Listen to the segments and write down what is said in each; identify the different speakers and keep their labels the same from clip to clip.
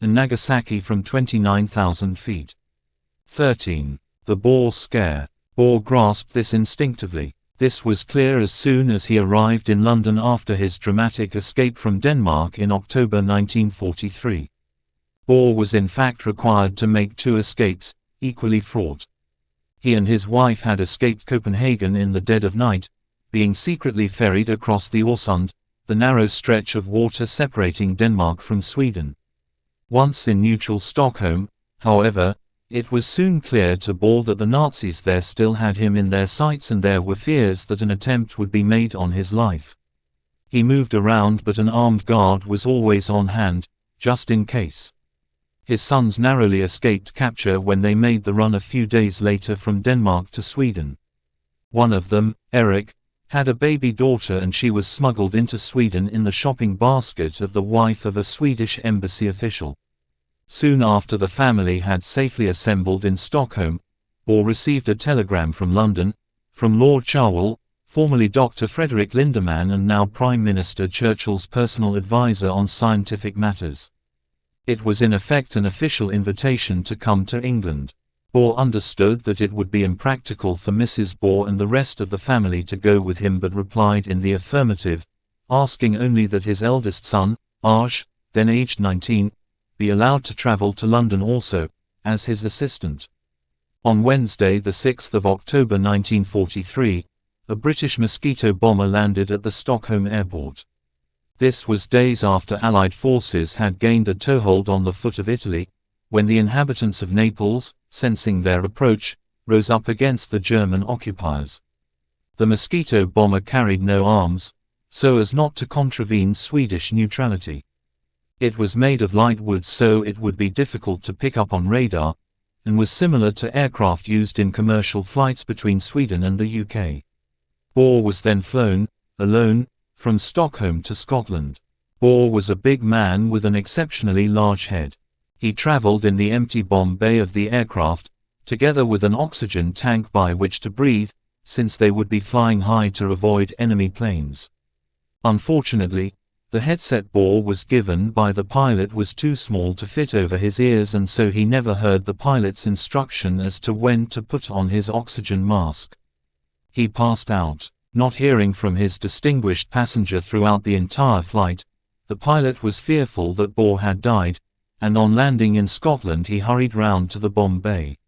Speaker 1: and Nagasaki from 29,000 feet. 13. The Boer Scare. Boer grasped this instinctively. This was clear as soon as he arrived in London after his dramatic escape from Denmark in October 1943. Boer was in fact required to make two escapes, equally fraught. He and his wife had escaped Copenhagen in the dead of night, being secretly ferried across the Øresund, the narrow stretch of water separating Denmark from Sweden. Once in neutral Stockholm, however, it was soon clear to Boer that the Nazis there still had him in their sights, and there were fears that an attempt would be made on his life. He moved around, but an armed guard was always on hand, just in case. His sons narrowly escaped capture when they made the run a few days later from Denmark to Sweden. One of them, Erik, had a baby daughter, and she was smuggled into Sweden in the shopping basket of the wife of a Swedish embassy official. Soon after the family had safely assembled in Stockholm, Boer received a telegram from London, from Lord Cherwell, formerly Dr. Frederick Lindemann and now Prime Minister Churchill's personal advisor on scientific matters. It was in effect an official invitation to come to England. Boer understood that it would be impractical for Mrs. Boer and the rest of the family to go with him, but replied in the affirmative, asking only that his eldest son, Arj, then aged 19, be allowed to travel to London also, as his assistant. On Wednesday, the 6th of October 1943, a British Mosquito bomber landed at the Stockholm airport. This was days after Allied forces had gained a toehold on the foot of Italy, when the inhabitants of Naples, sensing their approach, rose up against the German occupiers. The Mosquito bomber carried no arms, so as not to contravene Swedish neutrality. It was made of light wood, so it would be difficult to pick up on radar, and was similar to aircraft used in commercial flights between Sweden and the UK. Boer was then flown, alone, from Stockholm to Scotland. Boer was a big man with an exceptionally large head. He traveled in the empty bomb bay of the aircraft, together with an oxygen tank by which to breathe, since they would be flying high to avoid enemy planes. Unfortunately, the headset Boer was given by the pilot was too small to fit over his ears, and so he never heard the pilot's instruction as to when to put on his oxygen mask. He passed out. Not hearing from his distinguished passenger throughout the entire flight, the pilot was fearful that Boer had died, and on landing in Scotland he hurried round to the bomb bay.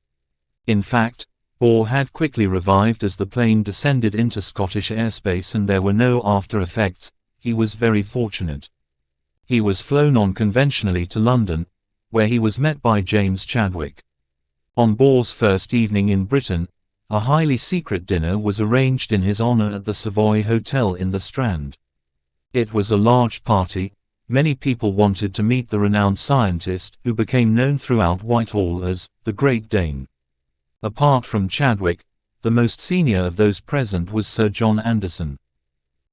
Speaker 1: In fact, Boer had quickly revived as the plane descended into Scottish airspace and there were no after effects. He was very fortunate. He was flown on conventionally to London, where he was met by James Chadwick. On Boer's first evening in Britain, a highly secret dinner was arranged in his honor at the Savoy Hotel in the Strand. It was a large party. Many people wanted to meet the renowned scientist who became known throughout Whitehall as the Great Dane. Apart from Chadwick, the most senior of those present was Sir John Anderson.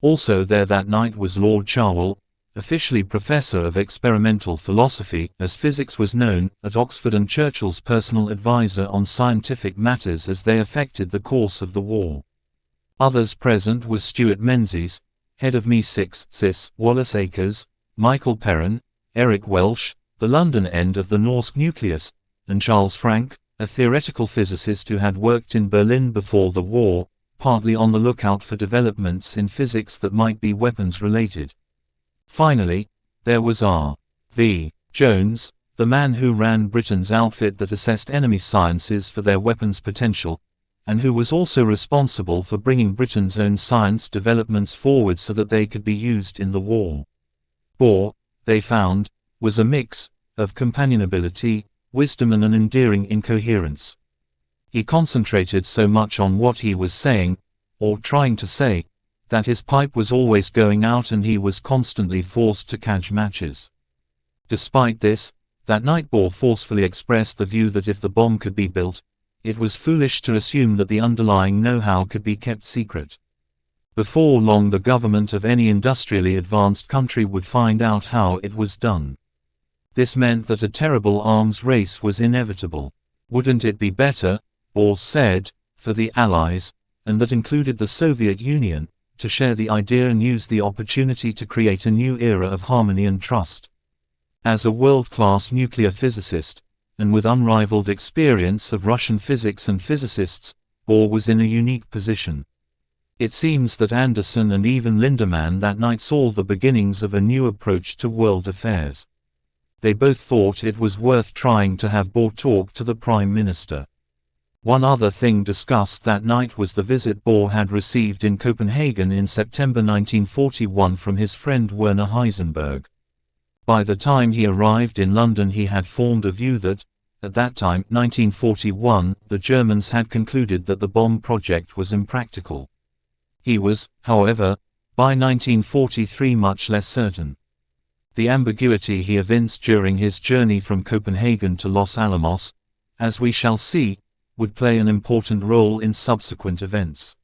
Speaker 1: Also there that night was Lord Cherwell, officially Professor of Experimental Philosophy, as physics was known, at Oxford, and Churchill's personal advisor on scientific matters as they affected the course of the war. Others present was Stuart Menzies, head of MI6, CIS, Wallace Akers, Michael Perrin, Eric Welsh, the London end of the Norsk nucleus, and Charles Frank, a theoretical physicist who had worked in Berlin before the war, partly on the lookout for developments in physics that might be weapons-related. Finally, there was R.V. Jones, the man who ran Britain's outfit that assessed enemy sciences for their weapons potential, and who was also responsible for bringing Britain's own science developments forward so that they could be used in the war. Boer, they found, was a mix of companionability, wisdom and an endearing incoherence. He concentrated so much on what he was saying, or trying to say, that his pipe was always going out and he was constantly forced to catch matches. Despite this, that night Boer forcefully expressed the view that if the bomb could be built, it was foolish to assume that the underlying know-how could be kept secret. Before long the government of any industrially advanced country would find out how it was done. This meant that a terrible arms race was inevitable. Wouldn't it be better, Boer said, for the Allies, and that included the Soviet Union, to share the idea and use the opportunity to create a new era of harmony and trust? As a world-class nuclear physicist, and with unrivaled experience of Russian physics and physicists, Bohr was in a unique position. It seems that Anderson and even Lindemann that night saw the beginnings of a new approach to world affairs. They both thought it was worth trying to have Bohr talk to the Prime Minister. One other thing discussed that night was the visit Bohr had received in Copenhagen in September 1941 from his friend Werner Heisenberg. By the time he arrived in London he had formed a view that, at that time, 1941, the Germans had concluded that the bomb project was impractical. He was, however, by 1943 much less certain. The ambiguity he evinced during his journey from Copenhagen to Los Alamos, as we shall see, would play an important role in subsequent events.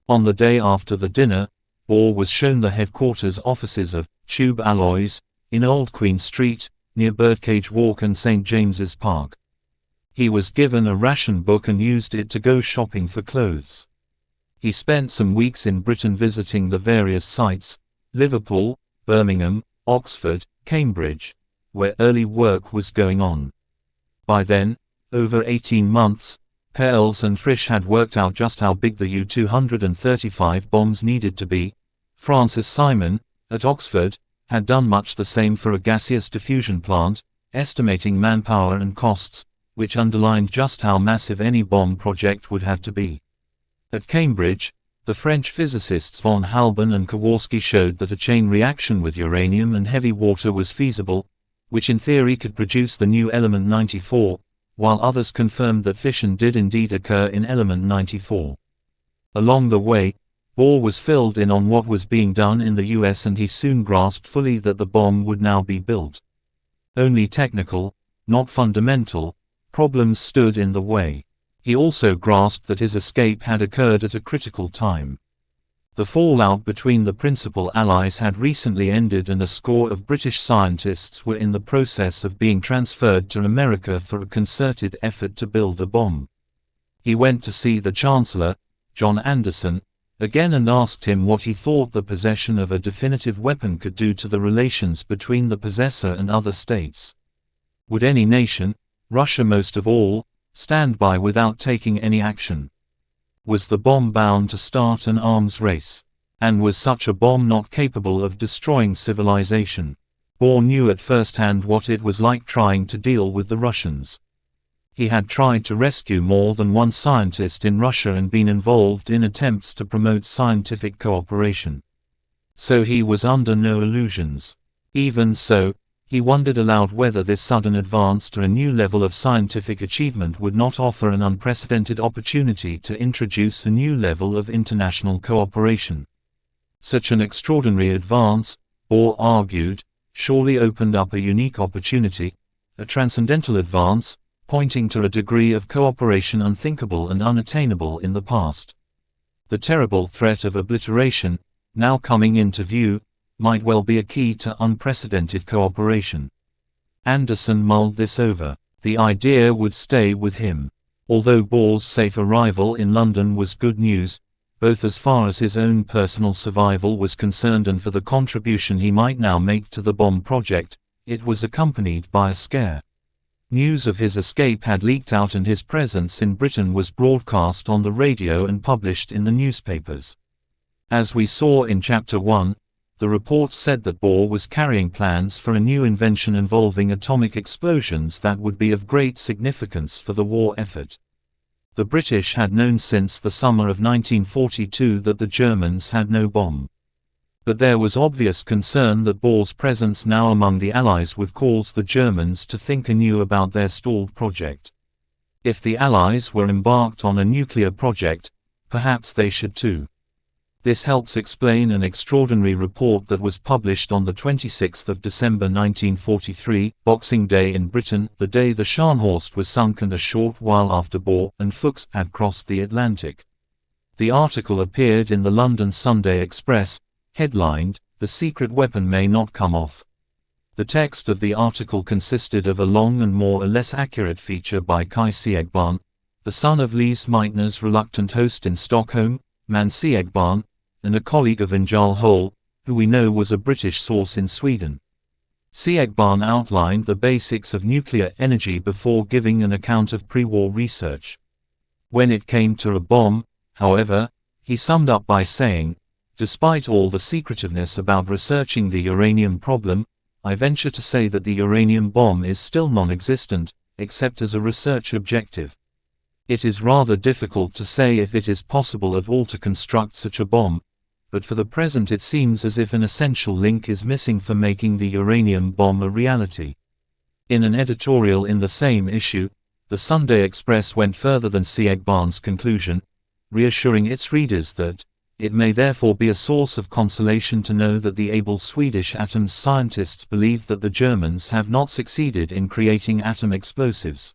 Speaker 1: On the day after the dinner, Bohr was shown the headquarters offices of Tube Alloys, in Old Queen Street, near Birdcage Walk and St. James's Park. He was given a ration book and used it to go shopping for clothes. He spent some weeks in Britain visiting the various sites, Liverpool, Birmingham, Oxford, Cambridge, where early work was going on. By then, over 18 months, Perls and Frisch had worked out just how big the U-235 bombs needed to be. Francis Simon, at Oxford, had done much the same for a gaseous diffusion plant, estimating manpower and costs, which underlined just how massive any bomb project would have to be. At Cambridge, the French physicists von Halban and Kowarski showed that a chain reaction with uranium and heavy water was feasible, which in theory could produce the new element 94, while others confirmed that fission did indeed occur in element 94. Along the way, Bohr was filled in on what was being done in the US and he soon grasped fully that the bomb would now be built. Only technical, not fundamental, problems stood in the way. He also grasped that his escape had occurred at a critical time. The fallout between the principal allies had recently ended and a score of British scientists were in the process of being transferred to America for a concerted effort to build a bomb. He went to see the Chancellor, John Anderson, again and asked him what he thought the possession of a definitive weapon could do to the relations between the possessor and other states. Would any nation, Russia most of all, stand by without taking any action? Was the bomb bound to start an arms race? And was such a bomb not capable of destroying civilization? Bohr knew at first hand what it was like trying to deal with the Russians. He had tried to rescue more than one scientist in Russia and been involved in attempts to promote scientific cooperation. So he was under no illusions. Even so, he wondered aloud whether this sudden advance to a new level of scientific achievement would not offer an unprecedented opportunity to introduce a new level of international cooperation. Such an extraordinary advance, Bohr argued, surely opened up a unique opportunity, a transcendental advance, pointing to a degree of cooperation unthinkable and unattainable in the past. The terrible threat of obliteration, now coming into view, might well be a key to unprecedented cooperation. Anderson mulled this over. The idea would stay with him. Although Bohr's safe arrival in London was good news, both as far as his own personal survival was concerned and for the contribution he might now make to the bomb project, it was accompanied by a scare. News of his escape had leaked out and his presence in Britain was broadcast on the radio and published in the newspapers. As we saw in Chapter 1, the reports said that Bohr was carrying plans for a new invention involving atomic explosions that would be of great significance for the war effort. The British had known since the summer of 1942 that the Germans had no bomb. But there was obvious concern that Bohr's presence now among the Allies would cause the Germans to think anew about their stalled project. If the Allies were embarked on a nuclear project, perhaps they should too. This helps explain an extraordinary report that was published on the 26th of December 1943, Boxing Day in Britain, the day the Scharnhorst was sunk and a short while after Bohr and Fuchs had crossed the Atlantic. The article appeared in the London Sunday Express, headlined, "The Secret Weapon May Not Come Off." The text of the article consisted of a long and more or less accurate feature by Kai Siegbarn, the son of Lise Meitner's reluctant host in Stockholm, Man Siegbarn, and a colleague of Ingjal Hole, who we know was a British source in Sweden. Siegbahn outlined the basics of nuclear energy before giving an account of pre-war research. When it came to a bomb, however, he summed up by saying, "Despite all the secretiveness about researching the uranium problem, I venture to say that the uranium bomb is still non-existent, except as a research objective. It is rather difficult to say if it is possible at all to construct such a bomb, but for the present it seems as if an essential link is missing for making the uranium bomb a reality." In an editorial in the same issue, the Sunday Express went further than Siegbahn's conclusion, reassuring its readers that, "It may therefore be a source of consolation to know that the able Swedish atoms scientists believe that the Germans have not succeeded in creating atom explosives."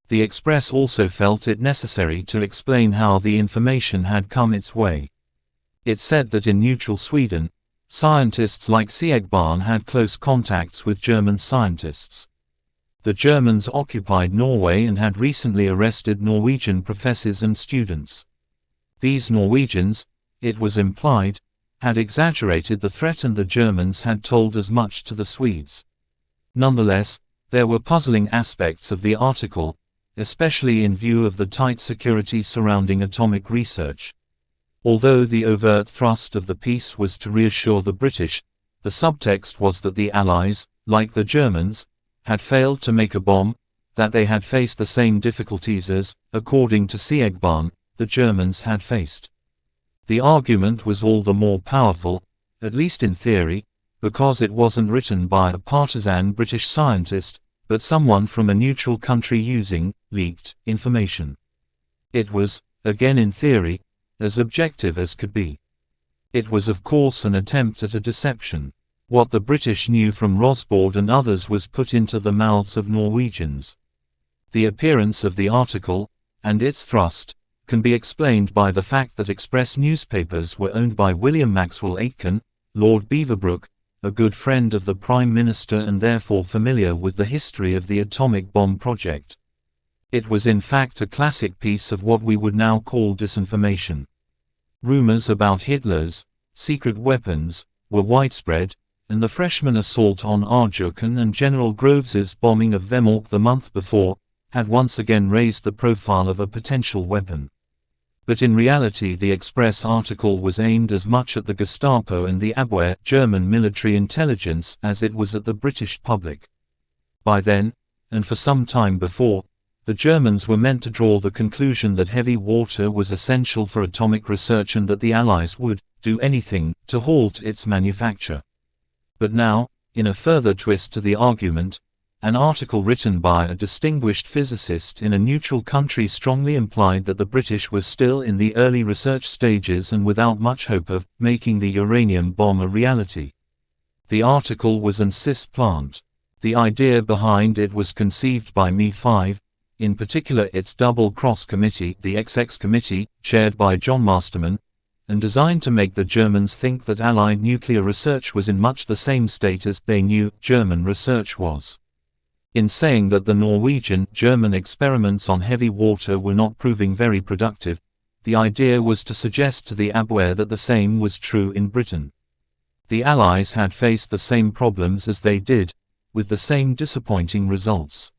Speaker 1: The Express also felt it necessary to explain how the information had come its way. It said that in neutral Sweden, scientists like Siegbahn had close contacts with German scientists. The Germans occupied Norway and had recently arrested Norwegian professors and students. These Norwegians, it was implied, had exaggerated the threat, and the Germans had told as much to the Swedes. Nonetheless, there were puzzling aspects of the article, especially in view of the tight security surrounding atomic research. Although the overt thrust of the piece was to reassure the British, the subtext was that the Allies, like the Germans, had failed to make a bomb, that they had faced the same difficulties as, according to Siegbahn, the Germans had faced. The argument was all the more powerful, at least in theory, because it wasn't written by a partisan British scientist, but someone from a neutral country using leaked information. It was, again in theory, as objective as could be. It was of course an attempt at a deception. What the British knew from Rosbaud and others was put into the mouths of Norwegians. The appearance of the article, and its thrust, can be explained by the fact that Express newspapers were owned by William Maxwell Aitken, Lord Beaverbrook, a good friend of the Prime Minister and therefore familiar with the history of the atomic bomb project. It was in fact a classic piece of what we would now call disinformation. Rumors about Hitler's secret weapons were widespread, and the freshman assault on Arjuken and General Groves's bombing of Vemork the month before had once again raised the profile of a potential weapon. But in reality the Express article was aimed as much at the Gestapo and the Abwehr, German military intelligence, as it was at the British public. By then, and for some time before, the Germans were meant to draw the conclusion that heavy water was essential for atomic research and that the Allies would do anything to halt its manufacture. But now, in a further twist to the argument, an article written by a distinguished physicist in a neutral country strongly implied that the British were still in the early research stages and without much hope of making the uranium bomb a reality. The article was an cis plant. The idea behind it was conceived by Me5, in particular its double-cross committee, the XX Committee, chaired by John Masterman, and designed to make the Germans think that Allied nuclear research was in much the same state as they knew German research was. In saying that the Norwegian-German experiments on heavy water were not proving very productive, the idea was to suggest to the Abwehr that the same was true in Britain. The Allies had faced the same problems as they did, with the same disappointing results.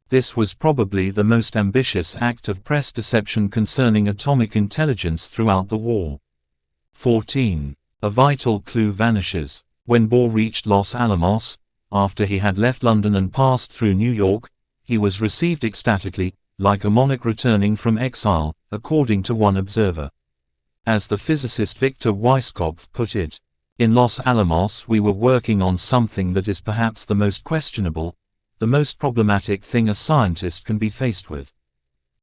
Speaker 1: This was probably the most ambitious act of press deception concerning atomic intelligence throughout the war. 14. A vital clue vanishes. When Bohr reached Los Alamos, after he had left London and passed through New York, he was received ecstatically, like a monarch returning from exile, according to one observer. As the physicist Victor Weisskopf put it, "In Los Alamos we were working on something that is perhaps the most questionable, the most problematic thing a scientist can be faced with.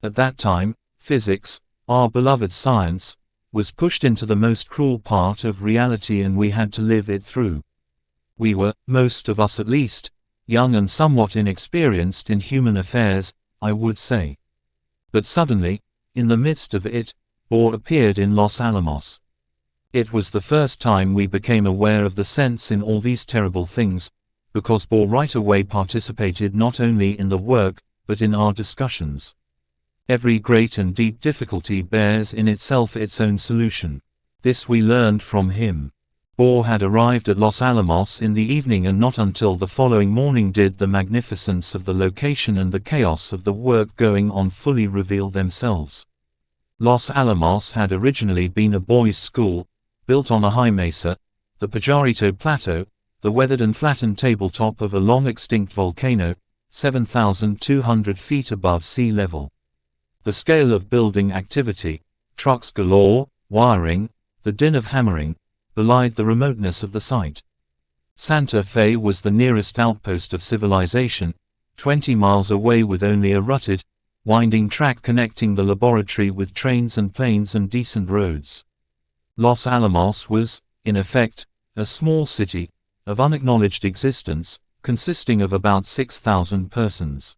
Speaker 1: At that time, physics, our beloved science, was pushed into the most cruel part of reality and we had to live it through. We were, most of us at least, young and somewhat inexperienced in human affairs, I would say. But suddenly, in the midst of it, Bohr appeared in Los Alamos. It was the first time we became aware of the sense in all these terrible things, because Bohr right away participated not only in the work, but in our discussions. Every great and deep difficulty bears in itself its own solution. This we learned from him. Bohr had arrived at Los Alamos in the evening, and not until the following morning did the magnificence of the location and the chaos of the work going on fully reveal themselves. Los Alamos had originally been a boys' school, built on a high mesa, the Pajarito Plateau, the weathered and flattened tabletop of a long-extinct volcano, 7,200 feet above sea level. The scale of building activity, trucks galore, wiring, the din of hammering, belied the remoteness of the site. Santa Fe was the nearest outpost of civilization, 20 miles away, with only a rutted, winding track connecting the laboratory with trains and planes and decent roads. Los Alamos was, in effect, a small city, of unacknowledged existence, consisting of about 6,000 persons.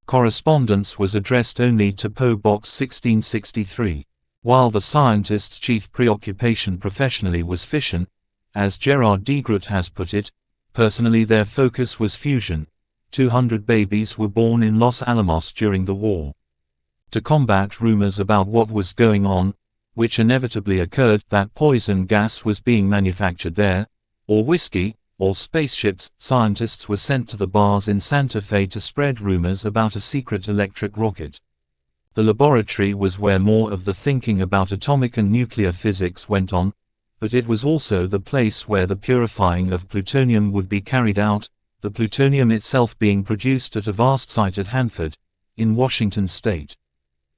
Speaker 1: Correspondence was addressed only to P.O. Box 1663. While the scientist's chief preoccupation professionally was fission, as Gerard Degroot has put it, personally their focus was fusion. 200 babies were born in Los Alamos during the war. To combat rumors about what was going on, which inevitably occurred, that poison gas was being manufactured there, or whiskey, or spaceships, scientists were sent to the bars in Santa Fe to spread rumors about a secret electric rocket. The laboratory was where more of the thinking about atomic and nuclear physics went on, but it was also the place where the purifying of plutonium would be carried out, the plutonium itself being produced at a vast site at Hanford, in Washington state.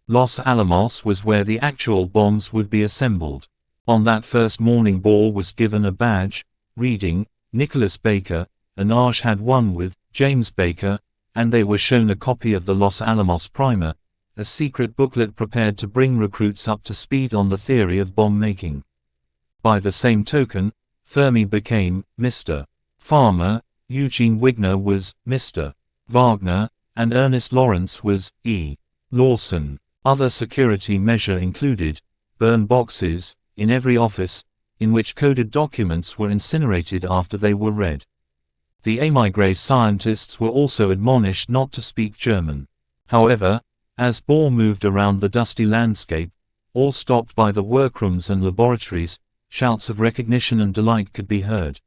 Speaker 1: Los Alamos was where the actual bombs would be assembled. On that first morning Bohr was given a badge, reading, Nicholas Baker, and Arj had one with, James Baker, and they were shown a copy of the Los Alamos Primer, a secret booklet prepared to bring recruits up to speed on the theory of bomb making. By the same token, Fermi became Mr. Farmer, Eugene Wigner was Mr. Wagner, and Ernest Lawrence was E. Lawson. Other security measures included burn boxes in every office, in which coded documents were incinerated after they were read. The émigré scientists were also admonished not to speak German. However, as Bohr moved around the dusty landscape, all stopped by the workrooms and laboratories, shouts of recognition and delight could be heard.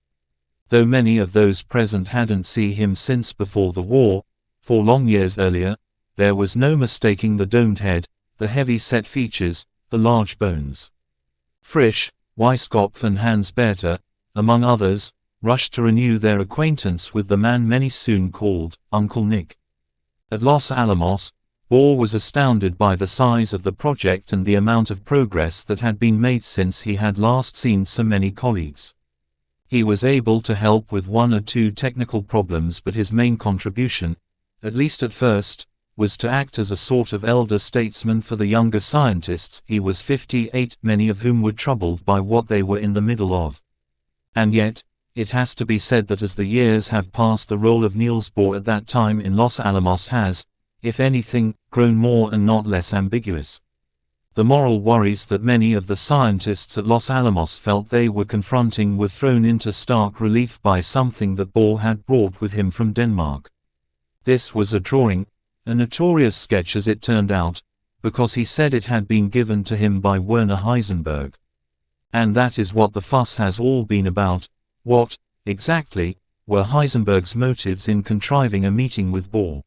Speaker 1: Though many of those present hadn't seen him since before the war, 4 long years earlier, there was no mistaking the domed head, the heavy-set features, the large bones. Frisch, Weisskopf and Hans Bethe, among others, rushed to renew their acquaintance with the man many soon called Uncle Nick. At Los Alamos, Bohr was astounded by the size of the project and the amount of progress that had been made since he had last seen so many colleagues. He was able to help with 1 or 2 technical problems, but his main contribution, at least at first, was to act as a sort of elder statesman for the younger scientists. He was 58, many of whom were troubled by what they were in the middle of. And yet, it has to be said that as the years have passed, the role of Niels Bohr at that time in Los Alamos has, if anything, grown more and not less ambiguous. The moral worries that many of the scientists at Los Alamos felt they were confronting were thrown into stark relief by something that Bohr had brought with him from Denmark. This was a drawing, a notorious sketch as it turned out, because he said it had been given to him by Werner Heisenberg. And that is what the fuss has all been about. What, exactly, were Heisenberg's motives in contriving a meeting with Bohr?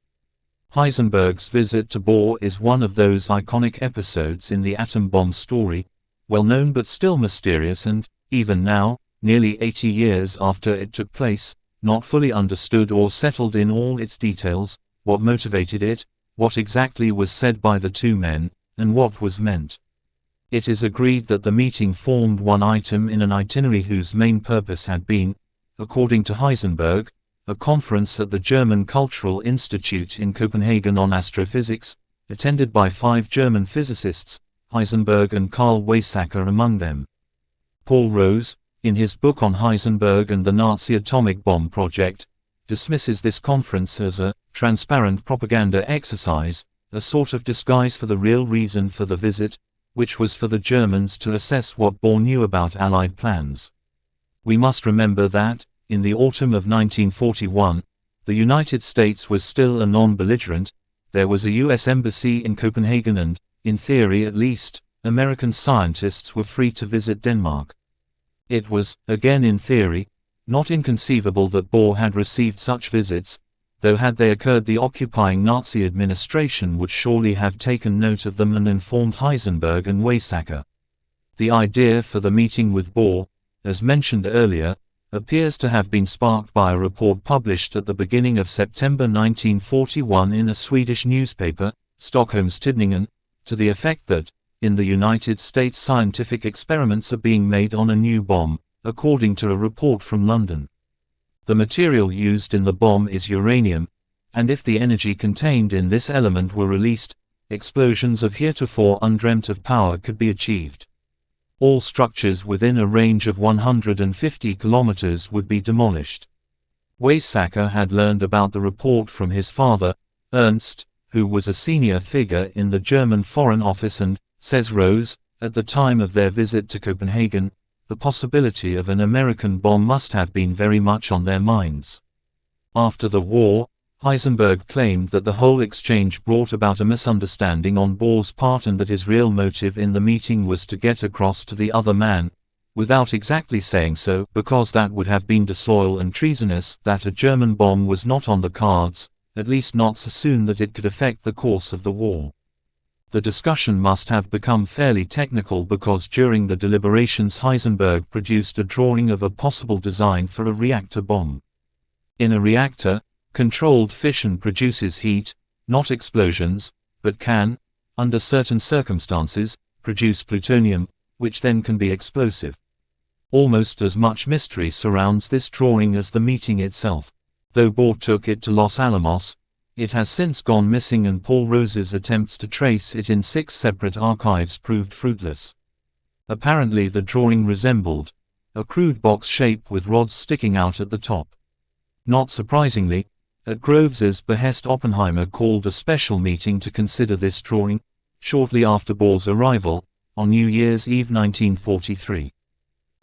Speaker 1: Heisenberg's visit to Bohr is one of those iconic episodes in the atom bomb story, well known but still mysterious and, even now, nearly 80 years after it took place, not fully understood or settled in all its details, what motivated it, what exactly was said by the two men, and what was meant. It is agreed that the meeting formed one item in an itinerary whose main purpose had been, according to Heisenberg, a conference at the German Cultural Institute in Copenhagen on astrophysics, attended by 5 German physicists, Heisenberg and Carl Weizsäcker among them. Paul Rose, in his book on Heisenberg and the Nazi atomic bomb project, dismisses this conference as a transparent propaganda exercise, a sort of disguise for the real reason for the visit, which was for the Germans to assess what Bohr knew about Allied plans. We must remember that, in the autumn of 1941, the United States was still a non-belligerent, there was a U.S. embassy in Copenhagen and, in theory at least, American scientists were free to visit Denmark. It was, again in theory, not inconceivable that Bohr had received such visits, though had they occurred the occupying Nazi administration would surely have taken note of them and informed Heisenberg and Weizsäcker. The idea for the meeting with Bohr, as mentioned earlier, appears to have been sparked by a report published at the beginning of September 1941 in a Swedish newspaper, Stockholms Tidningen, to the effect that, in the United States scientific experiments are being made on a new bomb, according to a report from London. The material used in the bomb is uranium, and if the energy contained in this element were released, explosions of heretofore undreamt of power could be achieved. All structures within a range of 150 kilometers would be demolished. Weizsäcker had learned about the report from his father, Ernst, who was a senior figure in the German Foreign Office and, says Rose, at the time of their visit to Copenhagen, the possibility of an American bomb must have been very much on their minds. After the war, Heisenberg claimed that the whole exchange brought about a misunderstanding on Bohr's part and that his real motive in the meeting was to get across to the other man, without exactly saying so, because that would have been disloyal and treasonous, that a German bomb was not on the cards, at least not so soon that it could affect the course of the war. The discussion must have become fairly technical because during the deliberations Heisenberg produced a drawing of a possible design for a reactor bomb. In a reactor, controlled fission produces heat, not explosions, but can, under certain circumstances, produce plutonium, which then can be explosive. Almost as much mystery surrounds this drawing as the meeting itself. Though Bohr took it to Los Alamos, it has since gone missing and Paul Rose's attempts to trace it in 6 separate archives proved fruitless. Apparently the drawing resembled a crude box shape with rods sticking out at the top. Not surprisingly, at Groves's behest Oppenheimer called a special meeting to consider this drawing, shortly after Bohr's arrival, on New Year's Eve 1943.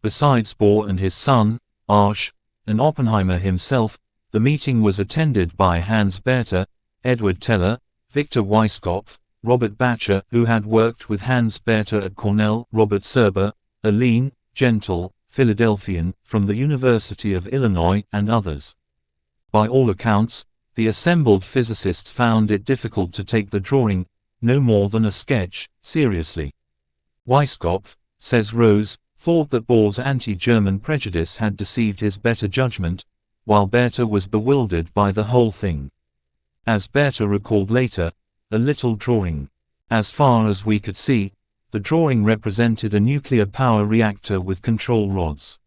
Speaker 1: Besides Bohr and his son, Arsch, and Oppenheimer himself, the meeting was attended by Hans Bethe, Edward Teller, Victor Weisskopf, Robert Bacher, who had worked with Hans Bethe at Cornell, Robert Serber, a lean, gentle, Philadelphian, from the University of Illinois, and others. By all accounts, the assembled physicists found it difficult to take the drawing, no more than a sketch, seriously. Weisskopf, says Rose, thought that Bohr's anti-German prejudice had deceived his better judgment, while Bethe was bewildered by the whole thing. As Bethe recalled later, a little drawing. As far as we could see, the drawing represented a nuclear power reactor with control rods.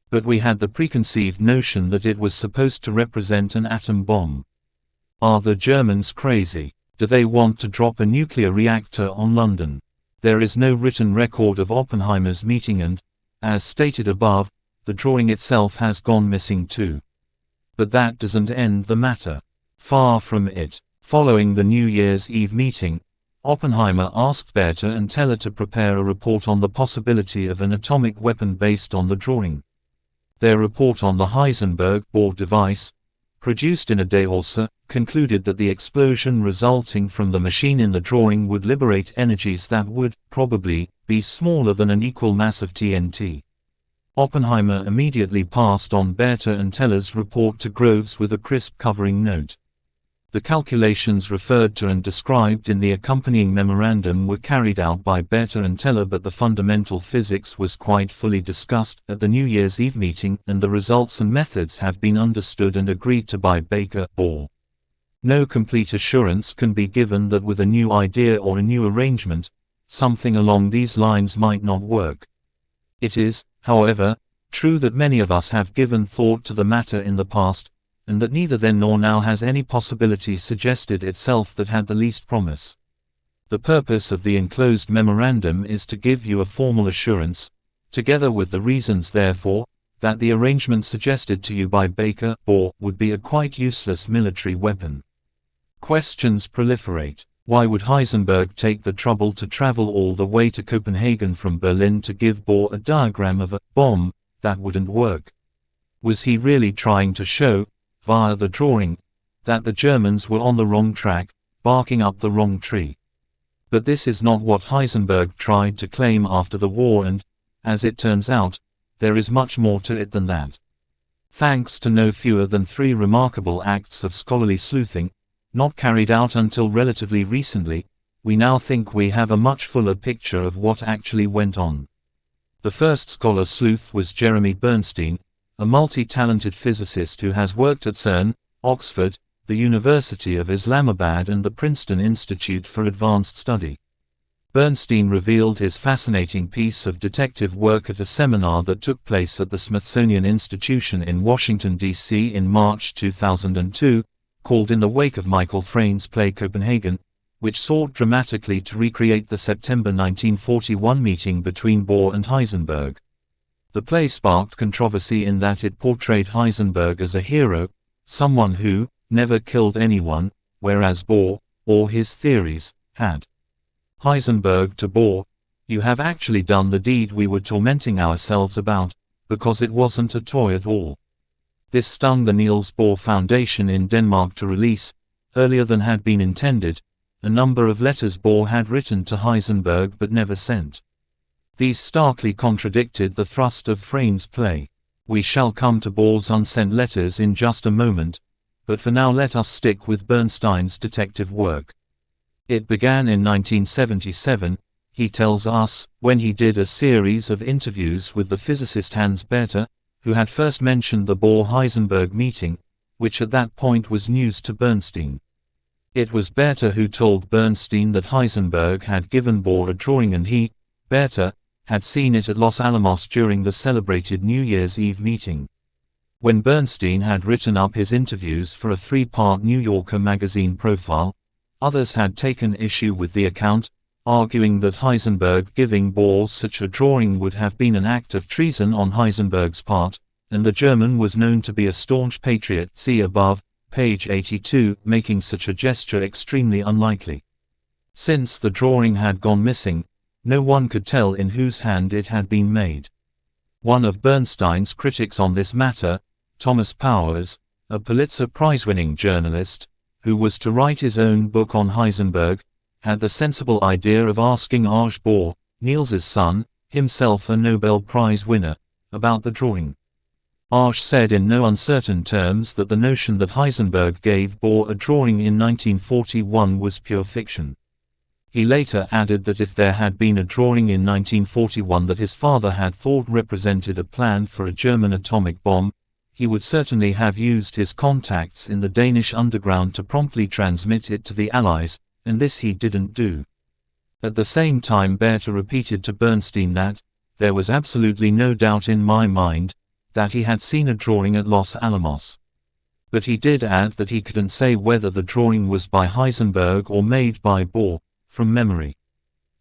Speaker 1: But we had the preconceived notion that it was supposed to represent an atom bomb. Are the Germans crazy? Do they want to drop a nuclear reactor on London? There is no written record of Oppenheimer's meeting and, as stated above, the drawing itself has gone missing too. But that doesn't end the matter. Far from it. Following the New Year's Eve meeting, Oppenheimer asked Bethe and Teller to prepare a report on the possibility of an atomic weapon based on the drawing. Their report on the Heisenberg-Bohr device, produced in a day or so, concluded that the explosion resulting from the machine in the drawing would liberate energies that would, probably, be smaller than an equal mass of TNT. Oppenheimer immediately passed on Bethe and Teller's report to Groves with a crisp covering note. The calculations referred to and described in the accompanying memorandum were carried out by Bethe and Teller, but the fundamental physics was quite fully discussed at the New Year's Eve meeting, and the results and methods have been understood and agreed to by Baker, Bohr. No complete assurance can be given that with a new idea or a new arrangement, something along these lines might not work. It is, however, true that many of us have given thought to the matter in the past, and that neither then nor now has any possibility suggested itself that had the least promise. The purpose of the enclosed memorandum is to give you a formal assurance, together with the reasons therefore, that the arrangement suggested to you by Baker, Bohr, would be a quite useless military weapon. Questions proliferate. Why would Heisenberg take the trouble to travel all the way to Copenhagen from Berlin to give Bohr a diagram of a bomb that wouldn't work? Was he really trying to show, via the drawing, that the Germans were on the wrong track, barking up the wrong tree? But this is not what Heisenberg tried to claim after the war and, as it turns out, there is much more to it than that. Thanks to no fewer than 3 remarkable acts of scholarly sleuthing, not carried out until relatively recently, we now think we have a much fuller picture of what actually went on. The first scholar sleuth was Jeremy Bernstein, a multi-talented physicist who has worked at CERN, Oxford, the University of Islamabad and the Princeton Institute for Advanced Study. Bernstein revealed his fascinating piece of detective work at a seminar that took place at the Smithsonian Institution in Washington, D.C. in March 2002, called In the Wake of Michael Frayn's play Copenhagen, which sought dramatically to recreate the September 1941 meeting between Bohr and Heisenberg. The play sparked controversy in that it portrayed Heisenberg as a hero, someone who never killed anyone, whereas Bohr, or his theories, had. Heisenberg to Bohr, "You have actually done the deed we were tormenting ourselves about, because it wasn't a toy at all." This stung the Niels Bohr Foundation in Denmark to release, earlier than had been intended, a number of letters Bohr had written to Heisenberg but never sent. These starkly contradicted the thrust of Frayn's play. We shall come to Bohr's unsent letters in just a moment, but for now let us stick with Bernstein's detective work. It began in 1977, he tells us, when he did a series of interviews with the physicist Hans Bethe, who had first mentioned the Bohr-Heisenberg meeting, which at that point was news to Bernstein. It was Bethe who told Bernstein that Heisenberg had given Bohr a drawing and he, Bethe, had seen it at Los Alamos during the celebrated New Year's Eve meeting. When Bernstein had written up his interviews for a 3-part New Yorker magazine profile, others had taken issue with the account, arguing that Heisenberg giving Bohr such a drawing would have been an act of treason on Heisenberg's part, and the German was known to be a staunch patriot, see above, page 82, making such a gesture extremely unlikely. Since the drawing had gone missing, no one could tell in whose hand it had been made. One of Bernstein's critics on this matter, Thomas Powers, a Pulitzer Prize-winning journalist, who was to write his own book on Heisenberg, had the sensible idea of asking Arj Bohr, Niels's son, himself a Nobel Prize winner, about the drawing. Arj said in no uncertain terms that the notion that Heisenberg gave Bohr a drawing in 1941 was pure fiction. He later added that if there had been a drawing in 1941 that his father had thought represented a plan for a German atomic bomb, he would certainly have used his contacts in the Danish underground to promptly transmit it to the Allies, and this he didn't do. At the same time Bethe repeated to Bernstein that, "There was absolutely no doubt in my mind," that he had seen a drawing at Los Alamos. But he did add that he couldn't say whether the drawing was by Heisenberg or made by Bohr, from memory.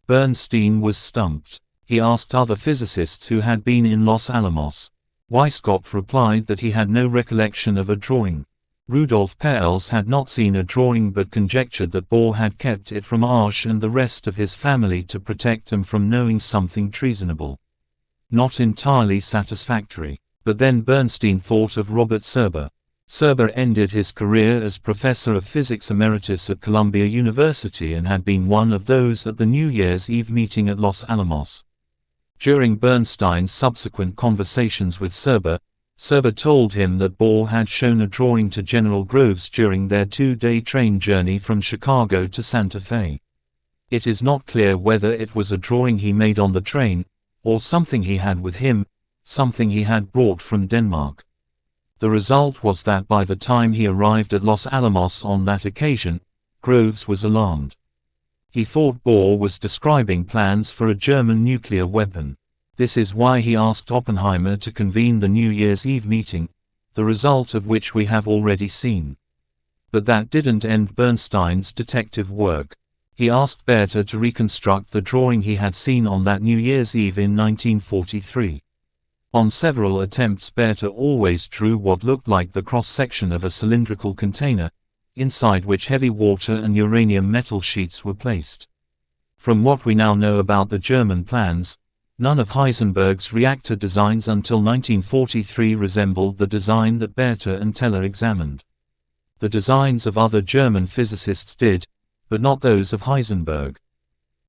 Speaker 1: Bernstein was stumped. He asked other physicists who had been in Los Alamos. Weisskopf replied that he had no recollection of a drawing. Rudolf Peierls had not seen a drawing but conjectured that Bohr had kept it from Arj and the rest of his family to protect him from knowing something treasonable. Not entirely satisfactory. But then Bernstein thought of Robert Serber. Serber ended his career as professor of physics emeritus at Columbia University and had been one of those at the New Year's Eve meeting at Los Alamos. During Bernstein's subsequent conversations with Serber, Serber told him that Bohr had shown a drawing to General Groves during their 2-day train journey from Chicago to Santa Fe. It is not clear whether it was a drawing he made on the train, or something he had with him, something he had brought from Denmark. The result was that by the time he arrived at Los Alamos on that occasion, Groves was alarmed. He thought Bohr was describing plans for a German nuclear weapon. This is why he asked Oppenheimer to convene the New Year's Eve meeting, the result of which we have already seen. But that didn't end Bernstein's detective work. He asked Bethe to reconstruct the drawing he had seen on that New Year's Eve in 1943. On several attempts Bethe always drew what looked like the cross-section of a cylindrical container, inside which heavy water and uranium metal sheets were placed. From what we now know about the German plans, none of Heisenberg's reactor designs until 1943 resembled the design that Bethe and Teller examined. The designs of other German physicists did, but not those of Heisenberg.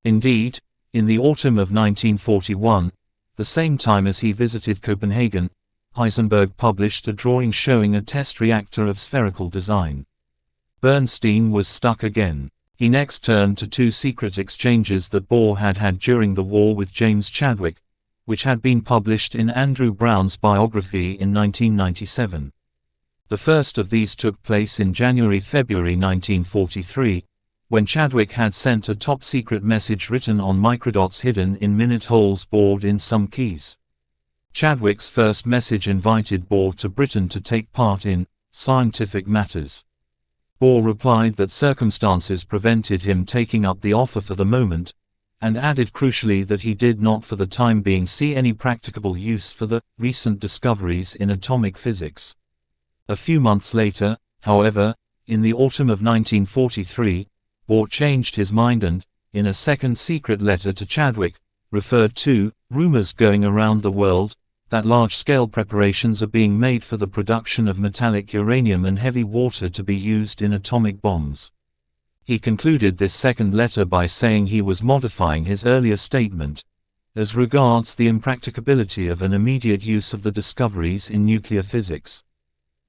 Speaker 1: Indeed, in the autumn of 1941, the same time as he visited Copenhagen, Heisenberg published a drawing showing a test reactor of spherical design. Bernstein was stuck again. He next turned to two secret exchanges that Bohr had had during the war with James Chadwick, which had been published in Andrew Brown's biography in 1997. The first of these took place in January-February 1943, when Chadwick had sent a top-secret message written on microdots hidden in minute holes bored in some keys. Chadwick's first message invited Bohr to Britain to take part in scientific matters. Bohr replied that circumstances prevented him taking up the offer for the moment, and added crucially that he did not for the time being see any practicable use for the recent discoveries in atomic physics. A few months later, however, in the autumn of 1943, Bohr changed his mind and, in a second secret letter to Chadwick, referred to rumors going around the world that large-scale preparations are being made for the production of metallic uranium and heavy water to be used in atomic bombs. He concluded this second letter by saying he was modifying his earlier statement as regards the impracticability of an immediate use of the discoveries in nuclear physics.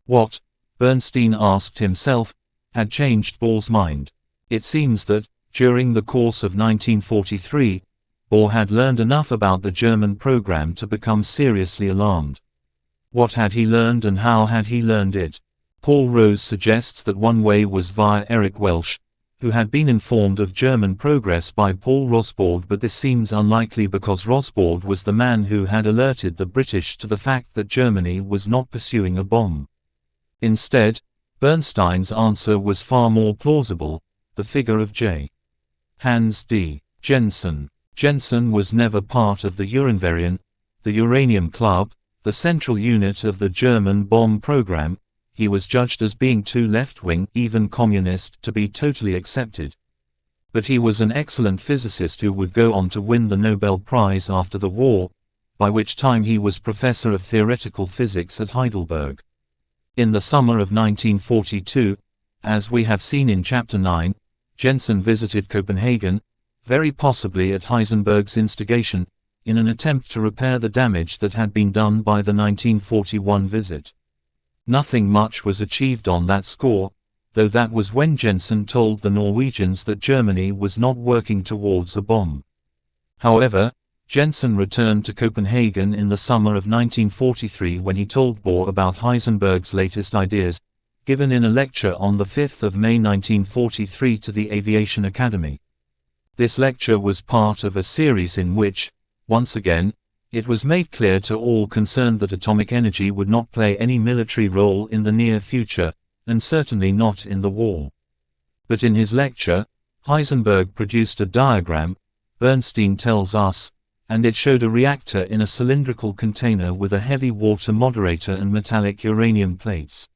Speaker 1: What, Bernstein asked himself, had changed Bohr's mind? It seems that, during the course of 1943, Bohr had learned enough about the German program to become seriously alarmed. What had he learned and how had he learned it? Paul Rose suggests that one way was via Eric Welsh, who had been informed of German progress by Paul Rosbaud, but this seems unlikely because Rosbaud was the man who had alerted the British to the fact that Germany was not pursuing a bomb. Instead, Bernstein's answer was far more plausible, the figure of J. Hans D. Jensen. Jensen was never part of the Uranverein, the Uranium Club, the central unit of the German bomb program. He was judged as being too left-wing, even communist, to be totally accepted. But he was an excellent physicist who would go on to win the Nobel Prize after the war, by which time he was professor of theoretical physics at Heidelberg. In the summer of 1942, as we have seen in Chapter 9, Jensen visited Copenhagen, very possibly at Heisenberg's instigation, in an attempt to repair the damage that had been done by the 1941 visit. Nothing much was achieved on that score, though that was when Jensen told the Norwegians that Germany was not working towards a bomb. However, Jensen returned to Copenhagen in the summer of 1943 when he told Bohr about Heisenberg's latest ideas, given in a lecture on the 5th of May 1943 to the Aviation Academy. This lecture was part of a series in which, once again, it was made clear to all concerned that atomic energy would not play any military role in the near future, and certainly not in the war. But in his lecture, Heisenberg produced a diagram, Bernstein tells us, and it showed a reactor in a cylindrical container with a heavy water moderator and metallic uranium plates.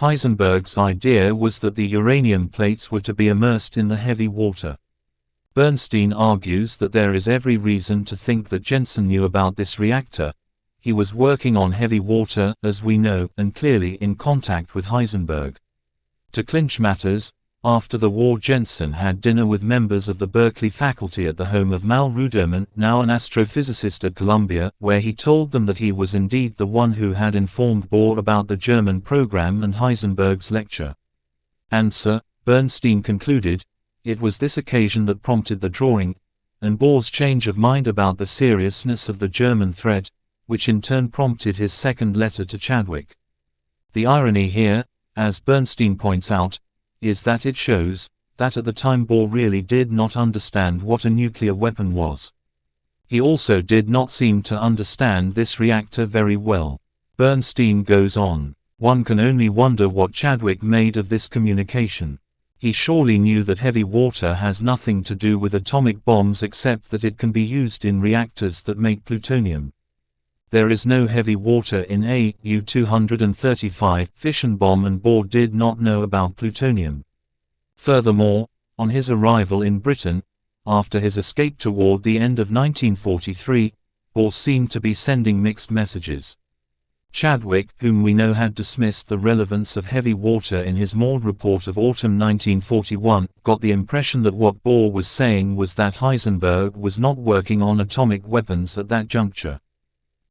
Speaker 1: Heisenberg's idea was that the uranium plates were to be immersed in the heavy water. Bernstein argues that there is every reason to think that Jensen knew about this reactor. He was working on heavy water, as we know, and clearly in contact with Heisenberg. To clinch matters, after the war Jensen had dinner with members of the Berkeley faculty at the home of Mal Ruderman, now an astrophysicist at Columbia, where he told them that he was indeed the one who had informed Bohr about the German program and Heisenberg's lecture. Answer: Bernstein concluded, it was this occasion that prompted the drawing, and Bohr's change of mind about the seriousness of the German threat, which in turn prompted his second letter to Chadwick. The irony here, as Bernstein points out, is that it shows that at the time Bohr really did not understand what a nuclear weapon was. He also did not seem to understand this reactor very well. Bernstein goes on, one can only wonder what Chadwick made of this communication. He surely knew that heavy water has nothing to do with atomic bombs except that it can be used in reactors that make plutonium. There is no heavy water in a U-235 fission bomb, and Bohr did not know about plutonium. Furthermore, on his arrival in Britain, after his escape toward the end of 1943, Bohr seemed to be sending mixed messages. Chadwick, whom we know had dismissed the relevance of heavy water in his Maud report of autumn 1941, got the impression that what Bohr was saying was that Heisenberg was not working on atomic weapons at that juncture.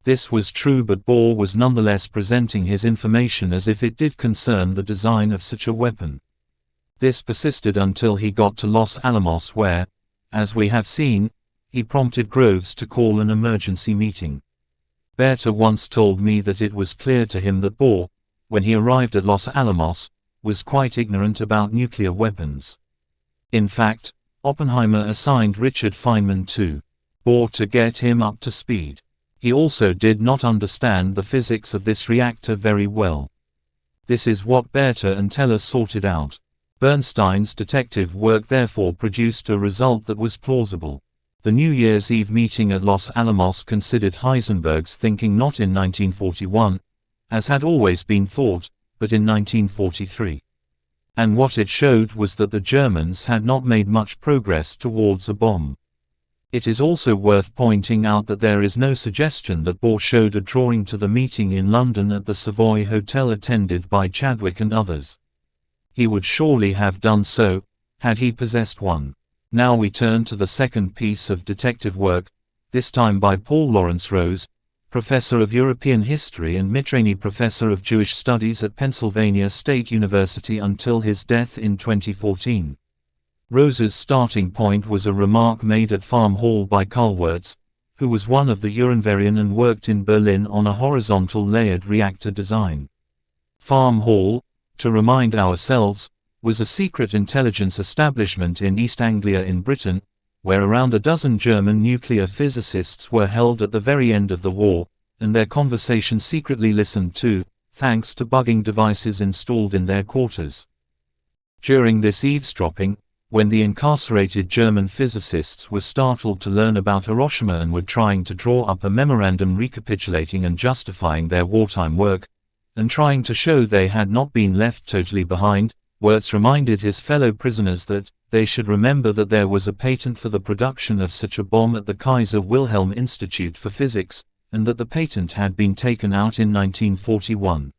Speaker 1: This was true, but Bohr was nonetheless presenting his information as if it did concern the design of such a weapon. This persisted until he got to Los Alamos where, as we have seen, he prompted Groves to call an emergency meeting. Bethe once told me that it was clear to him that Bohr, when he arrived at Los Alamos, was quite ignorant about nuclear weapons. In fact, Oppenheimer assigned Richard Feynman to Bohr to get him up to speed. He also did not understand the physics of this reactor very well. This is what Bethe and Teller sorted out. Bernstein's detective work therefore produced a result that was plausible. The New Year's Eve meeting at Los Alamos considered Heisenberg's thinking not in 1941, as had always been thought, but in 1943. And what it showed was that the Germans had not made much progress towards a bomb. It is also worth pointing out that there is no suggestion that Bohr showed a drawing to the meeting in London at the Savoy Hotel attended by Chadwick and others. He would surely have done so, had he possessed one. Now we turn to the second piece of detective work, this time by Paul Lawrence Rose, professor of European history and Mitt Raney professor of Jewish studies at Pennsylvania State University until his death in 2014. Rose's starting point was a remark made at Farm Hall by Karl Wirtz, who was one of the Uhrenvarian and worked in Berlin on a horizontal layered reactor design. Farm Hall, to remind ourselves, was a secret intelligence establishment in East Anglia in Britain, where around a dozen German nuclear physicists were held at the very end of the war, and their conversations secretly listened to, thanks to bugging devices installed in their quarters. During this eavesdropping, when the incarcerated German physicists were startled to learn about Hiroshima and were trying to draw up a memorandum recapitulating and justifying their wartime work, and trying to show they had not been left totally behind, Wirtz reminded his fellow prisoners that they should remember that there was a patent for the production of such a bomb at the Kaiser Wilhelm Institute for Physics, and that the patent had been taken out in 1941.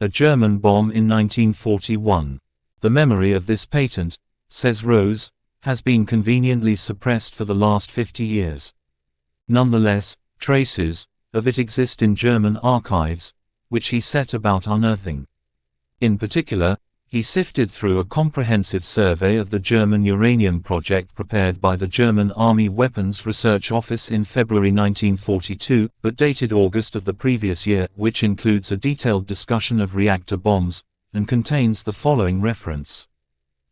Speaker 1: A German bomb in 1941. The memory of this patent, says Rose, has been conveniently suppressed for the last 50 years. Nonetheless, traces of it exist in German archives, which he set about unearthing. In particular, he sifted through a comprehensive survey of the German uranium project prepared by the German Army Weapons Research Office in February 1942, but dated August of the previous year, which includes a detailed discussion of reactor bombs, and contains the following reference.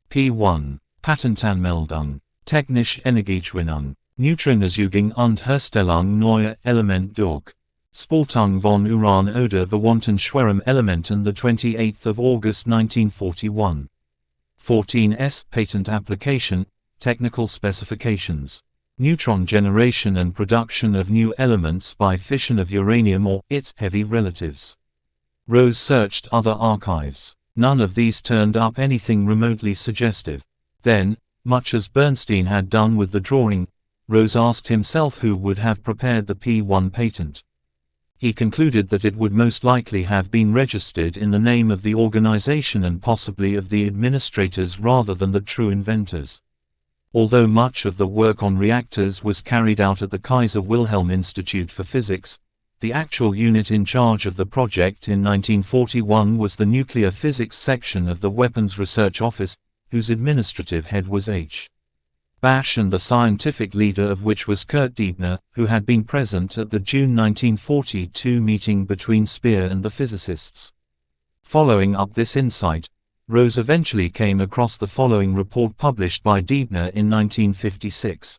Speaker 1: P1. Patentanmeldung. Technische Energiegewinnung. Neutronausügung und Herstellung neuer Element durch Spaltung von Uran oder verwandten schwerem Elementen, the 28th of August 1941. 14s. Patent application, technical specifications. Neutron generation and production of new elements by fission of uranium or its heavy relatives. Rose searched other archives. None of these turned up anything remotely suggestive. Then, much as Bernstein had done with the drawing, Rose asked himself who would have prepared the P1 patent. He concluded that it would most likely have been registered in the name of the organization and possibly of the administrators rather than the true inventors. Although much of the work on reactors was carried out at the Kaiser Wilhelm Institute for Physics, the actual unit in charge of the project in 1941 was the Nuclear Physics Section of the Weapons Research Office, whose administrative head was H. Bash and the scientific leader of which was Kurt Diebner, who had been present at the June 1942 meeting between Speer and the physicists. Following up this insight, Rose eventually came across the following report published by Diebner in 1956.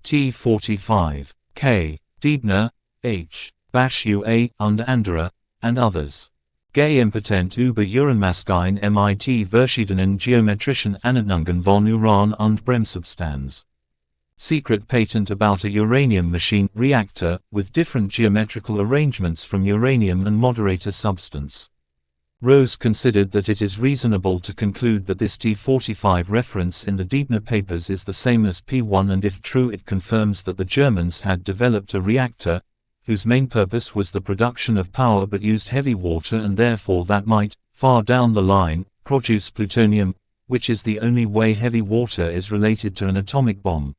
Speaker 1: T45. K. Diebner, H. Bash UA, und andere, and others. Geimpotent über Uranmaßkein mit verschiedenen geometrischen Anordnungen von Uran und Bremssubstanz. Secret patent about a uranium machine reactor with different geometrical arrangements from uranium and moderator substance. Rose considered that it is reasonable to conclude that this T45 reference in the Diebner papers is the same as P1, and if true it confirms that the Germans had developed a reactor, whose main purpose was the production of power but used heavy water and therefore that might, far down the line, produce plutonium, which is the only way heavy water is related to an atomic bomb.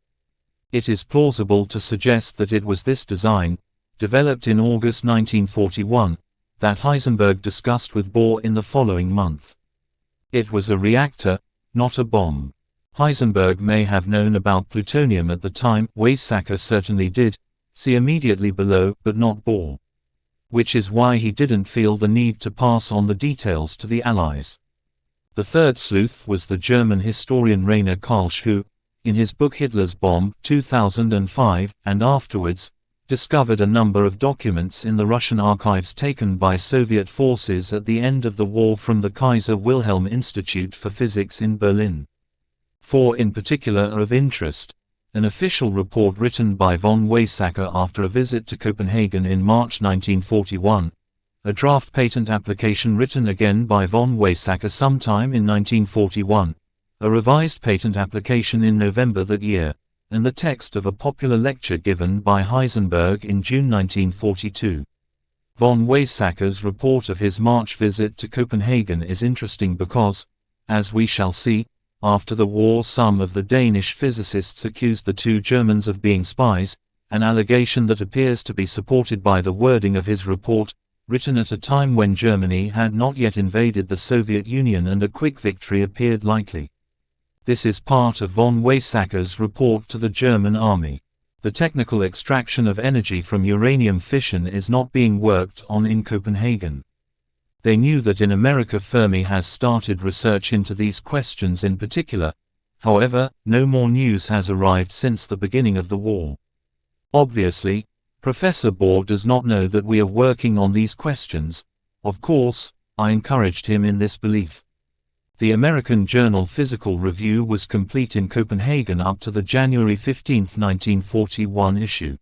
Speaker 1: It is plausible to suggest that it was this design, developed in August 1941, that Heisenberg discussed with Bohr in the following month. It was a reactor, not a bomb. Heisenberg may have known about plutonium at the time, Weizsäcker certainly did, see immediately below, but not Bohr. Which is why he didn't feel the need to pass on the details to the Allies. The third sleuth was the German historian Rainer Kalsch who, in his book Hitler's Bomb, 2005, and afterwards, discovered a number of documents in the Russian archives taken by Soviet forces at the end of the war from the Kaiser Wilhelm Institute for Physics in Berlin. Four in particular are of interest: an official report written by von Weizsäcker after a visit to Copenhagen in March 1941, a draft patent application written again by von Weizsäcker sometime in 1941, a revised patent application in November that year, and the text of a popular lecture given by Heisenberg in June 1942. Von Weizsäcker's report of his March visit to Copenhagen is interesting because, as we shall see, after the war some of the Danish physicists accused the two Germans of being spies, an allegation that appears to be supported by the wording of his report, written at a time when Germany had not yet invaded the Soviet Union and a quick victory appeared likely. This is part of von Weizsäcker's report to the German army. The technical extraction of energy from uranium fission is not being worked on in Copenhagen. They knew that in America Fermi has started research into these questions in particular. However, no more news has arrived since the beginning of the war. Obviously, Professor Bohr does not know that we are working on these questions. Of course, I encouraged him in this belief. The American journal Physical Review was complete in Copenhagen up to the January 15, 1941 issue.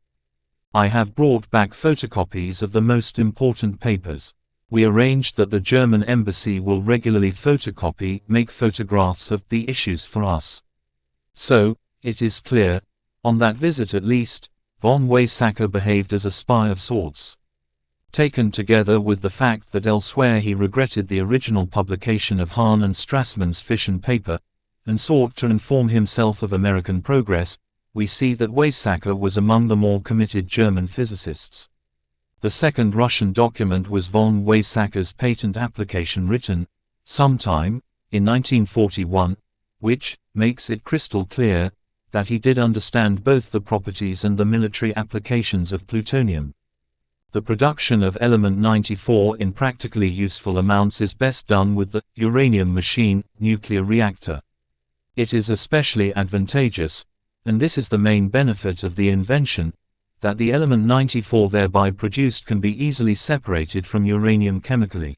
Speaker 1: I have brought back photocopies of the most important papers. We arranged that the German embassy will regularly make photographs of the issues for us. So, it is clear, on that visit at least, von Weizsäcker behaved as a spy of sorts. Taken together with the fact that elsewhere he regretted the original publication of Hahn and Strassmann's fission paper, and sought to inform himself of American progress, we see that Weizsäcker was among the more committed German physicists. The second Russian document was von Weizsäcker's patent application written, sometime, in 1941, which makes it crystal clear that he did understand both the properties and the military applications of plutonium. The production of element 94 in practically useful amounts is best done with the uranium machine nuclear reactor. It is especially advantageous, and this is the main benefit of the invention, that the element 94 thereby produced can be easily separated from uranium chemically.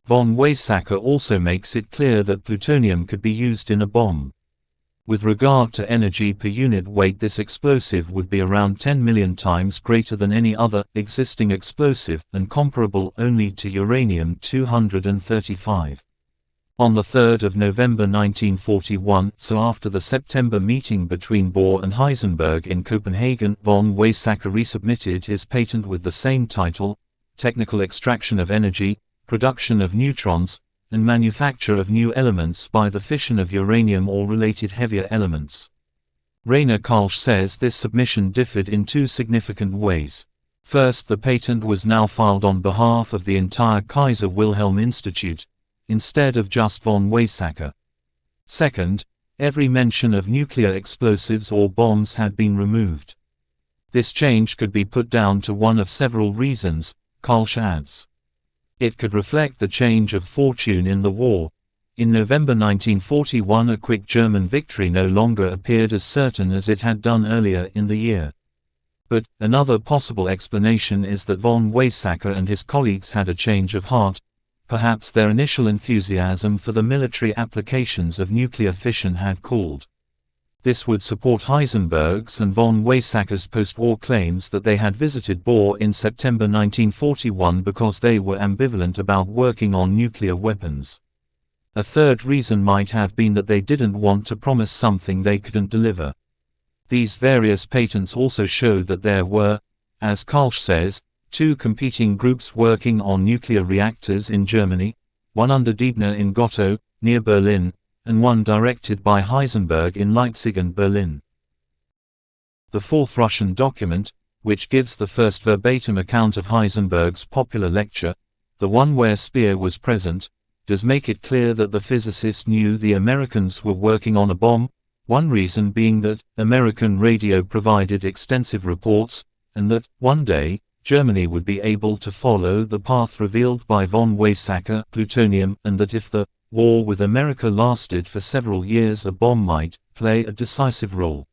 Speaker 1: Von Weizsäcker also makes it clear that plutonium could be used in a bomb. With regard to energy per unit weight, this explosive would be around 10 million times greater than any other existing explosive and comparable only to uranium-235. On the 3rd of November 1941, so after the September meeting between Bohr and Heisenberg in Copenhagen, von Weizsäcker resubmitted his patent with the same title, Technical Extraction of Energy, Production of Neutrons, and Manufacture of New Elements by the Fission of Uranium or Related Heavier Elements. Rainer Kalsch says this submission differed in two significant ways. First, the patent was now filed on behalf of the entire Kaiser Wilhelm Institute, instead of just von Weizsäcker. Second, every mention of nuclear explosives or bombs had been removed. This change could be put down to one of several reasons, Kalsch adds. It could reflect the change of fortune in the war. In November 1941, a quick German victory no longer appeared as certain as it had done earlier in the year. But another possible explanation is that von Weizsäcker and his colleagues had a change of heart. Perhaps their initial enthusiasm for the military applications of nuclear fission had cooled. This would support Heisenberg's and von Weizsäcker's post-war claims that they had visited Bohr in September 1941 because they were ambivalent about working on nuclear weapons. A third reason might have been that they didn't want to promise something they couldn't deliver. These various patents also show that there were, as Kalsch says, two competing groups working on nuclear reactors in Germany, one under Diebner in Gotto, near Berlin, and one directed by Heisenberg in Leipzig and Berlin. The fourth Russian document, which gives the first verbatim account of Heisenberg's popular lecture, the one where Speer was present, does make it clear that the physicist knew the Americans were working on a bomb, one reason being that American radio provided extensive reports, and that, one day, Germany would be able to follow the path revealed by von Weizsäcker, plutonium, and that if the war with America lasted for several years, a bomb might play a decisive role.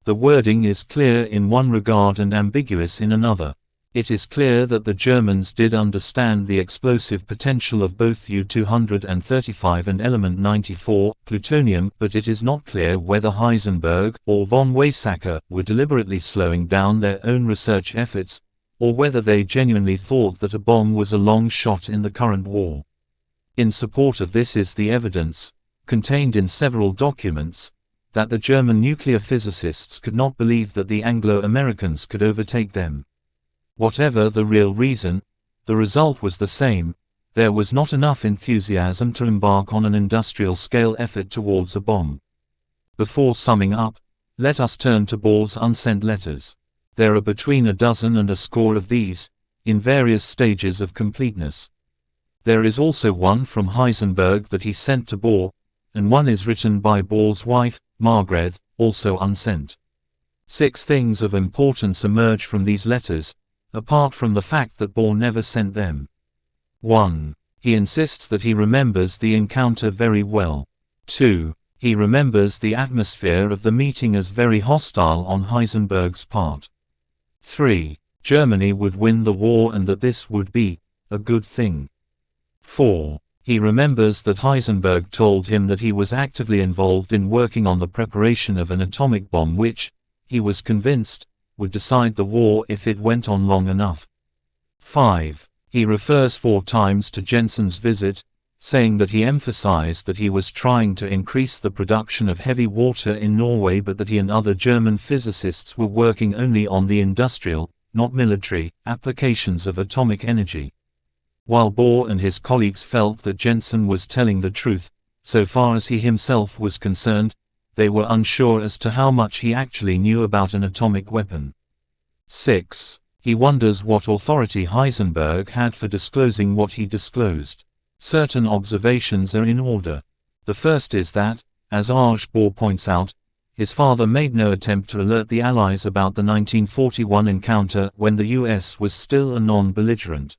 Speaker 1: The wording is clear in one regard and ambiguous in another. It is clear that the Germans did understand the explosive potential of both U-235 and element 94, plutonium, but it is not clear whether Heisenberg or von Weizsäcker were deliberately slowing down their own research efforts, or whether they genuinely thought that a bomb was a long shot in the current war. In support of this is the evidence, contained in several documents, that the German nuclear physicists could not believe that the Anglo-Americans could overtake them. Whatever the real reason, the result was the same: there was not enough enthusiasm to embark on an industrial-scale effort towards a bomb. Before summing up, let us turn to Bohr's unsent letters. There are between a dozen and a score of these, in various stages of completeness. There is also one from Heisenberg that he sent to Bohr, and one is written by Bohr's wife, Margrethe, also unsent. 6 things of importance emerge from these letters, apart from the fact that Bohr never sent them. 1. He insists that he remembers the encounter very well. 2. He remembers the atmosphere of the meeting as very hostile on Heisenberg's part. 3. Germany would win the war and that this would be a good thing. 4. He remembers that Heisenberg told him that he was actively involved in working on the preparation of an atomic bomb which, he was convinced, would decide the war if it went on long enough. 5. He refers 4 times to Jensen's visit, saying that he emphasized that he was trying to increase the production of heavy water in Norway but that he and other German physicists were working only on the industrial, not military, applications of atomic energy. While Bohr and his colleagues felt that Jensen was telling the truth, so far as he himself was concerned, they were unsure as to how much he actually knew about an atomic weapon. 6. He wonders what authority Heisenberg had for disclosing what he disclosed. Certain observations are in order. The first is that, as Bohr points out, his father made no attempt to alert the Allies about the 1941 encounter when the US was still a non-belligerent.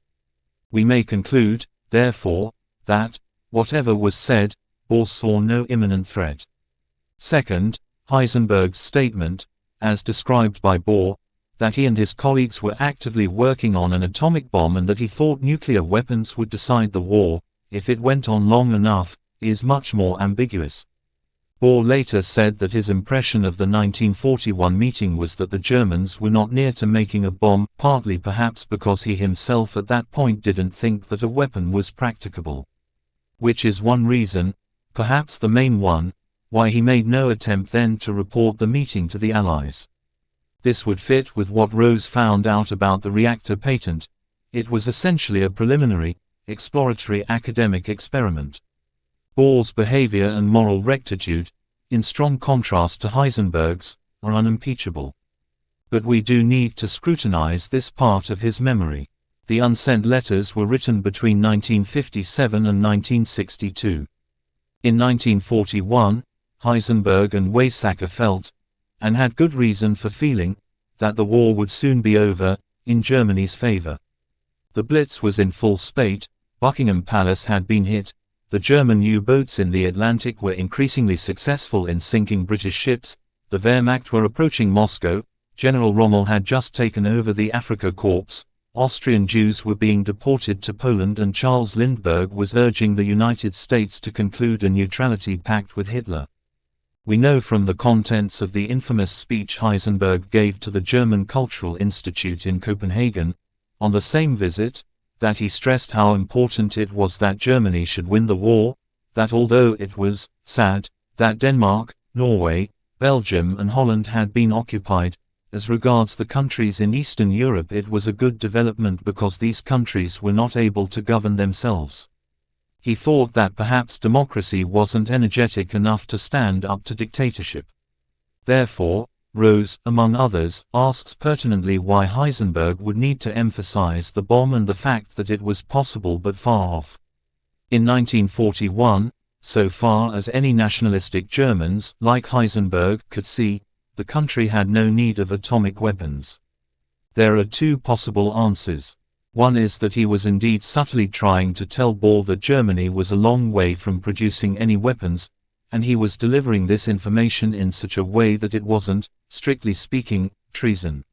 Speaker 1: We may conclude, therefore, that, whatever was said, Bohr saw no imminent threat. Second, Heisenberg's statement, as described by Bohr, that he and his colleagues were actively working on an atomic bomb and that he thought nuclear weapons would decide the war, if it went on long enough, is much more ambiguous. Bohr later said that his impression of the 1941 meeting was that the Germans were not near to making a bomb, partly perhaps because he himself at that point didn't think that a weapon was practicable. Which is one reason, perhaps the main one, why he made no attempt then to report the meeting to the Allies. This would fit with what Rose found out about the reactor patent. It was essentially a preliminary, exploratory academic experiment. Bohr's behavior and moral rectitude, in strong contrast to Heisenberg's, are unimpeachable. But we do need to scrutinize this part of his memory. The unsent letters were written between 1957 and 1962. In 1941, Heisenberg and Weizsäcker felt, and had good reason for feeling, that the war would soon be over, in Germany's favor. The Blitz was in full spate, Buckingham Palace had been hit, the German U-boats in the Atlantic were increasingly successful in sinking British ships, the Wehrmacht were approaching Moscow, General Rommel had just taken over the Afrika Korps, Austrian Jews were being deported to Poland and Charles Lindbergh was urging the United States to conclude a neutrality pact with Hitler. We know from the contents of the infamous speech Heisenberg gave to the German Cultural Institute in Copenhagen, on the same visit, that he stressed how important it was that Germany should win the war, that although it was sad that Denmark, Norway, Belgium and Holland had been occupied, as regards the countries in Eastern Europe, it was a good development because these countries were not able to govern themselves. He thought that perhaps democracy wasn't energetic enough to stand up to dictatorship. Therefore, Rose, among others, asks pertinently why Heisenberg would need to emphasize the bomb and the fact that it was possible but far off. In 1941, so far as any nationalistic Germans, like Heisenberg, could see, the country had no need of atomic weapons. There are two possible answers. One is that he was indeed subtly trying to tell Bohr that Germany was a long way from producing any weapons, and he was delivering this information in such a way that it wasn't, strictly speaking, treason.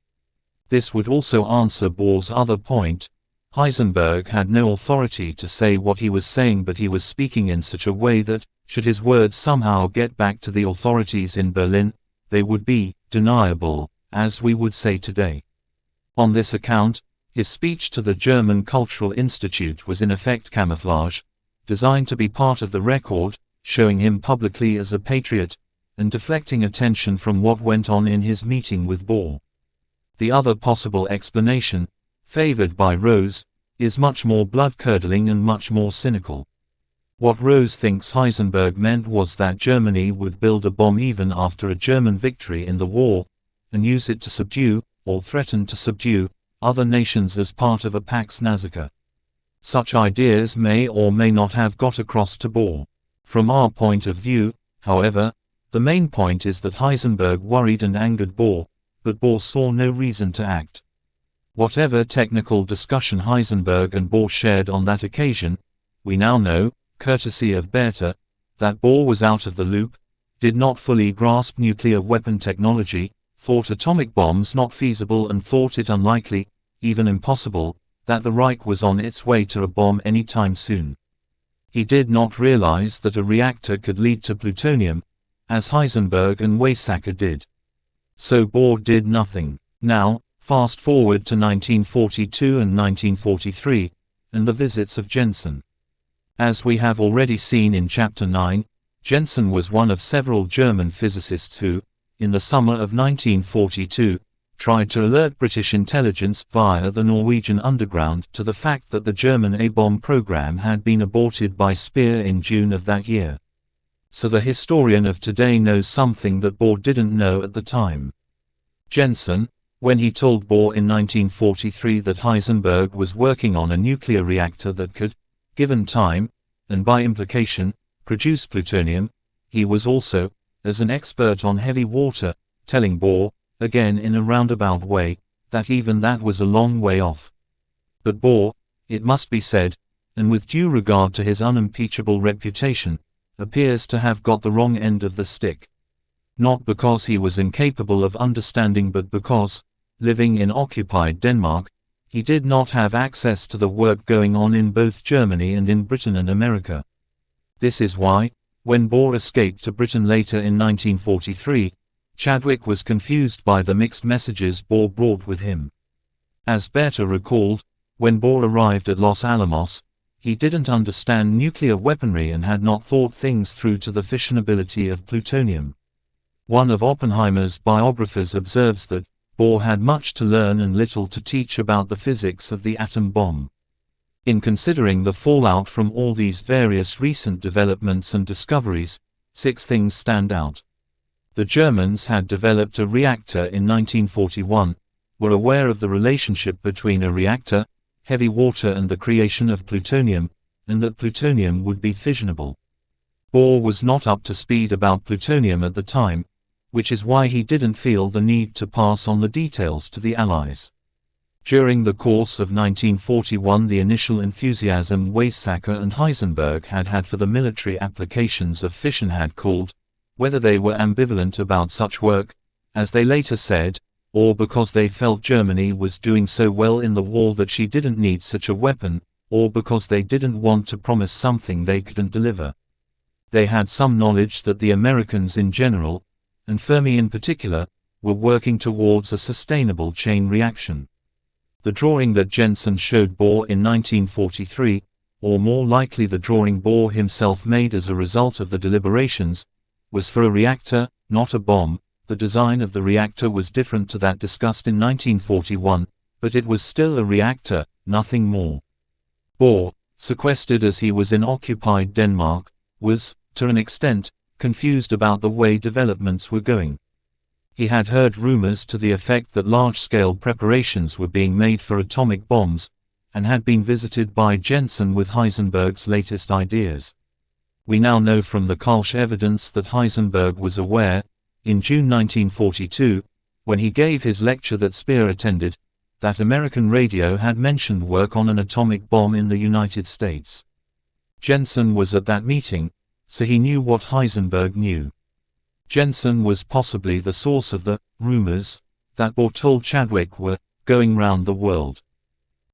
Speaker 1: This would also answer Bohr's other point. Heisenberg had no authority to say what he was saying, but he was speaking in such a way that, should his words somehow get back to the authorities in Berlin, they would be deniable, as we would say today. On this account, his speech to the German Cultural Institute was in effect camouflage, designed to be part of the record, showing him publicly as a patriot, and deflecting attention from what went on in his meeting with Bohr. The other possible explanation, favored by Rose, is much more blood-curdling and much more cynical. What Rose thinks Heisenberg meant was that Germany would build a bomb even after a German victory in the war, and use it to subdue, or threaten to subdue, other nations as part of a Pax Nazica. Such ideas may or may not have got across to Bohr. From our point of view, however, the main point is that Heisenberg worried and angered Bohr, but Bohr saw no reason to act. Whatever technical discussion Heisenberg and Bohr shared on that occasion, we now know, courtesy of Bethe, that Bohr was out of the loop, did not fully grasp nuclear weapon technology, thought atomic bombs not feasible and thought it unlikely, even impossible, that the Reich was on its way to a bomb any time soon. He did not realize that a reactor could lead to plutonium, as Heisenberg and Weizsäcker did. So Bohr did nothing. Now, fast forward to 1942 and 1943, and the visits of Jensen. As we have already seen in Chapter 9, Jensen was one of several German physicists who, in the summer of 1942, tried to alert British intelligence via the Norwegian underground to the fact that the German A-bomb program had been aborted by Speer in June of that year. So the historian of today knows something that Bohr didn't know at the time. Jensen, when he told Bohr in 1943 that Heisenberg was working on a nuclear reactor that could, given time, and by implication, produce plutonium, he was also, as an expert on heavy water, telling Bohr, again in a roundabout way, that even that was a long way off. But Bohr, it must be said, and with due regard to his unimpeachable reputation, appears to have got the wrong end of the stick. Not because he was incapable of understanding, but because, living in occupied Denmark, he did not have access to the work going on in both Germany and in Britain and America. This is why, when Bohr escaped to Britain later in 1943, Chadwick was confused by the mixed messages Bohr brought with him. As Bethe recalled, when Bohr arrived at Los Alamos, he didn't understand nuclear weaponry and had not thought things through to the fissionability of plutonium. One of Oppenheimer's biographers observes that Bohr had much to learn and little to teach about the physics of the atom bomb. In considering the fallout from all these various recent developments and discoveries, 6 things stand out. The Germans had developed a reactor in 1941, were aware of the relationship between a reactor, heavy water and the creation of plutonium, and that plutonium would be fissionable. Bohr was not up to speed about plutonium at the time, which is why he didn't feel the need to pass on the details to the Allies. During the course of 1941, the initial enthusiasm Weizsäcker and Heisenberg had for the military applications of fission had cooled, whether they were ambivalent about such work, as they later said, or because they felt Germany was doing so well in the war that she didn't need such a weapon, or because they didn't want to promise something they couldn't deliver. They had some knowledge that the Americans in general, and Fermi in particular, were working towards a sustainable chain reaction. The drawing that Jensen showed Bohr in 1943, or more likely the drawing Bohr himself made as a result of the deliberations, was for a reactor, not a bomb, the design of the reactor was different to that discussed in 1941, but it was still a reactor, nothing more. Bohr, sequestered as he was in occupied Denmark, was, to an extent, confused about the way developments were going. He had heard rumors to the effect that large-scale preparations were being made for atomic bombs, and had been visited by Jensen with Heisenberg's latest ideas. We now know from the Kölsch evidence that Heisenberg was aware, in June 1942, when he gave his lecture that Speer attended, that American radio had mentioned work on an atomic bomb in the United States. Jensen was at that meeting, so he knew what Heisenberg knew. Jensen was possibly the source of the rumors that Bohr told Chadwick were going round the world.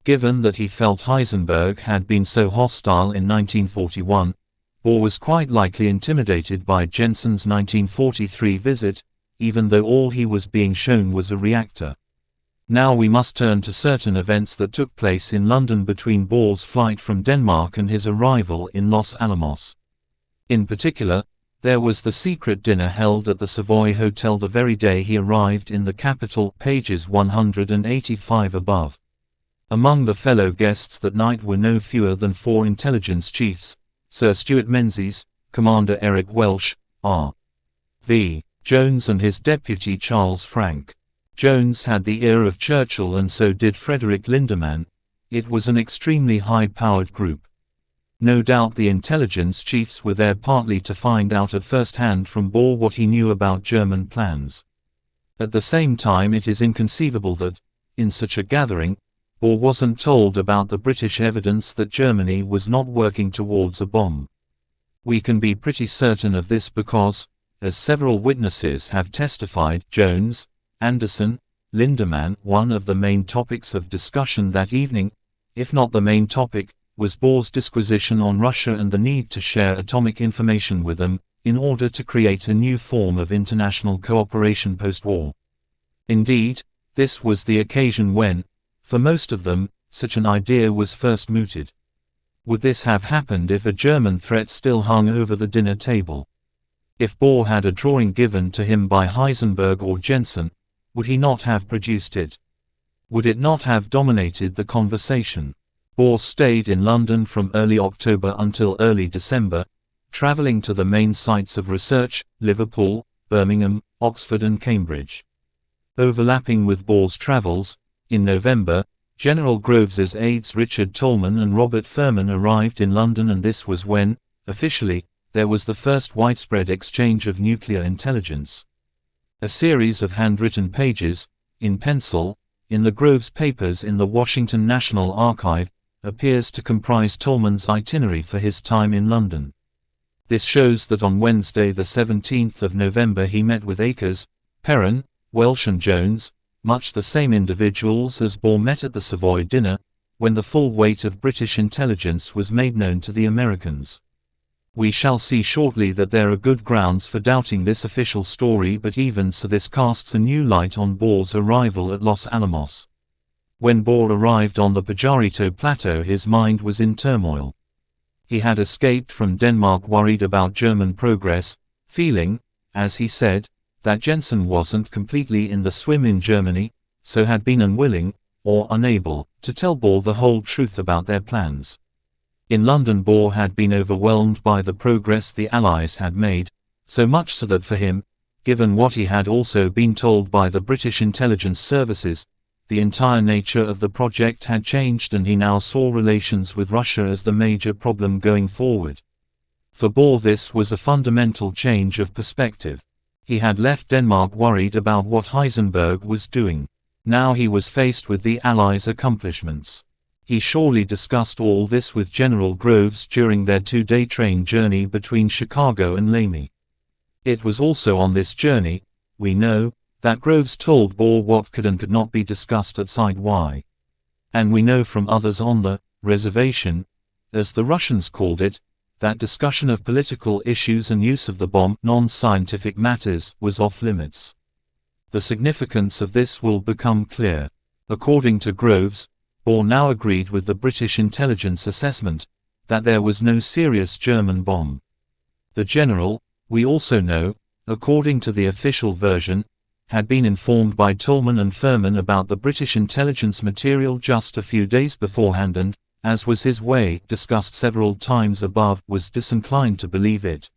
Speaker 1: Given that he felt Heisenberg had been so hostile in 1941, Bohr was quite likely intimidated by Jensen's 1943 visit, even though all he was being shown was a reactor. Now we must turn to certain events that took place in London between Bohr's flight from Denmark and his arrival in Los Alamos. In particular, there was the secret dinner held at the Savoy Hotel the very day he arrived in the capital, pages 185 above. Among the fellow guests that night were no fewer than 4 intelligence chiefs: Sir Stuart Menzies, Commander Eric Welsh, R.V. Jones and his deputy Charles Frank. Jones had the ear of Churchill and so did Frederick Lindemann. It was an extremely high-powered group. No doubt the intelligence chiefs were there partly to find out at first hand from Bohr what he knew about German plans. At the same time, it is inconceivable that, in such a gathering, Bohr wasn't told about the British evidence that Germany was not working towards a bomb. We can be pretty certain of this because, as several witnesses have testified, Jones, Anderson, Lindemann, one of the main topics of discussion that evening, if not the main topic, was Bohr's disquisition on Russia and the need to share atomic information with them, in order to create a new form of international cooperation post-war. Indeed, this was the occasion when, for most of them, such an idea was first mooted. Would this have happened if a German threat still hung over the dinner table? If Bohr had a drawing given to him by Heisenberg or Jensen, would he not have produced it? Would it not have dominated the conversation? Bohr stayed in London from early October until early December, travelling to the main sites of research, Liverpool, Birmingham, Oxford and Cambridge. Overlapping with Bohr's travels, in November, General Groves's aides Richard Tolman and Robert Furman arrived in London, and this was when, officially, there was the first widespread exchange of nuclear intelligence. A series of handwritten pages, in pencil, in the Groves papers in the Washington National Archive, appears to comprise Tolman's itinerary for his time in London. This shows that on Wednesday the 17th of November he met with Akers, Perrin, Welsh and Jones, much the same individuals as Bohr met at the Savoy dinner, when the full weight of British intelligence was made known to the Americans. We shall see shortly that there are good grounds for doubting this official story, but even so this casts a new light on Bohr's arrival at Los Alamos. When Bohr arrived on the Pajarito Plateau, his mind was in turmoil. He had escaped from Denmark worried about German progress, feeling, as he said, that Jensen wasn't completely in the swim in Germany, so had been unwilling, or unable, to tell Bohr the whole truth about their plans. In London, Bohr had been overwhelmed by the progress the Allies had made, so much so that for him, given what he had also been told by the British intelligence services, the entire nature of the project had changed, and he now saw relations with Russia as the major problem going forward. For Bohr this was a fundamental change of perspective. He had left Denmark worried about what Heisenberg was doing. Now he was faced with the Allies' accomplishments. He surely discussed all this with General Groves during their 2-day train journey between Chicago and Lamy. It was also on this journey, we know, that Groves told Bohr what could and could not be discussed at Site Y. And we know from others on the reservation, as the Russians called it, that discussion of political issues and use of the bomb, non-scientific matters, was off limits. The significance of this will become clear. According to Groves, Bohr now agreed with the British intelligence assessment that there was no serious German bomb. The general, we also know, according to the official version, had been informed by Tolman and Furman about the British intelligence material just a few days beforehand and, as was his way, discussed several times above, was disinclined to believe it.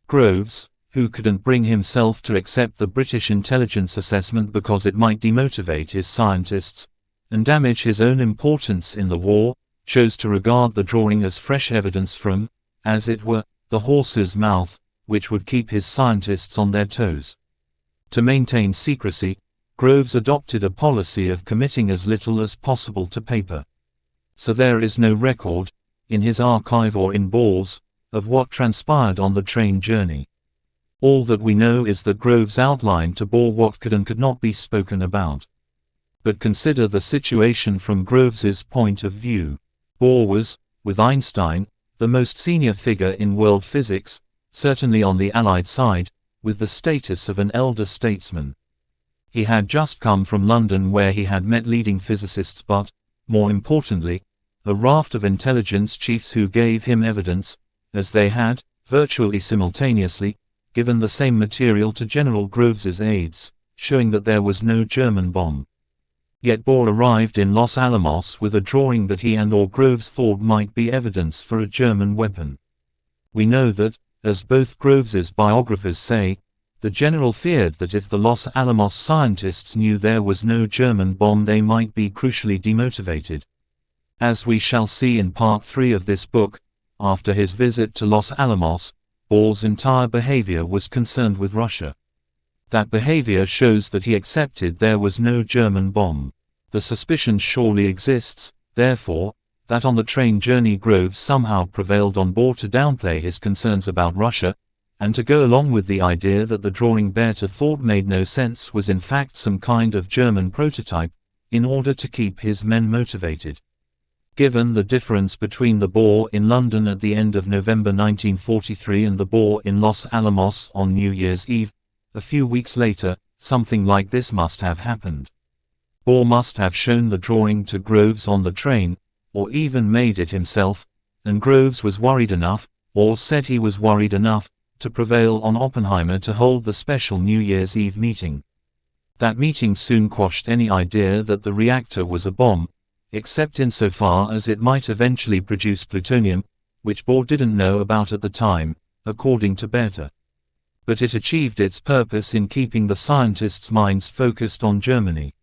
Speaker 1: Groves, who couldn't bring himself to accept the British intelligence assessment because it might demotivate his scientists and damage his own importance in the war, chose to regard the drawing as fresh evidence from, as it were, the horse's mouth, which would keep his scientists on their toes. To maintain secrecy, Groves adopted a policy of committing as little as possible to paper. So there is no record, in his archive or in Ball's, of what transpired on the train journey. All that we know is that Groves outlined to Ball what could and could not be spoken about. But consider the situation from Groves's point of view. Ball was, with Einstein, the most senior figure in world physics, certainly on the Allied side, with the status of an elder statesman. He had just come from London where he had met leading physicists but, more importantly, a raft of intelligence chiefs who gave him evidence, as they had, virtually simultaneously, given the same material to General Groves's aides, showing that there was no German bomb. Yet Ball arrived in Los Alamos with a drawing that he and or Groves thought might be evidence for a German weapon. We know that, as both Groves's biographers say, the general feared that if the Los Alamos scientists knew there was no German bomb they might be crucially demotivated. As we shall see in Part 3 of this book, after his visit to Los Alamos, Ball's entire behavior was concerned with Russia. That behavior shows that he accepted there was no German bomb. The suspicion surely exists, therefore, that on the train journey Groves somehow prevailed on Ball to downplay his concerns about Russia, and to go along with the idea that the drawing Bethe thought made no sense was in fact some kind of German prototype, in order to keep his men motivated. Given the difference between the Ball in London at the end of November 1943 and the Ball in Los Alamos on New Year's Eve, a few weeks later, something like this must have happened. Ball must have shown the drawing to Groves on the train, or even made it himself, and Groves was worried enough, or said he was worried enough, to prevail on Oppenheimer to hold the special New Year's Eve meeting. That meeting soon quashed any idea that the reactor was a bomb, except insofar as it might eventually produce plutonium, which Ball didn't know about at the time, according to Bethe. But it achieved its purpose in keeping the scientists' minds focused on Germany.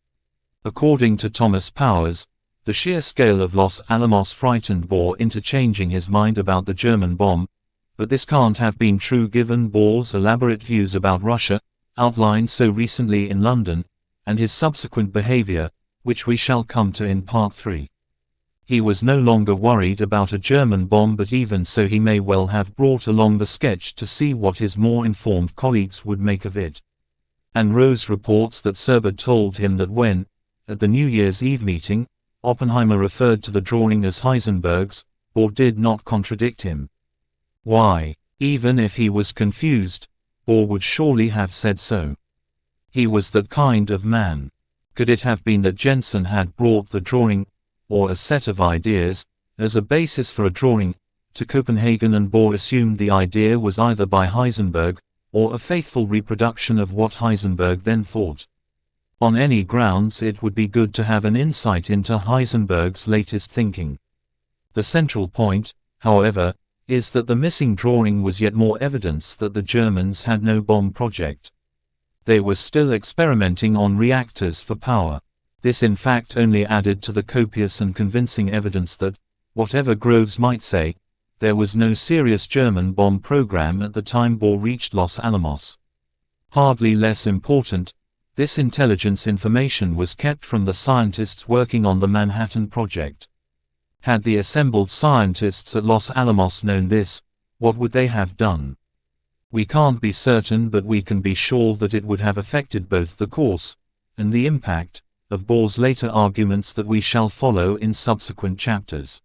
Speaker 1: According to Thomas Powers, the sheer scale of Los Alamos frightened Ball into changing his mind about the German bomb, but this can't have been true given Ball's elaborate views about Russia, outlined so recently in London, and his subsequent behavior, which we shall come to in Part 3. He was no longer worried about a German bomb, but even so he may well have brought along the sketch to see what his more informed colleagues would make of it. And Rose reports that Serber told him that when, at the New Year's Eve meeting, Oppenheimer referred to the drawing as Heisenberg's, Ball did not contradict him. Why, even if he was confused, Ball would surely have said so. He was that kind of man. Could it have been that Jensen had brought the drawing, or a set of ideas, as a basis for a drawing, to Copenhagen and Ball assumed the idea was either by Heisenberg, or a faithful reproduction of what Heisenberg then thought? On any grounds it would be good to have an insight into Heisenberg's latest thinking. The central point, however, is that the missing drawing was yet more evidence that the Germans had no bomb project. They were still experimenting on reactors for power. This in fact only added to the copious and convincing evidence that, whatever Groves might say, there was no serious German bomb program at the time Ball reached Los Alamos. Hardly less important, this intelligence information was kept from the scientists working on the Manhattan Project. Had the assembled scientists at Los Alamos known this, what would they have done? We can't be certain, but we can be sure that it would have affected both the course, and the impact, of Ball's later arguments that we shall follow in subsequent chapters.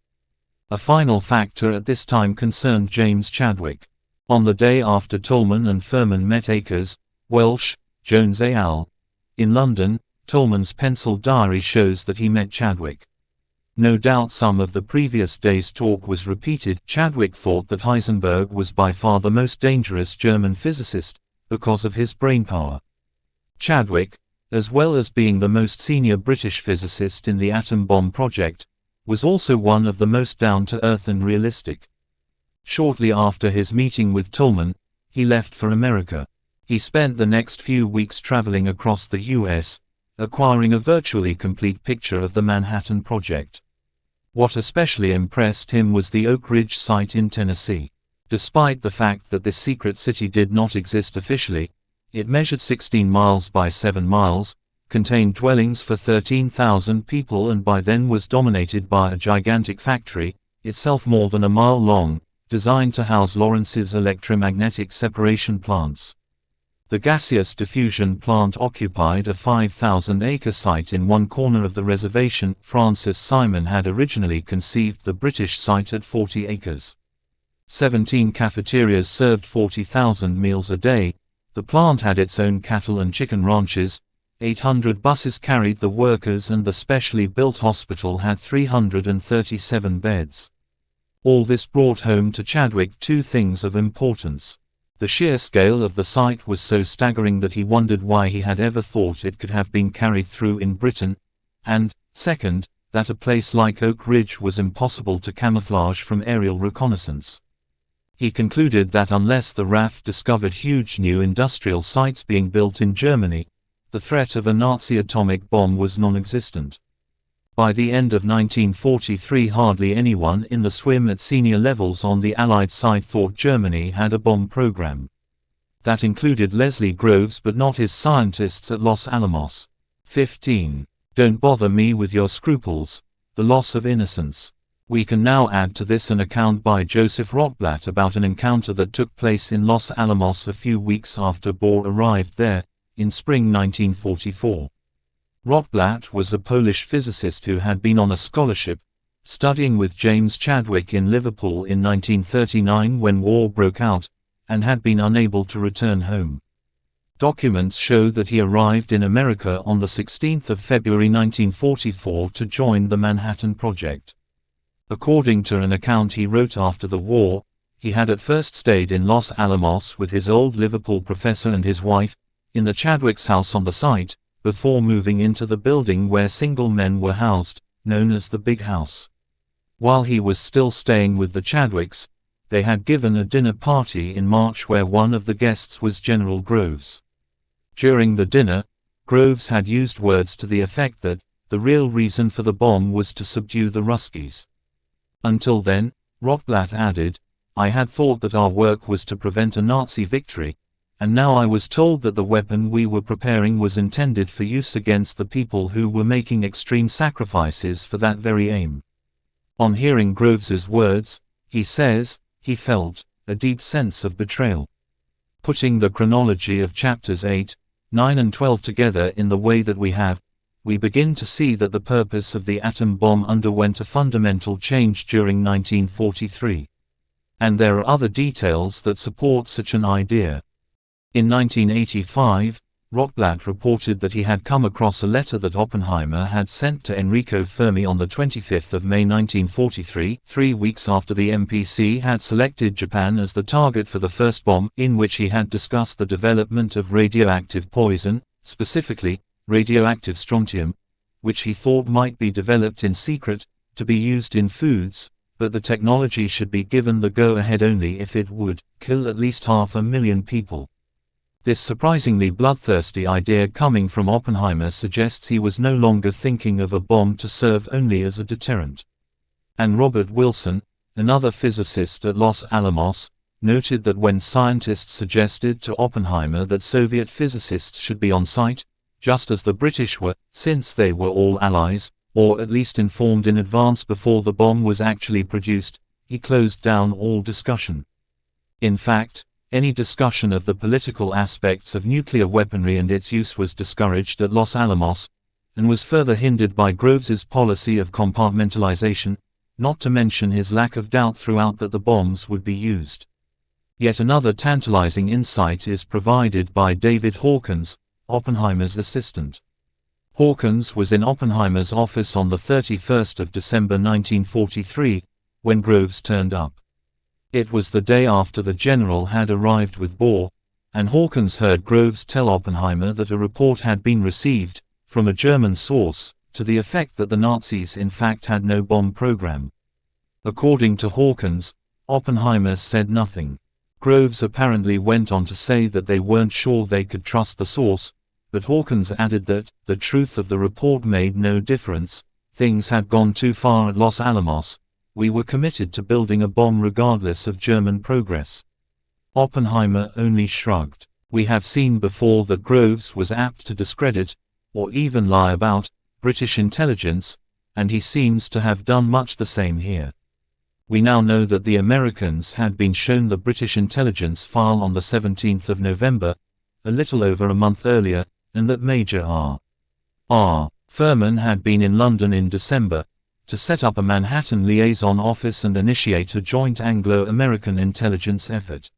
Speaker 1: A final factor at this time concerned James Chadwick. On the day after Tolman and Furman met Akers, Welsh, Jones et al. In London, Tolman's penciled diary shows that he met Chadwick. No doubt some of the previous day's talk was repeated. Chadwick thought that Heisenberg was by far the most dangerous German physicist, because of his brainpower. Chadwick, as well as being the most senior British physicist in the atom bomb project, was also one of the most down-to-earth and realistic. Shortly after his meeting with Tolman, he left for America. He spent the next few weeks traveling across the U.S., acquiring a virtually complete picture of the Manhattan Project. What especially impressed him was the Oak Ridge site in Tennessee. Despite the fact that this secret city did not exist officially, it measured 16 miles by 7 miles, contained dwellings for 13,000 people, and by then was dominated by a gigantic factory, itself more than a mile long, designed to house Lawrence's electromagnetic separation plants. The gaseous diffusion plant occupied a 5,000-acre site in one corner of the reservation. Francis Simon had originally conceived the British site at 40 acres. 17 cafeterias served 40,000 meals a day. The plant had its own cattle and chicken ranches. 800 buses carried the workers, and the specially built hospital had 337 beds. All this brought home to Chadwick two things of importance. The sheer scale of the site was so staggering that he wondered why he had ever thought it could have been carried through in Britain, and, second, that a place like Oak Ridge was impossible to camouflage from aerial reconnaissance. He concluded that unless the RAF discovered huge new industrial sites being built in Germany, the threat of a Nazi atomic bomb was non-existent. By the end of 1943, hardly anyone in the swim at senior levels on the Allied side thought Germany had a bomb program. That included Leslie Groves, but not his scientists at Los Alamos. 15. Don't bother me with your scruples. The loss of innocence. We can now add to this an account by Joseph Rotblat about an encounter that took place in Los Alamos a few weeks after Bohr arrived there, in spring 1944. Rotblat was a Polish physicist who had been on a scholarship, studying with James Chadwick in Liverpool in 1939 when war broke out, and had been unable to return home. Documents show that he arrived in America on the 16th of February 1944 to join the Manhattan Project. According to an account he wrote after the war, he had at first stayed in Los Alamos with his old Liverpool professor and his wife, in the Chadwick's house on the site, before moving into the building where single men were housed, known as the Big House. While he was still staying with the Chadwicks, they had given a dinner party in March where one of the guests was General Groves. During the dinner, Groves had used words to the effect that the real reason for the bomb was to subdue the Ruskies. Until then, Rotblat added, I had thought that our work was to prevent a Nazi victory, and now I was told that the weapon we were preparing was intended for use against the people who were making extreme sacrifices for that very aim. On hearing Groves's words, he says, he felt a deep sense of betrayal. Putting the chronology of chapters 8, 9 and 12 together in the way that we have, we begin to see that the purpose of the atom bomb underwent a fundamental change during 1943. And there are other details that support such an idea. In 1985, Rotblat reported that he had come across a letter that Oppenheimer had sent to Enrico Fermi on the 25th of May 1943, 3 weeks after the MPC had selected Japan as the target for the first bomb, in which he had discussed the development of radioactive poison, specifically, radioactive strontium, which he thought might be developed in secret, to be used in foods, but the technology should be given the go-ahead only if it would kill at least 500,000 people. This surprisingly bloodthirsty idea coming from Oppenheimer suggests he was no longer thinking of a bomb to serve only as a deterrent. And Robert Wilson, another physicist at Los Alamos, noted that when scientists suggested to Oppenheimer that Soviet physicists should be on site, just as the British were, since they were all allies, or at least informed in advance before the bomb was actually produced, he closed down all discussion. In fact, any discussion of the political aspects of nuclear weaponry and its use was discouraged at Los Alamos, and was further hindered by Groves's policy of compartmentalization, not to mention his lack of doubt throughout that the bombs would be used. Yet another tantalizing insight is provided by David Hawkins, Oppenheimer's assistant. Hawkins was in Oppenheimer's office on the 31st of December 1943, when Groves turned up. It was the day after the general had arrived with Bohr, and Hawkins heard Groves tell Oppenheimer that a report had been received, from a German source, to the effect that the Nazis in fact had no bomb program. According to Hawkins, Oppenheimer said nothing. Groves apparently went on to say that they weren't sure they could trust the source, but Hawkins added that the truth of the report made no difference. Things had gone too far at Los Alamos. We were committed to building a bomb regardless of German progress. Oppenheimer only shrugged. We have seen before that Groves was apt to discredit, or even lie about, British intelligence, and he seems to have done much the same here. We now know that the Americans had been shown the British intelligence file on the 17th of November, a little over a month earlier, and that Major R. Furman had been in London in December, to set up a Manhattan liaison office and initiate a joint Anglo-American intelligence effort.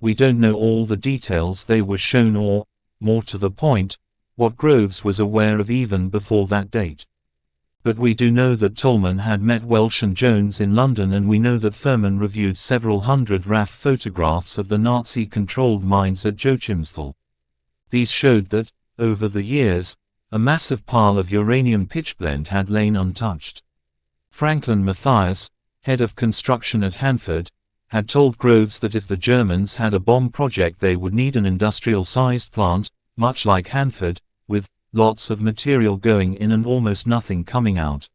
Speaker 1: We don't know all the details they were shown or, more to the point, what Groves was aware of even before that date. But we do know that Tolman had met Welsh and Jones in London, and we know that Furman reviewed several hundred RAF photographs of the Nazi-controlled mines at Joachimsthal. These showed that, over the years, a massive pile of uranium pitchblende had lain untouched. Franklin Matthias, head of construction at Hanford, had told Groves that if the Germans had a bomb project they would need an industrial-sized plant, much like Hanford, with lots of material going in and almost nothing coming out.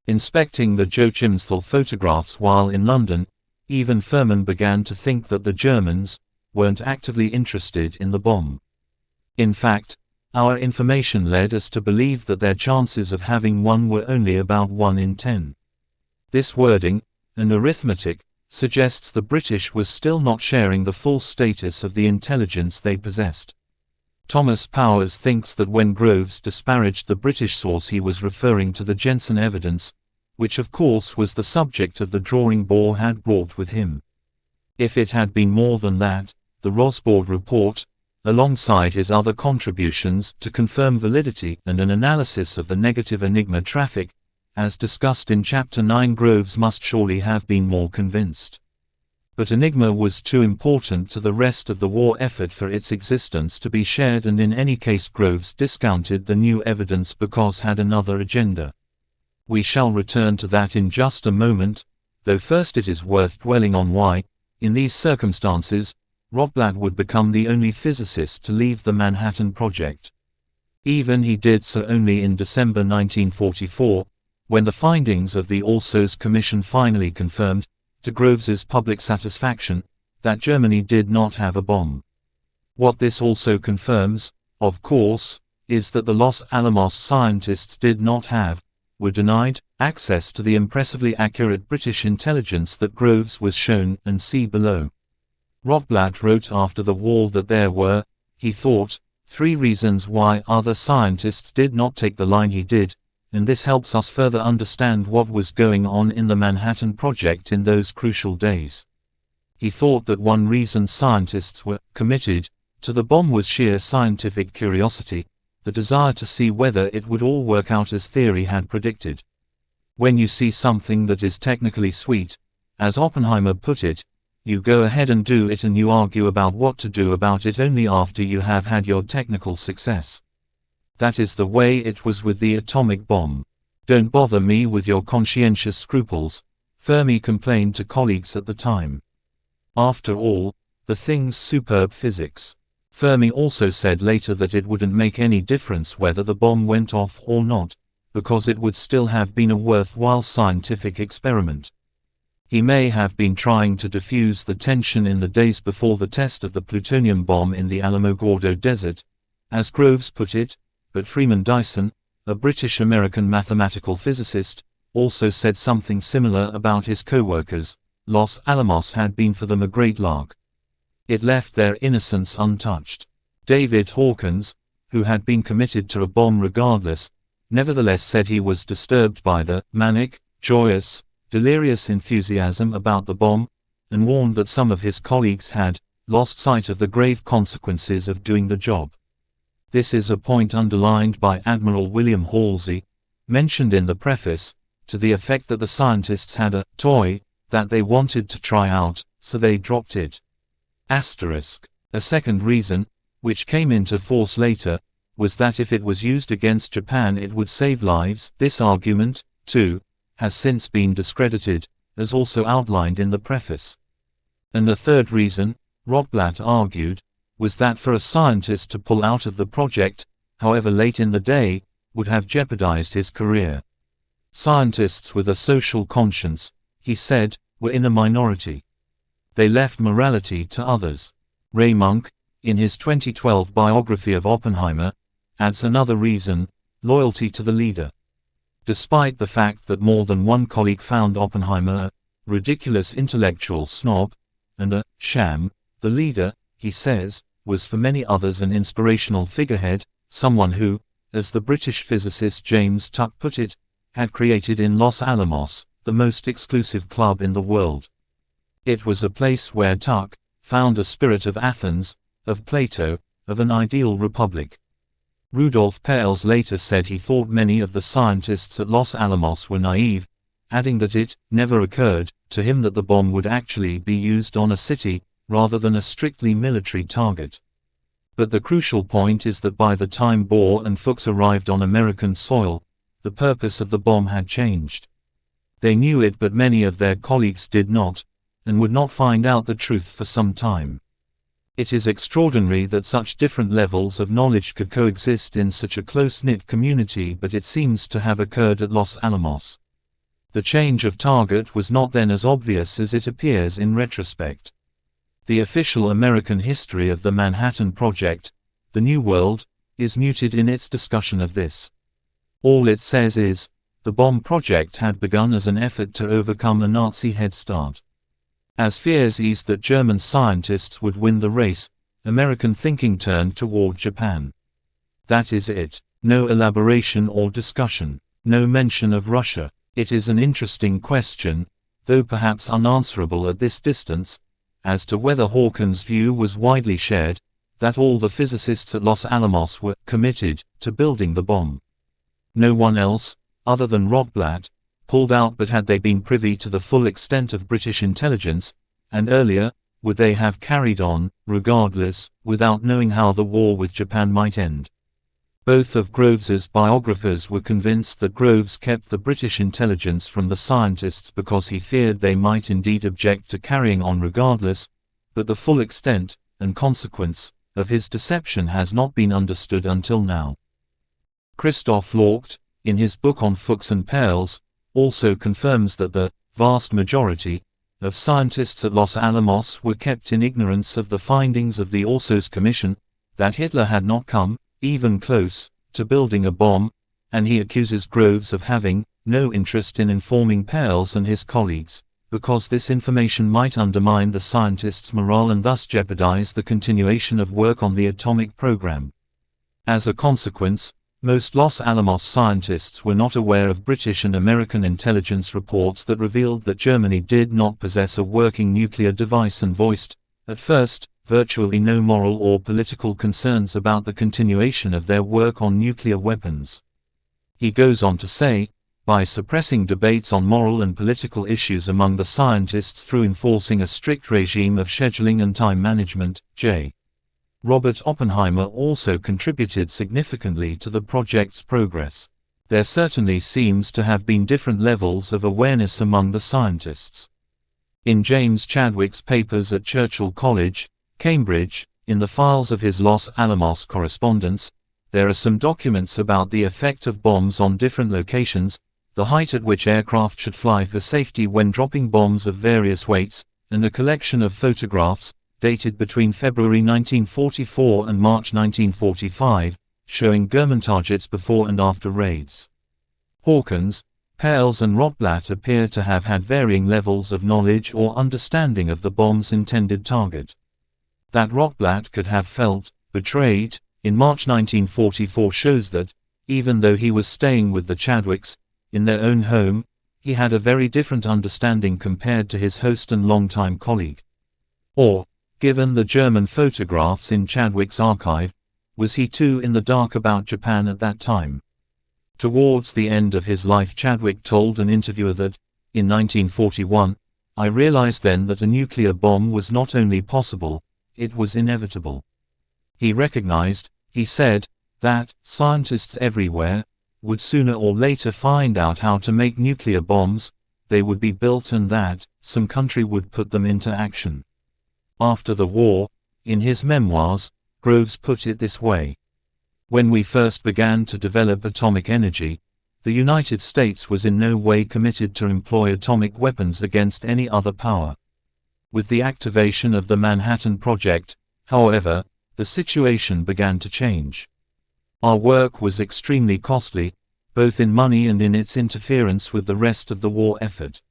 Speaker 1: Inspecting the Joachimsthal photographs while in London, even Furman began to think that the Germans weren't actively interested in the bomb. In fact, our information led us to believe that their chances of having one were only about 1 in 10. This wording, an arithmetic, suggests the British was still not sharing the full status of the intelligence they possessed. Thomas Powers thinks that when Groves disparaged the British source he was referring to the Jensen evidence, which of course was the subject of the drawing Bohr had brought with him. If it had been more than that, the Rosbaud report, alongside his other contributions to confirm validity and an analysis of the negative Enigma traffic, as discussed in Chapter 9, Groves must surely have been more convinced. But Enigma was too important to the rest of the war effort for its existence to be shared, and in any case Groves discounted the new evidence because had another agenda. We shall return to that in just a moment, though first it is worth dwelling on why, in these circumstances, Rotblat would become the only physicist to leave the Manhattan Project. Even he did so only in December 1944, when the findings of the Alsos Commission finally confirmed, to Groves's public satisfaction, that Germany did not have a bomb. What this also confirms, of course, is that the Los Alamos scientists did not have, were denied, access to the impressively accurate British intelligence that Groves was shown, and see below. Rotblat wrote after the war that there were, he thought, 3 reasons why other scientists did not take the line he did, and this helps us further understand what was going on in the Manhattan Project in those crucial days. He thought that one reason scientists were committed to the bomb was sheer scientific curiosity, the desire to see whether it would all work out as theory had predicted. When you see something that is technically sweet, as Oppenheimer put it, you go ahead and do it, and you argue about what to do about it only after you have had your technical success. That is the way it was with the atomic bomb. Don't bother me with your conscientious scruples, Fermi complained to colleagues at the time. After all, the thing's superb physics. Fermi also said later that it wouldn't make any difference whether the bomb went off or not, because it would still have been a worthwhile scientific experiment. He may have been trying to diffuse the tension in the days before the test of the plutonium bomb in the Alamogordo Desert, as Groves put it, but Freeman Dyson, a British-American mathematical physicist, also said something similar about his co-workers. Los Alamos had been for them a great lark. It left their innocence untouched. David Hawkins, who had been committed to a bomb regardless, nevertheless said he was disturbed by the manic, joyous, delirious enthusiasm about the bomb, and warned that some of his colleagues had lost sight of the grave consequences of doing the job. This is a point underlined by Admiral William Halsey, mentioned in the preface, to the effect that the scientists had a toy that they wanted to try out, so they dropped it. Asterisk. A second reason, which came into force later, was that if it was used against Japan it would save lives. This argument, too, has since been discredited, as also outlined in the preface. And the third reason, Rotblat argued, was that for a scientist to pull out of the project, however late in the day, would have jeopardized his career. Scientists with a social conscience, he said, were in a minority. They left morality to others. Ray Monk, in his 2012 biography of Oppenheimer, adds another reason: loyalty to the leader. Despite the fact that more than one colleague found Oppenheimer a ridiculous intellectual snob and a sham, the leader, he says, was for many others an inspirational figurehead, someone who, as the British physicist James Tuck put it, had created in Los Alamos the most exclusive club in the world. It was a place where Tuck found a spirit of Athens, of Plato, of an ideal republic. Rudolf Peierls later said he thought many of the scientists at Los Alamos were naive, adding that it never occurred to him that the bomb would actually be used on a city, rather than a strictly military target. But the crucial point is that by the time Bohr and Fuchs arrived on American soil, the purpose of the bomb had changed. They knew it, but many of their colleagues did not, and would not find out the truth for some time. It is extraordinary that such different levels of knowledge could coexist in such a close-knit community, but it seems to have occurred at Los Alamos. The change of target was not then as obvious as it appears in retrospect. The official American history of the Manhattan Project, The New World, is muted in its discussion of this. All it says is, the bomb project had begun as an effort to overcome a Nazi head start. As fears eased that German scientists would win the race, American thinking turned toward Japan. That is it. No elaboration or discussion. No mention of Russia. It is an interesting question, though perhaps unanswerable at this distance, as to whether Hawkins' view was widely shared, that all the physicists at Los Alamos were committed to building the bomb. No one else, other than Rotblat, pulled out, but had they been privy to the full extent of British intelligence, and earlier, would they have carried on, regardless, without knowing how the war with Japan might end? Both of Groves's biographers were convinced that Groves kept the British intelligence from the scientists because he feared they might indeed object to carrying on regardless, but the full extent, and consequence, of his deception has not been understood until now. Christoph Lorcht, in his book on Fuchs and Peierls, also confirms that the vast majority of scientists at Los Alamos were kept in ignorance of the findings of the Alsos Commission, that Hitler had not come, even close, to building a bomb, and he accuses Groves of having no interest in informing Peierls and his colleagues, because this information might undermine the scientists' morale and thus jeopardize the continuation of work on the atomic program. As a consequence, most Los Alamos scientists were not aware of British and American intelligence reports that revealed that Germany did not possess a working nuclear device and voiced, at first, virtually no moral or political concerns about the continuation of their work on nuclear weapons. He goes on to say, by suppressing debates on moral and political issues among the scientists through enforcing a strict regime of scheduling and time management, J. Robert Oppenheimer also contributed significantly to the project's progress. There certainly seems to have been different levels of awareness among the scientists. In James Chadwick's papers at Churchill College, Cambridge, in the files of his Los Alamos correspondence, there are some documents about the effect of bombs on different locations, the height at which aircraft should fly for safety when dropping bombs of various weights, and a collection of photographs, dated between February 1944 and March 1945, showing German targets before and after raids. Hawkins, Peierls and Rotblat appear to have had varying levels of knowledge or understanding of the bomb's intended target. That Rotblat could have felt betrayed in March 1944 shows that, even though he was staying with the Chadwicks, in their own home, he had a very different understanding compared to his host and longtime colleague. Or, given the German photographs in Chadwick's archive, was he too in the dark about Japan at that time? Towards the end of his life, Chadwick told an interviewer that, in 1941, I realized then that a nuclear bomb was not only possible, it was inevitable. He recognized, he said, that scientists everywhere would sooner or later find out how to make nuclear bombs, they would be built, and that some country would put them into action. After the war, in his memoirs, Groves put it this way: "When we first began to develop atomic energy, the United States was in no way committed to employ atomic weapons against any other power. With the activation of the Manhattan Project, however, the situation began to change. Our work was extremely costly, both in money and in its interference with the rest of the war effort.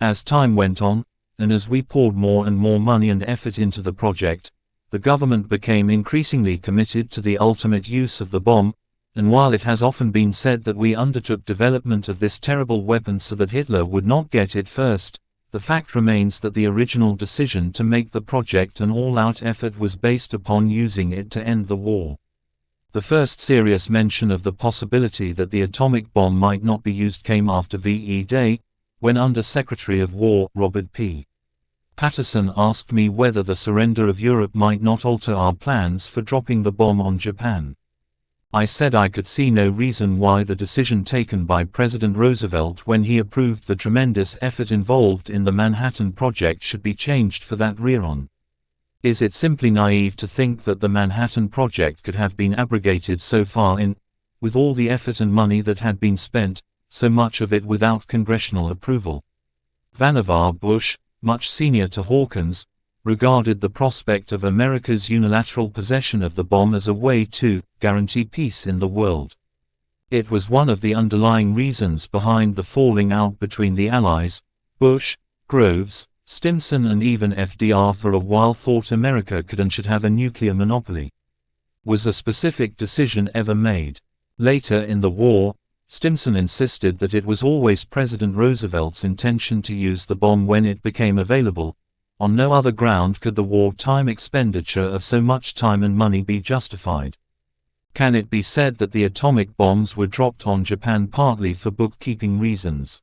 Speaker 1: As time went on, and as we poured more and more money and effort into the project, the government became increasingly committed to the ultimate use of the bomb, and while it has often been said that we undertook development of this terrible weapon so that Hitler would not get it first, the fact remains that the original decision to make the project an all-out effort was based upon using it to end the war. The first serious mention of the possibility that the atomic bomb might not be used came after VE Day, when Under Secretary of War Robert P. Patterson asked me whether the surrender of Europe might not alter our plans for dropping the bomb on Japan. I said I could see no reason why the decision taken by President Roosevelt when he approved the tremendous effort involved in the Manhattan Project should be changed for that reason. Is it simply naive to think that the Manhattan Project could have been abrogated so far with all the effort and money that had been spent, so much of it without congressional approval? Vannevar Bush, much senior to Hawkins, regarded the prospect of America's unilateral possession of the bomb as a way to guarantee peace in the world. It was one of the underlying reasons behind the falling out between the Allies. Bush, Groves, Stimson and even FDR for a while thought America could and should have a nuclear monopoly. Was a specific decision ever made? Later in the war, Stimson insisted that it was always President Roosevelt's intention to use the bomb when it became available. On no other ground could the wartime expenditure of so much time and money be justified. Can it be said that the atomic bombs were dropped on Japan partly for bookkeeping reasons?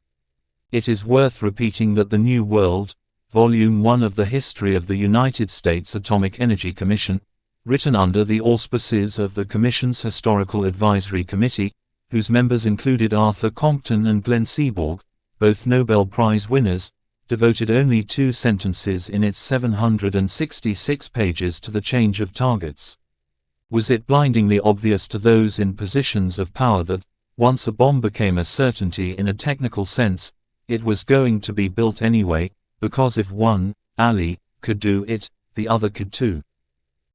Speaker 1: It is worth repeating that the New World, Volume 1 of the History of the United States Atomic Energy Commission, written under the auspices of the Commission's Historical Advisory Committee, whose members included Arthur Compton and Glenn Seaborg, both Nobel Prize winners, devoted only 2 sentences in its 766 pages to the change of targets. Was it blindingly obvious to those in positions of power that, once a bomb became a certainty in a technical sense, it was going to be built anyway, because if one, Ali, could do it, the other could too?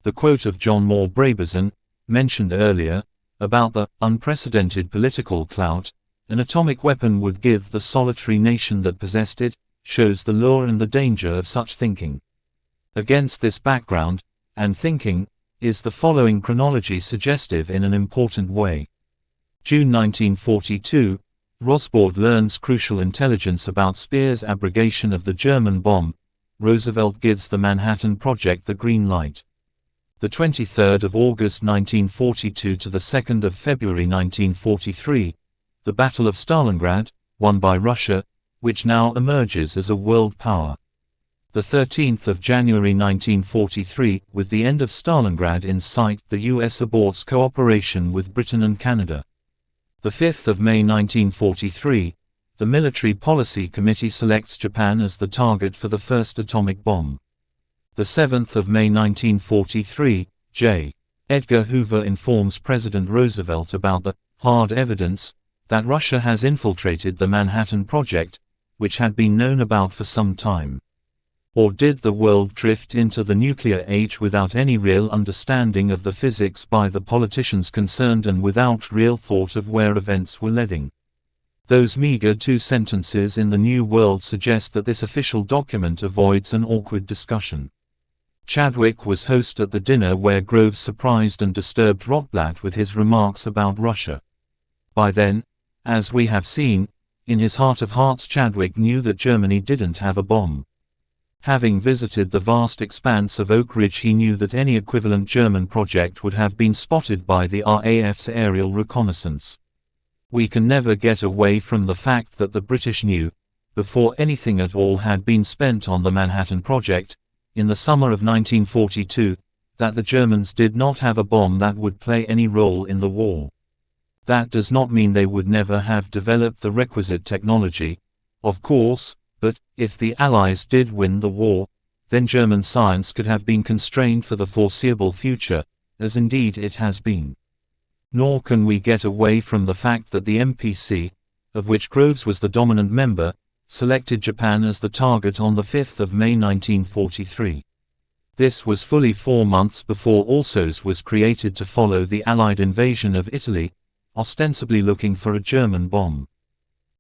Speaker 1: The quote of John Moore Brabazon, mentioned earlier, about the unprecedented political clout an atomic weapon would give the solitary nation that possessed it, shows the lure and the danger of such thinking. Against this background, and thinking, is the following chronology suggestive in an important way. June 1942, Rosbaud learns crucial intelligence about Speer's abrogation of the German bomb. Roosevelt gives the Manhattan Project the green light. The 23rd of August 1942 to the 2nd of February 1943, the Battle of Stalingrad, won by Russia, which now emerges as a world power. The 13th of January 1943, with the end of Stalingrad in sight, the US aborts cooperation with Britain and Canada. The 5th of May 1943, the Military Policy Committee selects Japan as the target for the first atomic bomb. The 7th of May 1943, J. Edgar Hoover informs President Roosevelt about the hard evidence that Russia has infiltrated the Manhattan Project, which had been known about for some time. Or did the world drift into the nuclear age without any real understanding of the physics by the politicians concerned and without real thought of where events were leading? Those meager 2 sentences in the New World suggest that this official document avoids an awkward discussion. Chadwick was host at the dinner where Groves surprised and disturbed Rotblat with his remarks about Russia. By then, as we have seen, in his heart of hearts Chadwick knew that Germany didn't have a bomb. Having visited the vast expanse of Oak Ridge, he knew that any equivalent German project would have been spotted by the RAF's aerial reconnaissance. We can never get away from the fact that the British knew, before anything at all had been spent on the Manhattan Project, in the summer of 1942, that the Germans did not have a bomb that would play any role in the war. That does not mean they would never have developed the requisite technology, of course, but, if the Allies did win the war, then German science could have been constrained for the foreseeable future, as indeed it has been. Nor can we get away from the fact that the MPC, of which Groves was the dominant member, selected Japan as the target on the 5th of May 1943. This was fully 4 months before ALSOS was created to follow the Allied invasion of Italy, ostensibly looking for a German bomb.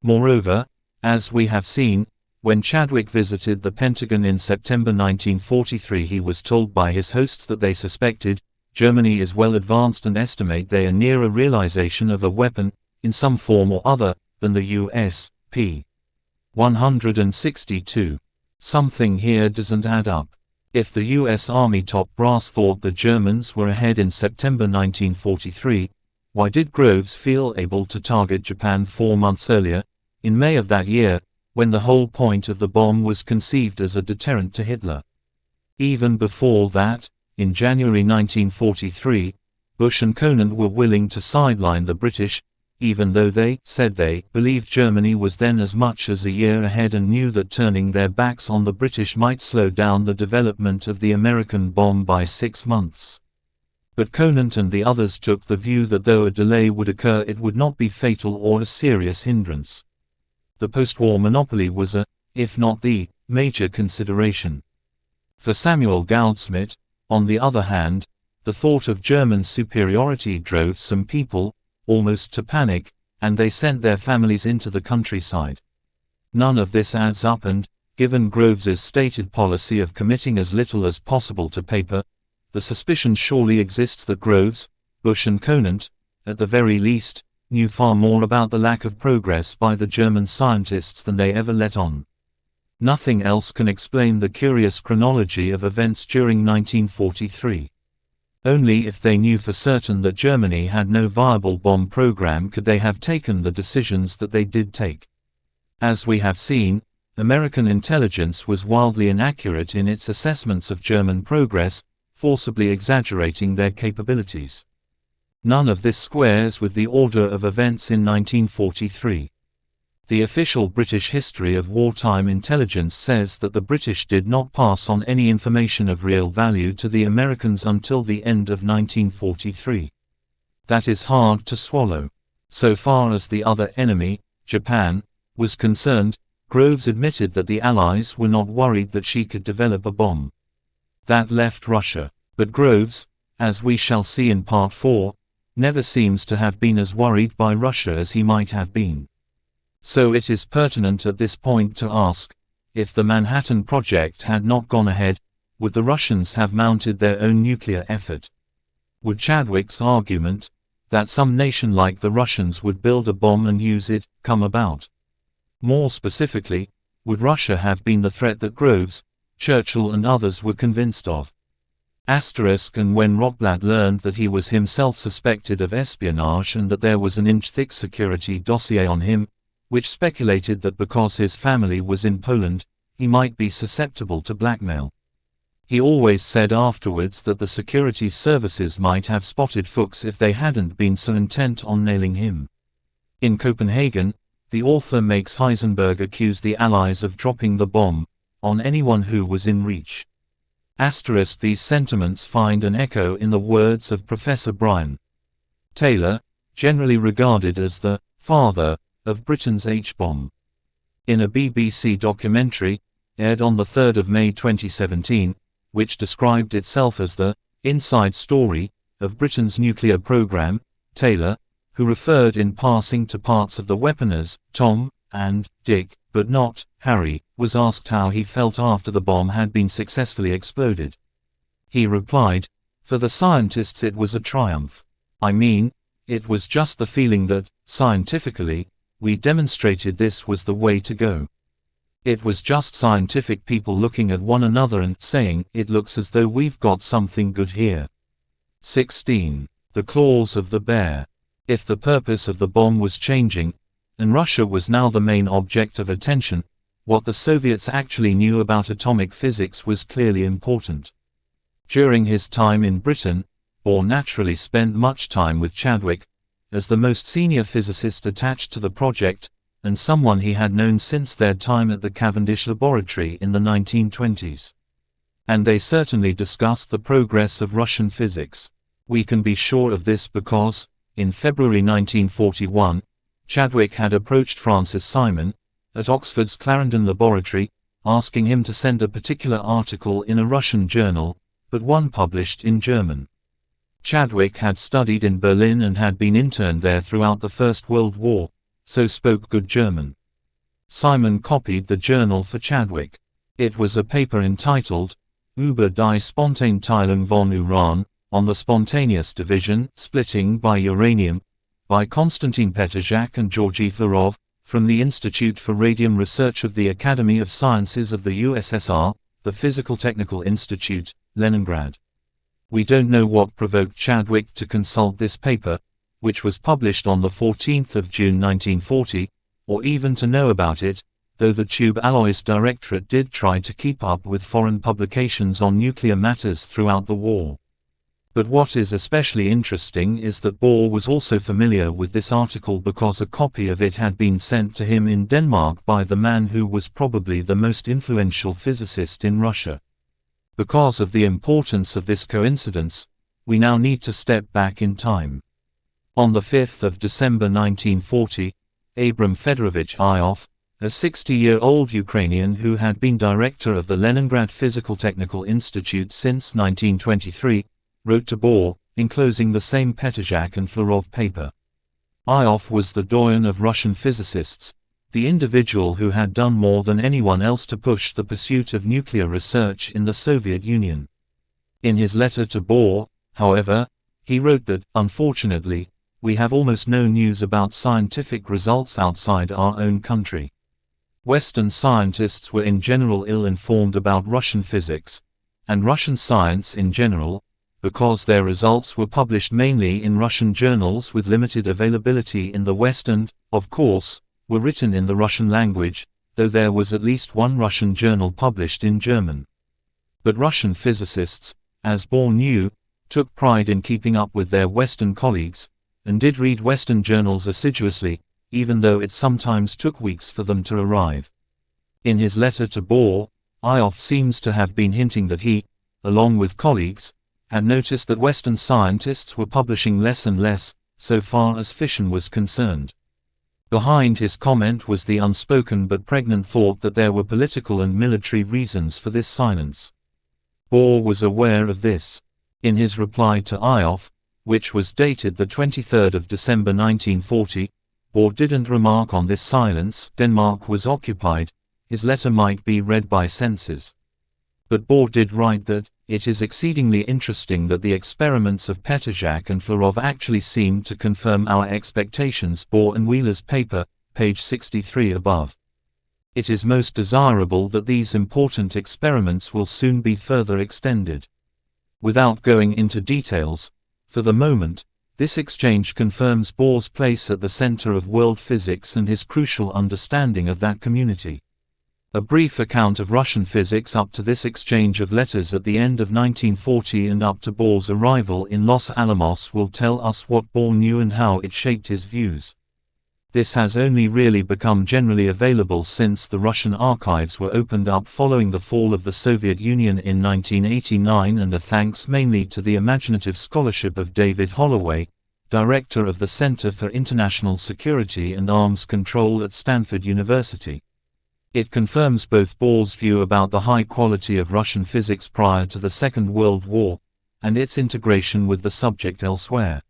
Speaker 1: Moreover, as we have seen, when Chadwick visited the Pentagon in September 1943, he was told by his hosts that they suspected Germany is well advanced and estimate they are near a realization of a weapon, in some form or other, than the U.S. p. 162. Something here doesn't add up. If the U.S. Army top brass thought the Germans were ahead in September 1943, why did Groves feel able to target Japan 4 months earlier, in May of that year, when the whole point of the bomb was conceived as a deterrent to Hitler? Even before that, in January 1943, Bush and Conant were willing to sideline the British, even though they said they believed Germany was then as much as a year ahead and knew that turning their backs on the British might slow down the development of the American bomb by 6 months. But Conant and the others took the view that though a delay would occur, it would not be fatal or a serious hindrance. The post-war monopoly was a, if not the, major consideration. For Samuel Goldschmidt, on the other hand, the thought of German superiority drove some people, almost to panic, and they sent their families into the countryside. None of this adds up and, given Groves's stated policy of committing as little as possible to paper, the suspicion surely exists that Groves, Bush and Conant, at the very least, knew far more about the lack of progress by the German scientists than they ever let on. Nothing else can explain the curious chronology of events during 1943. Only if they knew for certain that Germany had no viable bomb program could they have taken the decisions that they did take. As we have seen, American intelligence was wildly inaccurate in its assessments of German progress, forcibly exaggerating their capabilities. None of this squares with the order of events in 1943. The official British history of wartime intelligence says that the British did not pass on any information of real value to the Americans until the end of 1943. That is hard to swallow. So far as the other enemy, Japan, was concerned, Groves admitted that the Allies were not worried that she could develop a bomb. That left Russia. But Groves, as we shall see in Part 4, never seems to have been as worried by Russia as he might have been. So it is pertinent at this point to ask, if the Manhattan Project had not gone ahead, would the Russians have mounted their own nuclear effort? Would Chadwick's argument, that some nation like the Russians would build a bomb and use it, come about? More specifically, would Russia have been the threat that Groves, Churchill and others were convinced of? And when Rotblat learned that he was himself suspected of espionage and that there was an inch-thick security dossier on him, which speculated that because his family was in Poland, he might be susceptible to blackmail. He always said afterwards that the security services might have spotted Fuchs if they hadn't been so intent on nailing him. In Copenhagen, the author makes Heisenberg accuse the Allies of dropping the bomb on anyone who was in reach. These sentiments find an echo in the words of Professor Brian Taylor, generally regarded as the father of Britain's H-bomb. In a BBC documentary, aired on the 3rd of May 2017, which described itself as the inside story of Britain's nuclear program, Taylor, who referred in passing to parts of the weapon as Tom and Dick, but not Harry, was asked how he felt after the bomb had been successfully exploded. He replied, "For the scientists it was a triumph. I mean, it was just the feeling that, scientifically, we demonstrated this was the way to go. It was just scientific people looking at one another and saying, it looks as though we've got something good here." 16. The claws of the bear. If the purpose of the bomb was changing, and Russia was now the main object of attention, what the Soviets actually knew about atomic physics was clearly important. During his time in Britain, Bohr naturally spent much time with Chadwick, as the most senior physicist attached to the project, and someone he had known since their time at the Cavendish Laboratory in the 1920s. And they certainly discussed the progress of Russian physics. We can be sure of this because, in February 1941, Chadwick had approached Francis Simon, at Oxford's Clarendon Laboratory, asking him to send a particular article in a Russian journal, but one published in German. Chadwick had studied in Berlin and had been interned there throughout the First World War, so spoke good German. Simon copied the journal for Chadwick. It was a paper entitled, Über die Spontanteilung von Uran, on the spontaneous division, splitting by uranium, by Konstantin Petržák and Georgy Flerov, from the Institute for Radium Research of the Academy of Sciences of the USSR, the Physical-Technical Institute, Leningrad. We don't know what provoked Chadwick to consult this paper, which was published on the 14th of June 1940, or even to know about it, though the Tube Alloys Directorate did try to keep up with foreign publications on nuclear matters throughout the war. But what is especially interesting is that Bohr was also familiar with this article because a copy of it had been sent to him in Denmark by the man who was probably the most influential physicist in Russia. Because of the importance of this coincidence, we now need to step back in time. On the 5th of December 1940, Abram Fedorovich Ioffe, a 60-year-old Ukrainian who had been director of the Leningrad Physical-Technical Institute since 1923, wrote to Bohr, enclosing the same Petržák and Flerov paper. Ioffe was the doyen of Russian physicists, the individual who had done more than anyone else to push the pursuit of nuclear research in the Soviet Union. In his letter to Bohr, however, he wrote that, unfortunately, we have almost no news about scientific results outside our own country. Western scientists were in general ill-informed about Russian physics, and Russian science in general, because their results were published mainly in Russian journals with limited availability in the West and, of course, were written in the Russian language, though there was at least one Russian journal published in German. But Russian physicists, as Bohr knew, took pride in keeping up with their Western colleagues, and did read Western journals assiduously, even though it sometimes took weeks for them to arrive. In his letter to Bohr, Ioffe seems to have been hinting that he, along with colleagues, had noticed that Western scientists were publishing less and less, so far as fission was concerned. Behind his comment was the unspoken but pregnant thought that there were political and military reasons for this silence. Bohr was aware of this. In his reply to Ioffe, which was dated the 23rd of December 1940, Bohr didn't remark on this silence. Denmark was occupied. His letter might be read by censors. But Bohr did write that, it is exceedingly interesting that the experiments of Petržák and Flerov actually seem to confirm our expectations. Bohr and Wheeler's paper, page 63 above. It is most desirable that these important experiments will soon be further extended. Without going into details, for the moment, this exchange confirms Bohr's place at the center of world physics and his crucial understanding of that community. A brief account of Russian physics up to this exchange of letters at the end of 1940 and up to Bohr's arrival in Los Alamos will tell us what Bohr knew and how it shaped his views. This has only really become generally available since the Russian archives were opened up following the fall of the Soviet Union in 1989, and thanks mainly to the imaginative scholarship of David Holloway, director of the Center for International Security and Arms Control at Stanford University. It confirms both Bohr's view about the high quality of Russian physics prior to the Second World War, and its integration with the subject elsewhere.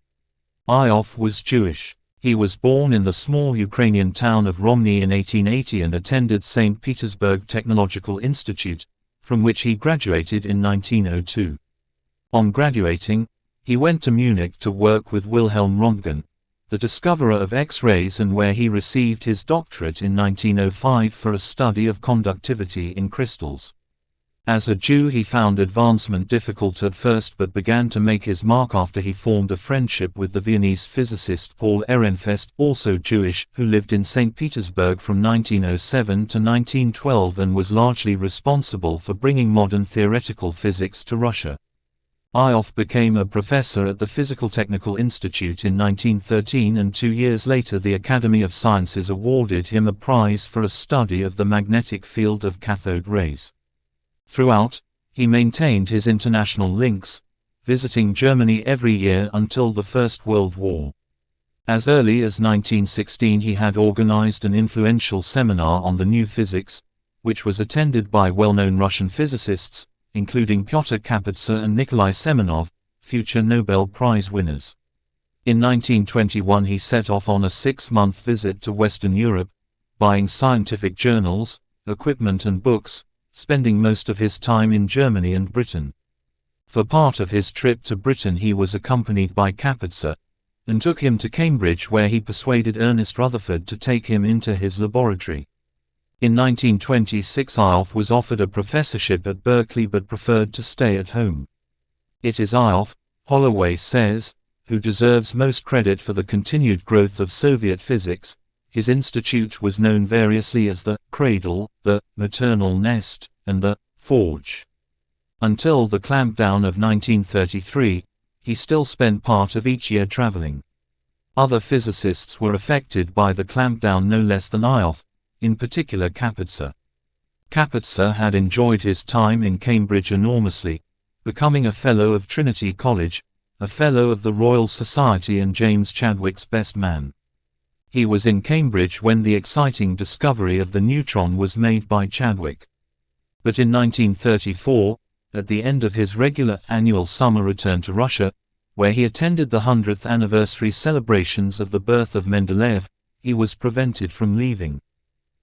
Speaker 1: Ioffe was Jewish. He was born in the small Ukrainian town of Romny in 1880 and attended St. Petersburg Technological Institute, from which he graduated in 1902. On graduating, he went to Munich to work with Wilhelm Röntgen, the discoverer of X-rays, and where he received his doctorate in 1905 for a study of conductivity in crystals. As a Jew, he found advancement difficult at first but began to make his mark after he formed a friendship with the Viennese physicist Paul Ehrenfest, also Jewish, who lived in St. Petersburg from 1907 to 1912 and was largely responsible for bringing modern theoretical physics to Russia. Ioffe became a professor at the Physical Technical Institute in 1913, and 2 years later the Academy of Sciences awarded him a prize for a study of the magnetic field of cathode rays. Throughout, he maintained his international links, visiting Germany every year until the First World War. As early as 1916 he had organized an influential seminar on the new physics, which was attended by well-known Russian physicists, including Pyotr Kapitsa and Nikolai Semenov, future Nobel Prize winners. In 1921 he set off on a 6-month visit to Western Europe, buying scientific journals, equipment and books, spending most of his time in Germany and Britain. For part of his trip to Britain he was accompanied by Kapitsa, and took him to Cambridge, where he persuaded Ernest Rutherford to take him into his laboratory. In 1926 Ioffe was offered a professorship at Berkeley but preferred to stay at home. It is Ioffe, Holloway says, who deserves most credit for the continued growth of Soviet physics. His institute was known variously as the Cradle, the Maternal Nest, and the Forge. Until the clampdown of 1933, he still spent part of each year traveling. Other physicists were affected by the clampdown no less than Ioffe, in particular Kapitsa. Kapitsa had enjoyed his time in Cambridge enormously, becoming a Fellow of Trinity College, a Fellow of the Royal Society and James Chadwick's best man. He was in Cambridge when the exciting discovery of the neutron was made by Chadwick. But in 1934, at the end of his regular annual summer return to Russia, where he attended the 100th anniversary celebrations of the birth of Mendeleev, he was prevented from leaving.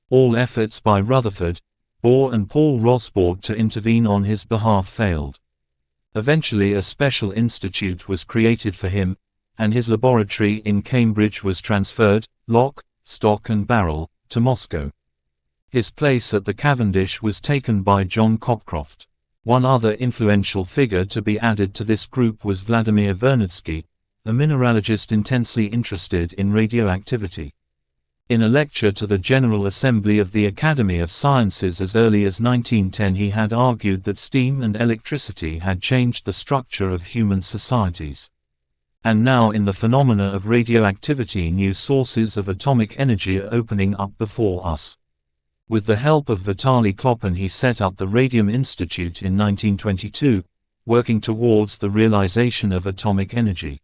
Speaker 1: All efforts by Rutherford, Bohr and Paul Rosbaud to intervene on his behalf failed. Eventually a special institute was created for him, and his laboratory in Cambridge was transferred, lock, stock and barrel, to Moscow. His place at the Cavendish was taken by John Cockcroft. One other influential figure to be added to this group was Vladimir Vernadsky, a mineralogist intensely interested in radioactivity. In a lecture to the General Assembly of the Academy of Sciences as early as 1910 he had argued that steam and electricity had changed the structure of human societies. And now in the phenomena of radioactivity new sources of atomic energy are opening up before us. With the help of Vitaly Klopin he set up the Radium Institute in 1922, working towards the realization of atomic energy.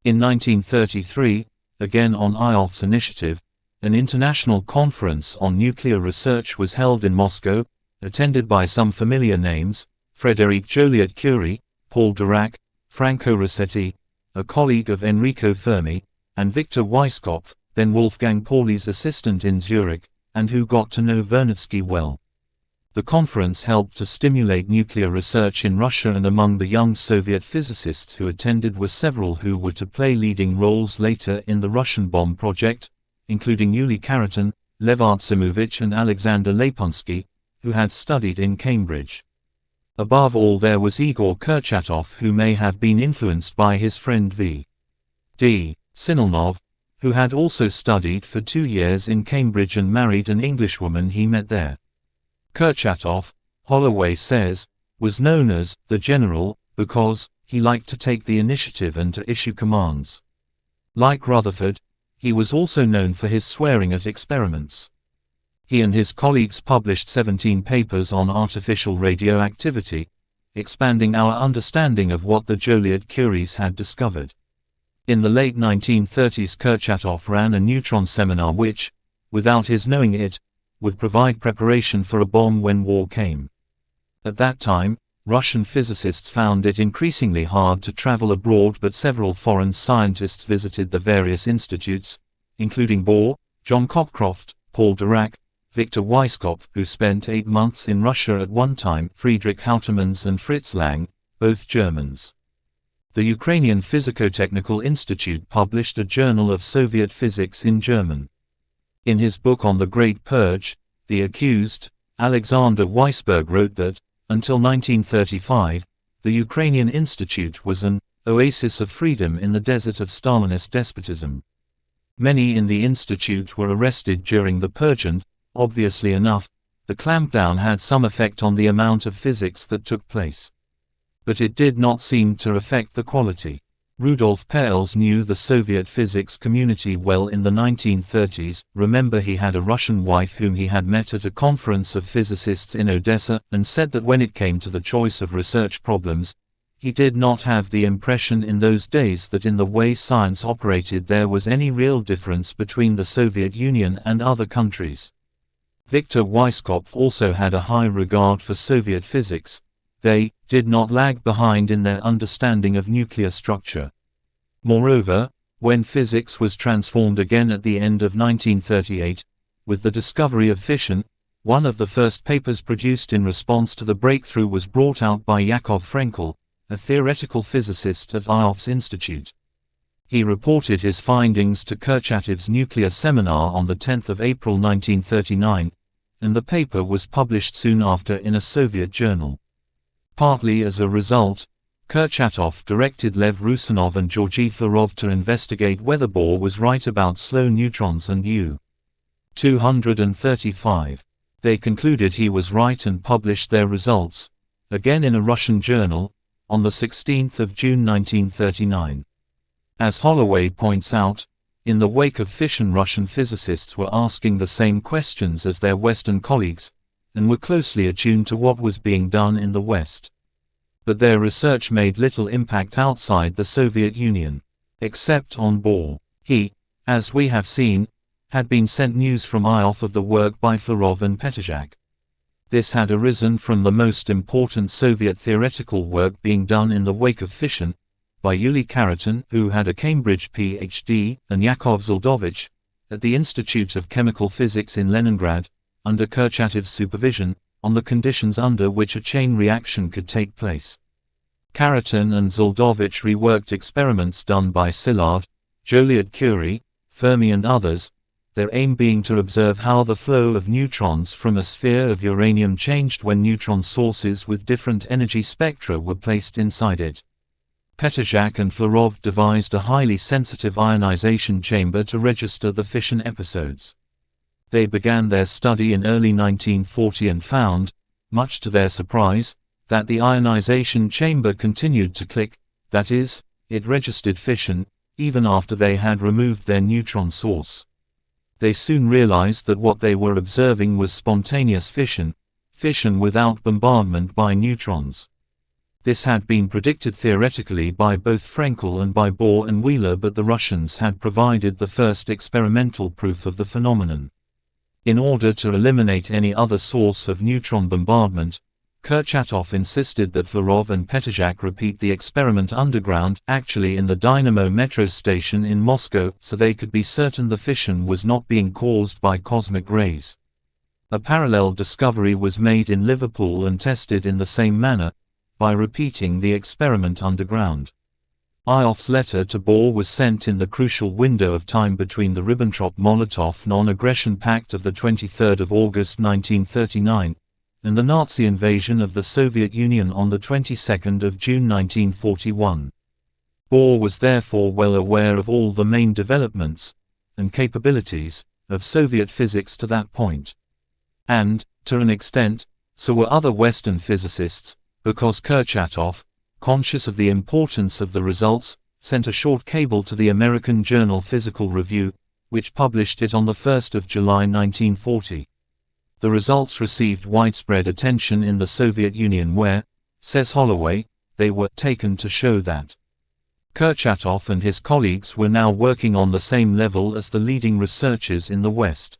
Speaker 1: In 1933, again on Ioffe's initiative, an international conference on nuclear research was held in Moscow, attended by some familiar names: Frédéric Joliot-Curie, Paul Dirac, Franco Rossetti, a colleague of Enrico Fermi, and Victor Weisskopf, then Wolfgang Pauli's assistant in Zurich, and who got to know Vernadsky well. The conference helped to stimulate nuclear research in Russia, and among the young Soviet physicists who attended were several who were to play leading roles later in the Russian bomb project, including Yuli Khariton, Lev Artsimovich and Alexander Lapunsky, who had studied in Cambridge. Above all there was Igor Kurchatov, who may have been influenced by his friend V.D. Sinelnov, who had also studied for 2 years in Cambridge and married an Englishwoman he met there. Kurchatov, Holloway says, was known as the General because he liked to take the initiative and to issue commands. Like Rutherford, he was also known for his swearing at experiments. He and his colleagues published 17 papers on artificial radioactivity, expanding our understanding of what the Joliot-Curies had discovered. In the late 1930s Kurchatov ran a neutron seminar which, without his knowing it, would provide preparation for a bomb when war came. At that time, Russian physicists found it increasingly hard to travel abroad, but several foreign scientists visited the various institutes, including Bohr, John Cockcroft, Paul Dirac, Victor Weisskopf, who spent 8 months in Russia at one time, Friedrich Houtermans and Fritz Lang, both Germans. The Ukrainian Physico-Technical Institute published a Journal of Soviet Physics in German. In his book on the Great Purge, The Accused, Alexander Weisberg wrote that, Until 1935, the Ukrainian Institute was an oasis of freedom in the desert of Stalinist despotism. Many in the institute were arrested during the purge and, obviously enough, the clampdown had some effect on the amount of physics that took place. But it did not seem to affect the quality. Rudolf Peierls knew the Soviet physics community well in the 1930s. Remember, he had a Russian wife whom he had met at a conference of physicists in Odessa, and said that when it came to the choice of research problems, he did not have the impression in those days that in the way science operated there was any real difference between the Soviet Union and other countries. Victor Weisskopf also had a high regard for Soviet physics. They did not lag behind in their understanding of nuclear structure. Moreover, when physics was transformed again at the end of 1938, with the discovery of fission, one of the first papers produced in response to the breakthrough was brought out by Yakov Frenkel, a theoretical physicist at IOF's Institute. He reported his findings to Kurchatov's nuclear seminar on the 10th of April 1939, and the paper was published soon after in a Soviet journal. Partly as a result, Kurchatov directed Lev Rusanov and Georgy Flerov to investigate whether Bohr was right about slow neutrons and U-235. They concluded he was right and published their results, again in a Russian journal, on the 16th of June 1939. As Holloway points out, in the wake of fission, Russian physicists were asking the same questions as their Western colleagues, and were closely attuned to what was being done in the West. But their research made little impact outside the Soviet Union. Except on Bohr. He, as we have seen, had been sent news from IOF of the work by Flerov and Petržak. This had arisen from the most important Soviet theoretical work being done in the wake of fission, by Yuli Khariton, who had a Cambridge Ph.D., and Yakov Zldovich, at the Institute of Chemical Physics in Leningrad, under Kurchatov's supervision, on the conditions under which a chain reaction could take place. Khariton and Zldovich reworked experiments done by Szilard, Joliot-Curie, Fermi and others, their aim being to observe how the flow of neutrons from a sphere of uranium changed when neutron sources with different energy spectra were placed inside it. Petržak and Flerov devised a highly sensitive ionization chamber to register the fission episodes. They began their study in early 1940 and found, much to their surprise, that the ionization chamber continued to click, that is, it registered fission, even after they had removed their neutron source. They soon realized that what they were observing was spontaneous fission, fission without bombardment by neutrons. This had been predicted theoretically by both Frenkel and by Bohr and Wheeler, but the Russians had provided the first experimental proof of the phenomenon. In order to eliminate any other source of neutron bombardment, Kurchatov insisted that Flerov and Petržak repeat the experiment underground, actually in the Dynamo metro station in Moscow, so they could be certain the fission was not being caused by cosmic rays. A parallel discovery was made in Liverpool and tested in the same manner, by repeating the experiment underground. IOF's letter to Bohr was sent in the crucial window of time between the Ribbentrop-Molotov non-aggression pact of the 23rd of August 1939 and the Nazi invasion of the Soviet Union on the 22nd of June 1941. Bohr was therefore well aware of all the main developments and capabilities of Soviet physics to that point. And, to an extent, so were other Western physicists, because Kurchatov, conscious of the importance of the results, sent a short cable to the American journal Physical Review, which published it on the 1st of July 1940. The results received widespread attention in the Soviet Union where, says Holloway, they were taken to show that Kurchatov and his colleagues were now working on the same level as the leading researchers in the West.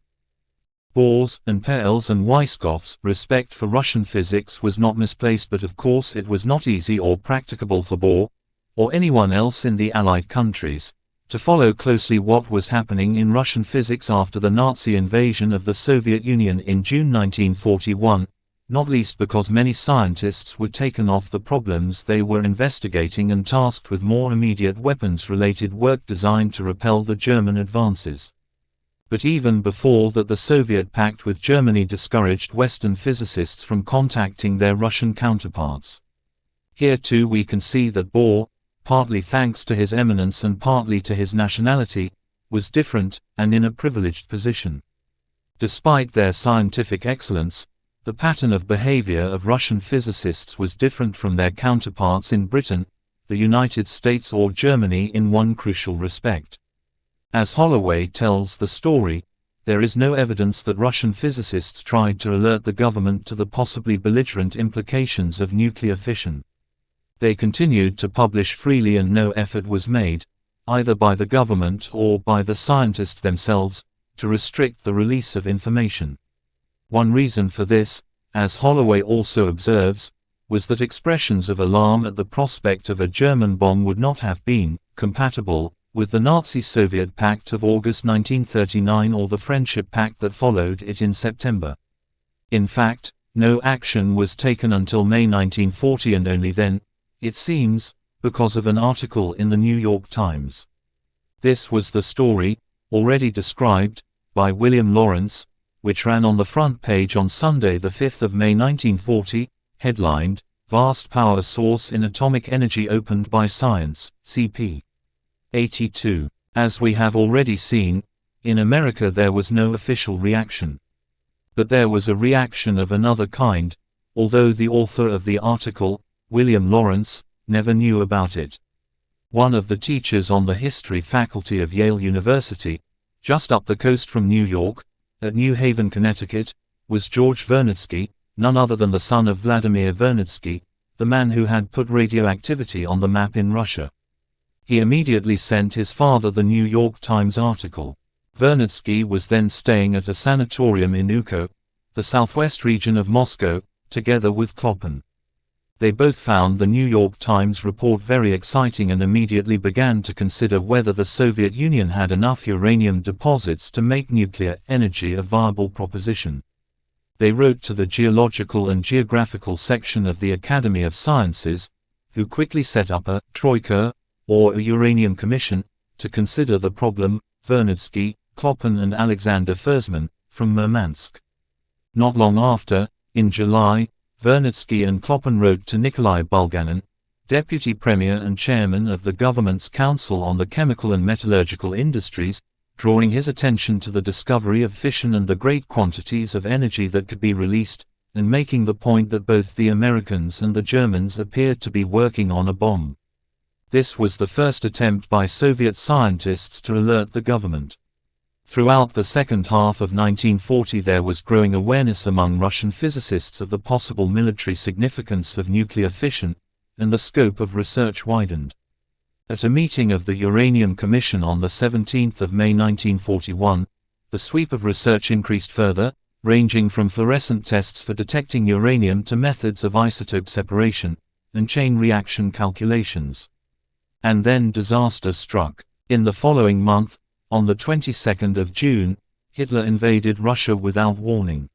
Speaker 1: Bohr's and Peierls and Weisskopf's respect for Russian physics was not misplaced, but of course it was not easy or practicable for Bohr, or anyone else in the Allied countries, to follow closely what was happening in Russian physics after the Nazi invasion of the Soviet Union in June 1941, not least because many scientists were taken off the problems they were investigating and tasked with more immediate weapons-related work designed to repel the German advances. But even before that, the Soviet pact with Germany discouraged Western physicists from contacting their Russian counterparts. Here too we can see that Bohr, partly thanks to his eminence and partly to his nationality, was different, and in a privileged position. Despite their scientific excellence, the pattern of behavior of Russian physicists was different from their counterparts in Britain, the United States or Germany in one crucial respect. As Holloway tells the story, there is no evidence that Russian physicists tried to alert the government to the possibly belligerent implications of nuclear fission. They continued to publish freely and no effort was made, either by the government or by the scientists themselves, to restrict the release of information. One reason for this, as Holloway also observes, was that expressions of alarm at the prospect of a German bomb would not have been compatible with the Nazi-Soviet Pact of August 1939 or the Friendship Pact that followed it in September. In fact, no action was taken until May 1940, and only then, it seems, because of an article in the New York Times. This was the story, already described, by William Lawrence, which ran on the front page on Sunday, the 5th of May 1940, headlined, "Vast Power Source in Atomic Energy Opened by Science, CP. 82. As we have already seen, in America there was no official reaction. But there was a reaction of another kind, although the author of the article, William Lawrence, never knew about it. One of the teachers on the history faculty of Yale University, just up the coast from New York, at New Haven, Connecticut, was George Vernadsky, none other than the son of Vladimir Vernadsky, the man who had put radioactivity on the map in Russia. He immediately sent his father the New York Times article. Vernadsky was then staying at a sanatorium in Uko, the southwest region of Moscow, together with Kloppen. They both found the New York Times report very exciting and immediately began to consider whether the Soviet Union had enough uranium deposits to make nuclear energy a viable proposition. They wrote to the Geological and Geographical section of the Academy of Sciences, who quickly set up a troika, or a uranium commission, to consider the problem. Vernadsky, Kloppen and Alexander Fersman, from Murmansk. Not long after, in July, Vernadsky and Kloppen wrote to Nikolai Bulganin, Deputy Premier and Chairman of the Government's Council on the Chemical and Metallurgical Industries, drawing his attention to the discovery of fission and the great quantities of energy that could be released, and making the point that both the Americans and the Germans appeared to be working on a bomb. This was the first attempt by Soviet scientists to alert the government. Throughout the second half of 1940 there was growing awareness among Russian physicists of the possible military significance of nuclear fission, and the scope of research widened. At a meeting of the Uranium Commission on the 17th of May 1941, the sweep of research increased further, ranging from fluorescent tests for detecting uranium to methods of isotope separation, and chain reaction calculations. And then disaster struck. In the following month, on the 22nd of June, Hitler invaded Russia without warning.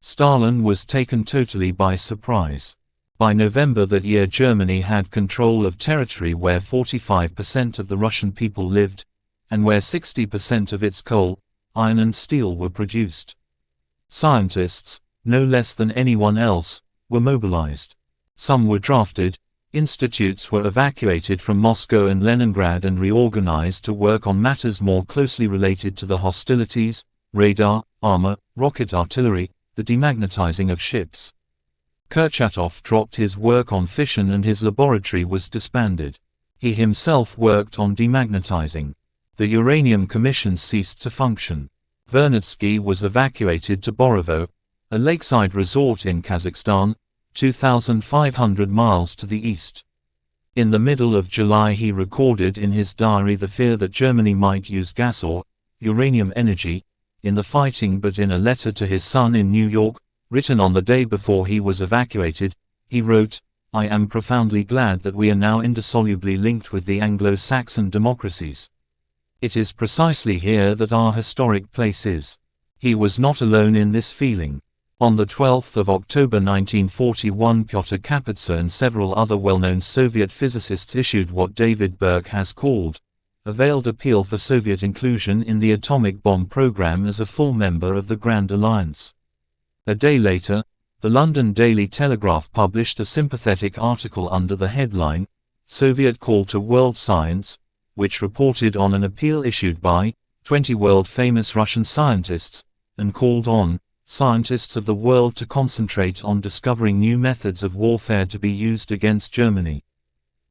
Speaker 1: Stalin was taken totally by surprise. By November that year Germany had control of territory where 45% of the Russian people lived, and where 60% of its coal, iron and steel were produced. Scientists, no less than anyone else, were mobilized. Some were drafted. Institutes were evacuated from Moscow and Leningrad and reorganized to work on matters more closely related to the hostilities, radar, armor, rocket artillery, the demagnetizing of ships. Kurchatov dropped his work on fission and his laboratory was disbanded. He himself worked on demagnetizing. The Uranium Commission ceased to function. Vernadsky was evacuated to Borovo, a lakeside resort in Kazakhstan, 2,500 miles to the east. In the middle of July he recorded in his diary the fear that Germany might use gas or uranium energy in the fighting, but in a letter to his son in New York, written on the day before he was evacuated, he wrote, "I am profoundly glad that we are now indissolubly linked with the Anglo-Saxon democracies. It is precisely here that our historic place is." He was not alone in this feeling. On the 12th of October 1941 Pyotr Kapitsa and several other well-known Soviet physicists issued what David Burke has called a veiled appeal for Soviet inclusion in the atomic bomb program as a full member of the Grand Alliance. A day later, the London Daily Telegraph published a sympathetic article under the headline, "Soviet Call to World Science," which reported on an appeal issued by 20 world-famous Russian scientists, and called on scientists of the world to concentrate on discovering new methods of warfare to be used against Germany.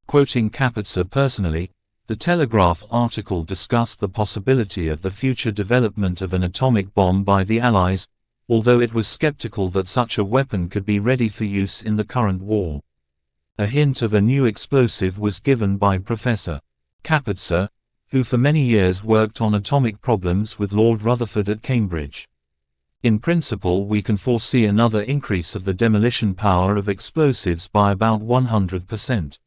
Speaker 1: Quoting Kapitsa personally, the Telegraph article discussed the possibility of the future development of an atomic bomb by the Allies, although it was skeptical that such a weapon could be ready for use in the current war. A hint of a new explosive was given by Professor Kapitsa, who for many years worked on atomic problems with Lord Rutherford at Cambridge. In principle, we can foresee another increase of the demolition power of explosives by about 100%.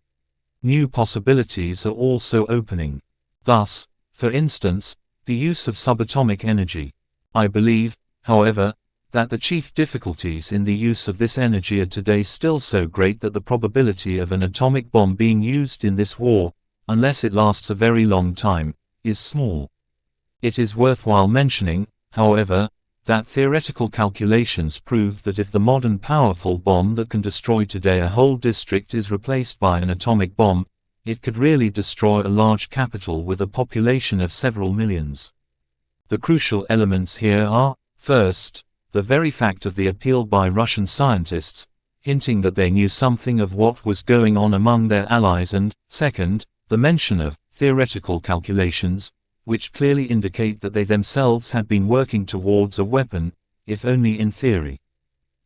Speaker 1: New possibilities are also opening. Thus, for instance, the use of subatomic energy. I believe, however, that the chief difficulties in the use of this energy are today still so great that the probability of an atomic bomb being used in this war, unless it lasts a very long time, is small. It is worthwhile mentioning, however, that theoretical calculations prove that if the modern powerful bomb that can destroy today a whole district is replaced by an atomic bomb, it could really destroy a large capital with a population of several millions. The crucial elements here are, first, the very fact of the appeal by Russian scientists, hinting that they knew something of what was going on among their allies, and, second, the mention of theoretical calculations, which clearly indicate that they themselves had been working towards a weapon, if only in theory.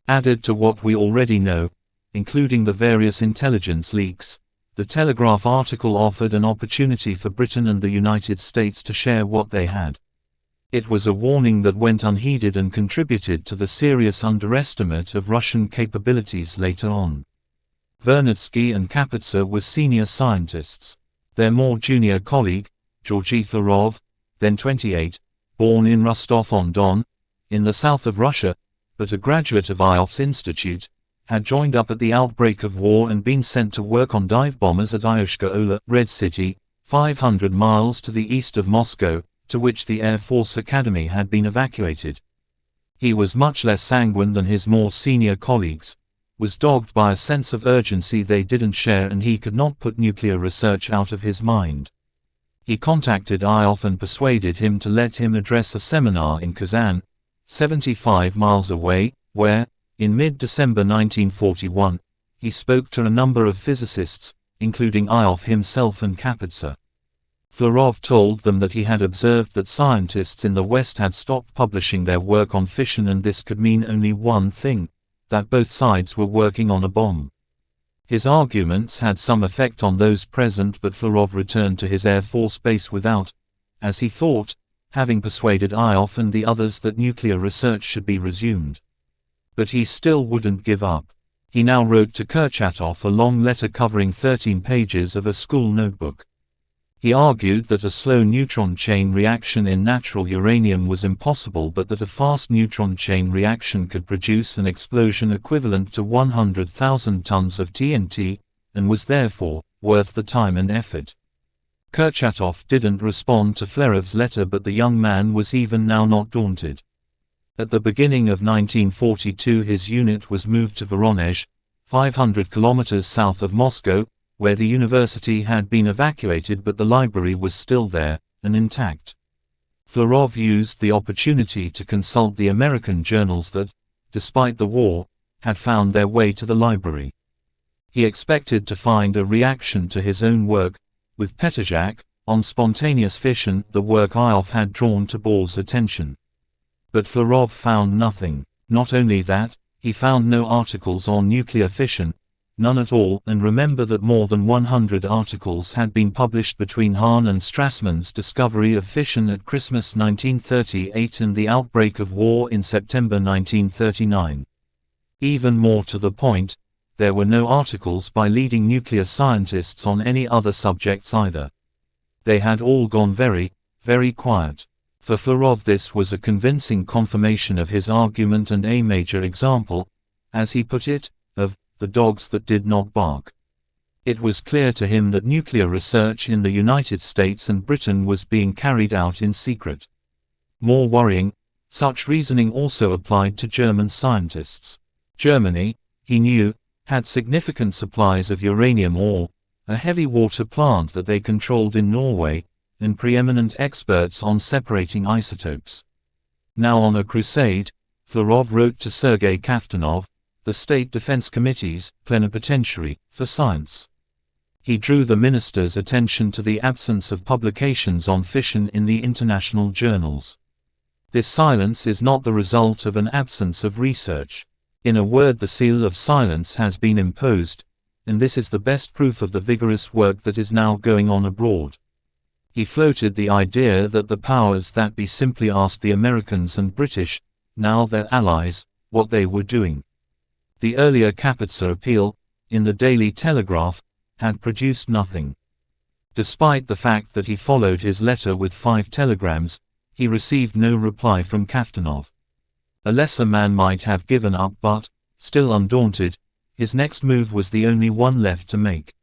Speaker 1: Added to what we already know, including the various intelligence leaks, the Telegraph article offered an opportunity for Britain and the United States to share what they had. It was a warning that went unheeded and contributed to the serious underestimate of Russian capabilities later on. Vernadsky and Kapitsa were senior scientists. Their more junior colleague, Georgy Flerov, then 28, born in Rostov-on-Don, in the south of Russia, but a graduate of IOF's Institute, had joined up at the outbreak of war and been sent to work on dive bombers at Iushka-Ola, Red City, 500 miles to the east of Moscow, to which the Air Force Academy had been evacuated. He was much less sanguine than his more senior colleagues, was dogged by a sense of urgency they didn't share, and he could not put nuclear research out of his mind. He contacted IOF and persuaded him to let him address a seminar in Kazan, 75 miles away, where, in mid-December 1941, he spoke to a number of physicists, including IOF himself and Kapitsa. Flerov told them that he had observed that scientists in the West had stopped publishing their work on fission, and this could mean only one thing, that both sides were working on a bomb. His arguments had some effect on those present, but Flerov returned to his Air Force base without, as he thought, having persuaded IOF and the others that nuclear research should be resumed. But he still wouldn't give up. He now wrote to Kurchatov a long letter covering 13 pages of a school notebook. He argued that a slow neutron chain reaction in natural uranium was impossible, but that a fast neutron chain reaction could produce an explosion equivalent to 100,000 tons of TNT, and was therefore worth the time and effort. Kurchatov didn't respond to Flerov's letter, but the young man was even now not daunted. At the beginning of 1942 his unit was moved to Voronezh, 500 kilometers south of Moscow, where the university had been evacuated, but the library was still there, and intact. Flerov used the opportunity to consult the American journals that, despite the war, had found their way to the library. He expected to find a reaction to his own work, with Petržak, on spontaneous fission, the work IOF had drawn to Bohr's attention. But Flerov found nothing. Not only that, he found no articles on nuclear fission, none at all, and remember that more than 100 articles had been published between Hahn and Strassman's discovery of fission at Christmas 1938 and the outbreak of war in September 1939. Even more to the point, there were no articles by leading nuclear scientists on any other subjects either. They had all gone very, very quiet. For Flerov this was a convincing confirmation of his argument and a major example, as he put it, of the dogs that did not bark. It was clear to him that nuclear research in the United States and Britain was being carried out in secret. More worrying, such reasoning also applied to German scientists. Germany, he knew, had significant supplies of uranium ore, a heavy water plant that they controlled in Norway, and preeminent experts on separating isotopes. Now on a crusade, Flerov wrote to Sergei Kaftanov, the State Defense Committee's plenipotentiary for science. He drew the minister's attention to the absence of publications on fission in the international journals. This silence is not the result of an absence of research. In a word, the seal of silence has been imposed, and this is the best proof of the vigorous work that is now going on abroad. He floated the idea that the powers that be simply asked the Americans and British, now their allies, what they were doing. The earlier Kapitsa appeal, in the Daily Telegraph, had produced nothing. Despite the fact that he followed his letter with 5 telegrams, he received no reply from Kaftanov. A lesser man might have given up, but, still undaunted, his next move was the only one left to make.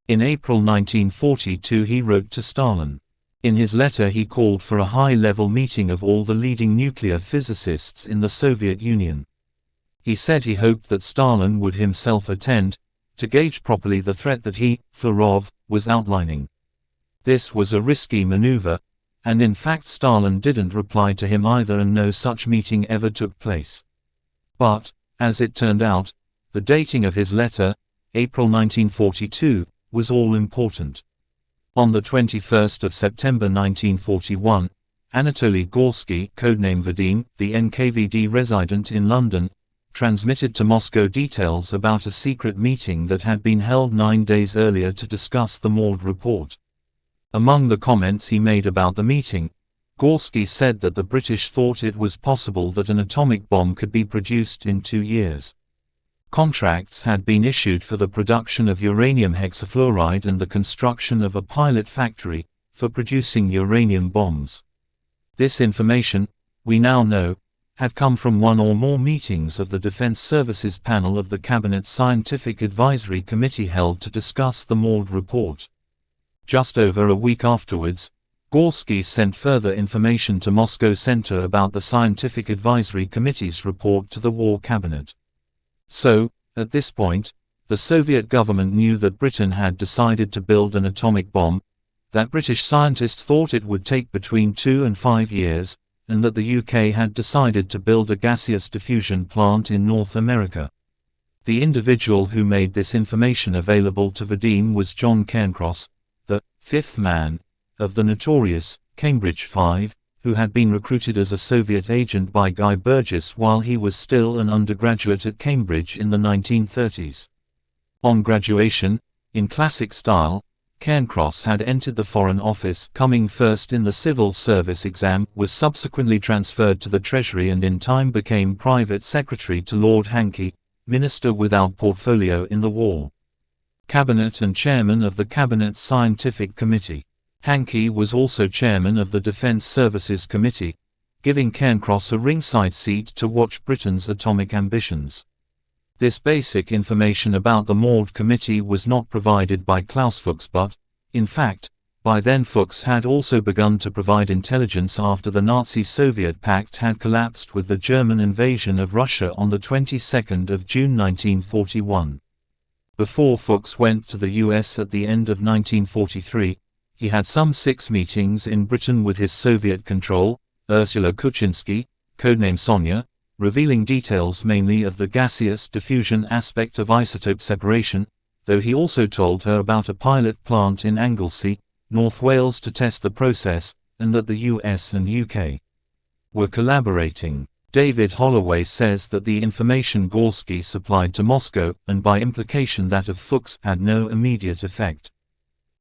Speaker 1: In April 1942 he wrote to Stalin. In his letter he called for a high-level meeting of all the leading nuclear physicists in the Soviet Union. He said he hoped that Stalin would himself attend, to gauge properly the threat that he, Flerov, was outlining. This was a risky maneuver, and in fact Stalin didn't reply to him either, and no such meeting ever took place. But, as it turned out, the dating of his letter, April 1942, was all important. On the 21st of September 1941, Anatoly Gorsky, codename Vadim, the NKVD resident in London, transmitted to Moscow details about a secret meeting that had been held 9 days earlier to discuss the Maud report. Among the comments he made about the meeting, Gorsky said that the British thought it was possible that an atomic bomb could be produced in 2 years. Contracts had been issued for the production of uranium hexafluoride and the construction of a pilot factory for producing uranium bombs. This information, we now know, had come from one or more meetings of the Defense Services panel of the Cabinet Scientific Advisory Committee held to discuss the Maud report. Just over a week afterwards, Gorsky sent further information to Moscow Center about the Scientific Advisory Committee's report to the War Cabinet. So, at this point, the Soviet government knew that Britain had decided to build an atomic bomb, that British scientists thought it would take between 2 and 5 years, and that the UK had decided to build a gaseous diffusion plant in North America. The individual who made this information available to Vadim was John Cairncross, the fifth man of the notorious Cambridge Five, who had been recruited as a Soviet agent by Guy Burgess while he was still an undergraduate at Cambridge in the 1930s. On graduation, in classic style, Cairncross had entered the Foreign Office, coming first in the civil service exam, was subsequently transferred to the Treasury and in time became private secretary to Lord Hankey, minister without portfolio in the war. Cabinet and chairman of the Cabinet Scientific Committee. Hankey was also chairman of the Defense Services Committee, giving Cairncross a ringside seat to watch Britain's atomic ambitions. This basic information about the Maud Committee was not provided by Klaus Fuchs but, in fact, by then Fuchs had also begun to provide intelligence after the Nazi-Soviet pact had collapsed with the German invasion of Russia on the 22nd of June 1941. Before Fuchs went to the US at the end of 1943, he had some 6 meetings in Britain with his Soviet control, Ursula Kuczynski, codename Sonia, revealing details mainly of the gaseous diffusion aspect of isotope separation, though he also told her about a pilot plant in Anglesey, North Wales to test the process, and that the US and UK were collaborating. David Holloway says that the information Gorsky supplied to Moscow, and by implication that of Fuchs, had no immediate effect.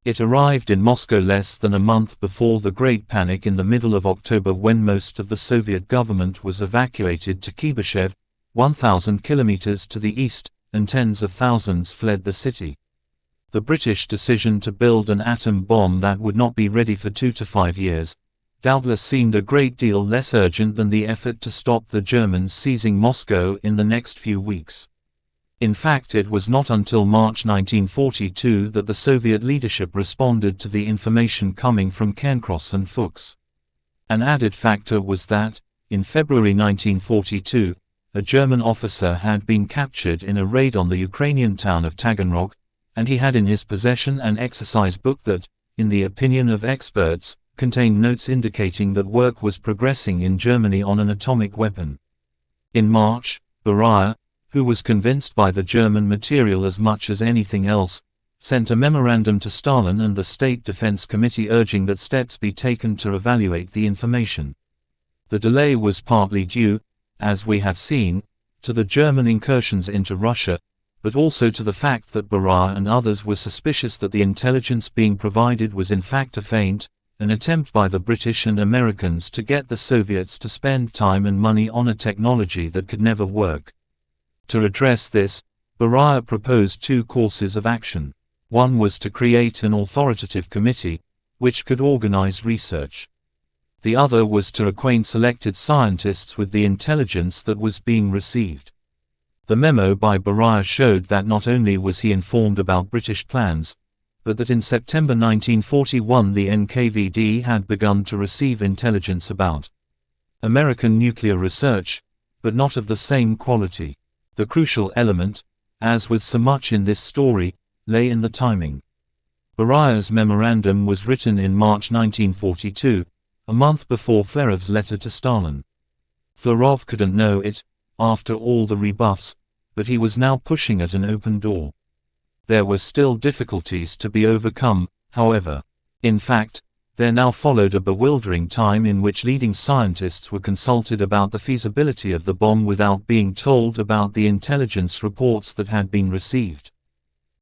Speaker 1: It arrived in Moscow less than a month before the Great Panic in the middle of October, when most of the Soviet government was evacuated to Kibyshev, 1,000 kilometers to the east, and tens of thousands fled the city. The British decision to build an atom bomb that would not be ready for 2 to 5 years, doubtless seemed a great deal less urgent than the effort to stop the Germans seizing Moscow in the next few weeks. In fact, it was not until March 1942 that the Soviet leadership responded to the information coming from Cairncross and Fuchs. An added factor was that, in February 1942, a German officer had been captured in a raid on the Ukrainian town of Taganrog, and he had in his possession an exercise book that, in the opinion of experts, contained notes indicating that work was progressing in Germany on an atomic weapon. In March, Beria, who was convinced by the German material as much as anything else, sent a memorandum to Stalin and the State Defense Committee urging that steps be taken to evaluate the information. The delay was partly due, as we have seen, to the German incursions into Russia, but also to the fact that Beria and others were suspicious that the intelligence being provided was in fact a feint, an attempt by the British and Americans to get the Soviets to spend time and money on a technology that could never work. To address this, Beria proposed two courses of action. One was to create an authoritative committee, which could organize research. The other was to acquaint selected scientists with the intelligence that was being received. The memo by Beria showed that not only was he informed about British plans, but that in September 1941 the NKVD had begun to receive intelligence about American nuclear research, but not of the same quality. The crucial element, as with so much in this story, lay in the timing. Beria's memorandum was written in March 1942, a month before Flerev's letter to Stalin. Flerov couldn't know it, after all the rebuffs, but he was now pushing at an open door. There were still difficulties to be overcome, however. In fact, there now followed a bewildering time in which leading scientists were consulted about the feasibility of the bomb without being told about the intelligence reports that had been received.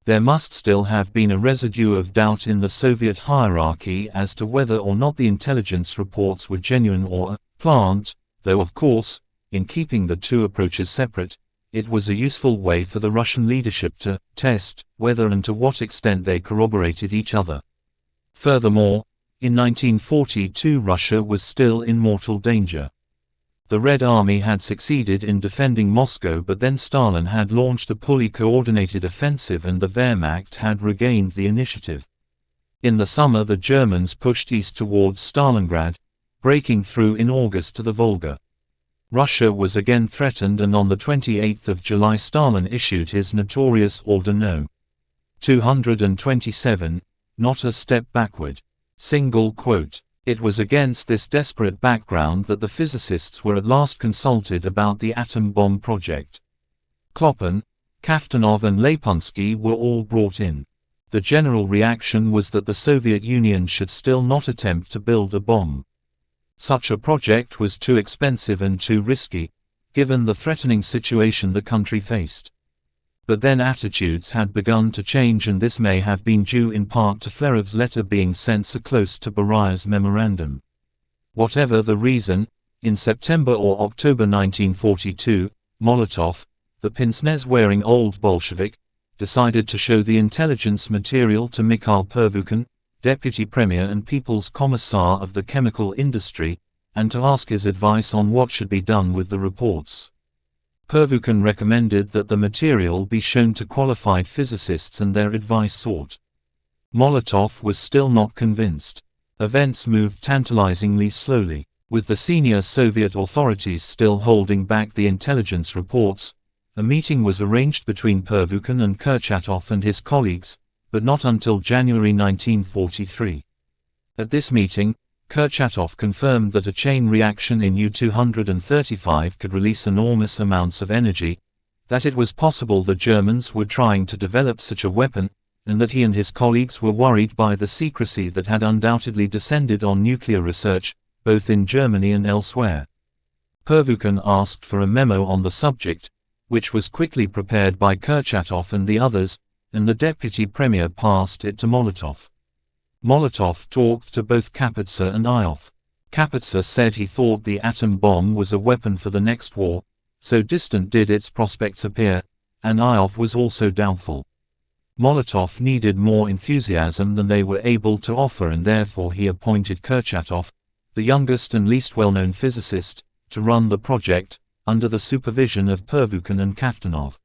Speaker 1: There must still have been a residue of doubt in the Soviet hierarchy as to whether or not the intelligence reports were genuine or a plant, though of course, in keeping the two approaches separate, it was a useful way for the Russian leadership to test whether and to what extent they corroborated each other. Furthermore, in 1942 Russia was still in mortal danger. The Red Army had succeeded in defending Moscow, but then Stalin had launched a fully coordinated offensive and the Wehrmacht had regained the initiative. In the summer the Germans pushed east towards Stalingrad, breaking through in August to the Volga. Russia was again threatened, and on the 28th of July Stalin issued his notorious Order No. 227, not a step backward. Single quote. It was against this desperate background that the physicists were at last consulted about the atom bomb project. Kloppen, Kaftanov and Lapunsky were all brought in. The general reaction was that the Soviet Union should still not attempt to build a bomb. Such a project was too expensive and too risky, given the threatening situation the country faced. But then attitudes had begun to change, and this may have been due in part to Flerev's letter being sent so close to Beria's memorandum. Whatever the reason, in September or October 1942, Molotov, the pince-nez-wearing old Bolshevik, decided to show the intelligence material to Mikhail Pervukhin, Deputy Premier and People's Commissar of the chemical industry, and to ask his advice on what should be done with the reports. Pervukhin recommended that the material be shown to qualified physicists and their advice sought. Molotov was still not convinced. Events moved tantalizingly slowly. With the senior Soviet authorities still holding back the intelligence reports, a meeting was arranged between Pervukhin and Kurchatov and his colleagues, but not until January 1943. At this meeting, Kurchatov confirmed that a chain reaction in U-235 could release enormous amounts of energy, that it was possible the Germans were trying to develop such a weapon, and that he and his colleagues were worried by the secrecy that had undoubtedly descended on nuclear research, both in Germany and elsewhere. Pervukhin asked for a memo on the subject, which was quickly prepared by Kurchatov and the others, and the deputy premier passed it to Molotov. Molotov talked to both Kapitsa and Ioffe. Kapitsa said he thought the atom bomb was a weapon for the next war, so distant did its prospects appear, and Ioffe was also doubtful. Molotov needed more enthusiasm than they were able to offer, and therefore he appointed Kurchatov, the youngest and least well-known physicist, to run the project, under the supervision of Pervukhin and Kaftanov.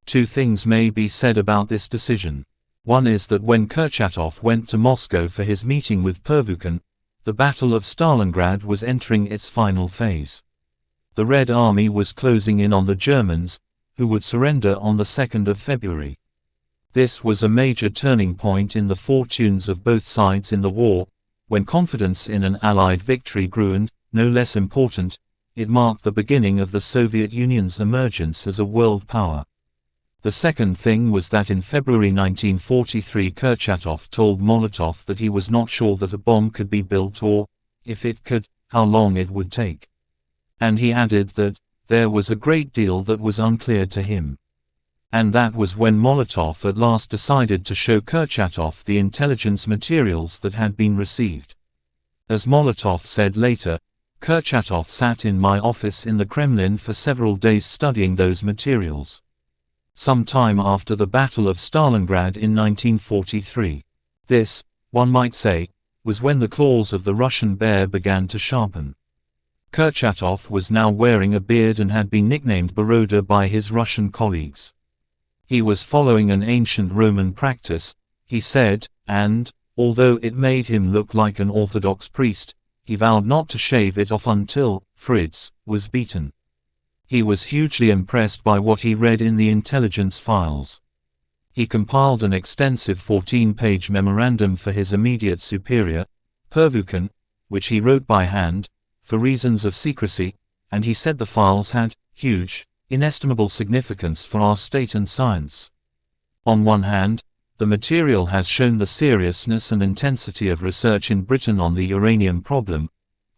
Speaker 1: Two things may be said about this decision. One is that when Kurchatov went to Moscow for his meeting with Pervukhin, the Battle of Stalingrad was entering its final phase. The Red Army was closing in on the Germans, who would surrender on the 2nd of February. This was a major turning point in the fortunes of both sides in the war, when confidence in an Allied victory grew and, no less important, it marked the beginning of the Soviet Union's emergence as a world power. The second thing was that in February 1943 Kurchatov told Molotov that he was not sure that a bomb could be built or, if it could, how long it would take. And he added that there was a great deal that was unclear to him. And that was when Molotov at last decided to show Kurchatov the intelligence materials that had been received. As Molotov said later, Kurchatov sat in my office in the Kremlin for several days studying those materials. Some time after the Battle of Stalingrad in 1943. This, one might say, was when the claws of the Russian bear began to sharpen. Kurchatov was now wearing a beard and had been nicknamed Boroda by his Russian colleagues. He was following an ancient Roman practice, he said, and, although it made him look like an Orthodox priest, he vowed not to shave it off until Fritz was beaten. He was hugely impressed by what he read in the intelligence files. He compiled an extensive 14-page memorandum for his immediate superior, Pervukhin, which he wrote by hand, for reasons of secrecy, and he said the files had huge, inestimable significance for our state and science. On one hand, the material has shown the seriousness and intensity of research in Britain on the uranium problem.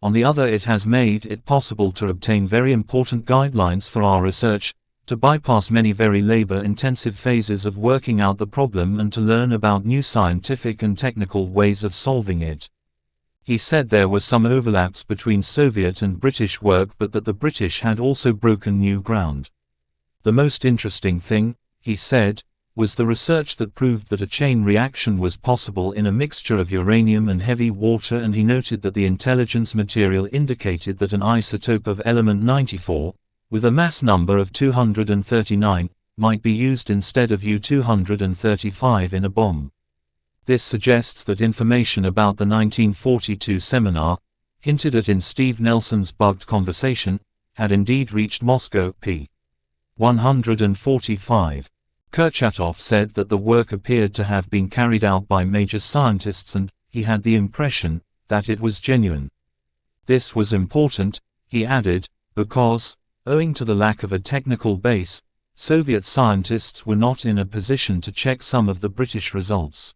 Speaker 1: On the other, it has made it possible to obtain very important guidelines for our research, to bypass many very labor-intensive phases of working out the problem and to learn about new scientific and technical ways of solving it. He said there were some overlaps between Soviet and British work, but that the British had also broken new ground. The most interesting thing, he said, was the research that proved that a chain reaction was possible in a mixture of uranium and heavy water, and he noted that the intelligence material indicated that an isotope of element 94, with a mass number of 239, might be used instead of U-235 in a bomb. This suggests that information about the 1942 seminar, hinted at in Steve Nelson's bugged conversation, had indeed reached Moscow. p. 145. Kurchatov said that the work appeared to have been carried out by major scientists and, he had the impression, that it was genuine. This was important, he added, because, owing to the lack of a technical base, Soviet scientists were not in a position to check some of the British results.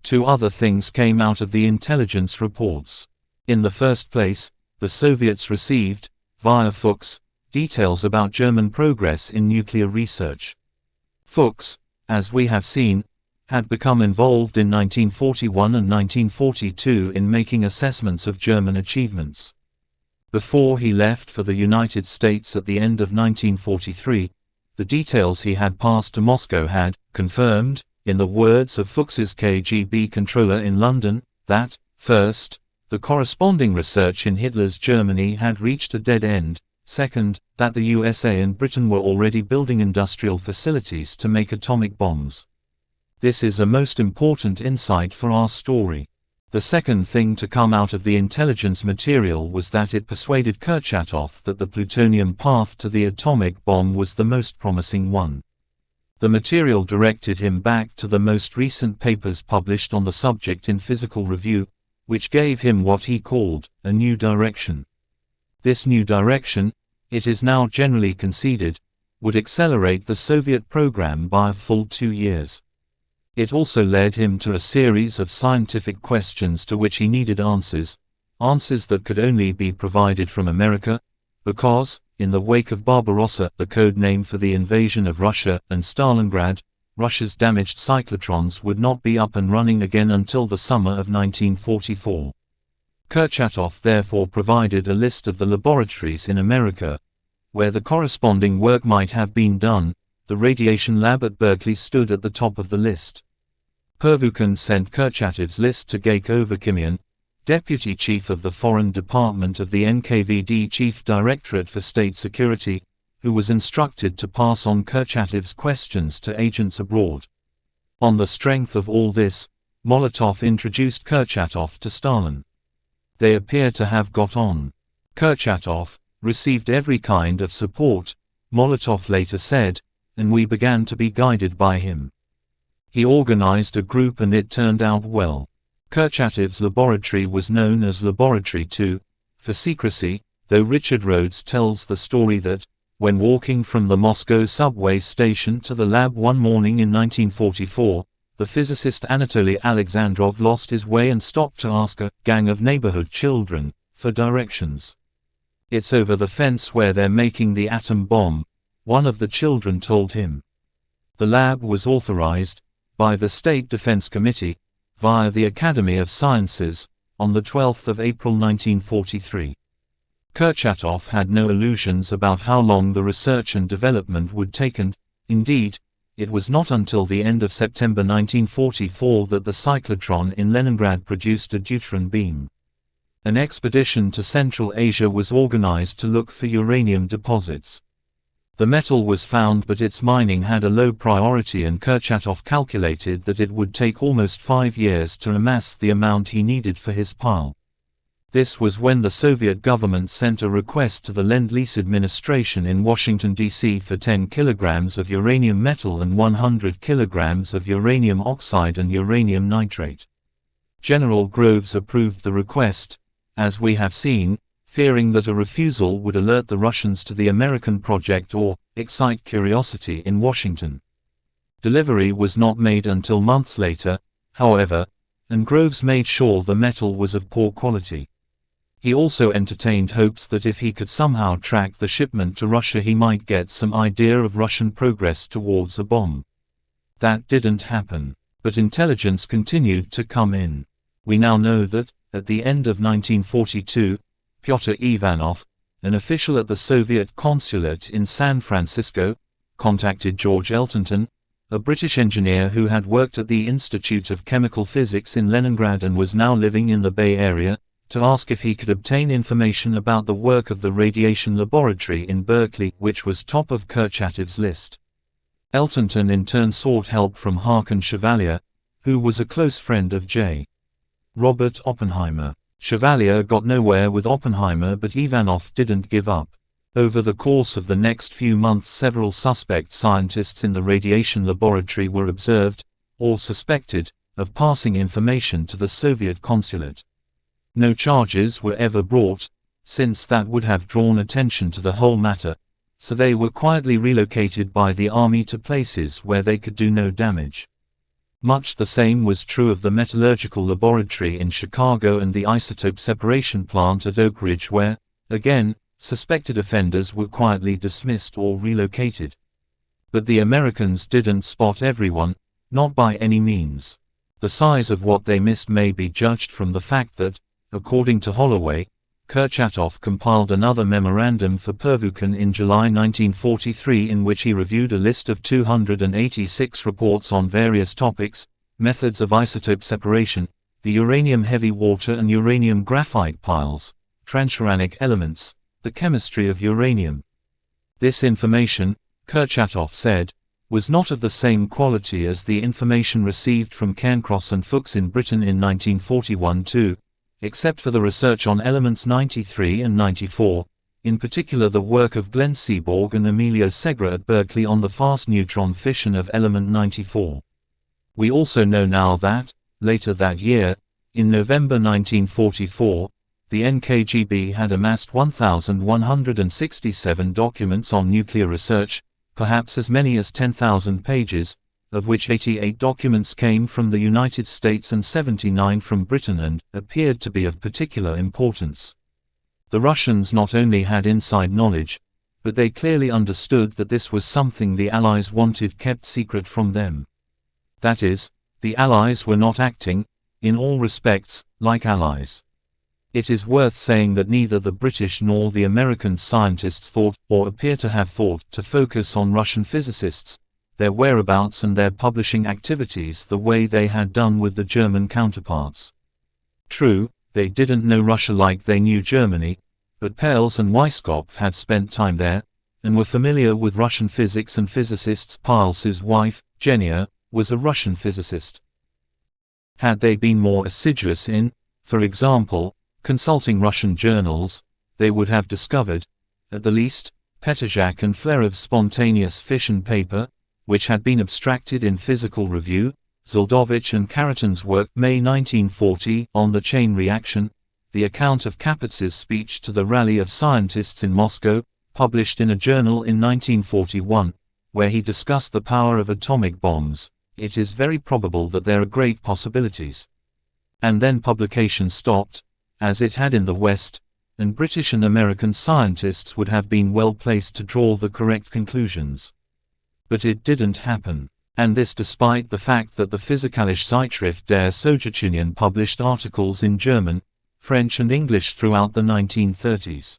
Speaker 1: Two other things came out of the intelligence reports. In the first place, the Soviets received, via Fuchs, details about German progress in nuclear research. Fuchs, as we have seen, had become involved in 1941 and 1942 in making assessments of German achievements. Before he left for the United States at the end of 1943, the details he had passed to Moscow had confirmed, in the words of Fuchs's KGB controller in London, that, first, the corresponding research in Hitler's Germany had reached a dead end, second, that the USA and Britain were already building industrial facilities to make atomic bombs. This is a most important insight for our story. The second thing to come out of the intelligence material was that it persuaded Kurchatov that the plutonium path to the atomic bomb was the most promising one. The material directed him back to the most recent papers published on the subject in Physical Review, which gave him what he called a new direction. This new direction, it is now generally conceded, would accelerate the Soviet program by a full 2 years. It also led him to a series of scientific questions to which he needed answers that could only be provided from America, because, in the wake of Barbarossa, the code name for the invasion of Russia, and Stalingrad, Russia's damaged cyclotrons would not be up and running again until the summer of 1944. Kurchatov therefore provided a list of the laboratories in America, where the corresponding work might have been done. The radiation lab at Berkeley stood at the top of the list. Pervukhin sent Kurchatov's list to Geik Overkimian, deputy chief of the Foreign Department of the NKVD Chief Directorate for State Security, who was instructed to pass on Kurchatov's questions to agents abroad. On the strength of all this, Molotov introduced Kurchatov to Stalin. They appear to have got on. Kurchatov received every kind of support, Molotov later said, and we began to be guided by him. He organized a group and it turned out well. Kurchatov's laboratory was known as Laboratory 2, for secrecy, though Richard Rhodes tells the story that, when walking from the Moscow subway station to the lab one morning in 1944, the physicist Anatoly Alexandrov lost his way and stopped to ask a gang of neighborhood children for directions. "It's over the fence where they're making the atom bomb," one of the children told him. The lab was authorized by the State Defense Committee via the Academy of Sciences on the 12th of April 1943. Kurchatov had no illusions about how long the research and development would take, and, indeed, it was not until the end of September 1944 that the cyclotron in Leningrad produced a deuteron beam. An expedition to Central Asia was organized to look for uranium deposits. The metal was found, but its mining had a low priority, and Kurchatov calculated that it would take almost 5 years to amass the amount he needed for his pile. This was when the Soviet government sent a request to the Lend-Lease administration in Washington, D.C. for 10 kilograms of uranium metal and 100 kilograms of uranium oxide and uranium nitrate. General Groves approved the request, as we have seen, fearing that a refusal would alert the Russians to the American project or excite curiosity in Washington. Delivery was not made until months later, however, and Groves made sure the metal was of poor quality. He also entertained hopes that if he could somehow track the shipment to Russia, he might get some idea of Russian progress towards a bomb. That didn't happen, but intelligence continued to come in. We now know that, at the end of 1942, Pyotr Ivanov, an official at the Soviet consulate in San Francisco, contacted George Eltonton, a British engineer who had worked at the Institute of Chemical Physics in Leningrad and was now living in the Bay Area, to ask if he could obtain information about the work of the radiation laboratory in Berkeley, which was top of Kurchatov's list. Eltonton in turn sought help from Haakon Chevalier, who was a close friend of J. Robert Oppenheimer. Chevalier got nowhere with Oppenheimer, but Ivanov didn't give up. Over the course of the next few months, several suspect scientists in the radiation laboratory were observed, or suspected, of passing information to the Soviet consulate. No charges were ever brought, since that would have drawn attention to the whole matter, so they were quietly relocated by the army to places where they could do no damage. Much the same was true of the metallurgical laboratory in Chicago and the isotope separation plant at Oak Ridge, where, again, suspected offenders were quietly dismissed or relocated. But the Americans didn't spot everyone, not by any means. The size of what they missed may be judged from the fact that, according to Holloway, Kurchatov compiled another memorandum for Pervukhin in July 1943 in which he reviewed a list of 286 reports on various topics: methods of isotope separation, the uranium heavy water and uranium graphite piles, transuranic elements, the chemistry of uranium. This information, Kurchatov said, was not of the same quality as the information received from Cairncross and Fuchs in Britain in 1941 too, except for the research on elements 93 and 94, in particular the work of Glenn Seaborg and Emilio Segre at Berkeley on the fast neutron fission of element 94. We also know now that, later that year, in November 1944, the NKGB had amassed 1,167 documents on nuclear research, perhaps as many as 10,000 pages, of which 88 documents came from the United States and 79 from Britain and appeared to be of particular importance. The Russians not only had inside knowledge, but they clearly understood that this was something the Allies wanted kept secret from them. That is, the Allies were not acting, in all respects, like allies. It is worth saying that neither the British nor the American scientists thought, or appear to have thought, to focus on Russian physicists, their whereabouts and their publishing activities the way they had done with the German counterparts. True, they didn't know Russia like they knew Germany, but Pales and Weisskopf had spent time there, and were familiar with Russian physics and physicists. Piles's wife, Genia, was a Russian physicist. Had they been more assiduous in, for example, consulting Russian journals, they would have discovered, at the least, Petržák and Flerev's spontaneous fission paper, which had been abstracted in Physical Review, Zuldovich and Karatan's work May 1940 on the chain reaction, the account of Kapatz's speech to the rally of scientists in Moscow, published in a journal in 1941, where he discussed the power of atomic bombs. It is very probable that there are great possibilities. And then publication stopped, as it had in the West, and British and American scientists would have been well placed to draw the correct conclusions. But it didn't happen, and this despite the fact that the Physikalische Zeitschrift der Sowjetunion published articles in German, French and English throughout the 1930s.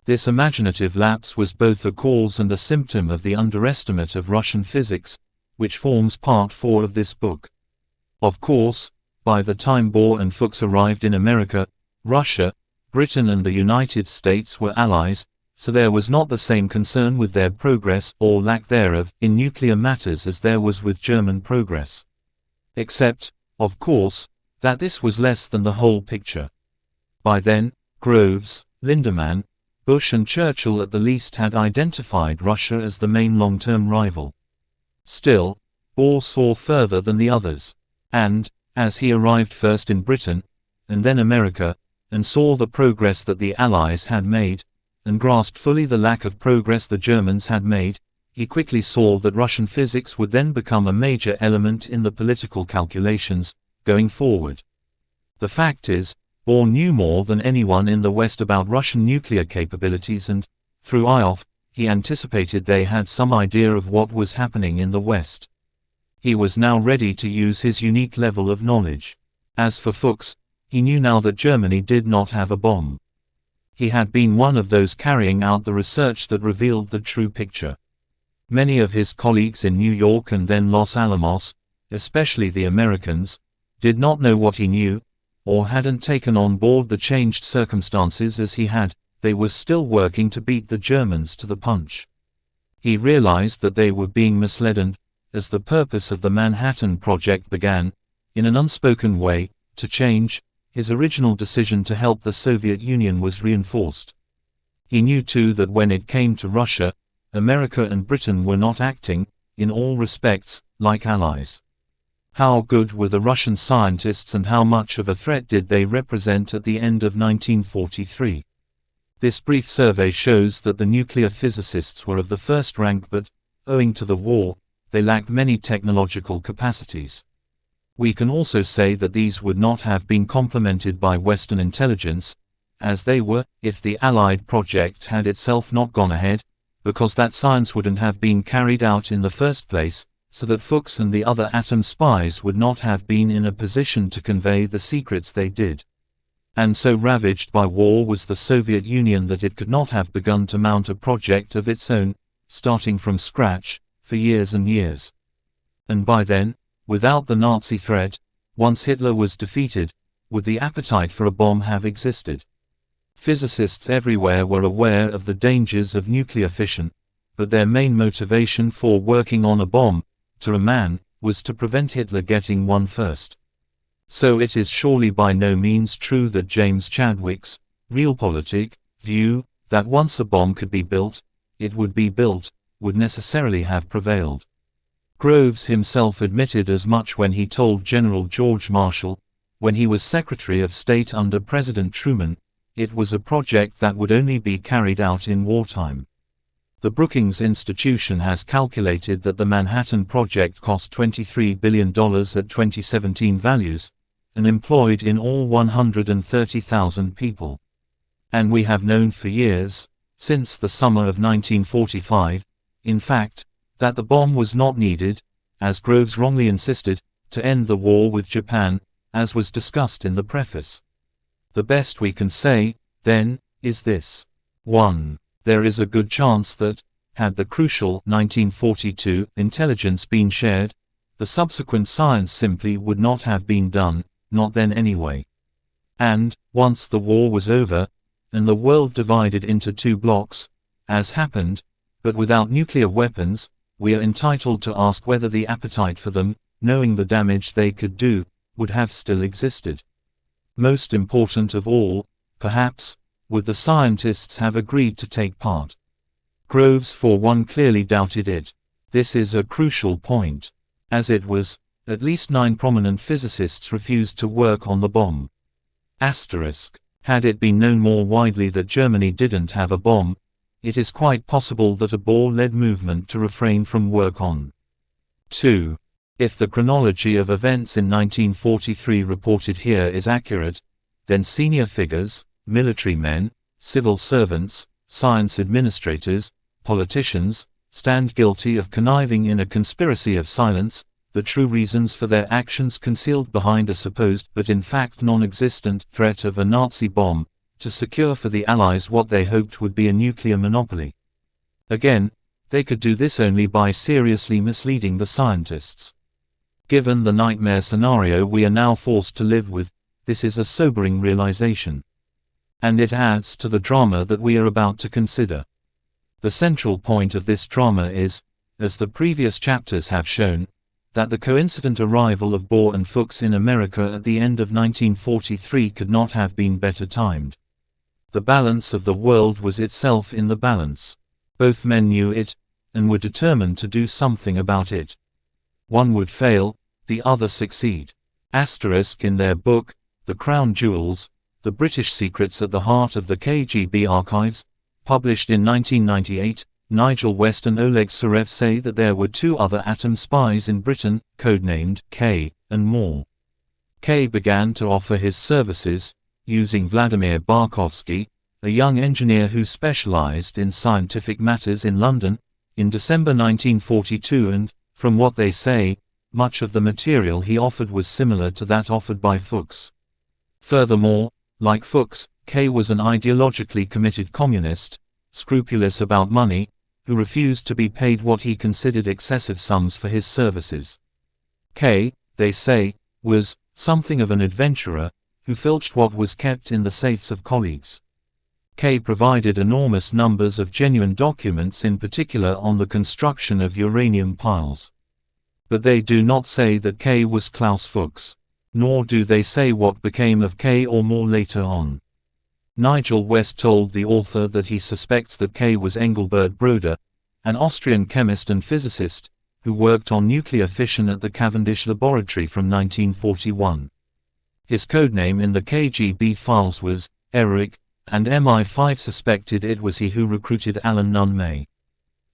Speaker 1: This imaginative lapse was both a cause and a symptom of the underestimate of Russian physics, which forms part 4 of this book. Of course, by the time Bohr and Fuchs arrived in America, Russia, Britain and the United States were allies, so there was not the same concern with their progress, or lack thereof, in nuclear matters as there was with German progress. Except, of course, that this was less than the whole picture. By then, Groves, Lindemann, Bush and Churchill at the least had identified Russia as the main long-term rival. Still, Bohr saw further than the others, and, as he arrived first in Britain, and then America, and saw the progress that the Allies had made, and grasped fully the lack of progress the Germans had made, he quickly saw that Russian physics would then become a major element in the political calculations, going forward. The fact is, Bohr knew more than anyone in the West about Russian nuclear capabilities and, through IOF, he anticipated they had some idea of what was happening in the West. He was now ready to use his unique level of knowledge. As for Fuchs, he knew now that Germany did not have a bomb. He had been one of those carrying out the research that revealed the true picture. Many of his colleagues in New York and then Los Alamos, especially the Americans, did not know what he knew, or hadn't taken on board the changed circumstances as he had. They were still working to beat the Germans to the punch. He realized that they were being misled and, as the purpose of the Manhattan Project began, in an unspoken way, to change, his original decision to help the Soviet Union was reinforced. He knew too that when it came to Russia, America and Britain were not acting, in all respects, like allies. How good were the Russian scientists and how much of a threat did they represent at the end of 1943? This brief survey shows that the nuclear physicists were of the first rank but, owing to the war, they lacked many technological capacities. We can also say that these would not have been complemented by Western intelligence, as they were, if the Allied project had itself not gone ahead, because that science wouldn't have been carried out in the first place, so that Fuchs and the other atom spies would not have been in a position to convey the secrets they did. And so ravaged by war was the Soviet Union that it could not have begun to mount a project of its own, starting from scratch, for years and years. And by then, without the Nazi threat, once Hitler was defeated, would the appetite for a bomb have existed? Physicists everywhere were aware of the dangers of nuclear fission, but their main motivation for working on a bomb, to a man, was to prevent Hitler getting one first. So it is surely by no means true that James Chadwick's realpolitik view, that once a bomb could be built, it would be built, would necessarily have prevailed. Groves himself admitted as much when he told General George Marshall, when he was Secretary of State under President Truman, it was a project that would only be carried out in wartime. The Brookings Institution has calculated that the Manhattan Project cost $23 billion at 2017 values, and employed in all 130,000 people. And we have known for years, since the summer of 1945, in fact, that the bomb was not needed, as Groves wrongly insisted, to end the war with Japan, as was discussed in the preface. The best we can say, then, is this. 1. There is a good chance that, had the crucial 1942 intelligence been shared, the subsequent science simply would not have been done, not then anyway. And, once the war was over, and the world divided into two blocks, as happened, But without nuclear weapons, we are entitled to ask whether the appetite for them, knowing the damage they could do, would have still existed. Most important of all, perhaps, would the scientists have agreed to take part? Groves for one clearly doubted it. This is a crucial point. As it was, at least 9 prominent physicists refused to work on the bomb. Asterisk. Had it been known more widely that Germany didn't have a bomb, it is quite possible that a Boer led movement to refrain from work on. 2. If the chronology of events in 1943 reported here is accurate, then senior figures, military men, civil servants, science administrators, politicians, stand guilty of conniving in a conspiracy of silence, the true reasons for their actions concealed behind a supposed but in fact non-existent threat of a Nazi bomb, to secure for the Allies what they hoped would be a nuclear monopoly. Again, they could do this only by seriously misleading the scientists. Given the nightmare scenario we are now forced to live with, this is a sobering realization. And it adds to the drama that we are about to consider. The central point of this drama is, as the previous chapters have shown, that the coincident arrival of Bohr and Fuchs in America at the end of 1943 could not have been better timed. The balance of the world was itself in the balance. Both men knew it, and were determined to do something about it. One would fail, the other succeed. Asterisk. In their book, The Crown Jewels, The British Secrets at the Heart of the KGB Archives, published in 1998, Nigel West and Oleg Surev say that there were 2 other atom spies in Britain, codenamed K, and more. K began to offer his services, using Vladimir Barkovsky, a young engineer who specialized in scientific matters in London, in December 1942 and, from what they say, much of the material he offered was similar to that offered by Fuchs. Furthermore, like Fuchs, K was an ideologically committed communist, scrupulous about money, who refused to be paid what he considered excessive sums for his services. K, they say, was something of an adventurer, who filched what was kept in the safes of colleagues. K provided enormous numbers of genuine documents, in particular on the construction of uranium piles. But they do not say that K was Klaus Fuchs. Nor do they say what became of K or more later on. Nigel West told the author that he suspects that K was Engelbert Broder, an Austrian chemist and physicist, who worked on nuclear fission at the Cavendish Laboratory from 1941. His codename in the KGB files was Eric, and MI5 suspected it was he who recruited Alan Nunn May.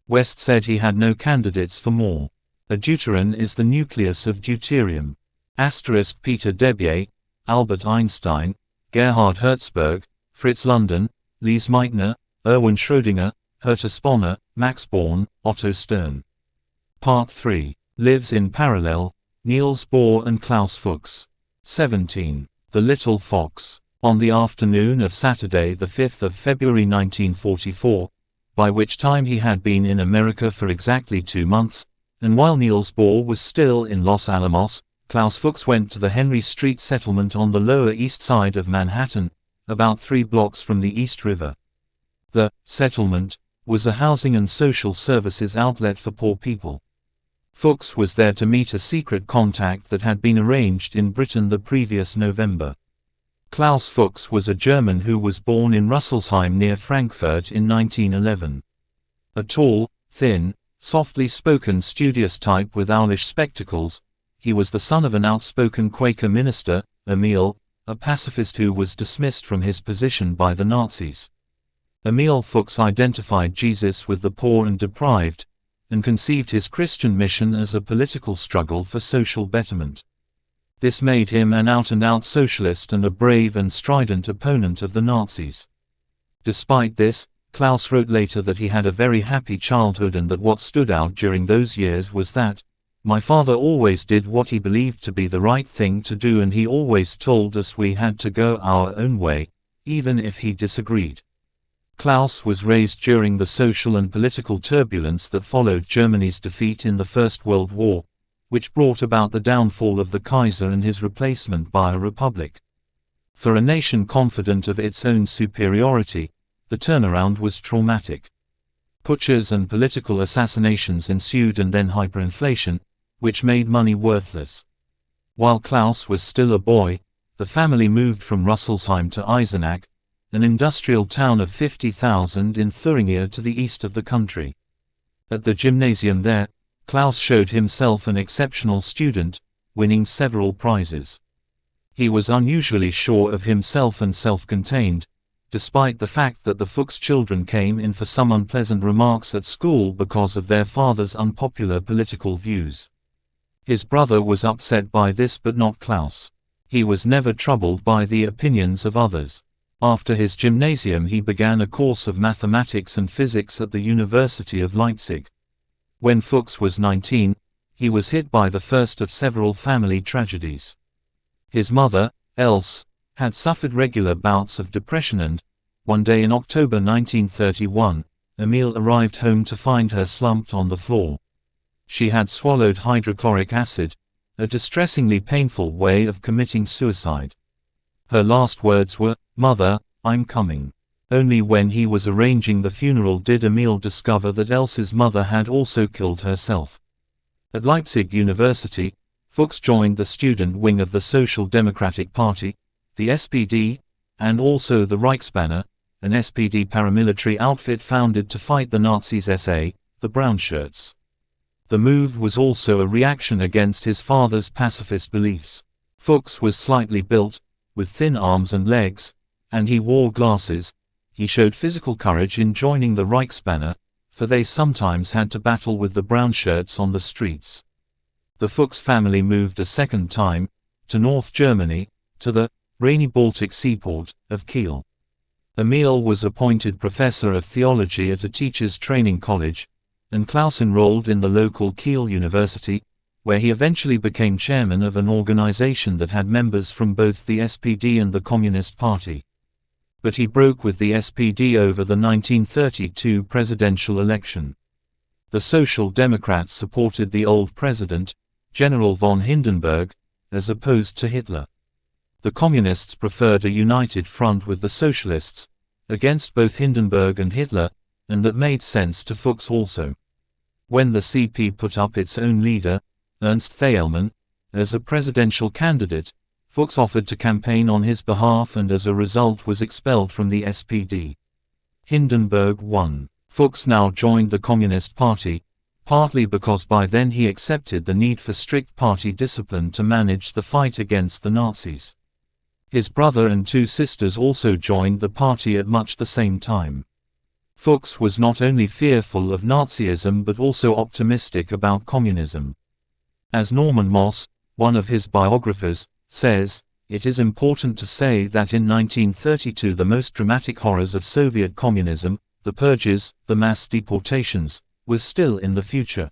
Speaker 1: West said he had no candidates for more. A deuteron is the nucleus of deuterium. Asterisk. Peter Debye, Albert Einstein, Gerhard Hertzberg, Fritz London, Lise Meitner, Erwin Schrödinger, Herta Sponner, Max Born, Otto Stern. Part 3. Lives in Parallel, Niels Bohr and Klaus Fuchs. 17. The Little Fox. On the afternoon of Saturday the 5th of February 1944, by which time he had been in America for exactly 2 months, and while Niels Bohr was still in Los Alamos, Klaus Fuchs went to the Henry Street settlement on the Lower East Side of Manhattan, about 3 blocks from the East River. The settlement was a housing and social services outlet for poor people. Fuchs was there to meet a secret contact that had been arranged in Britain the previous November. Klaus Fuchs was a German who was born in Russelsheim near Frankfurt in 1911. A tall, thin, softly spoken studious type with owlish spectacles, he was the son of an outspoken Quaker minister, Emil, a pacifist who was dismissed from his position by the Nazis. Emil Fuchs identified Jesus with the poor and deprived, and conceived his Christian mission as a political struggle for social betterment. This made him an out-and-out socialist and a brave and strident opponent of the Nazis. Despite this, Klaus wrote later that he had a very happy childhood and that what stood out during those years was that, "My father always did what he believed to be the right thing to do, and he always told us we had to go our own way, even if he disagreed." Klaus was raised during the social and political turbulence that followed Germany's defeat in the First World War, which brought about the downfall of the Kaiser and his replacement by a republic. For a nation confident of its own superiority, the turnaround was traumatic. Putschs and political assassinations ensued, and then hyperinflation, which made money worthless. While Klaus was still a boy, the family moved from Rüsselsheim to Eisenach, an industrial town of 50,000 in Thuringia to the east of the country. At the gymnasium there, Klaus showed himself an exceptional student, winning several prizes. He was unusually sure of himself and self-contained, despite the fact that the Fuchs children came in for some unpleasant remarks at school because of their father's unpopular political views. His brother was upset by this, but not Klaus. He was never troubled by the opinions of others. After his gymnasium he began a course of mathematics and physics at the University of Leipzig. When Fuchs was 19, he was hit by the first of several family tragedies. His mother, Else, had suffered regular bouts of depression, and, one day in October 1931, Emil arrived home to find her slumped on the floor. She had swallowed hydrochloric acid, a distressingly painful way of committing suicide. Her last words were, "Mother, I'm coming." Only when he was arranging the funeral did Emil discover that Else's mother had also killed herself. At Leipzig University, Fuchs joined the student wing of the Social Democratic Party, the SPD, and also the Reichsbanner, an SPD paramilitary outfit founded to fight the Nazis' SA, the Brownshirts. The move was also a reaction against his father's pacifist beliefs. Fuchs was slightly built, with thin arms and legs, and he wore glasses. He showed physical courage in joining the Reichsbanner, for they sometimes had to battle with the Brownshirts on the streets. The Fuchs family moved a second time, to North Germany, to the rainy Baltic seaport of Kiel. Emil was appointed professor of theology at a teachers' training college, and Klaus enrolled in the local Kiel University, where he eventually became chairman of an organization that had members from both the SPD and the Communist Party. But he broke with the SPD over the 1932 presidential election. The Social Democrats supported the old president, General von Hindenburg, as opposed to Hitler. The Communists preferred a united front with the Socialists, against both Hindenburg and Hitler, and that made sense to Fuchs also. When the CP put up its own leader, Ernst Thälmann, as a presidential candidate, Fuchs offered to campaign on his behalf and as a result was expelled from the SPD. Hindenburg won. Fuchs now joined the Communist Party, partly because by then he accepted the need for strict party discipline to manage the fight against the Nazis. His brother and two sisters also joined the party at much the same time. Fuchs was not only fearful of Nazism but also optimistic about communism. As Norman Moss, one of his biographers, says, it is important to say that in 1932 the most dramatic horrors of Soviet communism, the purges, the mass deportations, was still in the future.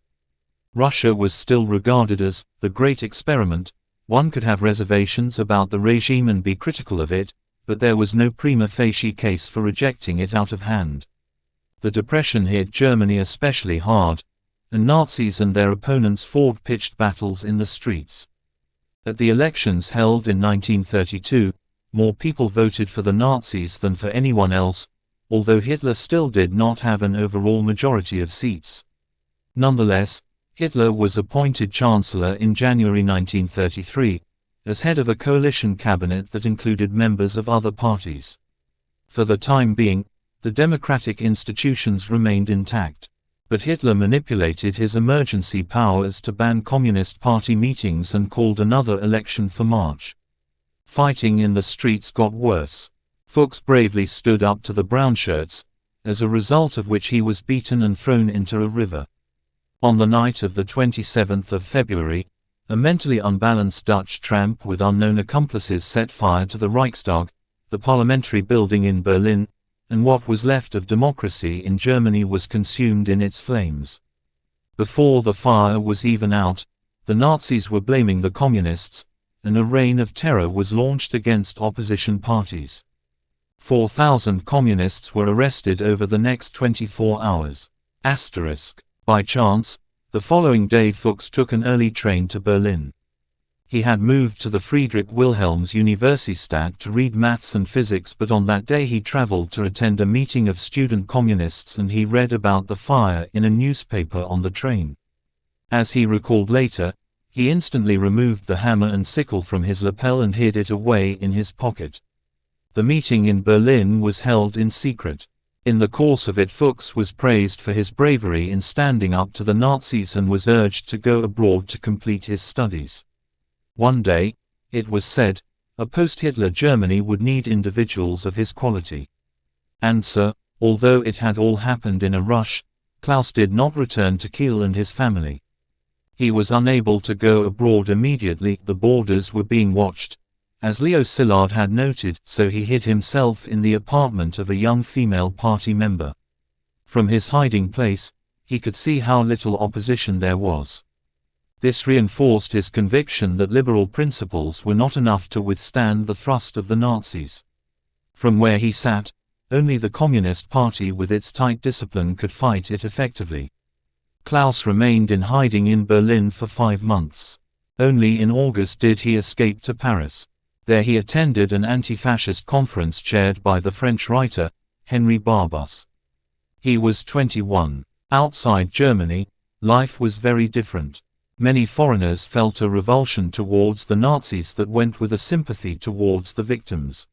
Speaker 1: Russia was still regarded as the great experiment. One could have reservations about the regime and be critical of it, but there was no prima facie case for rejecting it out of hand. The Depression hit Germany especially hard, and Nazis and their opponents fought pitched battles in the streets. At the elections held in 1932, more people voted for the Nazis than for anyone else, although Hitler still did not have an overall majority of seats. Nonetheless, Hitler was appointed Chancellor in January 1933, as head of a coalition cabinet that included members of other parties. For the time being, the democratic institutions remained intact, but Hitler manipulated his emergency powers to ban Communist Party meetings and called another election for March. Fighting in the streets got worse. Fuchs bravely stood up to the Brownshirts, as a result of which he was beaten and thrown into a river. On the night of the 27th of February, a mentally unbalanced Dutch tramp with unknown accomplices set fire to the Reichstag, the parliamentary building in Berlin, and what was left of democracy in Germany was consumed in its flames. Before the fire was even out, the Nazis were blaming the communists, and a reign of terror was launched against opposition parties. 4,000 communists were arrested over the next 24 hours. By chance, the following day Fuchs took an early train to Berlin. He had moved to the Friedrich Wilhelms Universität to read maths and physics, but on that day he traveled to attend a meeting of student communists and he read about the fire in a newspaper on the train. As he recalled later, he instantly removed the hammer and sickle from his lapel and hid it away in his pocket. The meeting in Berlin was held in secret. In the course of it, Fuchs was praised for his bravery in standing up to the Nazis and was urged to go abroad to complete his studies. One day, it was said, a post-Hitler Germany would need individuals of his quality. Answer: although it had all happened in a rush, Klaus did not return to Kiel and his family. He was unable to go abroad immediately. The borders were being watched, as Leo Szilard had noted, so he hid himself in the apartment of a young female party member. From his hiding place, he could see how little opposition there was. This reinforced his conviction that liberal principles were not enough to withstand the thrust of the Nazis. From where he sat, only the Communist Party with its tight discipline could fight it effectively. Klaus remained in hiding in Berlin for 5 months. Only in August did he escape to Paris. There he attended an anti-fascist conference chaired by the French writer, Henri Barbusse. He was 21. Outside Germany, life was very different. Many foreigners felt a revulsion towards the Nazis that went with a sympathy towards the victims.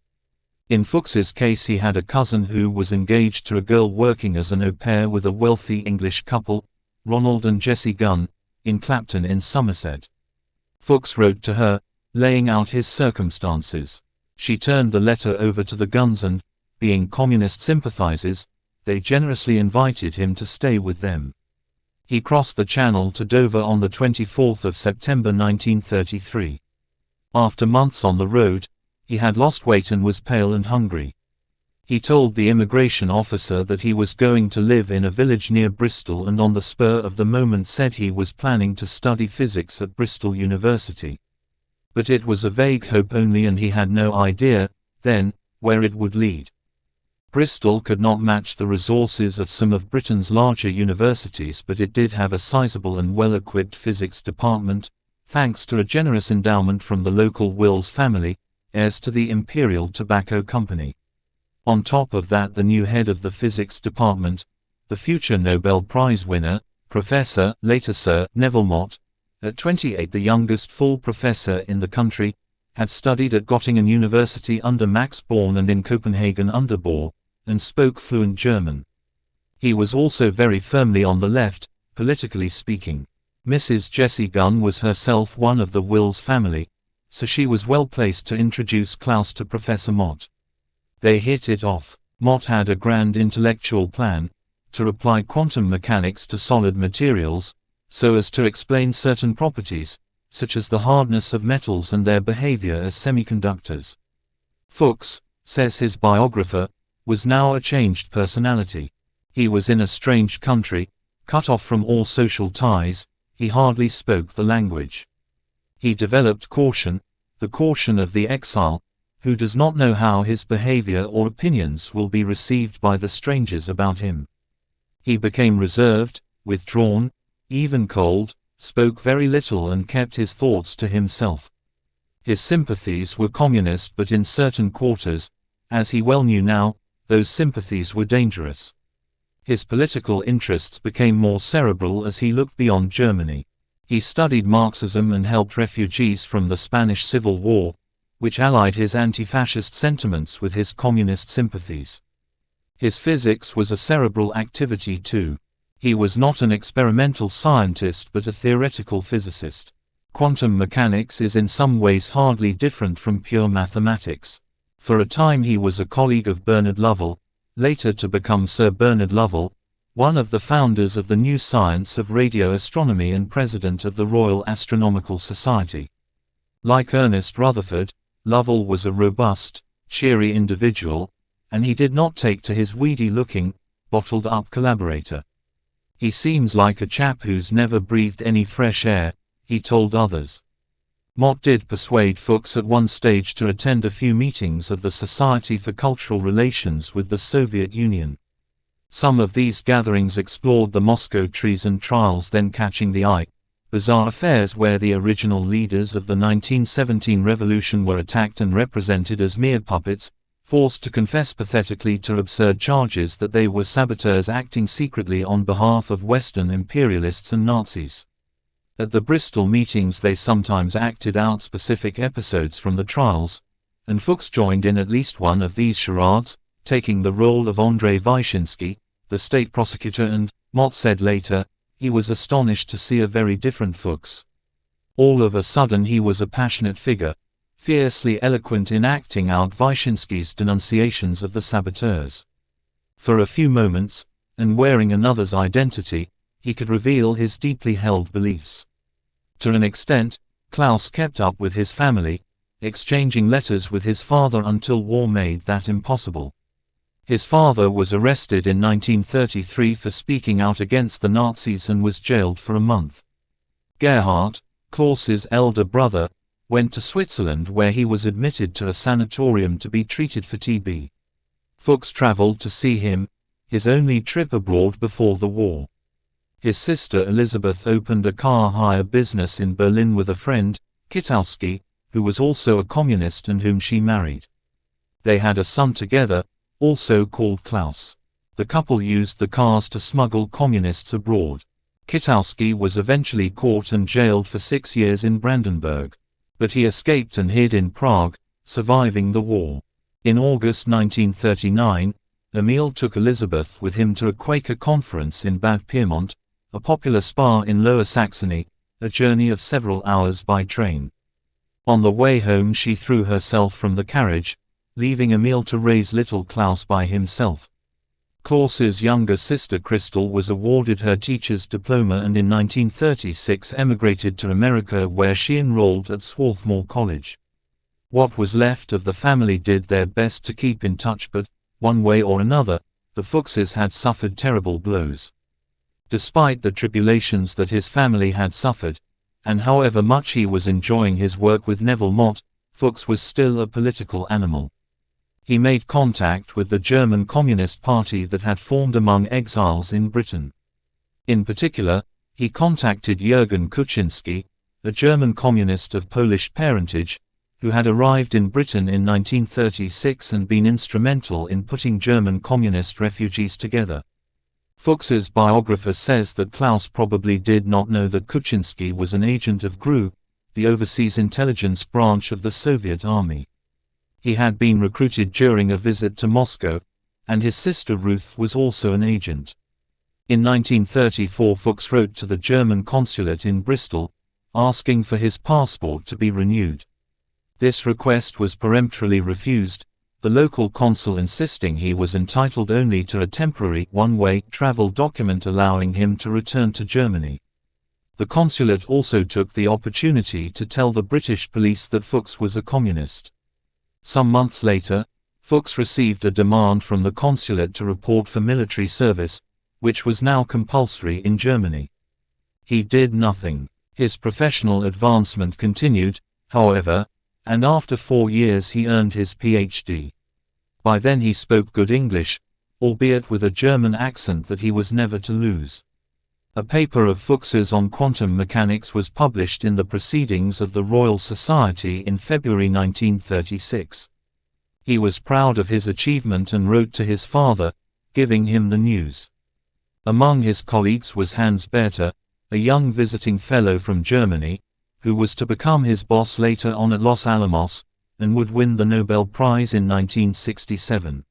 Speaker 1: In Fuchs's case, he had a cousin who was engaged to a girl working as an au pair with a wealthy English couple, Ronald and Jessie Gunn, in Clapton in Somerset. Fuchs wrote to her, laying out his circumstances. She turned the letter over to the Gunns and, being communist sympathizers, they generously invited him to stay with them. He crossed the Channel to Dover on the 24th of September 1933. After months on the road, he had lost weight and was pale and hungry. He told the immigration officer that he was going to live in a village near Bristol and on the spur of the moment said he was planning to study physics at Bristol University. But it was a vague hope only and he had no idea, then, where it would lead. Bristol could not match the resources of some of Britain's larger universities, but it did have a sizable and well-equipped physics department, thanks to a generous endowment from the local Wills family, heirs to the Imperial Tobacco Company. On top of that, the new head of the physics department, the future Nobel Prize winner, Professor, later Sir, Neville Mott, at 28 the youngest full professor in the country, had studied at Göttingen University under Max Born and in Copenhagen under Bohr, and spoke fluent German. He was also very firmly on the left, politically speaking. Mrs. Jessie Gunn was herself one of the Wills family, so she was well placed to introduce Klaus to Professor Mott. They hit it off. Mott had a grand intellectual plan, to apply quantum mechanics to solid materials, so as to explain certain properties, such as the hardness of metals and their behavior as semiconductors. Fuchs, says his biographer, was now a changed personality. He was in a strange country, cut off from all social ties, he hardly spoke the language. He developed caution, the caution of the exile, who does not know how his behavior or opinions will be received by the strangers about him. He became reserved, withdrawn, even cold, spoke very little and kept his thoughts to himself. His sympathies were communist, but in certain quarters, as he well knew now, those sympathies were dangerous. His political interests became more cerebral as he looked beyond Germany. He studied Marxism and helped refugees from the Spanish Civil War, which allied his anti-fascist sentiments with his communist sympathies. His physics was a cerebral activity too. He was not an experimental scientist but a theoretical physicist. Quantum mechanics is in some ways hardly different from pure mathematics. For a time he was a colleague of Bernard Lovell, later to become Sir Bernard Lovell, one of the founders of the new science of radio astronomy and president of the Royal Astronomical Society. Like Ernest Rutherford, Lovell was a robust, cheery individual, and he did not take to his weedy-looking, bottled-up collaborator. "He seems like a chap who's never breathed any fresh air," he told others. Mott did persuade Fuchs at one stage to attend a few meetings of the Society for Cultural Relations with the Soviet Union. Some of these gatherings explored the Moscow treason trials then catching the eye, Bizarre affairs where the original leaders of the 1917 revolution were attacked and represented as mere puppets, forced to confess pathetically to absurd charges that they were saboteurs acting secretly on behalf of Western imperialists and Nazis. At the Bristol meetings they sometimes acted out specific episodes from the trials, and Fuchs joined in at least one of these charades, taking the role of Andrei Wyszynski, the state prosecutor, and, Mott said later, he was astonished to see a very different Fuchs. All of a sudden he was a passionate figure, fiercely eloquent in acting out Wyszynski's denunciations of the saboteurs. For a few moments, and wearing another's identity, he could reveal his deeply held beliefs. To an extent, Klaus kept up with his family, exchanging letters with his father until war made that impossible. His father was arrested in 1933 for speaking out against the Nazis and was jailed for a month. Gerhard, Klaus's elder brother, went to Switzerland where he was admitted to a sanatorium to be treated for TB. Fuchs traveled to see him, his only trip abroad before the war. His sister Elizabeth opened a car hire business in Berlin with a friend, Kitowski, who was also a communist and whom she married. They had a son together, also called Klaus. The couple used the cars to smuggle communists abroad. Kitowski was eventually caught and jailed for 6 years in Brandenburg. But he escaped and hid in Prague, surviving the war. In August 1939, Emil took Elizabeth with him to a Quaker conference in Bad Pyrmont, a popular spa in Lower Saxony, a journey of several hours by train. On the way home she threw herself from the carriage, leaving Emil to raise little Klaus by himself. Klaus's younger sister Crystal was awarded her teacher's diploma and in 1936 emigrated to America where she enrolled at Swarthmore College. What was left of the family did their best to keep in touch, but, one way or another, the Fuchses had suffered terrible blows. Despite the tribulations that his family had suffered, and however much he was enjoying his work with Neville Mott, Fuchs was still a political animal. He made contact with the German Communist Party that had formed among exiles in Britain. In particular, he contacted Jürgen Kuczynski, a German communist of Polish parentage, who had arrived in Britain in 1936 and been instrumental in putting German communist refugees together. Fuchs's biographer says that Klaus probably did not know that Kuczynski was an agent of GRU, the overseas intelligence branch of the Soviet Army. He had been recruited during a visit to Moscow, and his sister Ruth was also an agent. In 1934 Fuchs wrote to the German consulate in Bristol, asking for his passport to be renewed. This request was peremptorily refused, the local consul insisting he was entitled only to a temporary one-way travel document allowing him to return to Germany. The consulate also took the opportunity to tell the British police that Fuchs was a communist. Some months later, Fuchs received a demand from the consulate to report for military service, which was now compulsory in Germany. He did nothing. His professional advancement continued, however, and after 4 years he earned his Ph.D. By then he spoke good English, albeit with a German accent that he was never to lose. A paper of Fuchs's on quantum mechanics was published in the Proceedings of the Royal Society in February 1936. He was proud of his achievement and wrote to his father, giving him the news. Among his colleagues was Hans Bethe, a young visiting fellow from Germany, who was to become his boss later on at Los Alamos, and would win the Nobel Prize in 1967.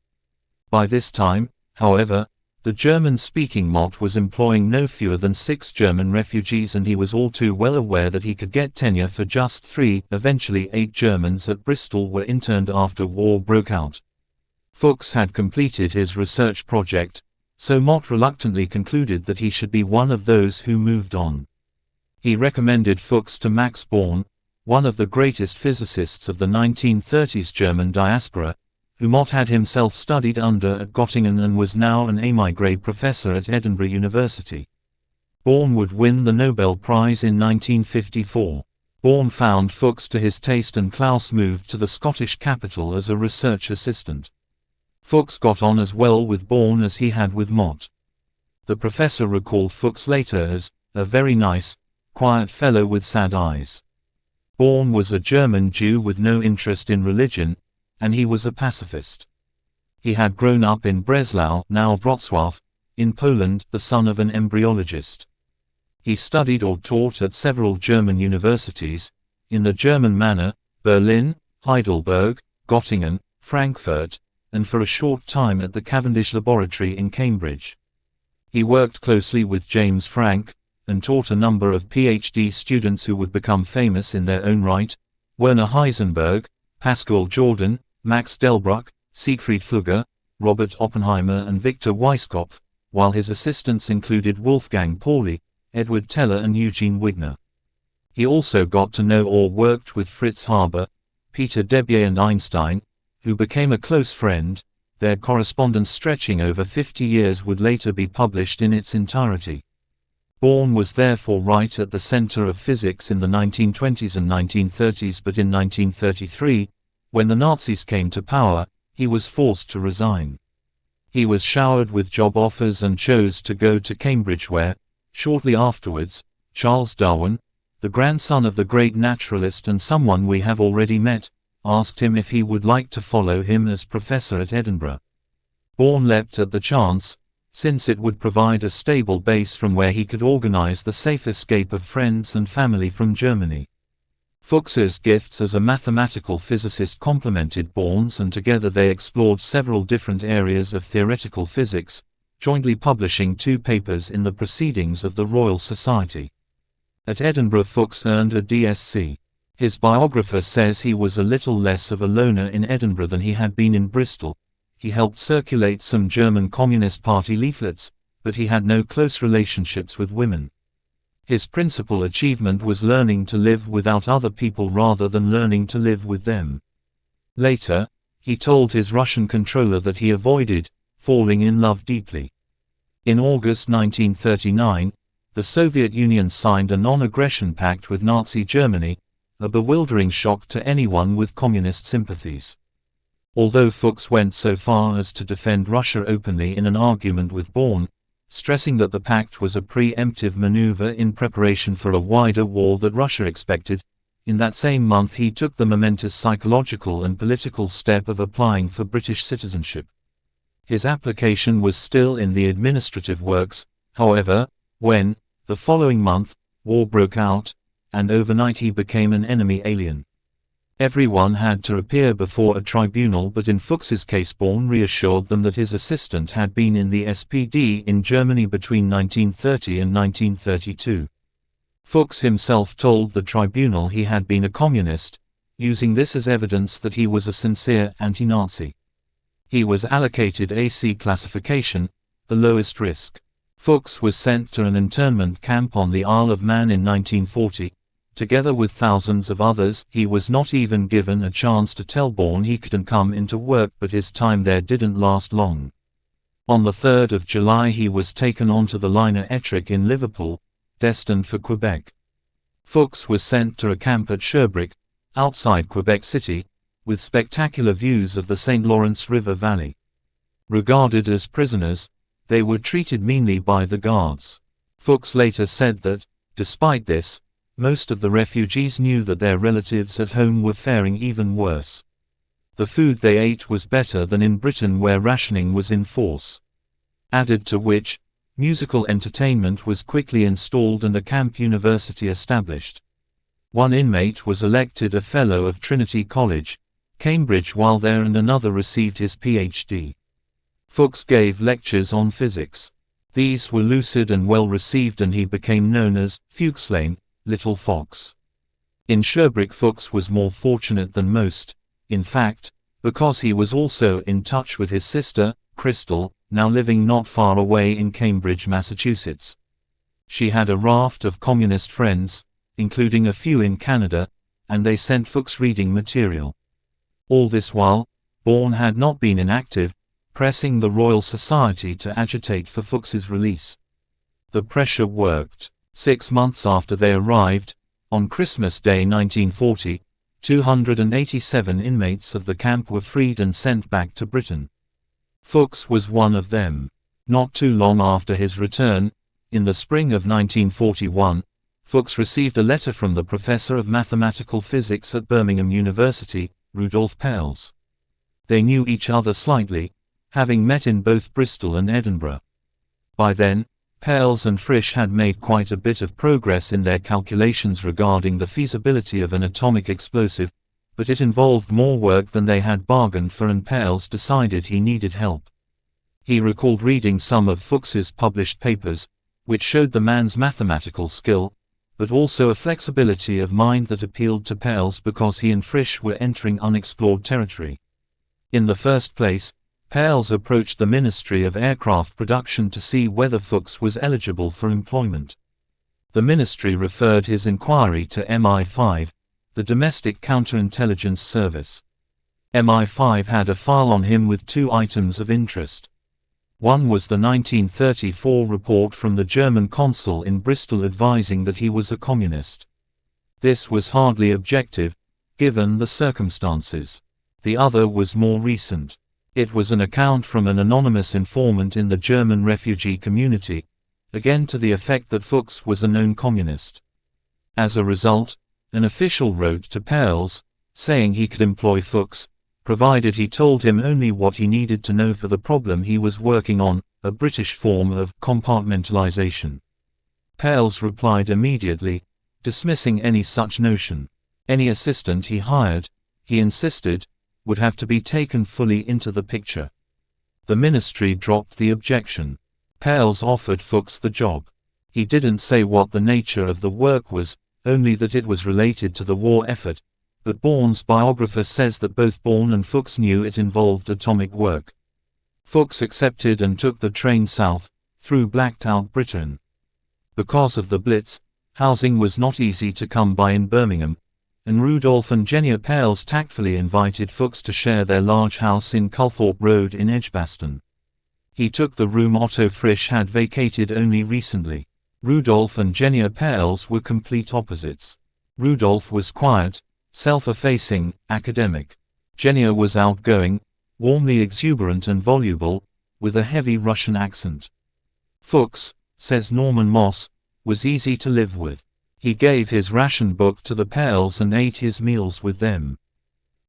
Speaker 1: By this time, however, the German-speaking Mott was employing no fewer than 6 German refugees and he was all too well aware that he could get tenure for just 3, eventually 8 Germans at Bristol were interned after war broke out. Fuchs had completed his research project, so Mott reluctantly concluded that he should be one of those who moved on. He recommended Fuchs to Max Born, one of the greatest physicists of the 1930s German diaspora, who Mott had himself studied under at Göttingen and was now an émigré professor at Edinburgh University. Born would win the Nobel Prize in 1954. Born found Fuchs to his taste and Klaus moved to the Scottish capital as a research assistant. Fuchs got on as well with Born as he had with Mott. The professor recalled Fuchs later as a very nice, quiet fellow with sad eyes. Born was a German Jew with no interest in religion, and he was a pacifist. He had grown up in Breslau, now Wrocław, in Poland, the son of an embryologist. He studied or taught at several German universities, in the German manner, Berlin, Heidelberg, Göttingen, Frankfurt, and for a short time at the Cavendish Laboratory in Cambridge. He worked closely with James Franck, and taught a number of PhD students who would become famous in their own right: Werner Heisenberg, Pascal Jordan, Max Delbruck, Siegfried Fugger, Robert Oppenheimer and Victor Weisskopf, while his assistants included Wolfgang Pauli, Edward Teller and Eugene Wigner. He also got to know or worked with Fritz Haber, Peter Debye and Einstein, who became a close friend. Their correspondence, stretching over 50 years, would later be published in its entirety. Born was therefore right at the center of physics in the 1920s and 1930s, but in 1933, when the Nazis came to power, he was forced to resign. He was showered with job offers and chose to go to Cambridge where, shortly afterwards, Charles Darwin, the grandson of the great naturalist and someone we have already met, asked him if he would like to follow him as professor at Edinburgh. Bourne leapt at the chance, since it would provide a stable base from where he could organize the safe escape of friends and family from Germany. Fuchs's gifts as a mathematical physicist complemented Bourne's, and together they explored several different areas of theoretical physics, jointly publishing 2 papers in the Proceedings of the Royal Society. At Edinburgh, Fuchs earned a DSc. His biographer says he was a little less of a loner in Edinburgh than he had been in Bristol. He helped circulate some German Communist Party leaflets, but he had no close relationships with women. His principal achievement was learning to live without other people rather than learning to live with them. Later, he told his Russian controller that he avoided falling in love deeply. In August 1939, the Soviet Union signed a non-aggression pact with Nazi Germany, a bewildering shock to anyone with communist sympathies. Although Fuchs went so far as to defend Russia openly in an argument with Bourne, stressing that the pact was a preemptive maneuver in preparation for a wider war that Russia expected, in that same month he took the momentous psychological and political step of applying for British citizenship. His application was still in the administrative works, however, when, the following month, war broke out, and overnight he became an enemy alien. Everyone had to appear before a tribunal, but in Fuchs's case Bourne reassured them that his assistant had been in the SPD in Germany between 1930 and 1932. Fuchs himself told the tribunal he had been a communist, using this as evidence that he was a sincere anti-Nazi. He was allocated AC classification, the lowest risk. Fuchs was sent to an internment camp on the Isle of Man in 1940. Together with thousands of others. He was not even given a chance to tell Bourne he couldn't come into work, but his time there didn't last long. On the 3rd of July he was taken onto the liner Ettrick in Liverpool, destined for Quebec. Fuchs was sent to a camp at Sherbrooke, outside Quebec City, with spectacular views of the St. Lawrence River Valley. Regarded as prisoners, they were treated meanly by the guards. Fuchs later said that, despite this, most of the refugees knew that their relatives at home were faring even worse. The food they ate was better than in Britain, where rationing was in force. Added to which, musical entertainment was quickly installed and a camp university established. One inmate was elected a Fellow of Trinity College, Cambridge while there, and another received his PhD. Fuchs gave lectures on physics. These were lucid and well received, and he became known as Fuchslane, Little Fox. In Sherbrooke, Fuchs was more fortunate than most, in fact, because he was also in touch with his sister, Crystal, now living not far away in Cambridge, Massachusetts. She had a raft of communist friends, including a few in Canada, and they sent Fuchs reading material. All this while, Bourne had not been inactive, pressing the Royal Society to agitate for Fuchs's release. The pressure worked. 6 months after they arrived, on Christmas Day 1940, 287 inmates of the camp were freed and sent back to Britain. Fuchs was one of them. Not too long after his return, in the spring of 1941, Fuchs received a letter from the professor of mathematical physics at Birmingham University, Rudolf Peierls. They knew each other slightly, having met in both Bristol and Edinburgh. By then, Peierls and Frisch had made quite a bit of progress in their calculations regarding the feasibility of an atomic explosive, but it involved more work than they had bargained for, and Peierls decided he needed help. He recalled reading some of Fuchs's published papers, which showed the man's mathematical skill, but also a flexibility of mind that appealed to Peierls because he and Frisch were entering unexplored territory. In the first place, Peierls approached the Ministry of Aircraft Production to see whether Fuchs was eligible for employment. The ministry referred his inquiry to MI5, the Domestic Counterintelligence Service. MI5 had a file on him with two items of interest. One was the 1934 report from the German consul in Bristol advising that he was a communist. This was hardly objective, given the circumstances. The other was more recent. It was an account from an anonymous informant in the German refugee community, again to the effect that Fuchs was a known communist. As a result, an official wrote to Peierls, saying he could employ Fuchs, provided he told him only what he needed to know for the problem he was working on, a British form of compartmentalization. Peierls replied immediately, dismissing any such notion. Any assistant he hired, he insisted, would have to be taken fully into the picture. The ministry dropped the objection. Peierls offered Fuchs the job. He didn't say what the nature of the work was, only that it was related to the war effort, but Born's biographer says that both Born and Fuchs knew it involved atomic work. Fuchs accepted and took the train south, through blacked-out Britain. Because of the Blitz, housing was not easy to come by in Birmingham, and Rudolf and Genia Peierls tactfully invited Fuchs to share their large house in Culthorpe Road in Edgbaston. He took the room Otto Frisch had vacated only recently. Rudolf and Genia Peierls were complete opposites. Rudolf was quiet, self-effacing, academic. Genia was outgoing, warmly exuberant and voluble, with a heavy Russian accent. Fuchs, says Norman Moss, was easy to live with. He gave his ration book to the Peierls and ate his meals with them.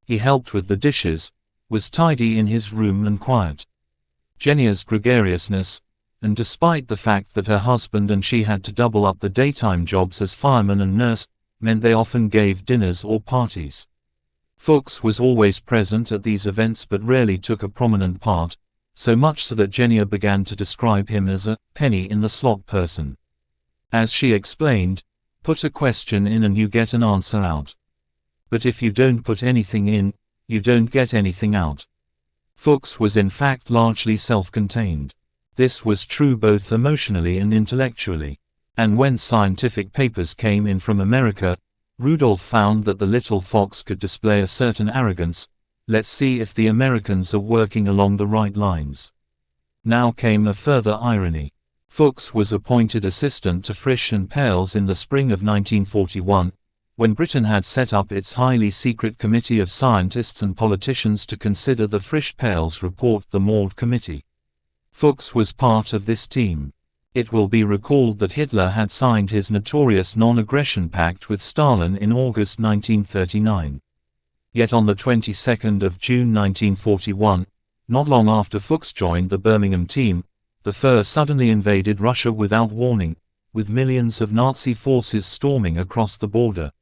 Speaker 1: He helped with the dishes, was tidy in his room and quiet. Genia's gregariousness, and despite the fact that her husband and she had to double up the daytime jobs as fireman and nurse, meant they often gave dinners or parties. Fuchs was always present at these events but rarely took a prominent part, so much so that Genia began to describe him as a penny in the slot person. As she explained, put a question in and you get an answer out. But if you don't put anything in, you don't get anything out. Fuchs was in fact largely self-contained. This was true both emotionally and intellectually. And when scientific papers came in from America, Rudolf found that the little fox could display a certain arrogance. Let's see if the Americans are working along the right lines. Now came a further irony. Fuchs was appointed assistant to Frisch and Peierls in the spring of 1941, when Britain had set up its highly secret committee of scientists and politicians to consider the Frisch-Peierls report, the Maud Committee. Fuchs was part of this team. It will be recalled that Hitler had signed his notorious non-aggression pact with Stalin in August 1939. Yet on the 22nd of June 1941, not long after Fuchs joined the Birmingham team, the Fuhrer suddenly invaded Russia without warning, with millions of Nazi forces storming across the border.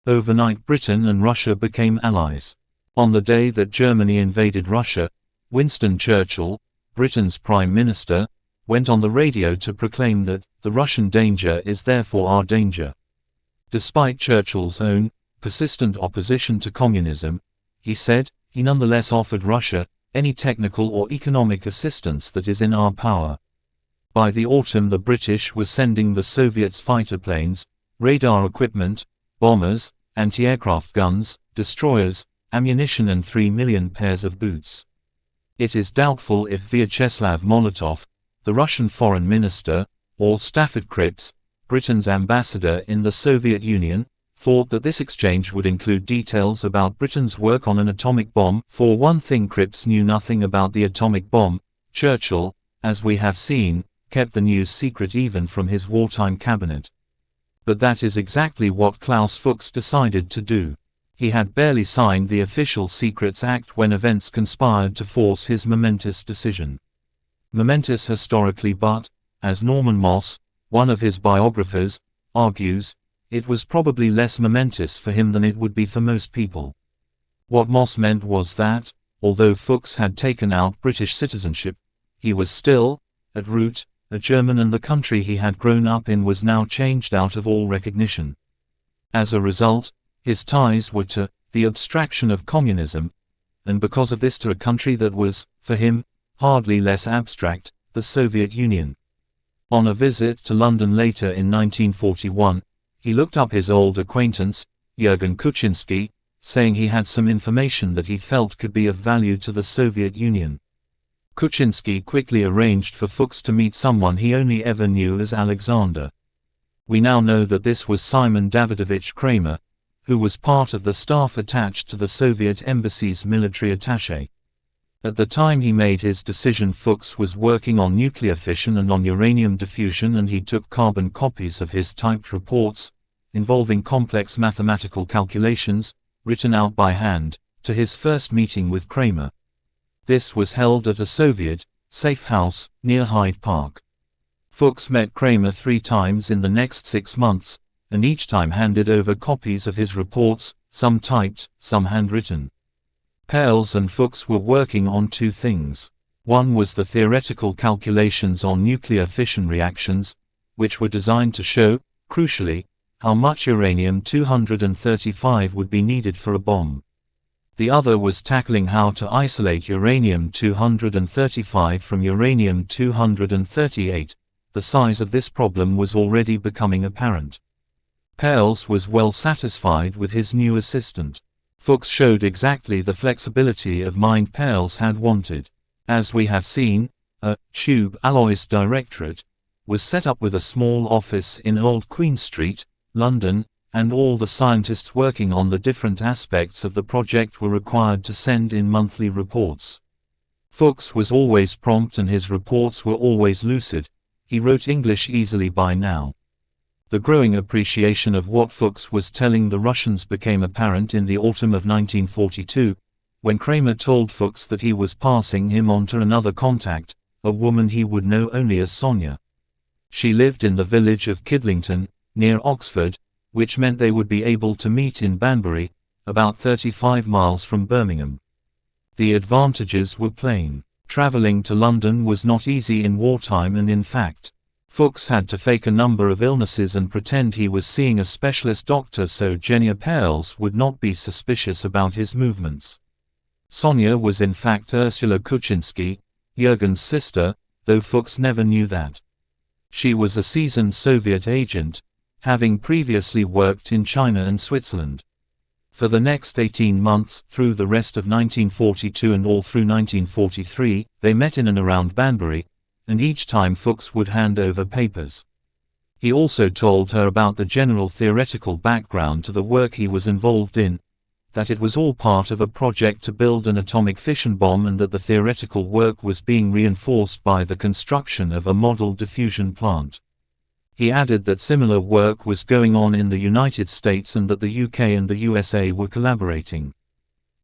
Speaker 1: Overnight Britain and Russia became allies. On the day that Germany invaded Russia, Winston Churchill, Britain's Prime Minister, went on the radio to proclaim that, "The Russian danger is therefore our danger." Despite Churchill's own, persistent opposition to communism, he said, he nonetheless offered Russia any technical or economic assistance that is in our power. By the autumn the British were sending the Soviets fighter planes, radar equipment, bombers, anti-aircraft guns, destroyers, ammunition and 3 million pairs of boots. It is doubtful if Vyacheslav Molotov, the Russian foreign minister, or Stafford Cripps, Britain's ambassador in the Soviet Union, thought that this exchange would include details about Britain's work on an atomic bomb. For one thing, Cripps knew nothing about the atomic bomb. Churchill, as we have seen, kept the news secret even from his wartime cabinet. But that is exactly what Klaus Fuchs decided to do. He had barely signed the Official Secrets Act when events conspired to force his momentous decision. Momentous historically, but, as Norman Moss, one of his biographers, argues, it was probably less momentous for him than it would be for most people. What Moss meant was that, although Fuchs had taken out British citizenship, he was still, at root, a German, and the country he had grown up in was now changed out of all recognition. As a result, his ties were to the abstraction of communism, and because of this to a country that was, for him, hardly less abstract, the Soviet Union. On a visit to London later in 1941, he looked up his old acquaintance, Jürgen Kuczynski, saying he had some information that he felt could be of value to the Soviet Union. Kuczynski quickly arranged for Fuchs to meet someone he only ever knew as Alexander. We now know that this was Simon Davidovich Kramer, who was part of the staff attached to the Soviet embassy's military attaché. At the time he made his decision, Fuchs was working on nuclear fission and on uranium diffusion, and he took carbon copies of his typed reports, involving complex mathematical calculations, written out by hand, to his first meeting with Kramer. This was held at a Soviet safe house near Hyde Park. Fuchs met Kramer 3 times in the next 6 months, and each time handed over copies of his reports, some typed, some handwritten. Peierls and Fuchs were working on 2 things. One was the theoretical calculations on nuclear fission reactions, which were designed to show, crucially, how much uranium-235 would be needed for a bomb. The other was tackling how to isolate uranium-235 from uranium-238. The size of this problem was already becoming apparent. Peierls was well satisfied with his new assistant. Fuchs showed exactly the flexibility of mind Peierls had wanted. As we have seen, a tube alloys directorate was set up with a small office in Old Queen Street, London, and all the scientists working on the different aspects of the project were required to send in monthly reports. Fuchs was always prompt and his reports were always lucid. He wrote English easily by now. The growing appreciation of what Fuchs was telling the Russians became apparent in the autumn of 1942, when Kramer told Fuchs that he was passing him on to another contact, a woman he would know only as Sonia. She lived in the village of Kidlington, near Oxford, which meant they would be able to meet in Banbury, about 35 miles from Birmingham. The advantages were plain. Traveling to London was not easy in wartime, and in fact, Fuchs had to fake a number of illnesses and pretend he was seeing a specialist doctor so Genia Peierls would not be suspicious about his movements. Sonia was in fact Ursula Kuczynski, Jürgen's sister, though Fuchs never knew that. She was a seasoned Soviet agent, having previously worked in China and Switzerland. For the next 18 months, through the rest of 1942 and all through 1943, they met in and around Banbury, and each time Fuchs would hand over papers. He also told her about the general theoretical background to the work he was involved in, that it was all part of a project to build an atomic fission bomb, and that the theoretical work was being reinforced by the construction of a model diffusion plant. He added that similar work was going on in the United States and that the UK and the USA were collaborating.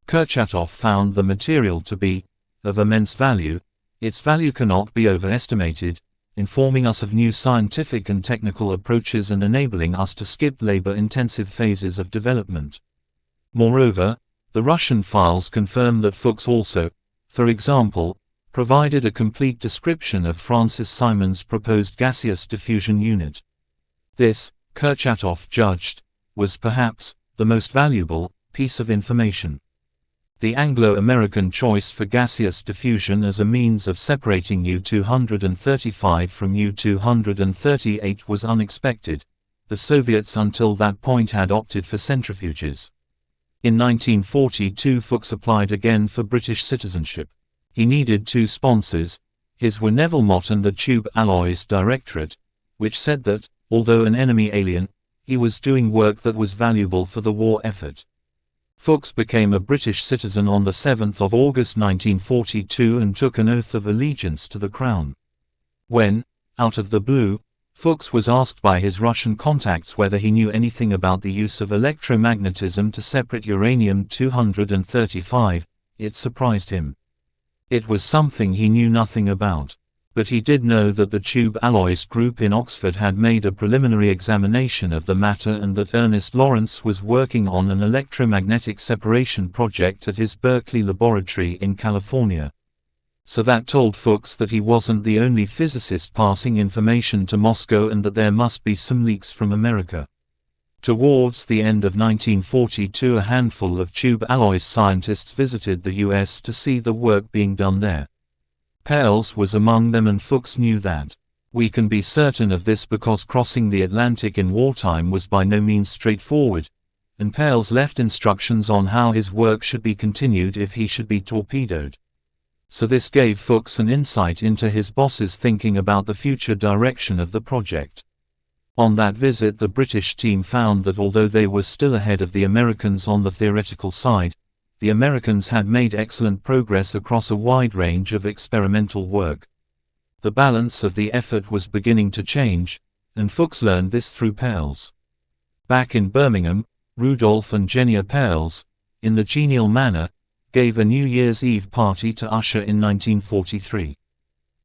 Speaker 1: Kurchatov found the material to be of immense value. Its value cannot be overestimated, informing us of new scientific and technical approaches and enabling us to skip labor-intensive phases of development. Moreover, the Russian files confirm that Fuchs also, for example, provided a complete description of Francis Simon's proposed gaseous diffusion unit. This, Kurchatov judged, was perhaps the most valuable piece of information. The Anglo-American choice for gaseous diffusion as a means of separating U-235 from U-238 was unexpected. The Soviets until that point had opted for centrifuges. In 1942 Fuchs applied again for British citizenship. He needed 2 sponsors. His were Neville Mott and the Tube Alloys Directorate, which said that, although an enemy alien, he was doing work that was valuable for the war effort. Fuchs became a British citizen on the 7th of August 1942 and took an oath of allegiance to the Crown. When, out of the blue, Fuchs was asked by his Russian contacts whether he knew anything about the use of electromagnetism to separate uranium-235. It surprised him. It was something he knew nothing about. But he did know that the Tube Alloys Group in Oxford had made a preliminary examination of the matter and that Ernest Lawrence was working on an electromagnetic separation project at his Berkeley laboratory in California. So that told Fuchs that he wasn't the only physicist passing information to Moscow and that there must be some leaks from America. Towards the end of 1942, a handful of Tube Alloys scientists visited the US to see the work being done there. Pales was among them, and Fuchs knew that. We can be certain of this because crossing the Atlantic in wartime was by no means straightforward, and Pales left instructions on how his work should be continued if he should be torpedoed. So this gave Fuchs an insight into his boss's thinking about the future direction of the project. On that visit, the British team found that although they were still ahead of the Americans on the theoretical side, the Americans had made excellent progress across a wide range of experimental work. The balance of the effort was beginning to change, and Fuchs learned this through Pales. Back in Birmingham, Rudolf and Genia Pales, in the genial manner, gave a New Year's Eve party to usher in 1943.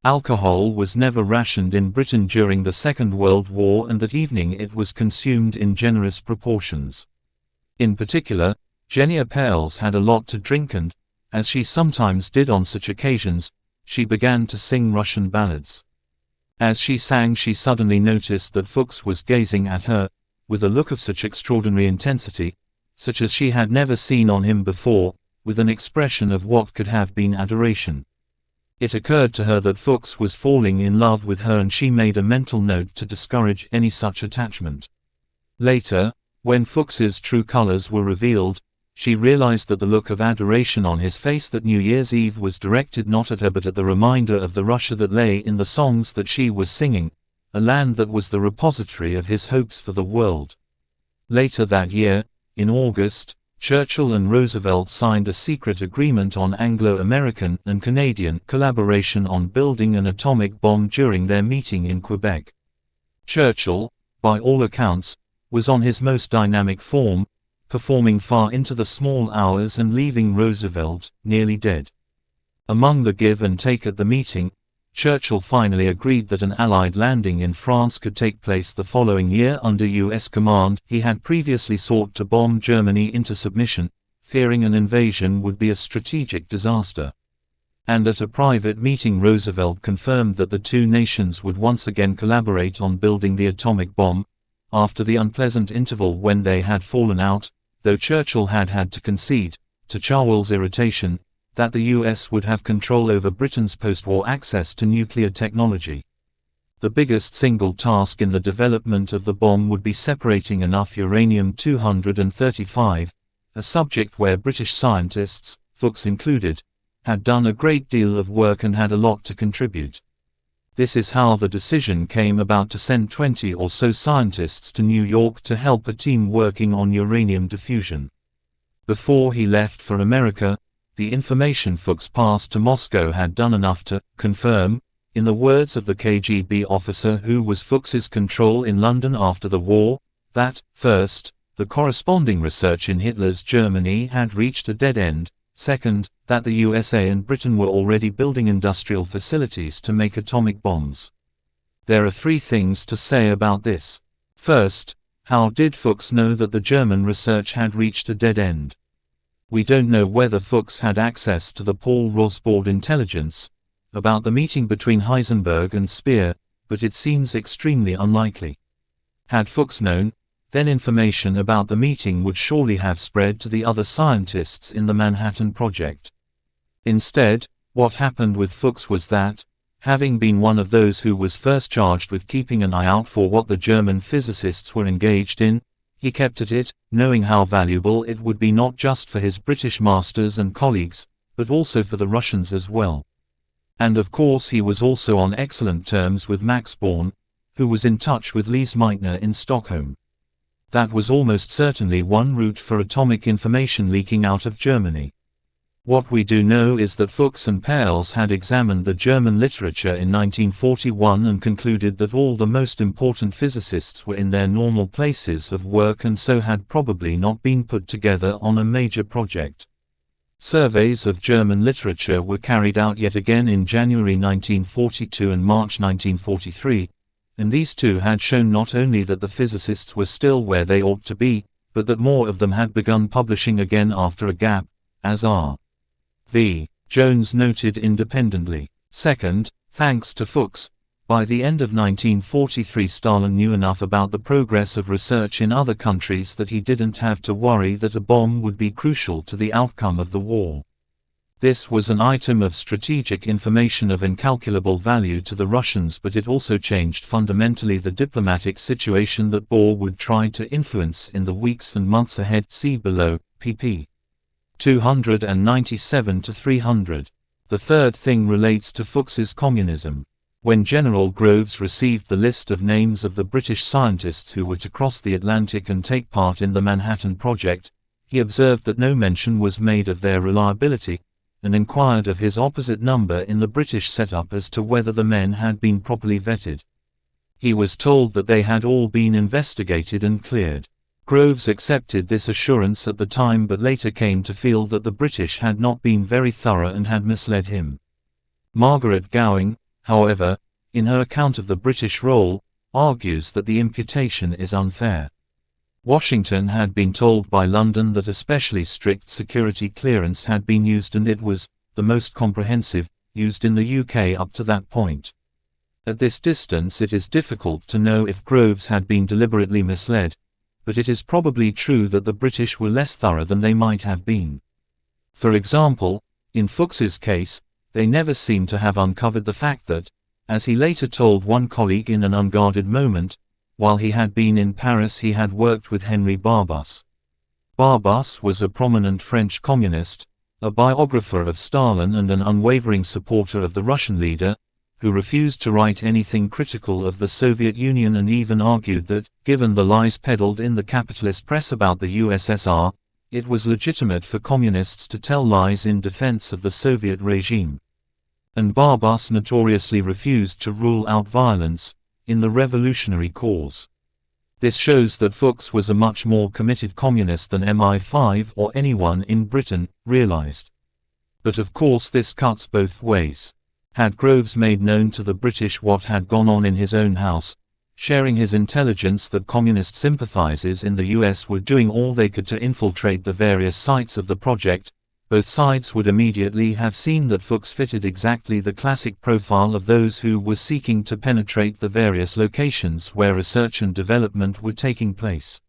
Speaker 1: Alcohol was never rationed in Britain during the Second World War, and that evening it was consumed in generous proportions. In particular, Genia Pales had a lot to drink and, as she sometimes did on such occasions, she began to sing Russian ballads. As she sang, she suddenly noticed that Fuchs was gazing at her, with a look of such extraordinary intensity, such as she had never seen on him before, with an expression of what could have been adoration. It occurred to her that Fuchs was falling in love with her, and she made a mental note to discourage any such attachment. Later, when Fuchs's true colors were revealed, she realized that the look of adoration on his face that New Year's Eve was directed not at her but at the reminder of the Russia that lay in the songs that she was singing, a land that was the repository of his hopes for the world. Later that year, in August, Churchill and Roosevelt signed a secret agreement on Anglo-American and Canadian collaboration on building an atomic bomb during their meeting in Quebec. Churchill, by all accounts, was on his most dynamic form, performing far into the small hours and leaving Roosevelt nearly dead. Among the give and take at the meeting, Churchill finally agreed that an Allied landing in France could take place the following year under U.S. command. He had previously sought to bomb Germany into submission, fearing an invasion would be a strategic disaster. And at a private meeting, Roosevelt confirmed that the two nations would once again collaborate on building the atomic bomb, after the unpleasant interval when they had fallen out, though Churchill had had to concede, to Charwell's irritation, that the US would have control over Britain's post-war access to nuclear technology. The biggest single task in the development of the bomb would be separating enough uranium-235, a subject where British scientists, Fuchs included, had done a great deal of work and had a lot to contribute. This is how the decision came about to send 20 or so scientists to New York to help a team working on uranium diffusion. Before he left for America, the information Fuchs passed to Moscow had done enough to confirm, in the words of the KGB officer who was Fuchs's control in London after the war, that, first, the corresponding research in Hitler's Germany had reached a dead end, second, that the USA and Britain were already building industrial facilities to make atomic bombs. There are three things to say about this. First, how did Fuchs know that the German research had reached a dead end? We don't know whether Fuchs had access to the Paul Rosbaud intelligence about the meeting between Heisenberg and Speer, but it seems extremely unlikely. Had Fuchs known, then information about the meeting would surely have spread to the other scientists in the Manhattan Project. Instead, what happened with Fuchs was that, having been one of those who was first charged with keeping an eye out for what the German physicists were engaged in, he kept at it, knowing how valuable it would be not just for his British masters and colleagues, but also for the Russians as well. And of course he was also on excellent terms with Max Born, who was in touch with Lise Meitner in Stockholm. That was almost certainly one route for atomic information leaking out of Germany. What we do know is that Fuchs and Perls had examined the German literature in 1941 and concluded that all the most important physicists were in their normal places of work and so had probably not been put together on a major project. Surveys of German literature were carried out yet again in January 1942 and March 1943, and these two had shown not only that the physicists were still where they ought to be, but that more of them had begun publishing again after a gap, as R. V. Jones noted independently. Second, thanks to Fuchs, by the end of 1943 Stalin knew enough about the progress of research in other countries that he didn't have to worry that a bomb would be crucial to the outcome of the war. This was an item of strategic information of incalculable value to the Russians, but it also changed fundamentally the diplomatic situation that Bohr would try to influence in the weeks and months ahead. See below, pp. 297–300. The third thing relates to Fuchs's communism. When General Groves received the list of names of the British scientists who were to cross the Atlantic and take part in the Manhattan Project, he observed that no mention was made of their reliability, and inquired of his opposite number in the British setup as to whether the men had been properly vetted. He was told that they had all been investigated and cleared. Groves accepted this assurance at the time but later came to feel that the British had not been very thorough and had misled him. Margaret Gowing, however, in her account of the British role, argues that the imputation is unfair. Washington had been told by London that especially strict security clearance had been used, and it was the most comprehensive used in the UK up to that point. At this distance it is difficult to know if Groves had been deliberately misled, but it is probably true that the British were less thorough than they might have been. For example, in Fuchs's case, they never seem to have uncovered the fact that, as he later told one colleague in an unguarded moment, while he had been in Paris he had worked with Henri Barbusse. Barbusse was a prominent French communist, a biographer of Stalin and an unwavering supporter of the Russian leader, who refused to write anything critical of the Soviet Union and even argued that, given the lies peddled in the capitalist press about the USSR, it was legitimate for communists to tell lies in defense of the Soviet regime. And Barbusse notoriously refused to rule out violence in the revolutionary cause. This shows that Fuchs was a much more committed communist than MI5 or anyone in Britain realized. But of course this cuts both ways. Had Groves made known to the British what had gone on in his own house, sharing his intelligence that communist sympathizers in the US were doing all they could to infiltrate the various sites of the project, both sides would immediately have seen that Fuchs fitted exactly the classic profile of those who were seeking to penetrate the various locations where research and development were taking place.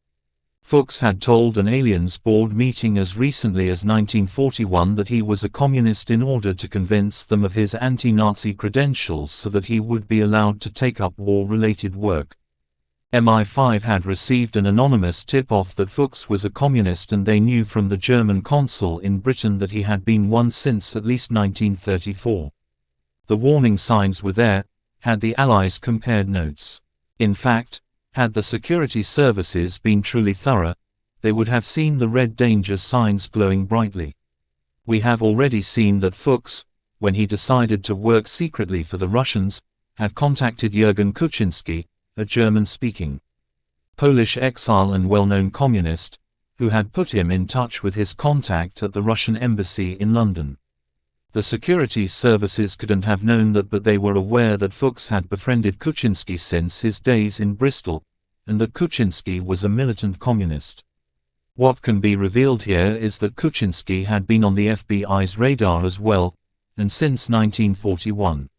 Speaker 1: Fuchs had told an aliens board meeting as recently as 1941 that he was a communist in order to convince them of his anti-Nazi credentials so that he would be allowed to take up war-related work. MI5 had received an anonymous tip-off that Fuchs was a communist, and they knew from the German consul in Britain that he had been one since at least 1934. The warning signs were there, had the Allies compared notes. In fact, had the security services been truly thorough, they would have seen the red danger signs glowing brightly. We have already seen that Fuchs, when he decided to work secretly for the Russians, had contacted Jürgen Kuczynski, a German-speaking Polish exile and well-known communist, who had put him in touch with his contact at the Russian embassy in London. The security services couldn't have known that, but they were aware that Fuchs had befriended Kuczynski since his days in Bristol, and that Kuczynski was a militant communist. What can be revealed here is that Kuczynski had been on the FBI's radar as well, and since 1941.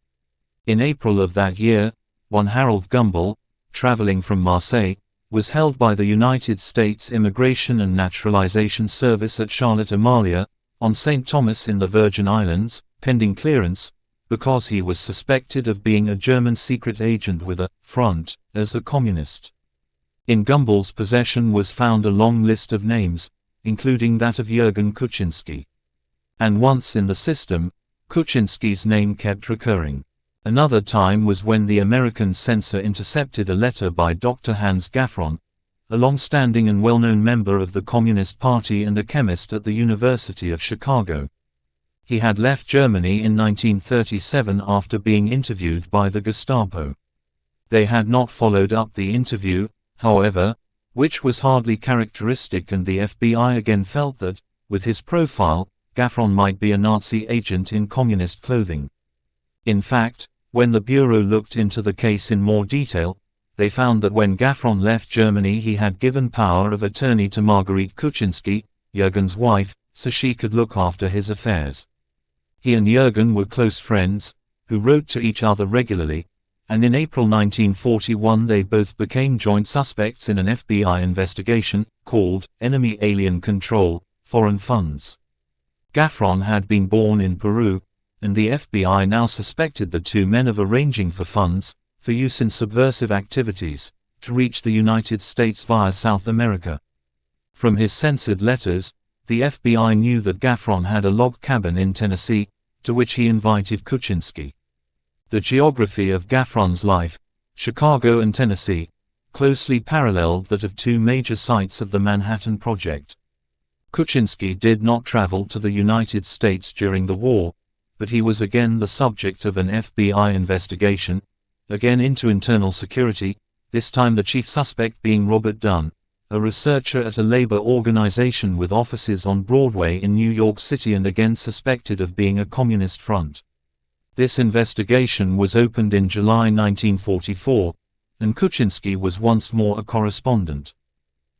Speaker 1: In April of that year, one Harold Gumbel, traveling from Marseille, was held by the United States Immigration and Naturalization Service at Charlotte Amalia, on St. Thomas in the Virgin Islands, pending clearance, because he was suspected of being a German secret agent with a front as a communist. In Gumbel's possession was found a long list of names, including that of Jürgen Kuczynski. And once in the system, Kuczynski's name kept recurring. Another time was when the American censor intercepted a letter by Dr. Hans Gaffron, a long-standing and well-known member of the Communist Party and a chemist at the University of Chicago. He had left Germany in 1937 after being interviewed by the Gestapo. They had not followed up the interview, however, which was hardly characteristic, and the FBI again felt that, with his profile, Gaffron might be a Nazi agent in communist clothing. In fact, when the Bureau looked into the case in more detail, they found that when Gaffron left Germany he had given power of attorney to Marguerite Kuczynski, Jürgen's wife, so she could look after his affairs. He and Jürgen were close friends, who wrote to each other regularly, and in April 1941 they both became joint suspects in an FBI investigation, called Enemy Alien Control, Foreign Funds. Gaffron had been born in Peru, and the FBI now suspected the two men of arranging for funds, for use in subversive activities, to reach the United States via South America. From his censored letters, the FBI knew that Gaffron had a log cabin in Tennessee, to which he invited Kuczynski. The geography of Gaffron's life, Chicago and Tennessee, closely paralleled that of two major sites of the Manhattan Project. Kuczynski did not travel to the United States during the war, but he was again the subject of an FBI investigation, again into internal security, this time the chief suspect being Robert Dunn, a researcher at a labor organization with offices on Broadway in New York City and again suspected of being a communist front. This investigation was opened in July 1944, and Kuczynski was once more a correspondent.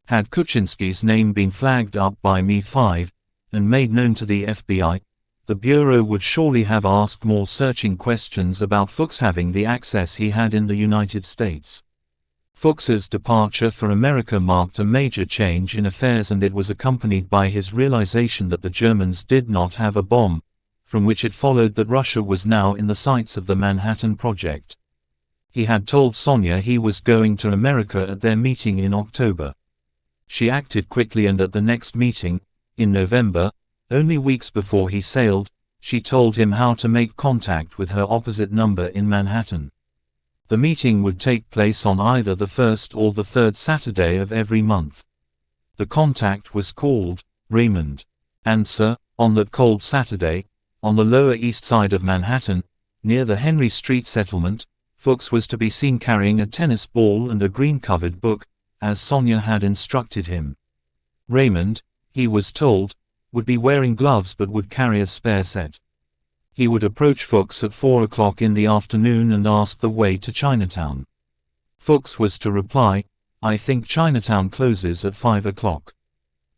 Speaker 1: Had Kuczynski's name been flagged up by MI5, and made known to the FBI, the Bureau would surely have asked more searching questions about Fuchs having the access he had in the United States. Fuchs's departure for America marked a major change in affairs, and it was accompanied by his realization that the Germans did not have a bomb, from which it followed that Russia was now in the sights of the Manhattan Project. He had told Sonia he was going to America at their meeting in October. She acted quickly, and at the next meeting, in November, only weeks before he sailed, she told him how to make contact with her opposite number in Manhattan. The meeting would take place on either the first or the third Saturday of every month. The contact was called Raymond. Answer: on that cold Saturday, on the Lower East Side of Manhattan, near the Henry Street settlement, Fuchs was to be seen carrying a tennis ball and a green-covered book, as Sonia had instructed him. Raymond, he was told, would be wearing gloves but would carry a spare set. He would approach Fuchs at 4 o'clock in the afternoon and ask the way to Chinatown. Fuchs was to reply, "I think Chinatown closes at 5 o'clock."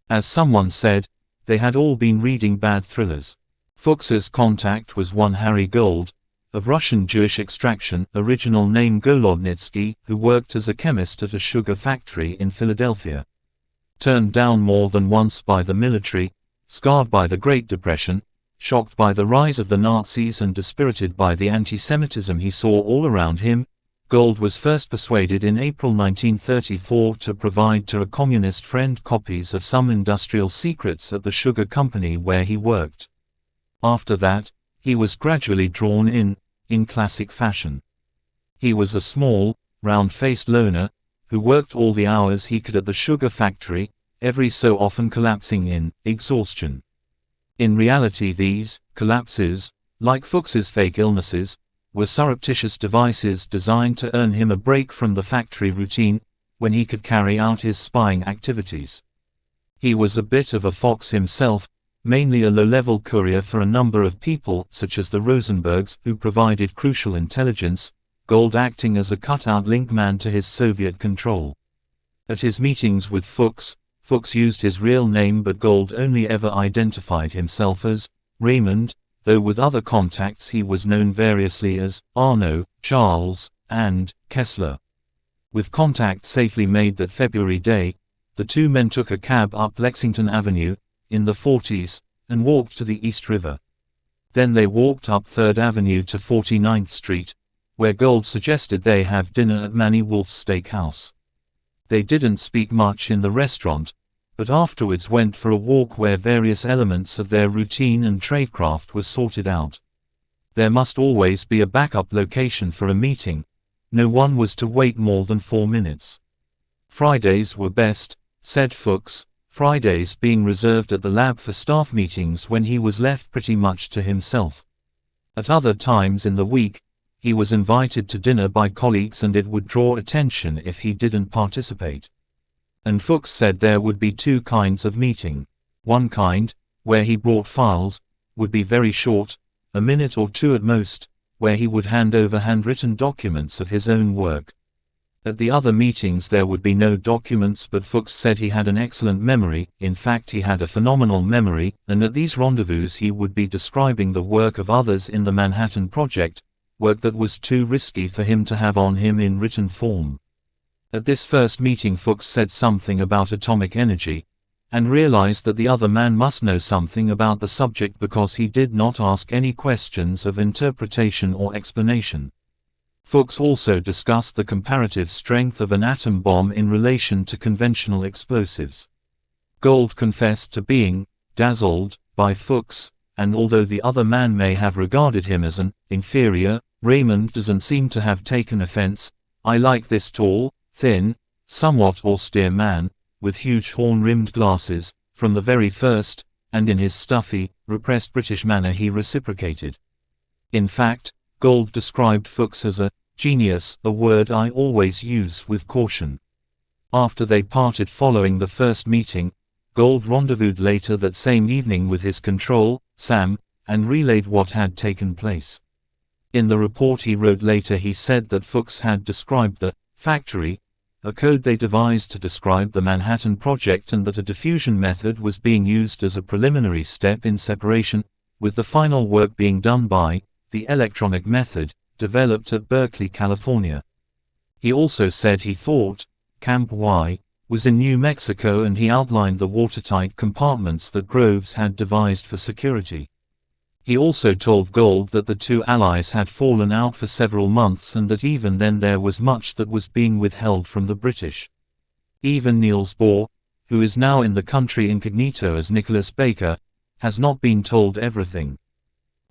Speaker 1: As someone said, they had all been reading bad thrillers. Fuchs's contact was one Harry Gold, of Russian Jewish extraction, original name Golodnitsky, who worked as a chemist at a sugar factory in Philadelphia. Turned down more than once by the military, scarred by the Great Depression, shocked by the rise of the Nazis and dispirited by the anti-Semitism he saw all around him, Gold was first persuaded in April 1934 to provide to a communist friend copies of some industrial secrets at the sugar company where he worked. After that, he was gradually drawn in classic fashion. He was a small, round-faced loner, who worked all the hours he could at the sugar factory, every so often collapsing in exhaustion. In reality these collapses, like Fuchs's fake illnesses, were surreptitious devices designed to earn him a break from the factory routine, when he could carry out his spying activities. He was a bit of a fox himself, mainly a low-level courier for a number of people such as the Rosenbergs, who provided crucial intelligence, Gold acting as a cutout link man to his Soviet control. At his meetings with Fuchs used his real name, but Gold only ever identified himself as Raymond, though with other contacts he was known variously as Arno, Charles, and Kessler. With contact safely made that February day, the two men took a cab up Lexington Avenue, in the 40s, and walked to the East River. Then they walked up 3rd Avenue to 49th Street, where Gold suggested they have dinner at Manny Wolf's Steakhouse. They didn't speak much in the restaurant, but afterwards went for a walk where various elements of their routine and tradecraft were sorted out. There must always be a backup location for a meeting. No one was to wait more than 4 minutes. Fridays were best, said Fuchs. Fridays being reserved at the lab for staff meetings when he was left pretty much to himself. At other times in the week, he was invited to dinner by colleagues and it would draw attention if he didn't participate. And Fuchs said there would be two kinds of meeting. One kind, where he brought files, would be very short, a minute or two at most, where he would hand over handwritten documents of his own work. At the other meetings there would be no documents, but Fuchs said he had an excellent memory, in fact he had a phenomenal memory, and at these rendezvous he would be describing the work of others in the Manhattan Project, work that was too risky for him to have on him in written form. At this first meeting Fuchs said something about atomic energy, and realized that the other man must know something about the subject because he did not ask any questions of interpretation or explanation. Fuchs also discussed the comparative strength of an atom bomb in relation to conventional explosives. Gold confessed to being dazzled by Fuchs, and although the other man may have regarded him as an inferior, Raymond doesn't seem to have taken offense. "I like this tall, thin, somewhat austere man, with huge horn-rimmed glasses, from the very first," and in his stuffy, repressed British manner he reciprocated. In fact, Gold described Fuchs as a genius, a word I always use with caution. After they parted following the first meeting, Gold rendezvoused later that same evening with his control, Sam, and relayed what had taken place. In the report he wrote later he said that Fuchs had described the factory, a code they devised to describe the Manhattan Project, and that a diffusion method was being used as a preliminary step in separation, with the final work being done by the electronic method, developed at Berkeley, California. He also said he thought Camp Y was in New Mexico, and he outlined the watertight compartments that Groves had devised for security. He also told Gold that the two allies had fallen out for several months and that even then there was much that was being withheld from the British. Even Niels Bohr, who is now in the country incognito as Nicholas Baker, has not been told everything.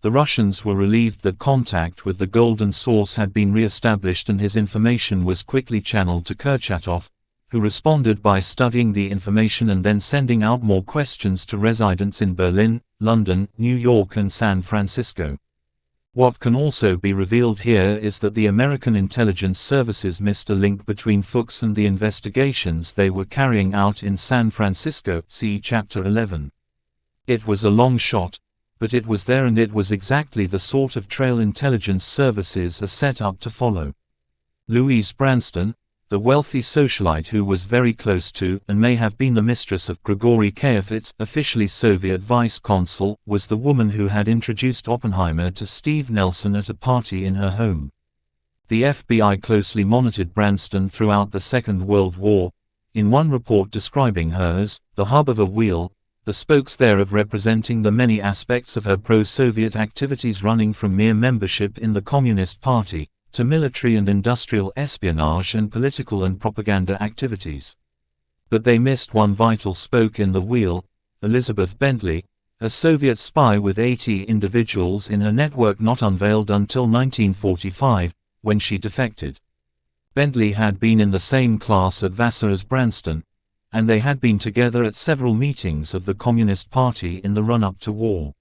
Speaker 1: The Russians were relieved that contact with the golden source had been re-established, and his information was quickly channeled to Kurchatov, who responded by studying the information and then sending out more questions to residents in Berlin, London, New York and San Francisco. What can also be revealed here is that the American intelligence services missed a link between Fuchs and the investigations they were carrying out in San Francisco, see Chapter 11. It was a long shot, but it was there, and it was exactly the sort of trail intelligence services are set up to follow. Louise Branston, the wealthy socialite who was very close to and may have been the mistress of Grigory Kayevitz, officially Soviet vice consul, was the woman who had introduced Oppenheimer to Steve Nelson at a party in her home. The FBI closely monitored Branston throughout the Second World War, in one report describing her as the hub of a wheel, the spokes thereof representing the many aspects of her pro-Soviet activities, running from mere membership in the Communist Party, to military and industrial espionage and political and propaganda activities. But they missed one vital spoke in the wheel, Elizabeth Bentley, a Soviet spy with 80 individuals in her network not unveiled until 1945, when she defected. Bentley had been in the same class at Vassar as Branston, and they had been together at several meetings of the Communist Party in the run-up to war.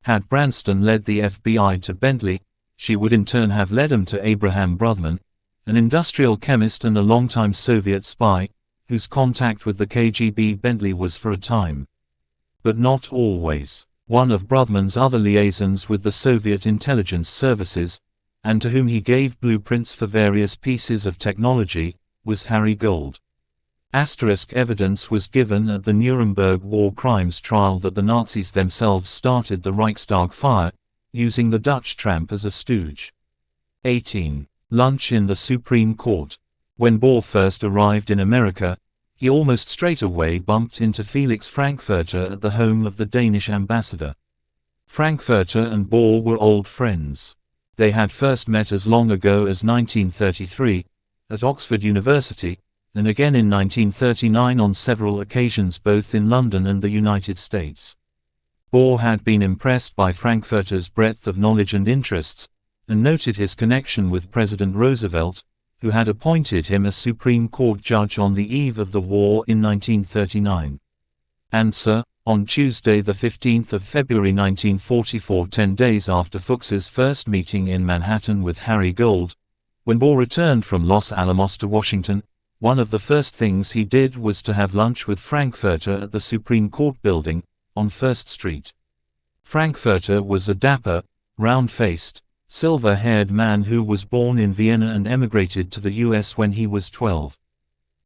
Speaker 1: Had Branston led the FBI to Bentley, she would in turn have led him to Abraham Brudman, an industrial chemist and a longtime Soviet spy, whose contact with the KGB Bentley was for a time. But not always. One of Brudman's other liaisons with the Soviet intelligence services, and to whom he gave blueprints for various pieces of technology, was Harry Gold. Evidence was given at the Nuremberg war crimes trial that the Nazis themselves started the Reichstag fire, using the Dutch tramp as a stooge. 18. Lunch in the Supreme Court. When Bohr first arrived in America, he almost straight away bumped into Felix Frankfurter at the home of the Danish ambassador. Frankfurter and Bohr were old friends. They had first met as long ago as 1933, at Oxford University, and again in 1939 on several occasions both in London and the United States. Bohr had been impressed by Frankfurter's breadth of knowledge and interests, and noted his connection with President Roosevelt, who had appointed him as Supreme Court judge on the eve of the war in 1939. Answer: on Tuesday the 15th of February 1944, 10 days after Fuchs's first meeting in Manhattan with Harry Gold, when Bohr returned from Los Alamos to Washington, one of the first things he did was to have lunch with Frankfurter at the Supreme Court building, on First Street. Frankfurter was a dapper, round-faced, silver-haired man who was born in Vienna and emigrated to the US when he was 12.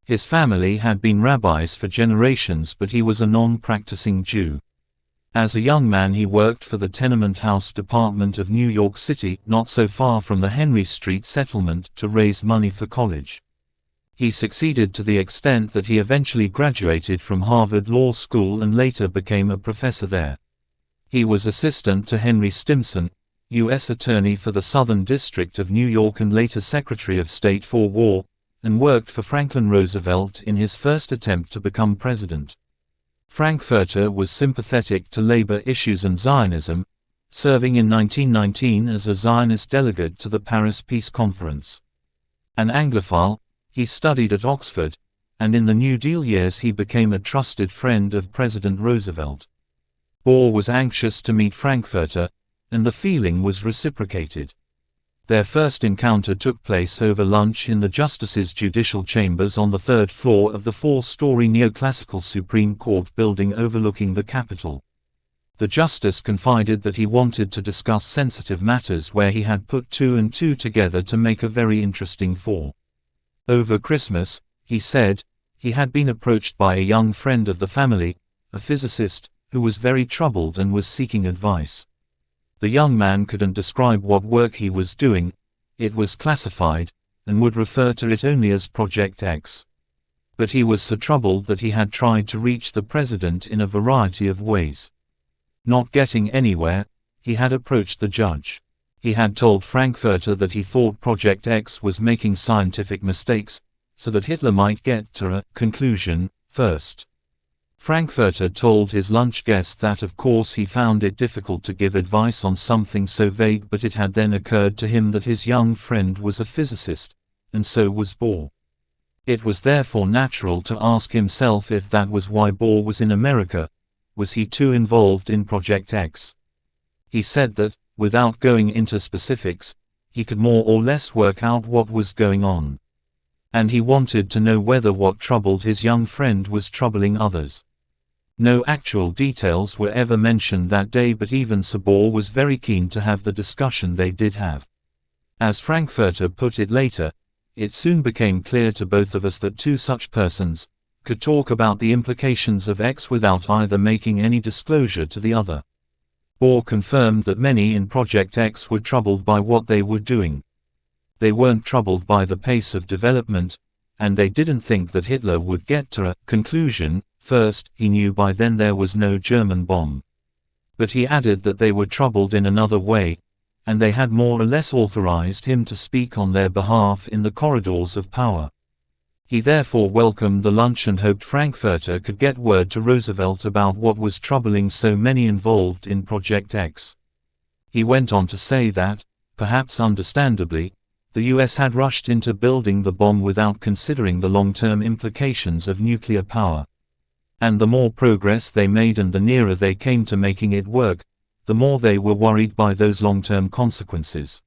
Speaker 1: His family had been rabbis for generations, but he was a non-practicing Jew. As a young man he worked for the tenement house department of New York City, not so far from the Henry Street settlement, to raise money for college. He succeeded to the extent that he eventually graduated from Harvard Law School and later became a professor there. He was assistant to Henry Stimson, U.S. Attorney for the Southern District of New York and later Secretary of State for War, and worked for Franklin Roosevelt in his first attempt to become president. Frankfurter was sympathetic to labor issues and Zionism, serving in 1919 as a Zionist delegate to the Paris Peace Conference. An Anglophile, he studied at Oxford, and in the New Deal years he became a trusted friend of President Roosevelt. Bohr was anxious to meet Frankfurter, and the feeling was reciprocated. Their first encounter took place over lunch in the Justice's judicial chambers on the third floor of the four-story neoclassical Supreme Court building overlooking the Capitol. The Justice confided that he wanted to discuss sensitive matters where he had put two and two together to make a very interesting four. Over Christmas, he said, he had been approached by a young friend of the family, a physicist, who was very troubled and was seeking advice. The young man couldn't describe what work he was doing, it was classified, and would refer to it only as Project X. But he was so troubled that he had tried to reach the president in a variety of ways. Not getting anywhere, he had approached the judge. He had told Frankfurter that he thought Project X was making scientific mistakes, so that Hitler might get to a conclusion first. Frankfurter told his lunch guest that of course he found it difficult to give advice on something so vague, but it had then occurred to him that his young friend was a physicist, and so was Bohr. It was therefore natural to ask himself if that was why Bohr was in America. Was he too involved in Project X? He said that, without going into specifics, he could more or less work out what was going on. And he wanted to know whether what troubled his young friend was troubling others. No actual details were ever mentioned that day, but even so Bohr was very keen to have the discussion they did have. As Frankfurter put it later, it soon became clear to both of us that two such persons could talk about the implications of X without either making any disclosure to the other. Bohr confirmed that many in Project X were troubled by what they were doing. They weren't troubled by the pace of development, and they didn't think that Hitler would get to a conclusion first. He knew by then there was no German bomb. But he added that they were troubled in another way, and they had more or less authorized him to speak on their behalf in the corridors of power. He therefore welcomed the lunch and hoped Frankfurter could get word to Roosevelt about what was troubling so many involved in Project X. He went on to say that, perhaps understandably, the US had rushed into building the bomb without considering the long-term implications of nuclear power. And the more progress they made and the nearer they came to making it work, the more they were worried by those long-term consequences.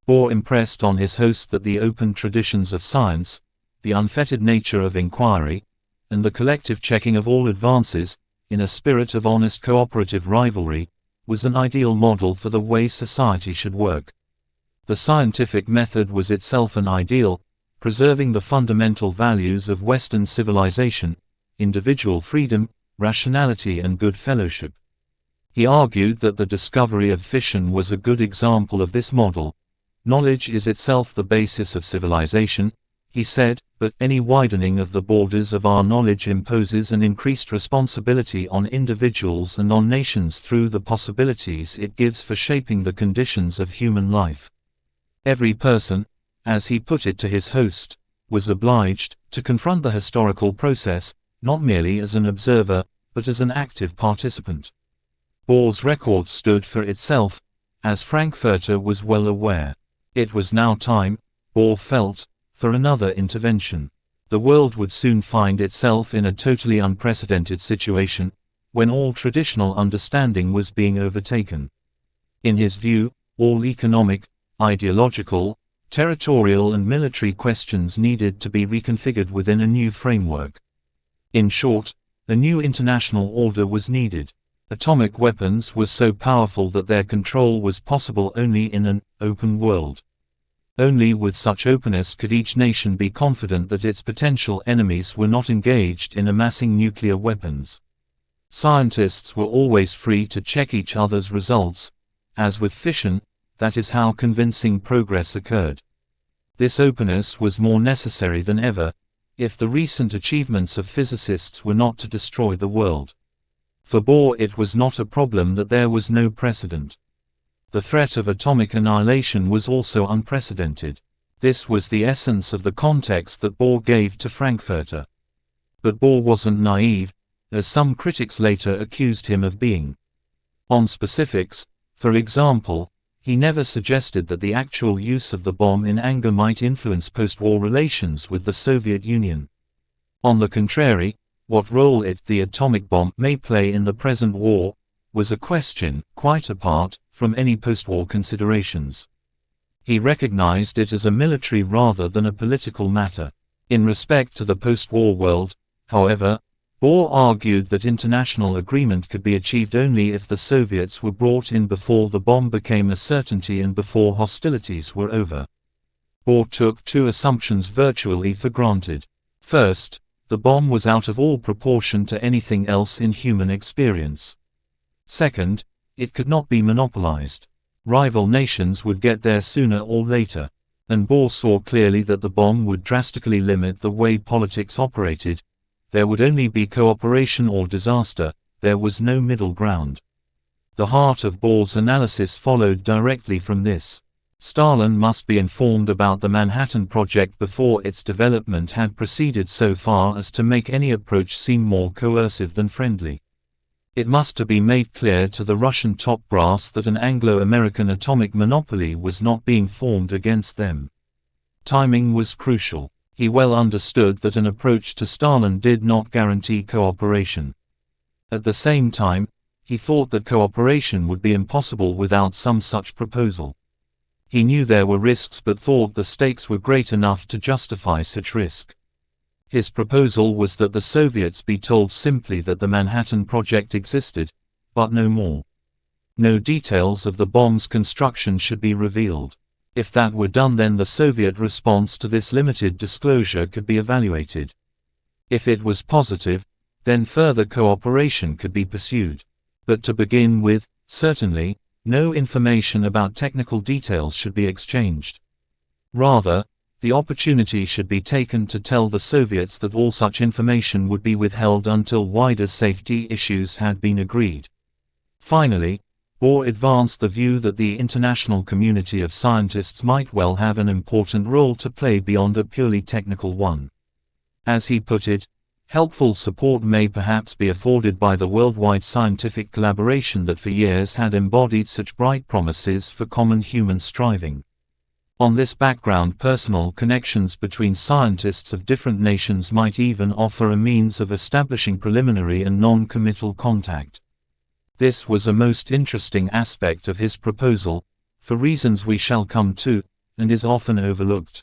Speaker 1: Bohr impressed on his host that the open traditions of science, the unfettered nature of inquiry, and the collective checking of all advances, in a spirit of honest cooperative rivalry, was an ideal model for the way society should work. The scientific method was itself an ideal, preserving the fundamental values of Western civilization: individual freedom, rationality and good fellowship. He argued that the discovery of fission was a good example of this model. Knowledge is itself the basis of civilization, he said, but any widening of the borders of our knowledge imposes an increased responsibility on individuals and on nations through the possibilities it gives for shaping the conditions of human life. Every person, as he put it to his host, was obliged to confront the historical process, not merely as an observer, but as an active participant. Bohr's record stood for itself, as Frankfurter was well aware. It was now time, Bohr felt, for another intervention. The world would soon find itself in a totally unprecedented situation, when all traditional understanding was being overtaken. In his view, all economic, ideological, territorial and military questions needed to be reconfigured within a new framework. In short, a new international order was needed. Atomic weapons were so powerful that their control was possible only in an open world. Only with such openness could each nation be confident that its potential enemies were not engaged in amassing nuclear weapons. Scientists were always free to check each other's results. As with fission, that is how convincing progress occurred. This openness was more necessary than ever, if the recent achievements of physicists were not to destroy the world. For Bohr it was not a problem that there was no precedent. The threat of atomic annihilation was also unprecedented. This was the essence of the context that Bohr gave to Frankfurter. But Bohr wasn't naive, as some critics later accused him of being. On specifics, for example, he never suggested that the actual use of the bomb in anger might influence post-war relations with the Soviet Union. On the contrary, what role the atomic bomb may play in the present war, was a question quite apart from any post-war considerations. He recognized it as a military rather than a political matter. In respect to the post-war world, however, Bohr argued that international agreement could be achieved only if the Soviets were brought in before the bomb became a certainty and before hostilities were over. Bohr took two assumptions virtually for granted. First, the bomb was out of all proportion to anything else in human experience. Second, it could not be monopolized. Rival nations would get there sooner or later. And Bohr saw clearly that the bomb would drastically limit the way politics operated. There would only be cooperation or disaster, there was no middle ground. The heart of Bohr's analysis followed directly from this. Stalin must be informed about the Manhattan Project before its development had proceeded so far as to make any approach seem more coercive than friendly. It must have been made clear to the Russian top brass that an Anglo-American atomic monopoly was not being formed against them. Timing was crucial. He well understood that an approach to Stalin did not guarantee cooperation. At the same time, he thought that cooperation would be impossible without some such proposal. He knew there were risks but thought the stakes were great enough to justify such risk. His proposal was that the Soviets be told simply that the Manhattan Project existed, but no more. No details of the bomb's construction should be revealed. If that were done, then the Soviet response to this limited disclosure could be evaluated. If it was positive, then further cooperation could be pursued. But to begin with, certainly, no information about technical details should be exchanged. Rather, the opportunity should be taken to tell the Soviets that all such information would be withheld until wider safety issues had been agreed. Finally, Bohr advanced the view that the international community of scientists might well have an important role to play beyond a purely technical one. As he put it, helpful support may perhaps be afforded by the worldwide scientific collaboration that for years had embodied such bright promises for common human striving. On this background, personal connections between scientists of different nations might even offer a means of establishing preliminary and non-committal contact. This was a most interesting aspect of his proposal, for reasons we shall come to, and is often overlooked.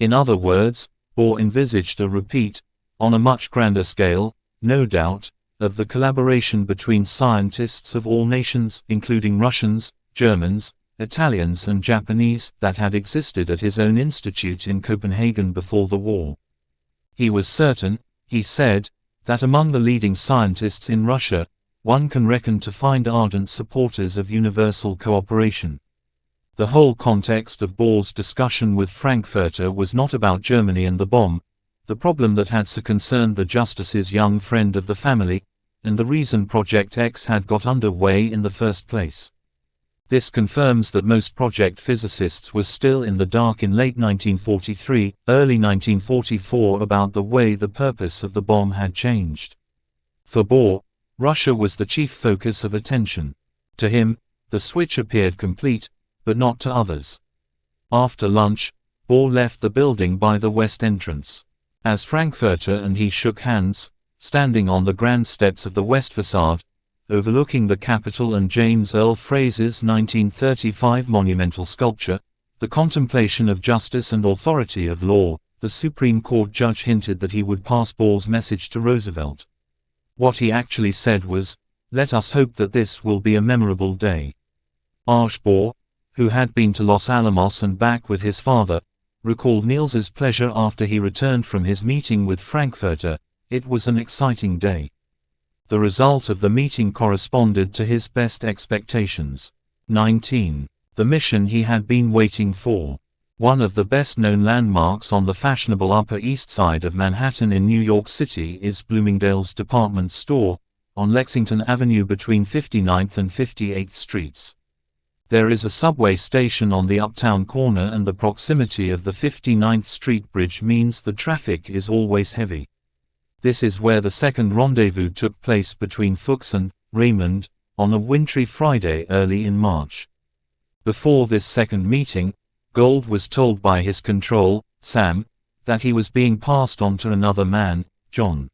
Speaker 1: In other words, Bohr envisaged a repeat, on a much grander scale, no doubt, of the collaboration between scientists of all nations, including Russians, Germans, Italians and Japanese, that had existed at his own institute in Copenhagen before the war. He was certain, he said, that among the leading scientists in Russia, one can reckon to find ardent supporters of universal cooperation. The whole context of Bohr's discussion with Frankfurter was not about Germany and the bomb, the problem that had so concerned the Justice's young friend of the family, and the reason Project X had got under way in the first place. This confirms that most project physicists were still in the dark in late 1943, early 1944 about the way the purpose of the bomb had changed. For Bohr, Russia was the chief focus of attention. To him, the switch appeared complete, but not to others. After lunch, Bohr left the building by the west entrance. As Frankfurter and he shook hands, standing on the grand steps of the west facade, overlooking the Capitol and James Earl Fraser's 1935 monumental sculpture, the contemplation of justice and authority of law, the Supreme Court judge hinted that he would pass Bohr's message to Roosevelt. What he actually said was, "Let us hope that this will be a memorable day." Arch Bohr, who had been to Los Alamos and back with his father, recalled Niels's pleasure after he returned from his meeting with Frankfurter. "It was an exciting day. The result of the meeting corresponded to his best expectations." 19. The mission he had been waiting for. One of the best-known landmarks on the fashionable Upper East Side of Manhattan in New York City is Bloomingdale's department store, on Lexington Avenue between 59th and 58th Streets. There is a subway station on the uptown corner, and the proximity of the 59th Street Bridge means the traffic is always heavy. This is where the second rendezvous took place between Fuchs and Raymond, on a wintry Friday early in March. Before this second meeting, Gold was told by his control, Sam, that he was being passed on to another man, John.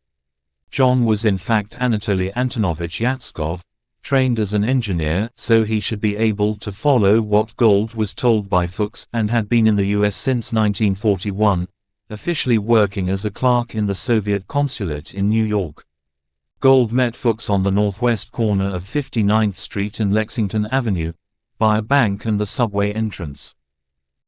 Speaker 1: John was in fact Anatoly Antonovich Yatskov, trained as an engineer, so he should be able to follow what Gold was told by Fuchs, and had been in the US since 1941, officially working as a clerk in the Soviet consulate in New York. Gold met Fuchs on the northwest corner of 59th Street and Lexington Avenue, by a bank and the subway entrance.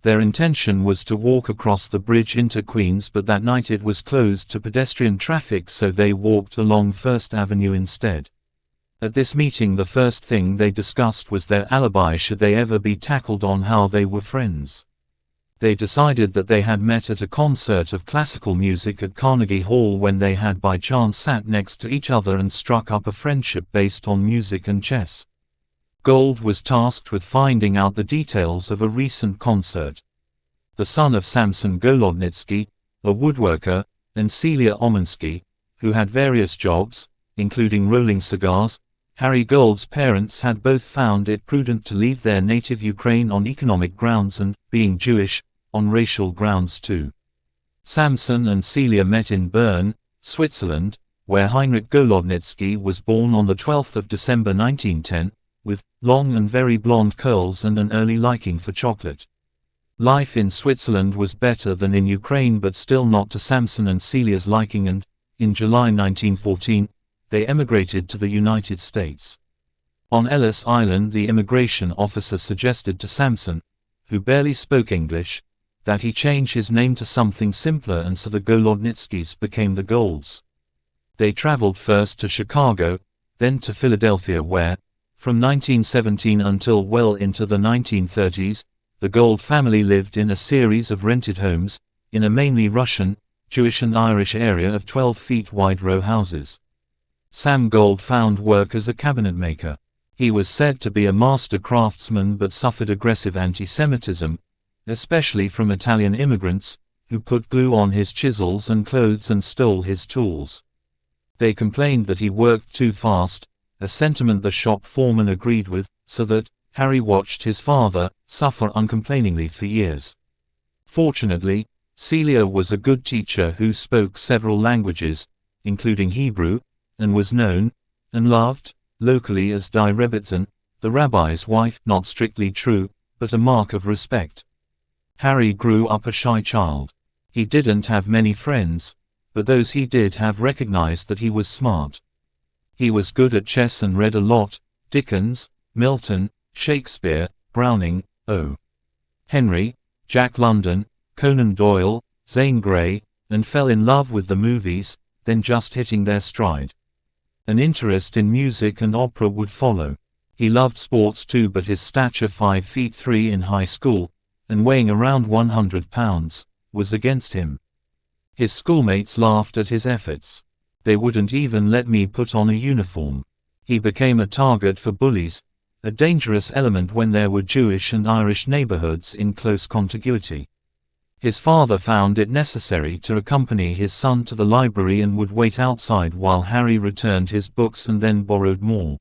Speaker 1: Their intention was to walk across the bridge into Queens, but that night it was closed to pedestrian traffic, so they walked along First Avenue instead. At this meeting, the first thing they discussed was their alibi should they ever be tackled on how they were friends. They decided that they had met at a concert of classical music at Carnegie Hall when they had by chance sat next to each other and struck up a friendship based on music and chess. Gold was tasked with finding out the details of a recent concert. The son of Samson Golodnitsky, a woodworker, and Celia Omensky, who had various jobs, including rolling cigars, Harry Gold's parents had both found it prudent to leave their native Ukraine on economic grounds and, being Jewish, on racial grounds too. Samson and Celia met in Bern, Switzerland, where Heinrich Golodnitsky was born on the 12th of December 1910, with long and very blonde curls and an early liking for chocolate. Life in Switzerland was better than in Ukraine, but still not to Samson and Celia's liking, and, in July 1914, they emigrated to the United States. On Ellis Island, the immigration officer suggested to Samson, who barely spoke English, that he change his name to something simpler, and so the Golodnitskys became the Golds. They traveled first to Chicago, then to Philadelphia, where, from 1917 until well into the 1930s, the Gold family lived in a series of rented homes, in a mainly Russian, Jewish and Irish area of 12 feet wide row houses. Sam Gold found work as a cabinet maker. He was said to be a master craftsman but suffered aggressive anti-Semitism, especially from Italian immigrants, who put glue on his chisels and clothes and stole his tools. They complained that he worked too fast, a sentiment the shop foreman agreed with, so that Harry watched his father suffer uncomplainingly for years. Fortunately, Celia was a good teacher who spoke several languages, including Hebrew, and was known, and loved, locally as Di Rebbitzin, the rabbi's wife. Not strictly true, but a mark of respect. Harry grew up a shy child. He didn't have many friends, but those he did have recognized that he was smart. He was good at chess and read a lot, Dickens, Milton, Shakespeare, Browning, O. Henry, Jack London, Conan Doyle, Zane Grey, and fell in love with the movies, then just hitting their stride. An interest in music and opera would follow. He loved sports too, but his stature 5 feet 3 in high school, and weighing around 100 pounds, was against him. His schoolmates laughed at his efforts. They wouldn't even let me put on a uniform. He became a target for bullies, a dangerous element when there were Jewish and Irish neighborhoods in close contiguity. His father found it necessary to accompany his son to the library and would wait outside while Harry returned his books and then borrowed more.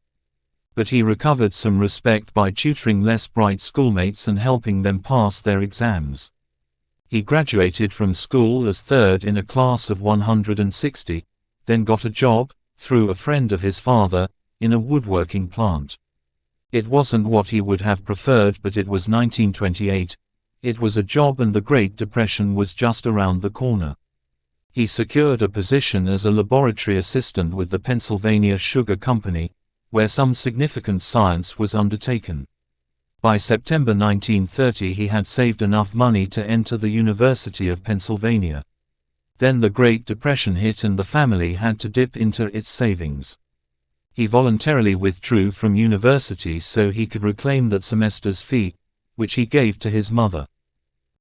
Speaker 1: But he recovered some respect by tutoring less bright schoolmates and helping them pass their exams. He graduated from school as third in a class of 160, then got a job, through a friend of his father, in a woodworking plant. It wasn't what he would have preferred, but it was 1928. It was a job and the Great Depression was just around the corner. He secured a position as a laboratory assistant with the Pennsylvania Sugar Company, where some significant science was undertaken. By September 1930 he had saved enough money to enter the University of Pennsylvania. Then the Great Depression hit and the family had to dip into its savings. He voluntarily withdrew from university so he could reclaim that semester's fee, which he gave to his mother.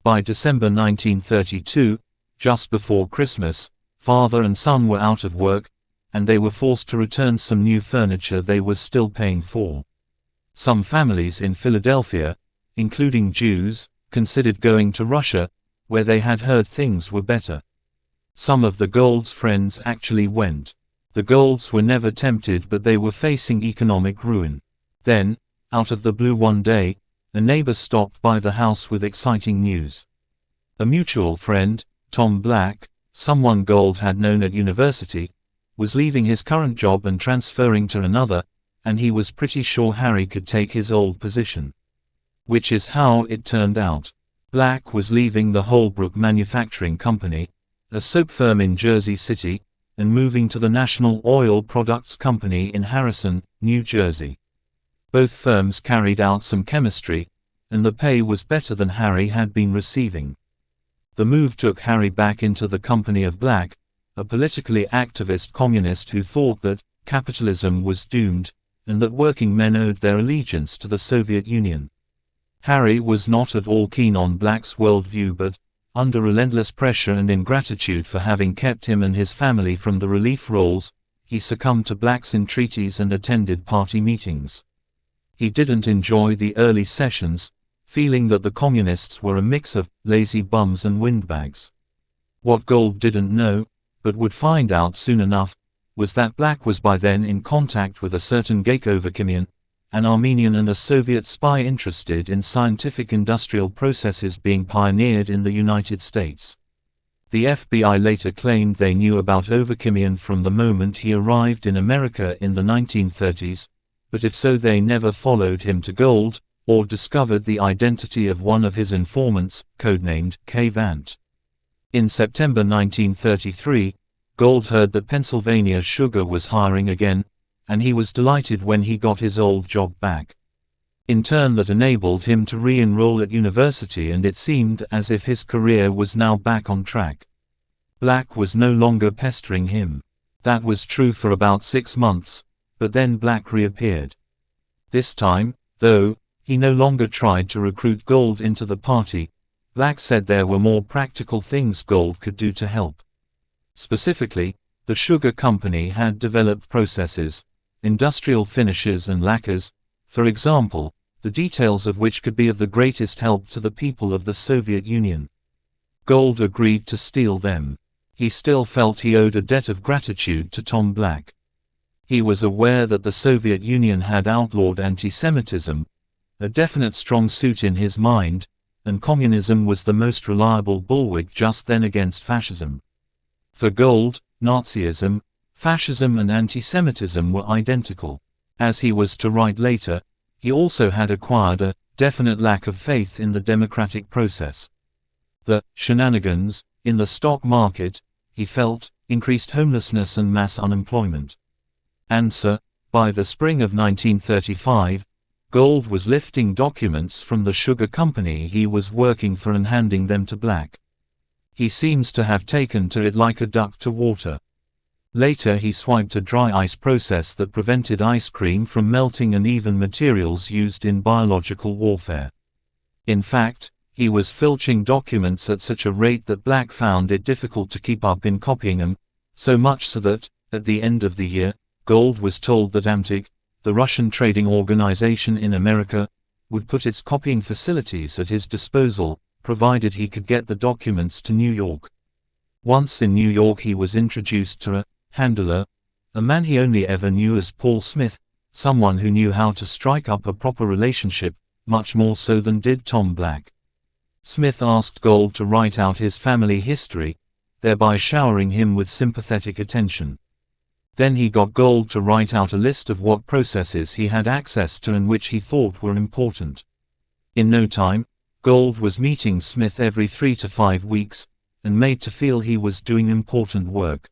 Speaker 1: By December 1932, just before Christmas, father and son were out of work, and they were forced to return some new furniture they were still paying for. Some families in Philadelphia, including Jews, considered going to Russia, where they had heard things were better. Some of the Goulds' friends actually went. The Goulds were never tempted, but they were facing economic ruin. Then, out of the blue one day, a neighbor stopped by the house with exciting news. A mutual friend, Tom Black, someone Gould had known at university, was leaving his current job and transferring to another, and he was pretty sure Harry could take his old position. Which is how it turned out. Black was leaving the Holbrook Manufacturing Company, a soap firm in Jersey City, and moving to the National Oil Products Company in Harrison, New Jersey. Both firms carried out some chemistry, and the pay was better than Harry had been receiving. The move took Harry back into the company of Black, a politically activist communist who thought that capitalism was doomed, and that working men owed their allegiance to the Soviet Union. Harry was not at all keen on Black's worldview, but, under relentless pressure and in gratitude for having kept him and his family from the relief rolls, he succumbed to Black's entreaties and attended party meetings. He didn't enjoy the early sessions, feeling that the communists were a mix of lazy bums and windbags. What Gould didn't know, but would find out soon enough, was that Black was by then in contact with a certain Gek Overkimian, an Armenian and a Soviet spy interested in scientific industrial processes being pioneered in the United States. The FBI later claimed they knew about Overkimian from the moment he arrived in America in the 1930s, but if so they never followed him to Gould, or discovered the identity of one of his informants, codenamed K. Vant. In September 1933, Gould heard that Pennsylvania Sugar was hiring again, and he was delighted when he got his old job back. In turn that enabled him to re-enroll at university, and it seemed as if his career was now back on track. Black was no longer pestering him. That was true for about 6 months, but then Black reappeared. This time, though, he no longer tried to recruit Gould into the party. Black said there were more practical things Gould could do to help. Specifically, the sugar company had developed processes, industrial finishes and lacquers, for example, the details of which could be of the greatest help to the people of the Soviet Union. Gould agreed to steal them. He still felt he owed a debt of gratitude to Tom Black. He was aware that the Soviet Union had outlawed anti-Semitism, a definite strong suit in his mind, and communism was the most reliable bulwark just then against fascism. For Gould, Nazism, fascism and anti-Semitism were identical. As he was to write later, he also had acquired a definite lack of faith in the democratic process. The shenanigans in the stock market, he felt, increased homelessness and mass unemployment. Answer: by the spring of 1935, Gould was lifting documents from the sugar company he was working for and handing them to Black. He seems to have taken to it like a duck to water. Later he swiped a dry ice process that prevented ice cream from melting and even materials used in biological warfare. In fact, he was filching documents at such a rate that Black found it difficult to keep up in copying them, so much so that, at the end of the year, Gould was told that AMTIG, the Russian trading organization in America, would put its copying facilities at his disposal, provided he could get the documents to New York. Once in New York he was introduced to a handler, a man he only ever knew as Paul Smith, someone who knew how to strike up a proper relationship, much more so than did Tom Black. Smith asked Gold to write out his family history, thereby showering him with sympathetic attention. Then he got Gold to write out a list of what processes he had access to and which he thought were important. In no time, Gold was meeting Smith every 3 to 5 weeks, and made to feel he was doing important work.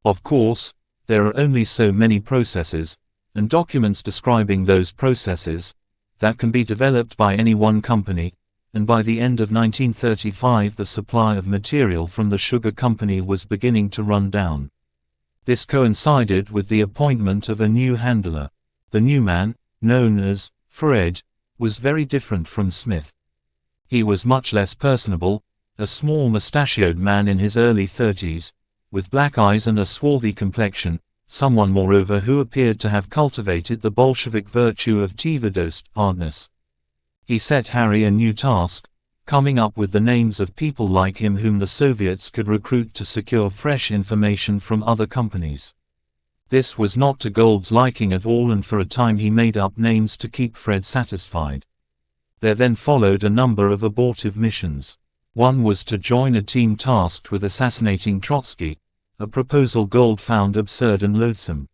Speaker 1: Of course, there are only so many processes, and documents describing those processes, that can be developed by any one company, and by the end of 1935 the supply of material from the sugar company was beginning to run down. This coincided with the appointment of a new handler. The new man, known as Fred, was very different from Smith. He was much less personable, a small mustachioed man in his early 30s, with black eyes and a swarthy complexion, someone moreover who appeared to have cultivated the Bolshevik virtue of tivadosed hardness. He set Harry a new task, coming up with the names of people like him whom the Soviets could recruit to secure fresh information from other companies. This was not to Gold's liking at all, and for a time he made up names to keep Fred satisfied. There then followed a number of abortive missions. One was to join a team tasked with assassinating Trotsky, a proposal Gold found absurd and loathsome.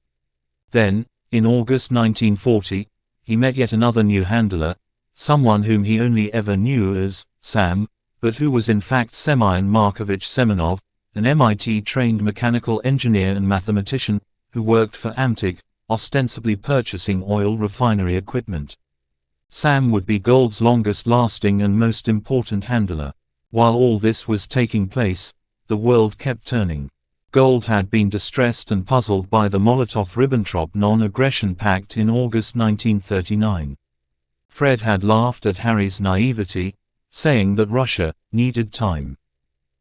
Speaker 1: Then, in August 1940, he met yet another new handler, someone whom he only ever knew as Sam, but who was in fact Semyon Markovich Semenov, an MIT-trained mechanical engineer and mathematician, who worked for Amtig, ostensibly purchasing oil refinery equipment. Sam would be Gold's longest-lasting and most important handler. While all this was taking place, the world kept turning. Gold had been distressed and puzzled by the Molotov-Ribbentrop non-aggression pact in August 1939. Fred had laughed at Harry's naivety, saying that Russia needed time.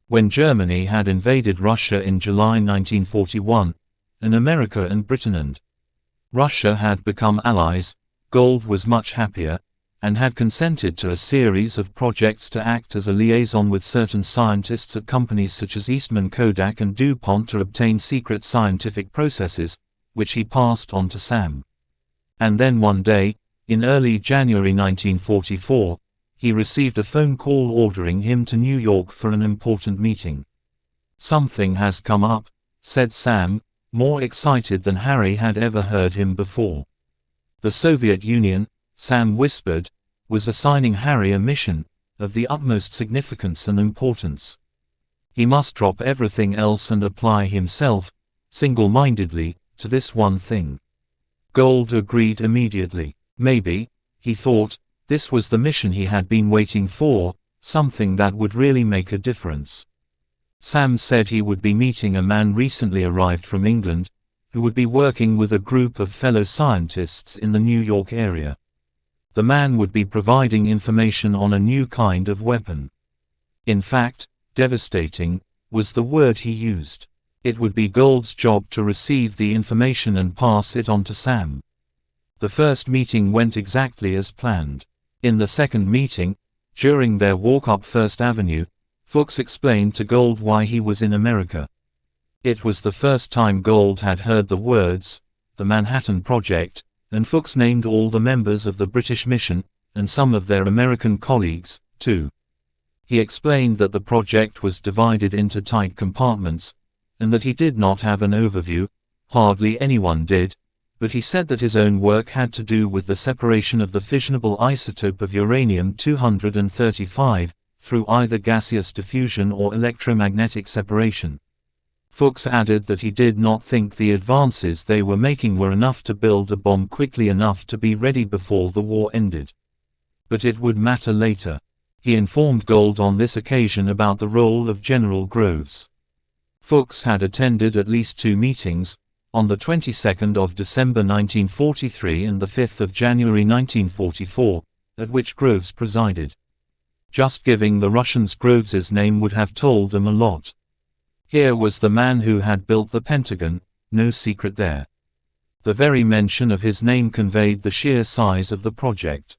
Speaker 1: When Germany had invaded Russia in July 1941, and America and Britain and Russia had become allies, Gold was much happier, and had consented to a series of projects to act as a liaison with certain scientists at companies such as Eastman Kodak and DuPont to obtain secret scientific processes, which he passed on to Sam. And then one day, in early January 1944, he received a phone call ordering him to New York for an important meeting. "Something has come up," said Sam, more excited than Harry had ever heard him before. The Soviet Union, Sam whispered, was assigning Harry a mission of the utmost significance and importance. He must drop everything else and apply himself, single-mindedly, to this one thing. Gold agreed immediately. Maybe, he thought, this was the mission he had been waiting for, something that would really make a difference. Sam said he would be meeting a man recently arrived from England, who would be working with a group of fellow scientists in the New York area. The man would be providing information on a new kind of weapon. In fact, devastating was the word he used. It would be Gold's job to receive the information and pass it on to Sam. The first meeting went exactly as planned. In the second meeting, during their walk up First Avenue, Fuchs explained to Gold why he was in America. It was the first time Gold had heard the words, the Manhattan Project, and Fuchs named all the members of the British mission, and some of their American colleagues, too. He explained that the project was divided into tight compartments, and that he did not have an overview, hardly anyone did, but he said that his own work had to do with the separation of the fissionable isotope of uranium-235, through either gaseous diffusion or electromagnetic separation. Fuchs added that he did not think the advances they were making were enough to build a bomb quickly enough to be ready before the war ended. But it would matter later. He informed Gold on this occasion about the role of General Groves. Fuchs had attended at least 2 meetings, on the 22nd of December 1943 and the 5th of January 1944, at which Groves presided. Just giving the Russians Groves's name would have told them a lot. Here was the man who had built the Pentagon, no secret there. The very mention of his name conveyed the sheer size of the project.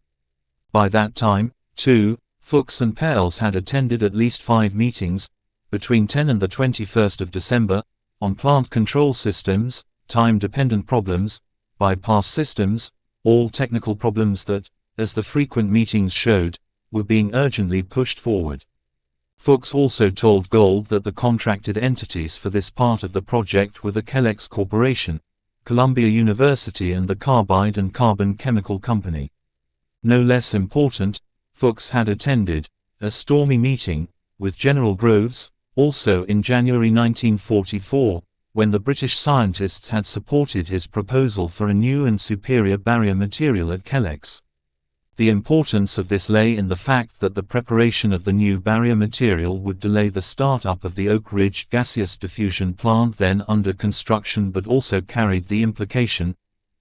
Speaker 1: By that time, too, Fuchs and Perls had attended at least 5 meetings, between 10 and the 21st of December, on plant control systems, time-dependent problems, bypass systems, all technical problems that, as the frequent meetings showed, were being urgently pushed forward. Fuchs also told Gold that the contracted entities for this part of the project were the Kellex Corporation, Columbia University and the Carbide and Carbon Chemical Company. No less important, Fuchs had attended a stormy meeting with General Groves, also in January 1944, when the British scientists had supported his proposal for a new and superior barrier material at Kellex. The importance of this lay in the fact that the preparation of the new barrier material would delay the start-up of the Oak Ridge gaseous diffusion plant then under construction, but also carried the implication,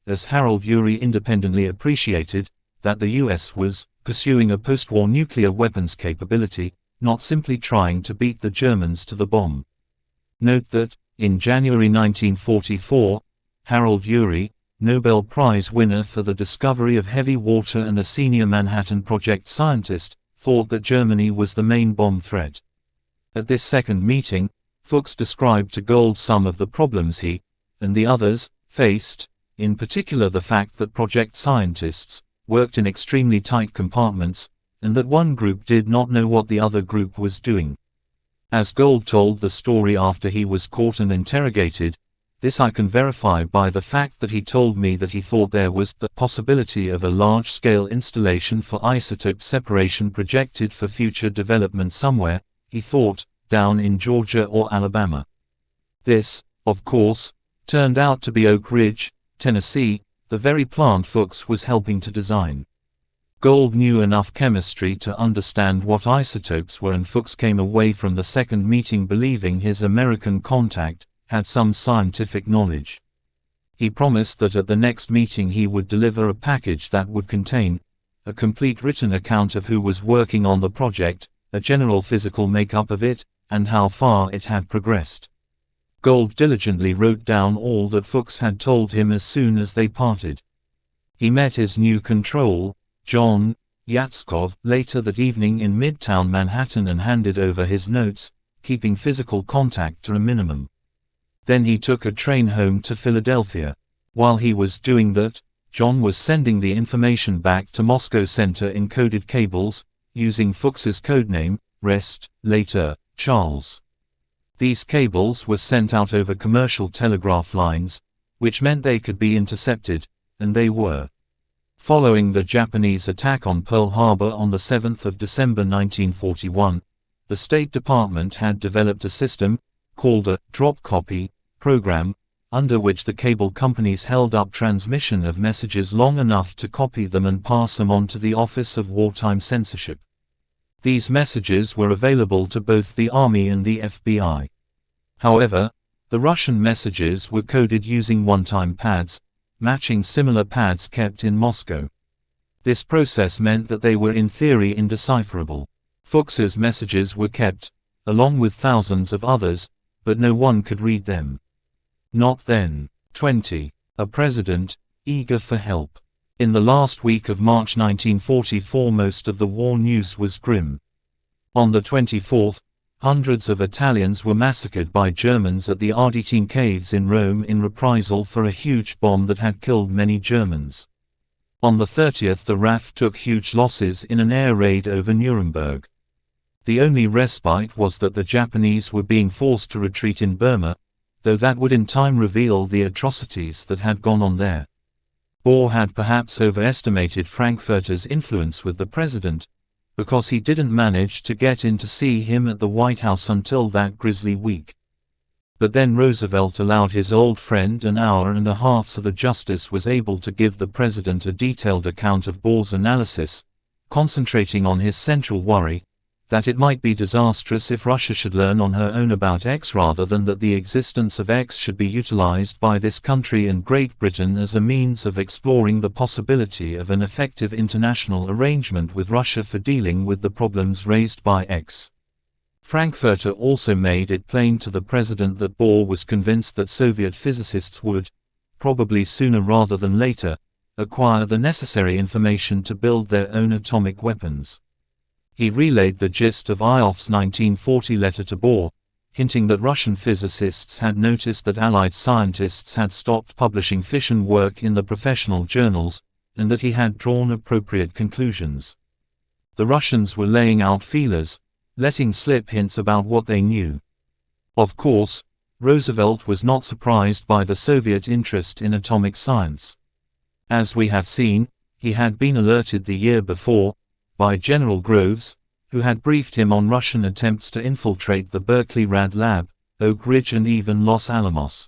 Speaker 1: as Harold Urey independently appreciated, that the U.S. was pursuing a post-war nuclear weapons capability, not simply trying to beat the Germans to the bomb. Note that, in January 1944, Harold Urey, Nobel Prize winner for the discovery of heavy water and a senior Manhattan Project scientist, thought that Germany was the main bomb threat. At this second meeting, Fuchs described to Gold some of the problems he, and the others, faced, in particular the fact that project scientists worked in extremely tight compartments, and that one group did not know what the other group was doing. As Gold told the story after he was caught and interrogated, this I can verify by the fact that he told me that he thought there was the possibility of a large-scale installation for isotope separation projected for future development somewhere, he thought, down in Georgia or Alabama. This, of course, turned out to be Oak Ridge, Tennessee, the very plant Fuchs was helping to design. Gold knew enough chemistry to understand what isotopes were, and Fuchs came away from the second meeting believing his American contact had some scientific knowledge. He promised that at the next meeting he would deliver a package that would contain a complete written account of who was working on the project, a general physical makeup of it, and how far it had progressed. Gold diligently wrote down all that Fuchs had told him as soon as they parted. He met his new control, John Yatskov, later that evening in Midtown Manhattan and handed over his notes, keeping physical contact to a minimum. Then he took a train home to Philadelphia. While he was doing that, John was sending the information back to Moscow Center in coded cables, using Fuchs's codename, Rest, later, Charles. These cables were sent out over commercial telegraph lines, which meant they could be intercepted, and they were. Following the Japanese attack on Pearl Harbor on the 7th of December 1941, the State Department had developed a system, called a drop copy program, under which the cable companies held up transmission of messages long enough to copy them and pass them on to the Office of Wartime Censorship. These messages were available to both the Army and the FBI. However, the Russian messages were coded using one-time pads, matching similar pads kept in Moscow. This process meant that they were in theory indecipherable. Fuchs's messages were kept, along with thousands of others, but no one could read them. Not then. 20. A president, eager for help. In the last week of March 1944 most of the war news was grim. On the 24th, hundreds of Italians were massacred by Germans at the Arditine Caves in Rome in reprisal for a huge bomb that had killed many Germans. On the 30th the RAF took huge losses in an air raid over Nuremberg. The only respite was that the Japanese were being forced to retreat in Burma, though that would in time reveal the atrocities that had gone on there. Bohr had perhaps overestimated Frankfurter's influence with the president, because he didn't manage to get in to see him at the White House until that grisly week. But then Roosevelt allowed his old friend an hour and a half so the justice was able to give the president a detailed account of Bohr's analysis, concentrating on his central worry, that it might be disastrous if Russia should learn on her own about X rather than that the existence of X should be utilized by this country and Great Britain as a means of exploring the possibility of an effective international arrangement with Russia for dealing with the problems raised by X. Frankfurter also made it plain to the president that Bohr was convinced that Soviet physicists would, probably sooner rather than later, acquire the necessary information to build their own atomic weapons. He relayed the gist of Ioff's 1940 letter to Bohr, hinting that Russian physicists had noticed that Allied scientists had stopped publishing fission work in the professional journals, and that he had drawn appropriate conclusions. The Russians were laying out feelers, letting slip hints about what they knew. Of course, Roosevelt was not surprised by the Soviet interest in atomic science. As we have seen, he had been alerted the year before, by General Groves, who had briefed him on Russian attempts to infiltrate the Berkeley Rad Lab, Oak Ridge and even Los Alamos.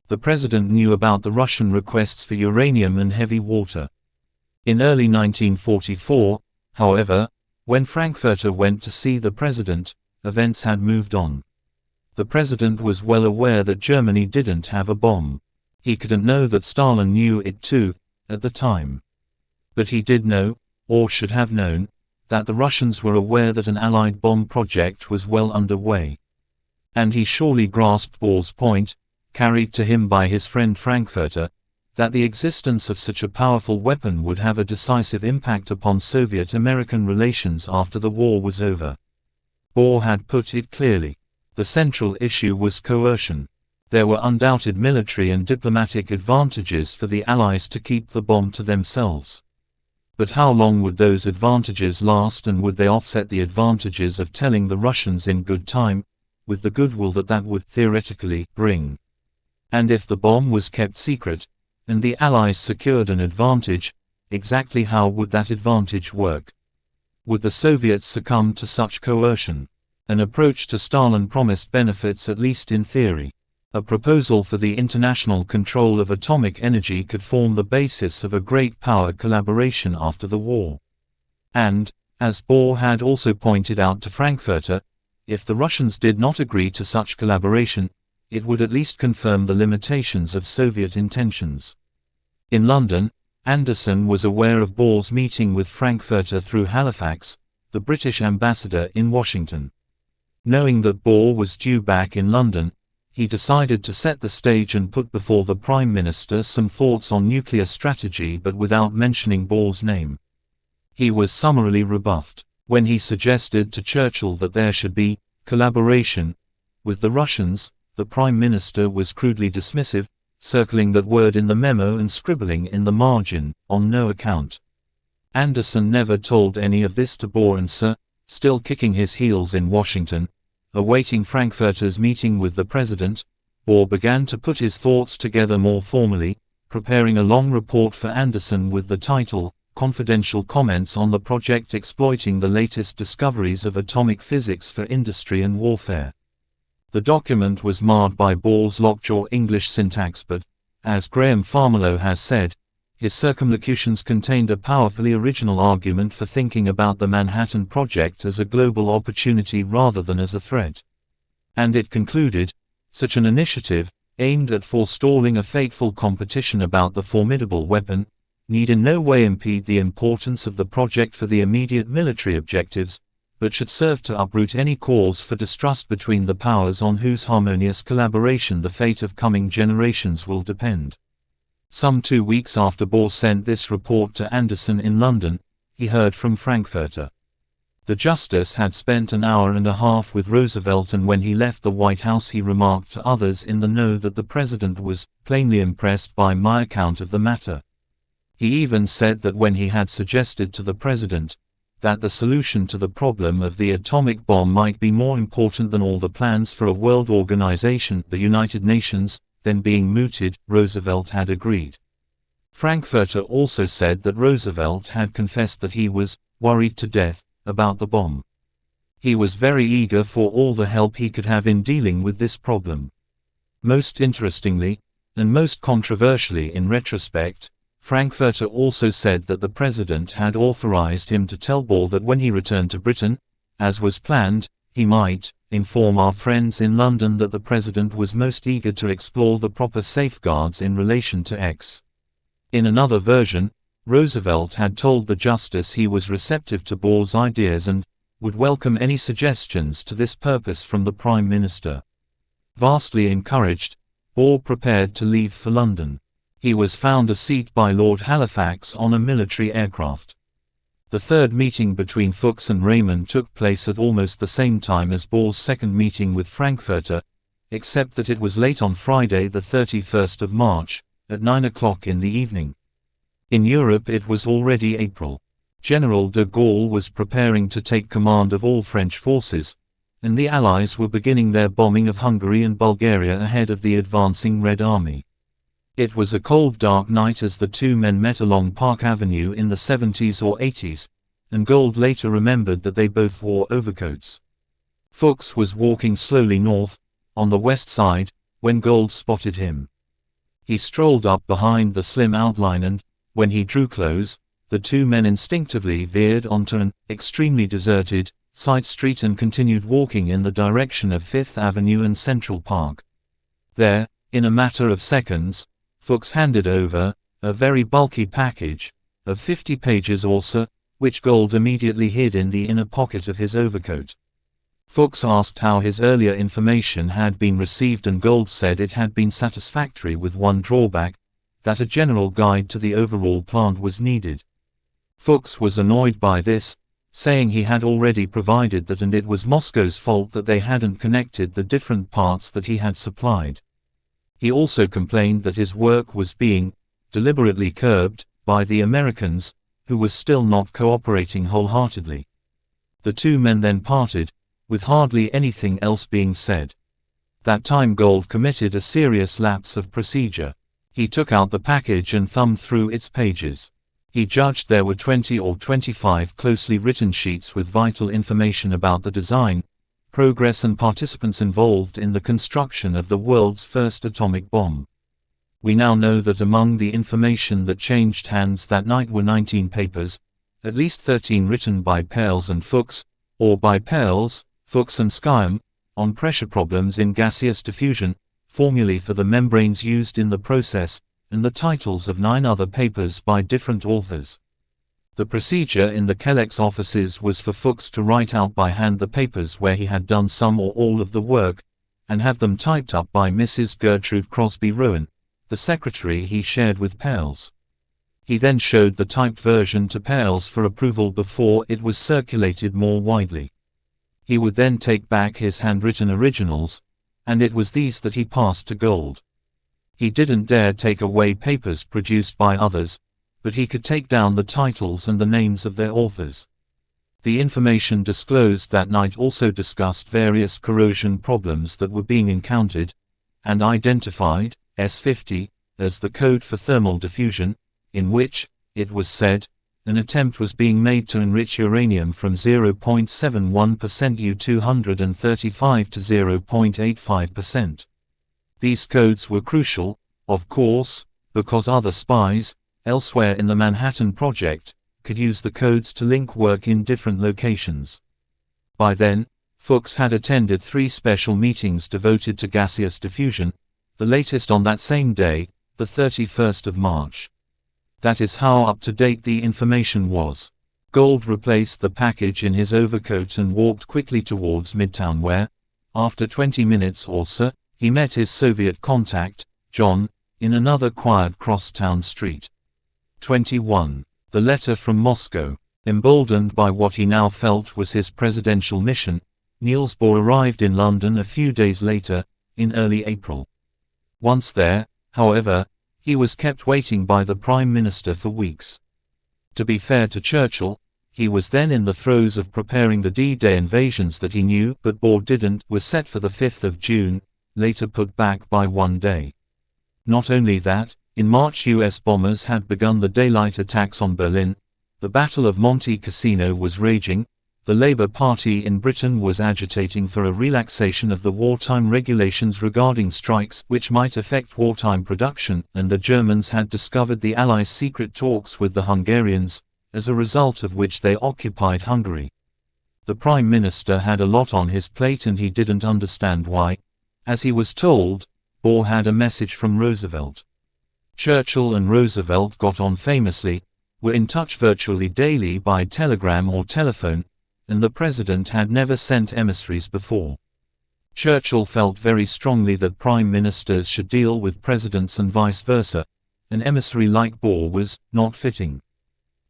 Speaker 1: The president knew about the Russian requests for uranium and heavy water. In early 1944, however, when Frankfurter went to see the president, events had moved on. The president was well aware that Germany didn't have a bomb. He couldn't know that Stalin knew it too, at the time. But he did know, or should have known, that the Russians were aware that an Allied bomb project was well underway. And he surely grasped Bohr's point, carried to him by his friend Frankfurter, that the existence of such a powerful weapon would have a decisive impact upon Soviet-American relations after the war was over. Bohr had put it clearly. The central issue was coercion. There were undoubted military and diplomatic advantages for the Allies to keep the bomb to themselves. But how long would those advantages last, and would they offset the advantages of telling the Russians in good time, with the goodwill that would theoretically bring? And if the bomb was kept secret, and the Allies secured an advantage, exactly how would that advantage work? Would the Soviets succumb to such coercion? An approach to Stalin promised benefits, at least in theory. A proposal for the international control of atomic energy could form the basis of a great power collaboration after the war. And, as Bohr had also pointed out to Frankfurter, if the Russians did not agree to such collaboration, it would at least confirm the limitations of Soviet intentions. In London, Anderson was aware of Bohr's meeting with Frankfurter through Halifax, the British ambassador in Washington. Knowing that Bohr was due back in London, he decided to set the stage and put before the Prime Minister some thoughts on nuclear strategy, but without mentioning Bohr's name. He was summarily rebuffed. When he suggested to Churchill that there should be collaboration with the Russians, the Prime Minister was crudely dismissive, circling that word in the memo and scribbling in the margin, "on no account." Anderson never told any of this to Bohr, and Sir, still kicking his heels in Washington, awaiting Frankfurter's meeting with the president, Bohr began to put his thoughts together more formally, preparing a long report for Anderson with the title, "Confidential Comments on the Project Exploiting the Latest Discoveries of Atomic Physics for Industry and Warfare." The document was marred by Bohr's lockjaw English syntax, but, as Graham Farmiloe has said, his circumlocutions contained a powerfully original argument for thinking about the Manhattan Project as a global opportunity rather than as a threat. And it concluded, such an initiative, aimed at forestalling a fateful competition about the formidable weapon, need in no way impede the importance of the project for the immediate military objectives, but should serve to uproot any cause for distrust between the powers on whose harmonious collaboration the fate of coming generations will depend. Some 2 weeks after Bohr sent this report to Anderson in London, he heard from Frankfurter. The Justice had spent an hour and a half with Roosevelt, and when he left the White House he remarked to others in the know that the President was plainly impressed by my account of the matter. He even said that when he had suggested to the President that the solution to the problem of the atomic bomb might be more important than all the plans for a world organization, the United Nations, then being mooted, Roosevelt had agreed. Frankfurter also said that Roosevelt had confessed that he was worried to death about the bomb. He was very eager for all the help he could have in dealing with this problem. Most interestingly, and most controversially in retrospect, Frankfurter also said that the President had authorized him to tell Bohr that when he returned to Britain, as was planned, he might inform our friends in London that the President was most eager to explore the proper safeguards in relation to X. In another version, Roosevelt had told the Justice he was receptive to Bohr's ideas and would welcome any suggestions to this purpose from the Prime Minister. Vastly encouraged, Bohr prepared to leave for London. He was found a seat by Lord Halifax on a military aircraft. The third meeting between Fuchs and Raymond took place at almost the same time as Bohr's second meeting with Frankfurter, except that it was late on Friday the 31st of March, at 9 o'clock in the evening. In Europe it was already April. General de Gaulle was preparing to take command of all French forces, and the Allies were beginning their bombing of Hungary and Bulgaria ahead of the advancing Red Army. It was a cold, dark night as the two men met along Park Avenue in the 70s or 80s, and Gould later remembered that they both wore overcoats. Fuchs was walking slowly north, on the west side, when Gould spotted him. He strolled up behind the slim outline and, when he drew close, the two men instinctively veered onto an extremely deserted side street and continued walking in the direction of Fifth Avenue and Central Park. There, in a matter of seconds, Fuchs handed over a very bulky package of 50 pages or so, which Gould immediately hid in the inner pocket of his overcoat. Fuchs asked how his earlier information had been received, and Gould said it had been satisfactory with one drawback, that a general guide to the overall plan was needed. Fuchs was annoyed by this, saying he had already provided that and it was Moscow's fault that they hadn't connected the different parts that he had supplied. He also complained that his work was being deliberately curbed by the Americans, who were still not cooperating wholeheartedly. The two men then parted, with hardly anything else being said. That time Gould committed a serious lapse of procedure. He took out the package and thumbed through its pages. He judged there were 20 or 25 closely written sheets with vital information about the design, progress and participants involved in the construction of the world's first atomic bomb. We now know that among the information that changed hands that night were 19 papers, at least 13 written by Peierls and Fuchs, or by Peierls, Fuchs and Skyam, on pressure problems in gaseous diffusion, formulae for the membranes used in the process, and the titles of 9 other papers by different authors. The procedure in the Kellex offices was for Fuchs to write out by hand the papers where he had done some or all of the work, and have them typed up by Mrs. Gertrude Crosby Rowan, the secretary he shared with Peierls. He then showed the typed version to Peierls for approval before it was circulated more widely. He would then take back his handwritten originals, and it was these that he passed to Gould. He didn't dare take away papers produced by others, but he could take down the titles and the names of their authors. The information disclosed that night also discussed various corrosion problems that were being encountered, and identified S50 as the code for thermal diffusion, in which, it was said, an attempt was being made to enrich uranium from 0.71% U-235 to 0.85%. These codes were crucial, of course, because other spies, elsewhere in the Manhattan Project, could use the codes to link work in different locations. By then, Fuchs had attended 3 special meetings devoted to gaseous diffusion, the latest on that same day, the 31st of March. That is how up-to-date the information was. Gould replaced the package in his overcoat and walked quickly towards Midtown where, after 20 minutes or so, he met his Soviet contact, John, in another quiet cross-town street. 21. The letter from Moscow. Emboldened by what he now felt was his presidential mission, Niels Bohr arrived in London a few days later, in early April. Once there, however, he was kept waiting by the Prime Minister for weeks. To be fair to Churchill, he was then in the throes of preparing the D-Day invasions that he knew but Bohr didn't, was set for the 5th of June, later put back by 1 day. Not only that, in March US bombers had begun the daylight attacks on Berlin, the Battle of Monte Cassino was raging, the Labour Party in Britain was agitating for a relaxation of the wartime regulations regarding strikes which might affect wartime production, and the Germans had discovered the Allies' secret talks with the Hungarians, as a result of which they occupied Hungary. The Prime Minister had a lot on his plate and he didn't understand why. As he was told, Bohr had a message from Roosevelt. Churchill and Roosevelt got on famously, were in touch virtually daily by telegram or telephone, and the president had never sent emissaries before. Churchill felt very strongly that prime ministers should deal with presidents and vice versa. An emissary like Bohr was not fitting.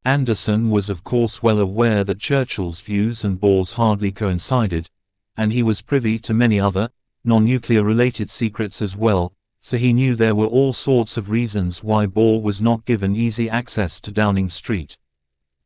Speaker 1: Anderson was of course well aware that Churchill's views and Bohr's hardly coincided, and he was privy to many other, non-nuclear related secrets as well, so he knew there were all sorts of reasons why Bohr was not given easy access to Downing Street.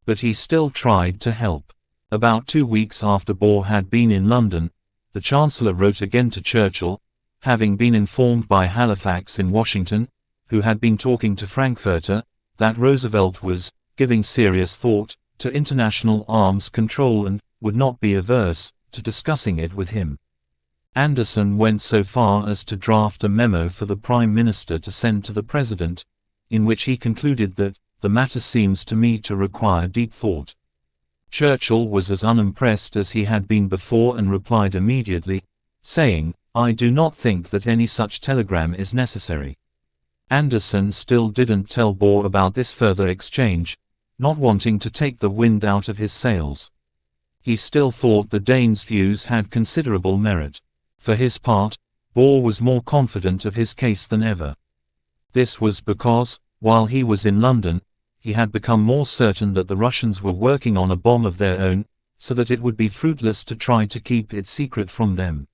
Speaker 1: But he still tried to help. About 2 weeks after Bohr had been in London, the Chancellor wrote again to Churchill, having been informed by Halifax in Washington, who had been talking to Frankfurter, that Roosevelt was giving serious thought to international arms control and would not be averse to discussing it with him. Anderson went so far as to draft a memo for the Prime Minister to send to the President, in which he concluded that the matter seems to me to require deep thought. Churchill was as unimpressed as he had been before and replied immediately, saying, "I do not think that any such telegram is necessary." Anderson still didn't tell Bohr about this further exchange, not wanting to take the wind out of his sails. He still thought the Dane's views had considerable merit. For his part, Bohr was more confident of his case than ever. This was because, while he was in London, he had become more certain that the Russians were working on a bomb of their own, so that it would be fruitless to try to keep it secret from them.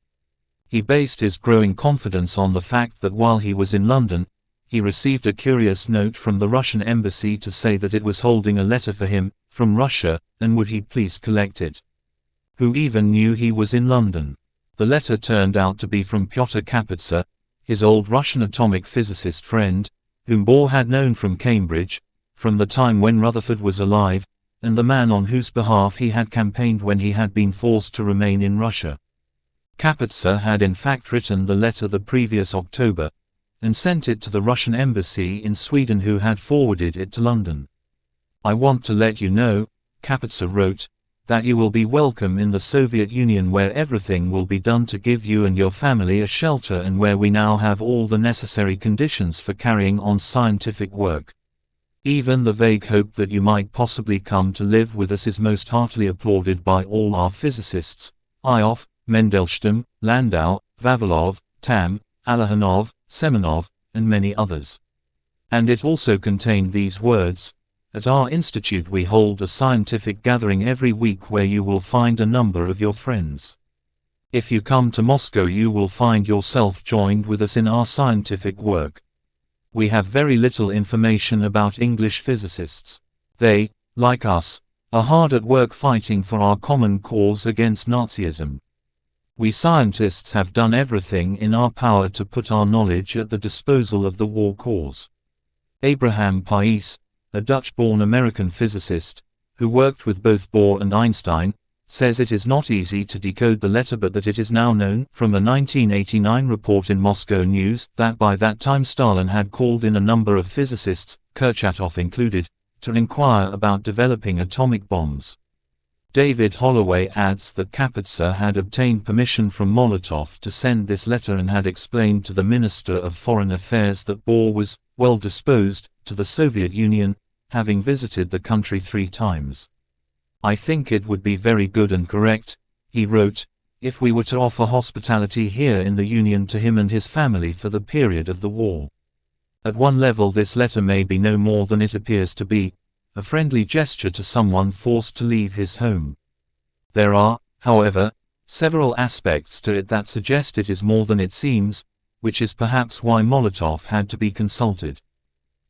Speaker 1: He based his growing confidence on the fact that while he was in London, he received a curious note from the Russian embassy to say that it was holding a letter for him, from Russia, and would he please collect it. Who even knew he was in London? The letter turned out to be from Pyotr Kapitsa, his old Russian atomic physicist friend, whom Bohr had known from Cambridge, from the time when Rutherford was alive, and the man on whose behalf he had campaigned when he had been forced to remain in Russia. Kapitsa had in fact written the letter the previous October, and sent it to the Russian embassy in Sweden, who had forwarded it to London. "I want to let you know," Kapitsa wrote, "that you will be welcome in the Soviet Union, where everything will be done to give you and your family a shelter, and where we now have all the necessary conditions for carrying on scientific work. Even the vague hope that you might possibly come to live with us is most heartily applauded by all our physicists, Ioffe, Mandelstam, Landau, Vavilov, Tamm, Alekhanov, Semenov, and many others." And it also contained these words, "At our institute we hold a scientific gathering every week where you will find a number of your friends. If you come to Moscow you will find yourself joined with us in our scientific work. We have very little information about English physicists. They, like us, are hard at work fighting for our common cause against Nazism. We scientists have done everything in our power to put our knowledge at the disposal of the war cause." Abraham Pais, a Dutch-born American physicist, who worked with both Bohr and Einstein, says it is not easy to decode the letter, but that it is now known, from a 1989 report in Moscow News, that by that time Stalin had called in a number of physicists, Kurchatov included, to inquire about developing atomic bombs. David Holloway adds that Kapitsa had obtained permission from Molotov to send this letter and had explained to the Minister of Foreign Affairs that Bohr was well disposed to the Soviet Union, having visited the country 3 times. "I think it would be very good and correct," he wrote, "if we were to offer hospitality here in the Union to him and his family for the period of the war. At one level this letter may be no more than it appears to be, a friendly gesture to someone forced to leave his home. There are, however, several aspects to it that suggest it is more than it seems, which is perhaps why Molotov had to be consulted.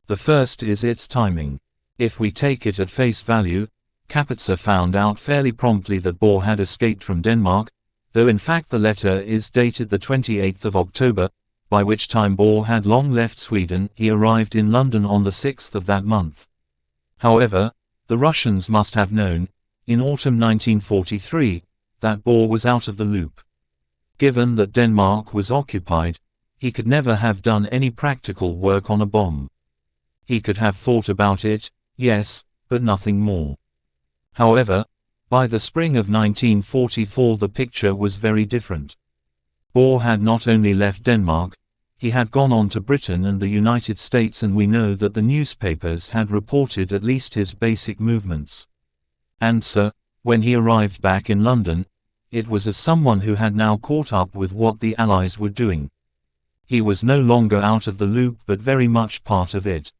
Speaker 1: The first is its timing. If we take it at face value, Kapitsa found out fairly promptly that Bohr had escaped from Denmark, though in fact the letter is dated the 28th of October, by which time Bohr had long left Sweden. He arrived in London on the 6th of that month. However, the Russians must have known, in autumn 1943, that Bohr was out of the loop. Given that Denmark was occupied, he could never have done any practical work on a bomb. He could have thought about it, yes, but nothing more. However, by the spring of 1944 the picture was very different. Bohr had not only left Denmark, he had gone on to Britain and the United States, and we know that the newspapers had reported at least his basic movements. And so, when he arrived back in London, it was as someone who had now caught up with what the Allies were doing. He was no longer out of the loop but very much part of it.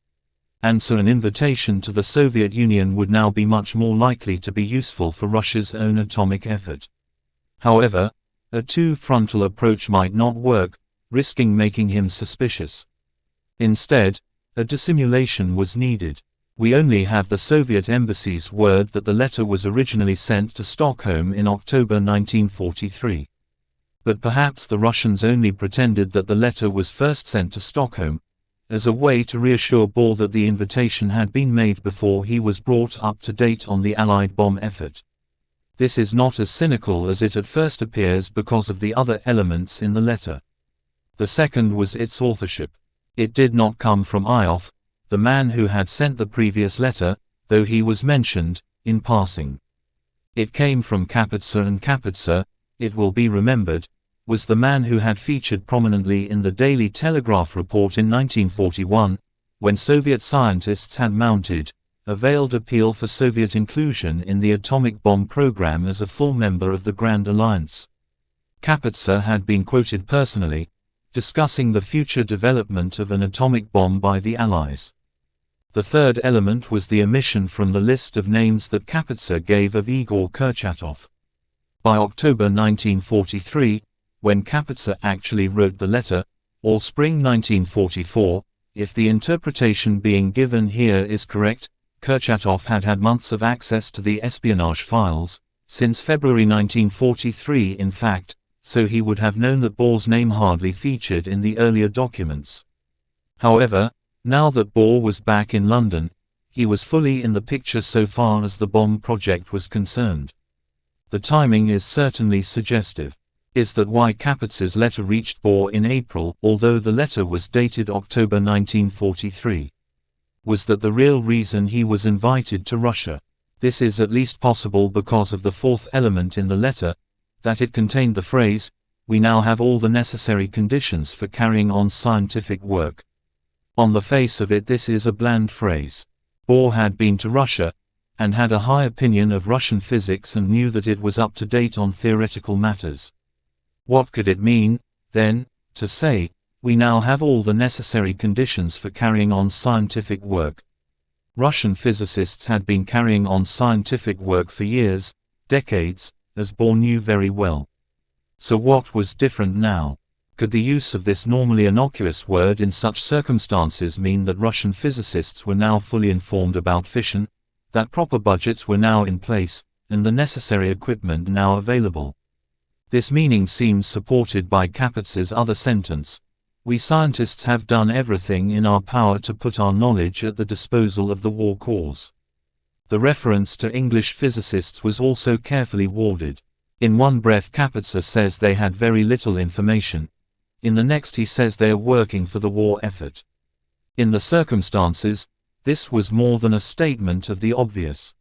Speaker 1: And so an invitation to the Soviet Union would now be much more likely to be useful for Russia's own atomic effort. However, a two-frontal approach might not work, risking making him suspicious. Instead, a dissimulation was needed. We only have the Soviet embassy's word that the letter was originally sent to Stockholm in October 1943. But perhaps the Russians only pretended that the letter was first sent to Stockholm, as a way to reassure Bohr that the invitation had been made before he was brought up to date on the Allied bomb effort. This is not as cynical as it at first appears because of the other elements in the letter. The second was its authorship. It did not come from Ioffe, the man who had sent the previous letter, though he was mentioned, in passing. It came from Kapitsa, and Kapitsa, it will be remembered, was the man who had featured prominently in the Daily Telegraph report in 1941, when Soviet scientists had mounted a veiled appeal for Soviet inclusion in the atomic bomb program as a full member of the Grand Alliance. Kapitsa had been quoted personally, discussing the future development of an atomic bomb by the Allies. The third element was the omission from the list of names that Kapitsa gave of Igor Kurchatov. By October 1943, when Kapitsa actually wrote the letter, or spring 1944, if the interpretation being given here is correct, Kurchatov had had months of access to the espionage files, since February 1943 in fact, so he would have known that Bohr's name hardly featured in the earlier documents. However, now that Bohr was back in London, he was fully in the picture so far as the bomb project was concerned. The timing is certainly suggestive. Is that why Kapitsa's letter reached Bohr in April, although the letter was dated October 1943? Was that the real reason he was invited to Russia? This is at least possible because of the fourth element in the letter, that it contained the phrase, "We now have all the necessary conditions for carrying on scientific work." On the face of it, this is a bland phrase. Bohr had been to Russia, and had a high opinion of Russian physics and knew that it was up to date on theoretical matters. What could it mean, then, to say, "We now have all the necessary conditions for carrying on scientific work"? Russian physicists had been carrying on scientific work for years, decades, as Bohr knew very well. So what was different now? Could the use of this normally innocuous word in such circumstances mean that Russian physicists were now fully informed about fission, that proper budgets were now in place, and the necessary equipment now available? This meaning seems supported by Kapitsa's other sentence, "We scientists have done everything in our power to put our knowledge at the disposal of the war cause." The reference to English physicists was also carefully worded. In one breath Kapitsa says they had very little information. In the next he says they are working for the war effort. In the circumstances, this was more than a statement of the obvious.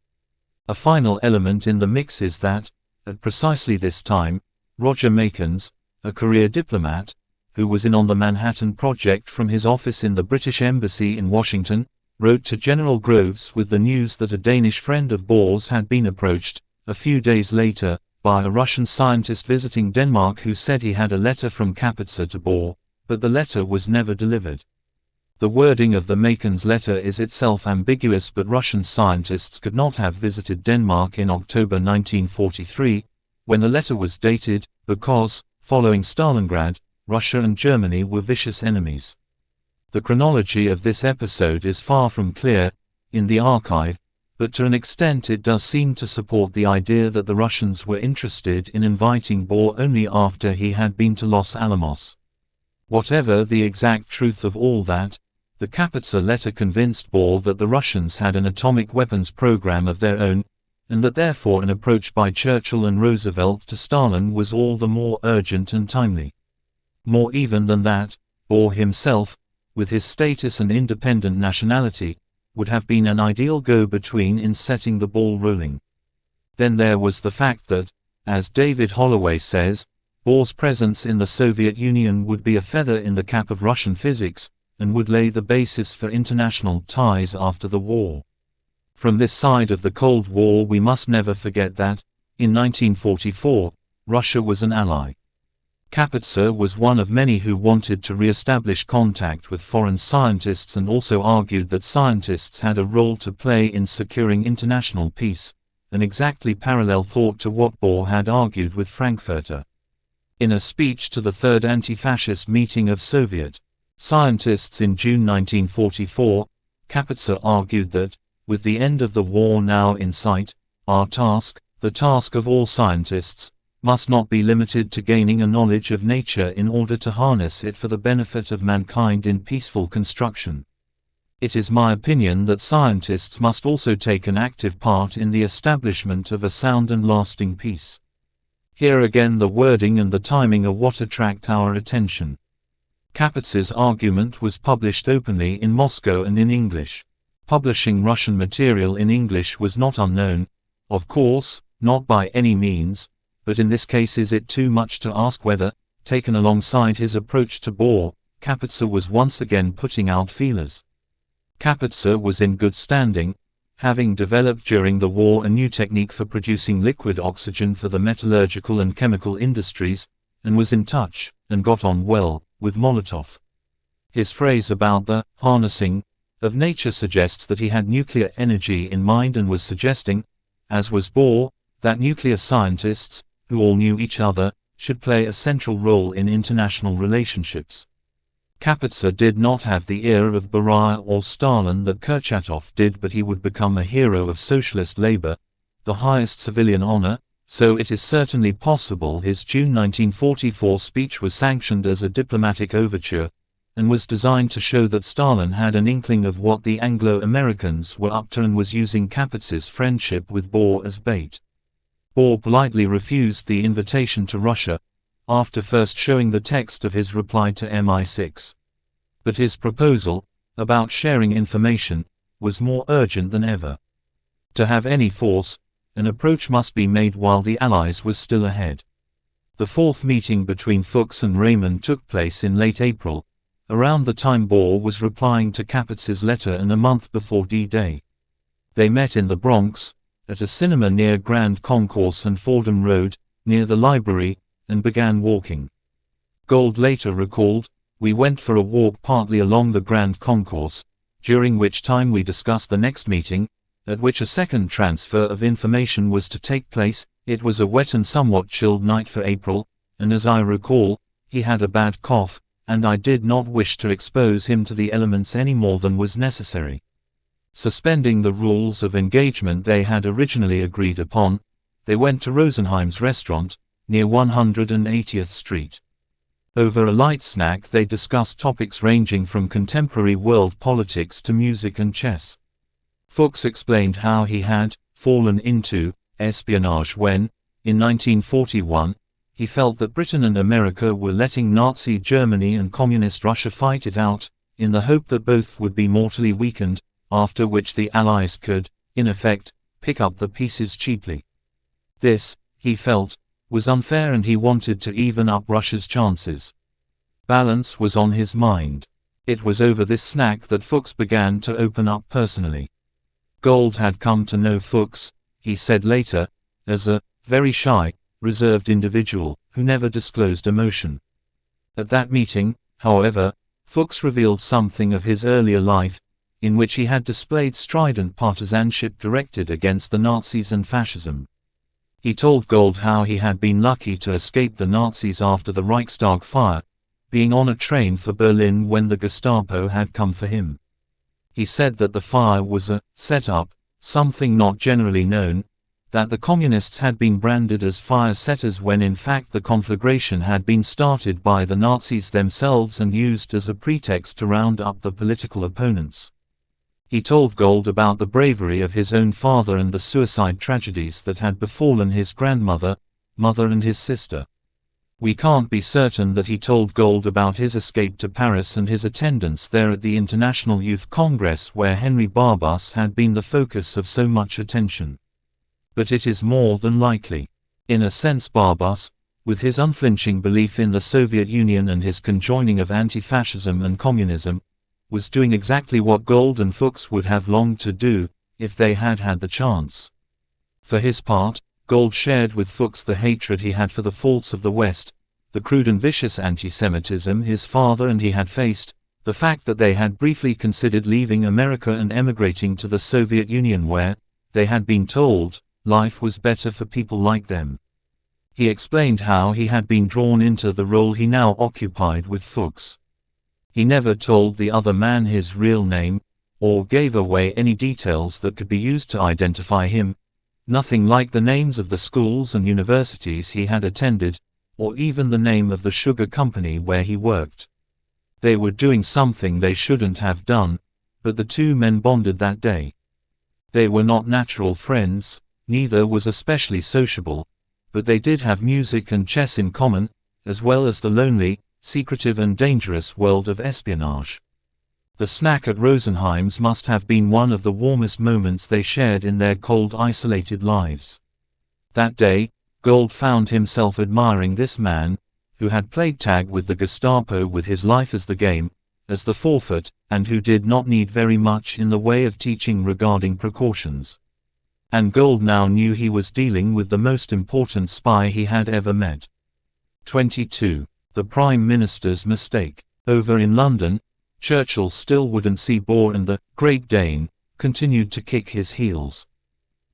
Speaker 1: A final element in the mix is that, at precisely this time, Roger Makins, a career diplomat, who was in on the Manhattan Project from his office in the British Embassy in Washington, wrote to General Groves with the news that a Danish friend of Bohr's had been approached, a few days later, by a Russian scientist visiting Denmark who said he had a letter from Kapitsa to Bohr, but the letter was never delivered. The wording of the Makins letter is itself ambiguous, but Russian scientists could not have visited Denmark in October 1943, when the letter was dated, because, following Stalingrad, Russia and Germany were vicious enemies. The chronology of this episode is far from clear in the archive, but to an extent it does seem to support the idea that the Russians were interested in inviting Bohr only after he had been to Los Alamos. Whatever the exact truth of all that, the Kapitsa letter convinced Bohr that the Russians had an atomic weapons program of their own, and that therefore an approach by Churchill and Roosevelt to Stalin was all the more urgent and timely. More even than that, Bohr himself, with his status and independent nationality, would have been an ideal go-between in setting the ball rolling. Then there was the fact that, as David Holloway says, Bohr's presence in the Soviet Union would be a feather in the cap of Russian physics, and would lay the basis for international ties after the war. From this side of the Cold War we must never forget that, in 1944, Russia was an ally. Kapitsa was one of many who wanted to re-establish contact with foreign scientists and also argued that scientists had a role to play in securing international peace, an exactly parallel thought to what Bohr had argued with Frankfurter. In a speech to the Third Anti-Fascist Meeting of Soviet scientists in June 1944, Kapitsa argued that, with the end of the war now in sight, our task, the task of all scientists, must not be limited to gaining a knowledge of nature in order to harness it for the benefit of mankind in peaceful construction. It is my opinion that scientists must also take an active part in the establishment of a sound and lasting peace. Here again the wording and the timing are what attract our attention. Kapatz's argument was published openly in Moscow and in English. Publishing Russian material in English was not unknown, of course, not by any means, but in this case is it too much to ask whether, taken alongside his approach to Bohr, Kapitsa was once again putting out feelers. Kapitsa was in good standing, having developed during the war a new technique for producing liquid oxygen for the metallurgical and chemical industries, and was in touch, and got on well, with Molotov. His phrase about the harnessing of nature suggests that he had nuclear energy in mind and was suggesting, as was Bohr, that nuclear scientists, who all knew each other, should play a central role in international relationships. Kapitsa did not have the ear of Beria or Stalin that Kurchatov did, but he would become a hero of socialist labor, the highest civilian honor, so it is certainly possible his June 1944 speech was sanctioned as a diplomatic overture, and was designed to show that Stalin had an inkling of what the Anglo-Americans were up to and was using Kapitsa's friendship with Bohr as bait. Bohr politely refused the invitation to Russia, after first showing the text of his reply to MI6. But his proposal, about sharing information, was more urgent than ever. To have any force, an approach must be made while the Allies were still ahead. The fourth meeting between Fuchs and Raymond took place in late April, around the time Bohr was replying to Kapitsa's letter and a month before D-Day. They met in the Bronx, at a cinema near Grand Concourse and Fordham Road, near the library, and began walking. Gold later recalled, "We went for a walk partly along the Grand Concourse, during which time we discussed the next meeting, at which a second transfer of information was to take place. It was a wet and somewhat chilled night for April, and as I recall, he had a bad cough, and I did not wish to expose him to the elements any more than was necessary." Suspending the rules of engagement they had originally agreed upon, they went to Rosenheim's restaurant, near 180th Street. Over a light snack they discussed topics ranging from contemporary world politics to music and chess. Fuchs explained how he had fallen into espionage when, in 1941, he felt that Britain and America were letting Nazi Germany and Communist Russia fight it out, in the hope that both would be mortally weakened, after which the Allies could, in effect, pick up the pieces cheaply. This, he felt, was unfair and he wanted to even up Russia's chances. Balance was on his mind. It was over this snack that Fuchs began to open up personally. Gold had come to know Fuchs, he said later, as a very shy, reserved individual, who never disclosed emotion. At that meeting, however, Fuchs revealed something of his earlier life, in which he had displayed strident partisanship directed against the Nazis and fascism. He told Gold how he had been lucky to escape the Nazis after the Reichstag fire, being on a train for Berlin when the Gestapo had come for him. He said that the fire was a set-up, something not generally known, that the communists had been branded as fire-setters when in fact the conflagration had been started by the Nazis themselves and used as a pretext to round up the political opponents. He told Gold about the bravery of his own father and the suicide tragedies that had befallen his grandmother, mother and his sister. We can't be certain that he told Gold about his escape to Paris and his attendance there at the International Youth Congress where Henry Barbas had been the focus of so much attention. But it is more than likely. In a sense Barbas, with his unflinching belief in the Soviet Union and his conjoining of anti-fascism and communism, was doing exactly what Gold and Fuchs would have longed to do, if they had had the chance. For his part, Gold shared with Fuchs the hatred he had for the faults of the West, the crude and vicious anti-Semitism his father and he had faced, the fact that they had briefly considered leaving America and emigrating to the Soviet Union where, they had been told, life was better for people like them. He explained how he had been drawn into the role he now occupied with Fuchs. He never told the other man his real name, or gave away any details that could be used to identify him, nothing like the names of the schools and universities he had attended, or even the name of the sugar company where he worked. They were doing something they shouldn't have done, but the two men bonded that day. They were not natural friends, neither was especially sociable, but they did have music and chess in common, as well as the lonely, secretive and dangerous world of espionage. The snack at Rosenheim's must have been one of the warmest moments they shared in their cold, isolated lives. That day, Gold found himself admiring this man, who had played tag with the Gestapo with his life as the game, as the forfeit, and who did not need very much in the way of teaching regarding precautions. And Gold now knew he was dealing with the most important spy he had ever met. 22. The Prime Minister's mistake. Over in London, Churchill still wouldn't see Boer, and the Great Dane continued to kick his heels.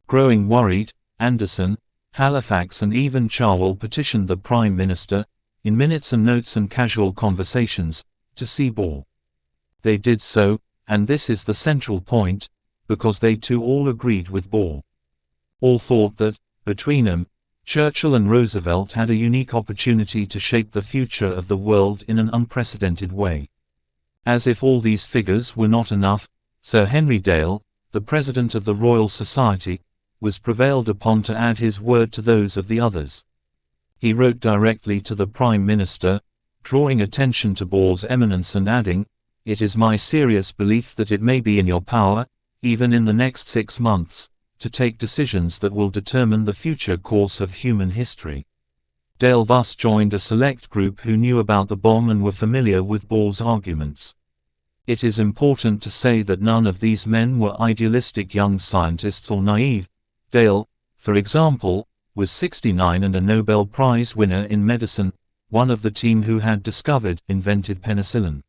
Speaker 1: Growing worried, Anderson, Halifax and even Cherwell petitioned the Prime Minister, in minutes and notes and casual conversations, to see Boer. They did so, and this is the central point, because they too all agreed with Boer. All thought that, between them, Churchill and Roosevelt had a unique opportunity to shape the future of the world in an unprecedented way. As if all these figures were not enough, Sir Henry Dale, the President of the Royal Society, was prevailed upon to add his word to those of the others. He wrote directly to the Prime Minister, drawing attention to Boer's eminence and adding, "It is my serious belief that it may be in your power, even in the next 6 months, to take decisions that will determine the future course of human history." Dale thus joined a select group who knew about the bomb and were familiar with Boer's arguments. It is important to say that none of these men were idealistic young scientists or naive. Dale, for example, was 69 and a Nobel Prize winner in medicine, one of the team who had invented penicillin.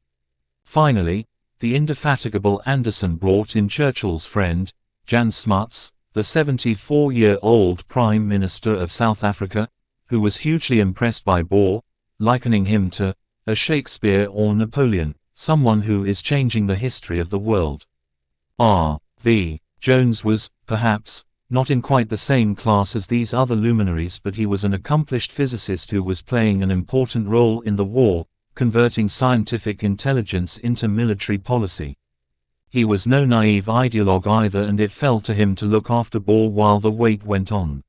Speaker 1: Finally, the indefatigable Anderson brought in Churchill's friend, Jan Smuts, the 74-year-old Prime Minister of South Africa, who was hugely impressed by Boer, likening him to a Shakespeare or Napoleon, someone who is changing the history of the world. R.V. Jones was, perhaps, not in quite the same class as these other luminaries, but he was an accomplished physicist who was playing an important role in the war, converting scientific intelligence into military policy. He was no naive ideologue either, and it fell to him to look after Boer while the wait went on.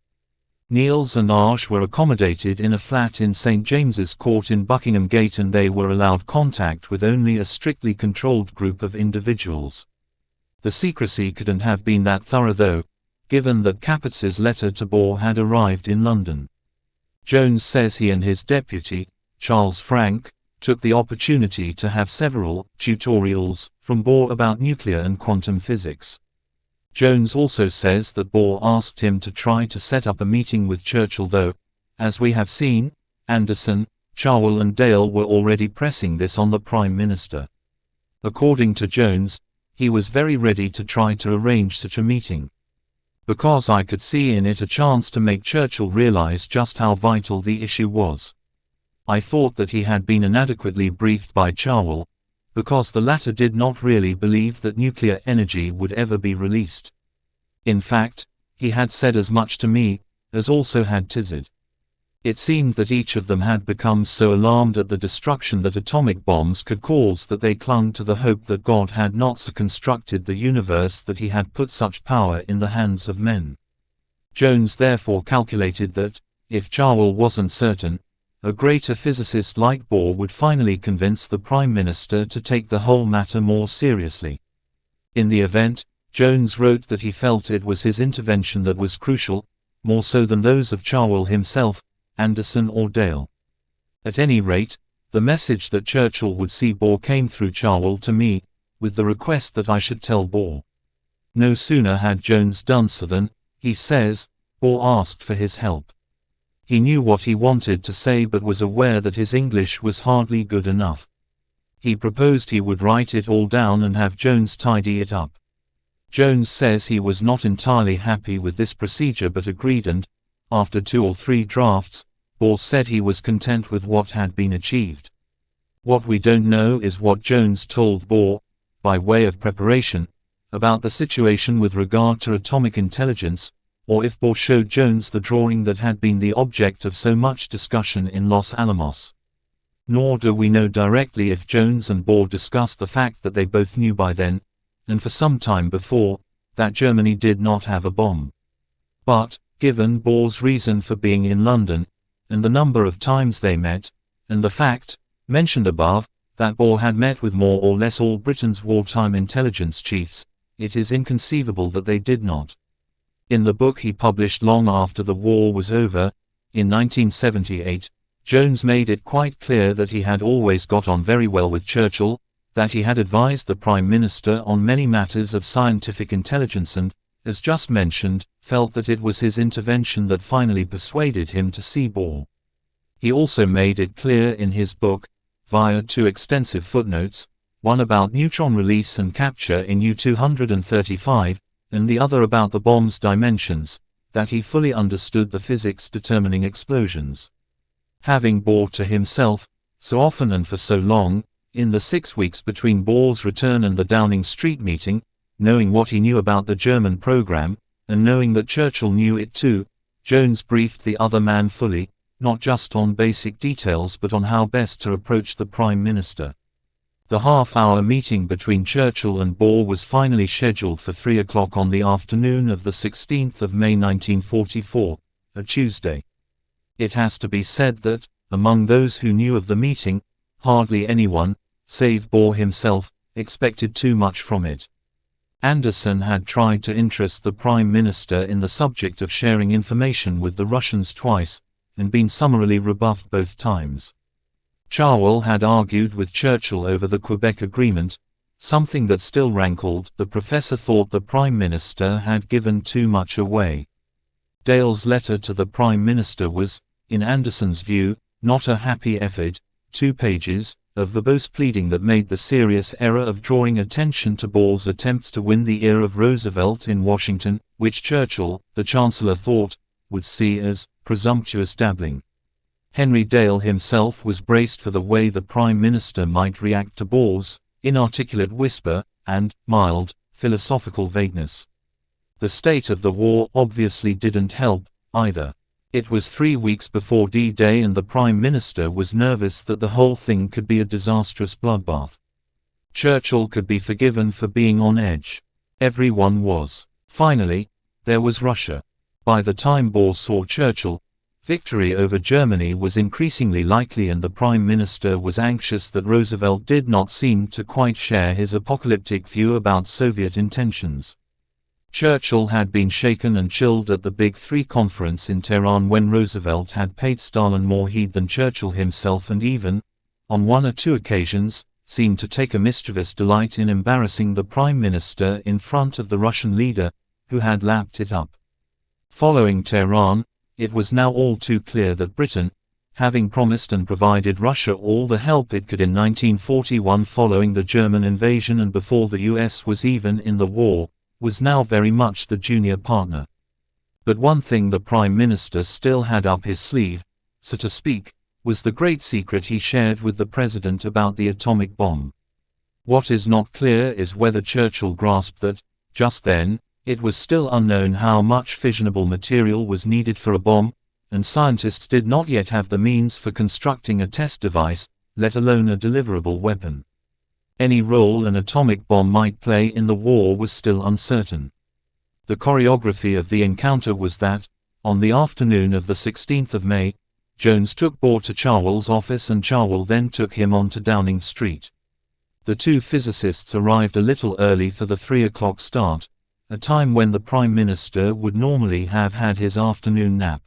Speaker 1: Niels and Arch were accommodated in a flat in St. James's Court in Buckingham Gate, and they were allowed contact with only a strictly controlled group of individuals. The secrecy couldn't have been that thorough though, given that Capote's letter to Boer had arrived in London. Jones says he and his deputy, Charles Frank, took the opportunity to have several tutorials from Boer about nuclear and quantum physics. Jones also says that Boer asked him to try to set up a meeting with Churchill, though, as we have seen, Anderson, Cherwell and Dale were already pressing this on the Prime Minister. According to Jones, he was very ready to try to arrange such a meeting. "Because I could see in it a chance to make Churchill realize just how vital the issue was. I thought that he had been inadequately briefed by Cherwell, because the latter did not really believe that nuclear energy would ever be released. In fact, he had said as much to me, as also had Tizard. It seemed that each of them had become so alarmed at the destruction that atomic bombs could cause that they clung to the hope that God had not so constructed the universe that he had put such power in the hands of men." Jones therefore calculated that, if Cherwell wasn't certain, a greater physicist like Boer would finally convince the Prime Minister to take the whole matter more seriously. In the event, Jones wrote that he felt it was his intervention that was crucial, more so than those of Cherwell himself, Anderson or Dale. At any rate, the message that Churchill would see Boer came through Cherwell to me, with the request that I should tell Boer. No sooner had Jones done so than, he says, Boer asked for his help. He knew what he wanted to say but was aware that his English was hardly good enough. He proposed he would write it all down and have Jones tidy it up. Jones says he was not entirely happy with this procedure but agreed, and, after 2 or 3 drafts, Boer said he was content with what had been achieved. What we don't know is what Jones told Boer, by way of preparation, about the situation with regard to atomic intelligence, or if Bohr showed Jones the drawing that had been the object of so much discussion in Los Alamos. Nor do we know directly if Jones and Bohr discussed the fact that they both knew by then, and for some time before, that Germany did not have a bomb. But, given Bohr's reason for being in London, and the number of times they met, and the fact, mentioned above, that Bohr had met with more or less all Britain's wartime intelligence chiefs, it is inconceivable that they did not. In the book he published long after the war was over, in 1978, Jones made it quite clear that he had always got on very well with Churchill, that he had advised the Prime Minister on many matters of scientific intelligence and, as just mentioned, felt that it was his intervention that finally persuaded him to see Bohr. He also made it clear in his book, via two extensive footnotes, one about neutron release and capture in U-235, and the other about the bomb's dimensions, that he fully understood the physics determining explosions. Having Bohr to himself, so often and for so long, in the 6 weeks between Bohr's return and the Downing Street meeting, knowing what he knew about the German program, and knowing that Churchill knew it too, Jones briefed the other man fully, not just on basic details but on how best to approach the Prime Minister. The half-hour meeting between Churchill and Bohr was finally scheduled for 3 o'clock on the afternoon of the 16th of May 1944, a Tuesday. It has to be said that, among those who knew of the meeting, hardly anyone, save Bohr himself, expected too much from it. Anderson had tried to interest the Prime Minister in the subject of sharing information with the Russians twice, and been summarily rebuffed both times. Cherwell had argued with Churchill over the Quebec Agreement, something that still rankled. The professor thought the Prime Minister had given too much away. Dale's letter to the Prime Minister was, in Anderson's view, not a happy effort, 2 pages, of verbose pleading that made the serious error of drawing attention to Bohr's attempts to win the ear of Roosevelt in Washington, which Churchill, the Chancellor thought, would see as presumptuous dabbling. Henry Dale himself was braced for the way the Prime Minister might react to Bohr's inarticulate whisper and mild, philosophical vagueness. The state of the war obviously didn't help, either. It was 3 weeks before D-Day and the Prime Minister was nervous that the whole thing could be a disastrous bloodbath. Churchill could be forgiven for being on edge. Everyone was. Finally, there was Russia. By the time Bohr saw Churchill, victory over Germany was increasingly likely and the Prime Minister was anxious that Roosevelt did not seem to quite share his apocalyptic view about Soviet intentions. Churchill had been shaken and chilled at the Big Three conference in Tehran when Roosevelt had paid Stalin more heed than Churchill himself and even, on 1 or 2 occasions, seemed to take a mischievous delight in embarrassing the Prime Minister in front of the Russian leader, who had lapped it up. Following Tehran, it was now all too clear that Britain, having promised and provided Russia all the help it could in 1941 following the German invasion and before the US was even in the war, was now very much the junior partner. But one thing the Prime Minister still had up his sleeve, so to speak, was the great secret he shared with the President about the atomic bomb. What is not clear is whether Churchill grasped that, just then, it was still unknown how much fissionable material was needed for a bomb, and scientists did not yet have the means for constructing a test device, let alone a deliverable weapon. Any role an atomic bomb might play in the war was still uncertain. The choreography of the encounter was that, on the afternoon of the 16th of May, Jones took Bohr to Cherwell's office and Cherwell then took him on to Downing Street. The two physicists arrived a little early for the 3 o'clock start, a time when the Prime Minister would normally have had his afternoon nap.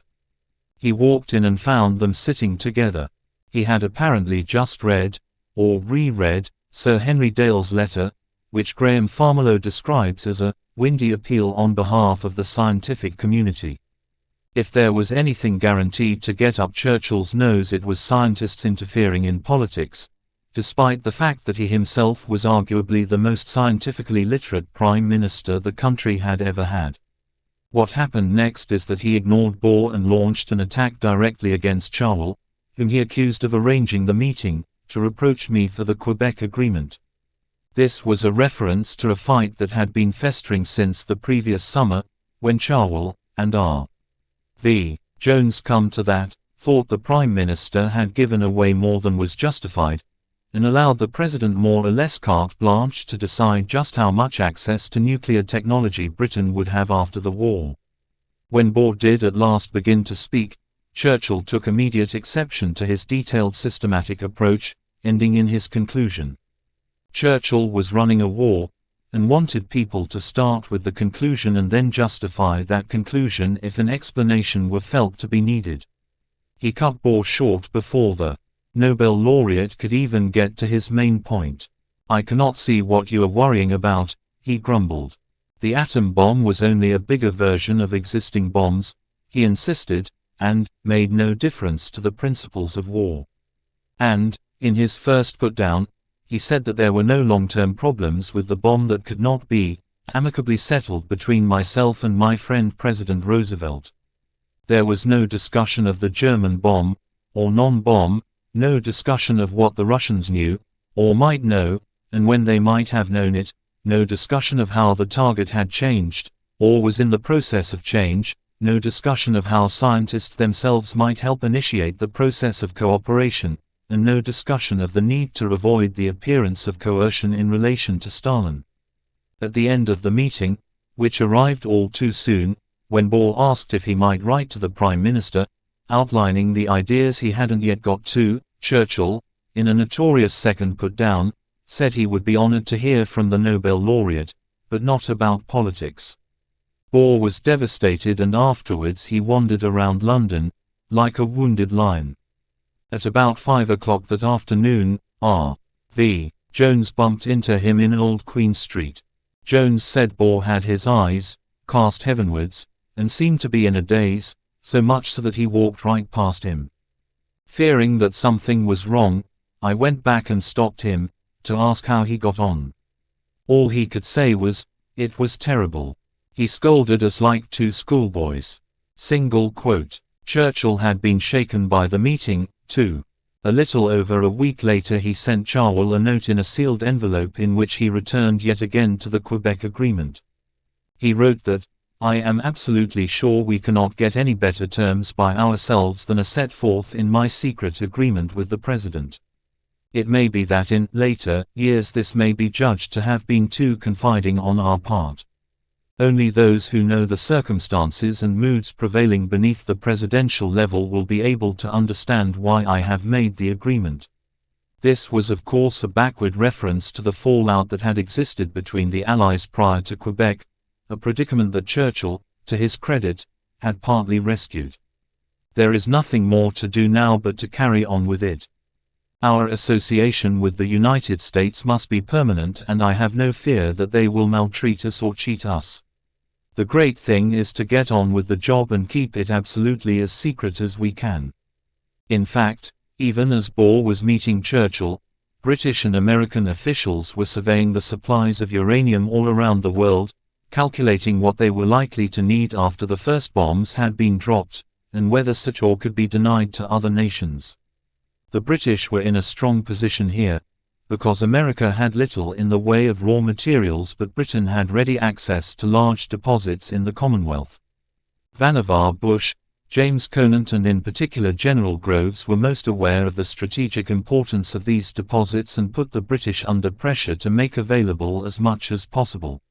Speaker 1: He walked in and found them sitting together. He had apparently just read, or reread, Sir Henry Dale's letter, which Graham Farmelow describes as a windy appeal on behalf of the scientific community. If there was anything guaranteed to get up Churchill's nose, it was scientists interfering in politics, despite the fact that he himself was arguably the most scientifically literate Prime Minister the country had ever had. What happened next is that he ignored Bohr and launched an attack directly against Cherwell, whom he accused of arranging the meeting, to reproach me for the Quebec Agreement. This was a reference to a fight that had been festering since the previous summer, when Cherwell and R.V. Jones, come to that, thought the Prime Minister had given away more than was justified, and allowed the President more or less carte blanche to decide just how much access to nuclear technology Britain would have after the war. When Bohr did at last begin to speak, Churchill took immediate exception to his detailed systematic approach, ending in his conclusion. Churchill was running a war, and wanted people to start with the conclusion and then justify that conclusion if an explanation were felt to be needed. He cut Bohr short before the Nobel laureate could even get to his main point. "I cannot see what you are worrying about," he grumbled. The atom bomb was only a bigger version of existing bombs, he insisted, and made no difference to the principles of war. And, in his first put-down, he said that there were no long-term problems with the bomb that could not be amicably settled between myself and my friend President Roosevelt. There was no discussion of the German bomb, or non-bomb, no discussion of what the Russians knew, or might know, and when they might have known it, no discussion of how the target had changed, or was in the process of change, no discussion of how scientists themselves might help initiate the process of cooperation, and no discussion of the need to avoid the appearance of coercion in relation to Stalin. At the end of the meeting, which arrived all too soon, when Bohr asked if he might write to the Prime Minister, outlining the ideas he hadn't yet got to, Churchill, in a notorious second put-down, said he would be honored to hear from the Nobel laureate, but not about politics. Bohr was devastated, and afterwards he wandered around London, like a wounded lion. At about 5 o'clock that afternoon, R.V. Jones bumped into him in Old Queen Street. Jones said Bohr had his eyes cast heavenwards, and seemed to be in a daze, so much so that he walked right past him. Fearing that something was wrong, I went back and stopped him, to ask how he got on. All he could say was, "It was terrible. He scolded us like two schoolboys." Single quote. Churchill had been shaken by the meeting, too. A little over a week later he sent Cherwell a note in a sealed envelope in which he returned yet again to the Quebec Agreement. He wrote that, "I am absolutely sure we cannot get any better terms by ourselves than are set forth in my secret agreement with the President. It may be that in later years this may be judged to have been too confiding on our part. Only those who know the circumstances and moods prevailing beneath the presidential level will be able to understand why I have made the agreement." This was of course a backward reference to the fallout that had existed between the Allies prior to Quebec, a predicament that Churchill, to his credit, had partly rescued. There is nothing more to do now but to carry on with it. Our association with the United States must be permanent, and I have no fear that they will maltreat us or cheat us. The great thing is to get on with the job and keep it absolutely as secret as we can. In fact, even as Bohr was meeting Churchill, British and American officials were surveying the supplies of uranium all around the world, calculating what they were likely to need after the first bombs had been dropped, and whether such ore could be denied to other nations. The British were in a strong position here, because America had little in the way of raw materials, but Britain had ready access to large deposits in the Commonwealth. Vannevar Bush, James Conant and in particular General Groves were most aware of the strategic importance of these deposits and put the British under pressure to make available as much as possible.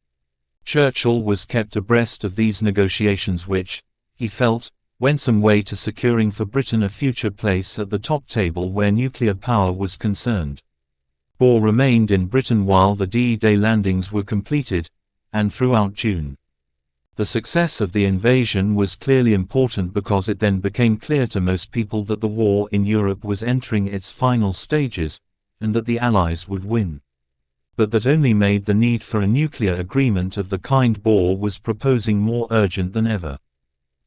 Speaker 1: Churchill was kept abreast of these negotiations which, he felt, went some way to securing for Britain a future place at the top table where nuclear power was concerned. Bohr remained in Britain while the D-Day landings were completed, and throughout June. The success of the invasion was clearly important because it then became clear to most people that the war in Europe was entering its final stages, and that the Allies would win. But that only made the need for a nuclear agreement of the kind Bohr was proposing more urgent than ever.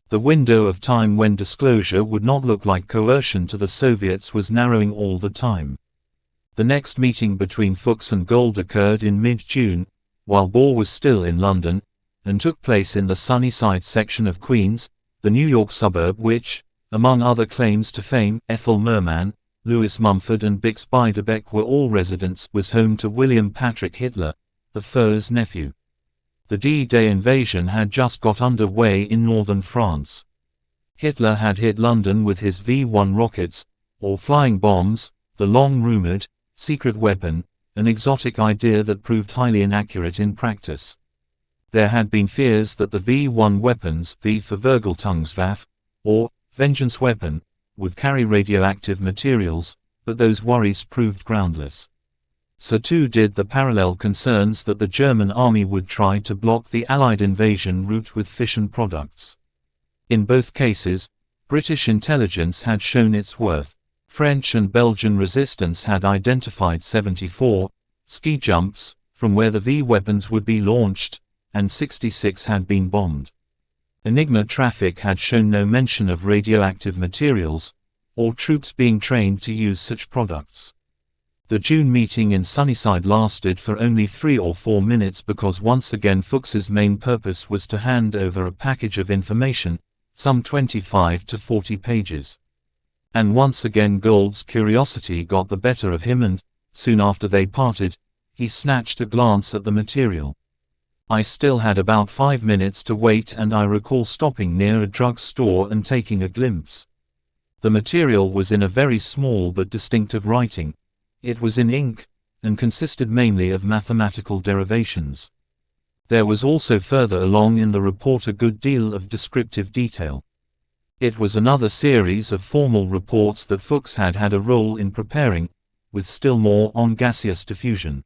Speaker 1: The window of time when disclosure would not look like coercion to the Soviets was narrowing all the time. The next meeting between Fuchs and Gold occurred in mid-June, while Bohr was still in London, and took place in the Sunnyside section of Queens, the New York suburb which, among other claims to fame, Ethel Merman,
Speaker 2: Louis Mumford and Bix Beiderbecke were all residents, was home to William Patrick Hitler, the Führer's nephew. The D-Day invasion had just got under way in northern France. Hitler had hit London with his V-1 rockets, or flying bombs, the long-rumored, secret weapon, an exotic idea that proved highly inaccurate in practice. There had been fears that the V-1 weapons, V for Vergeltungswaffe, or vengeance weapon, would carry radioactive materials, but those worries proved groundless. So too did the parallel concerns that the German army would try to block the Allied invasion route with fission products. In both cases, British intelligence had shown its worth. French and Belgian resistance had identified 74 ski jumps from where the V weapons would be launched, and 66 had been bombed. Enigma traffic had shown no mention of radioactive materials, or troops being trained to use such products. The June meeting in Sunnyside lasted for only 3 or 4 minutes because once again Fuchs's main purpose was to hand over a package of information, some 25 to 40 pages. And once again Gould's curiosity got the better of him and, soon after they parted, he snatched a glance at the material. I still had about 5 minutes to wait and I recall stopping near a drug store and taking a glimpse. The material was in a very small but distinctive writing. It was in ink, and consisted mainly of mathematical derivations. There was also further along in the report a good deal of descriptive detail. It was another series of formal reports that Fuchs had had a role in preparing, with still more on gaseous diffusion.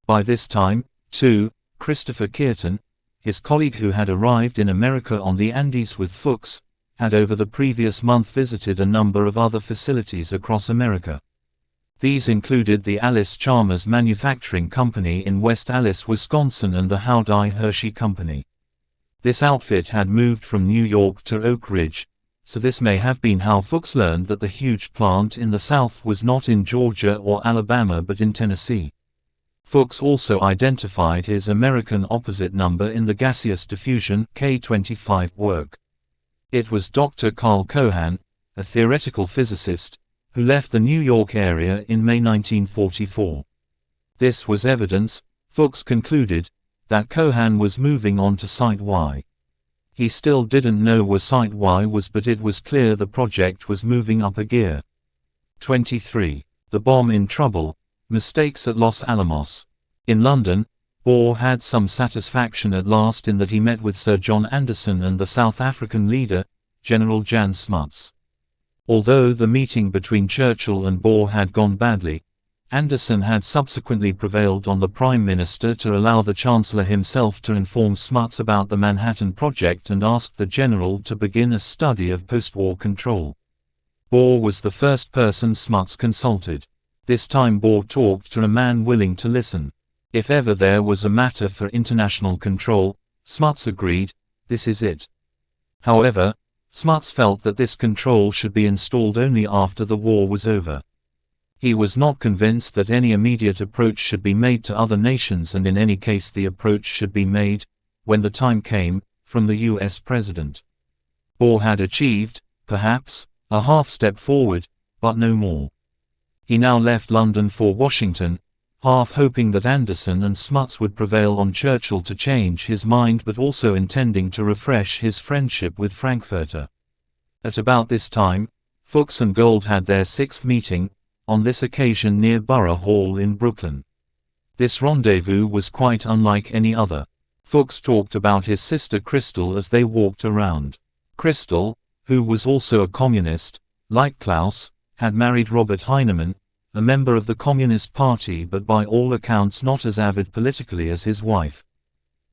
Speaker 2: By this time, too, Christopher Kearton, his colleague who had arrived in America on the Andes with Fuchs, had over the previous month visited a number of other facilities across America. These included the Alice Chalmers Manufacturing Company in West Allis, Wisconsin and the Howard I. Hershey Company. This outfit had moved from New York to Oak Ridge, so this may have been how Fuchs learned that the huge plant in the South was not in Georgia or Alabama but in Tennessee. Fuchs also identified his American opposite number in the gaseous diffusion K25 work. It was Dr. Carl Cohan, a theoretical physicist, who left the New York area in May 1944. This was evidence, Fuchs concluded, that Cohan was moving on to Site Y. He still didn't know where Site Y was, but it was clear the project was moving up a gear. 23. The bomb in trouble, mistakes at Los Alamos. In London, Bohr had some satisfaction at last in that he met with Sir John Anderson and the South African leader, General Jan Smuts. Although the meeting between Churchill and Bohr had gone badly, Anderson had subsequently prevailed on the Prime Minister to allow the Chancellor himself to inform Smuts about the Manhattan Project and asked the General to begin a study of post-war control. Bohr was the first person Smuts consulted. This time Bohr talked to a man willing to listen. If ever there was a matter for international control, Smuts agreed, this is it. However, Smuts felt that this control should be installed only after the war was over. He was not convinced that any immediate approach should be made to other nations, and in any case the approach should be made, when the time came, from the US President. Bohr had achieved, perhaps, a half-step forward, but no more. He now left London for Washington, half hoping that Anderson and Smuts would prevail on Churchill to change his mind, but also intending to refresh his friendship with Frankfurter. At about this time, Fuchs and Gould had their 6th meeting, on this occasion near Borough Hall in Brooklyn. This rendezvous was quite unlike any other. Fuchs talked about his sister Crystal as they walked around. Crystal, who was also a communist, like Klaus, had married Robert Heinemann, a member of the Communist Party but by all accounts not as avid politically as his wife.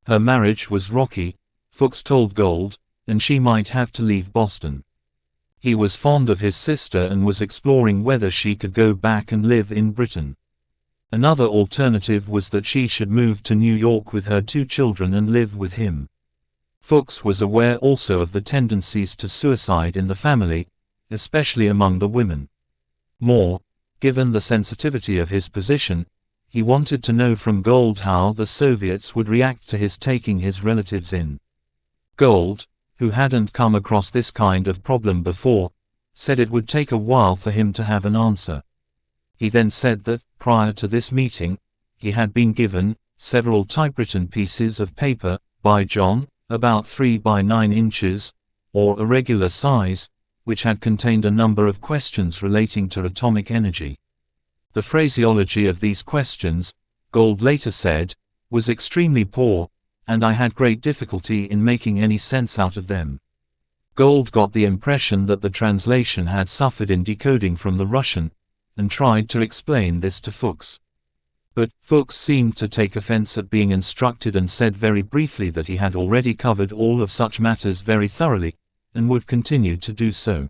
Speaker 2: Her marriage was rocky, Fuchs told Gould, and she might have to leave Boston. He was fond of his sister and was exploring whether she could go back and live in Britain. Another alternative was that she should move to New York with her 2 children and live with him. Fuchs was aware also of the tendencies to suicide in the family, especially among the women. More, given the sensitivity of his position, he wanted to know from Gould how the Soviets would react to his taking his relatives in. Gould, who hadn't come across this kind of problem before, said it would take a while for him to have an answer. He then said that, prior to this meeting, he had been given several typewritten pieces of paper by John, about 3 by 9 inches, or irregular size, which had contained a number of questions relating to atomic energy. The phraseology of these questions, Gold later said, was extremely poor, and I had great difficulty in making any sense out of them. Gold got the impression that the translation had suffered in decoding from the Russian, and tried to explain this to Fuchs. But Fuchs seemed to take offense at being instructed and said very briefly that he had already covered all of such matters very thoroughly, and would continue to do so.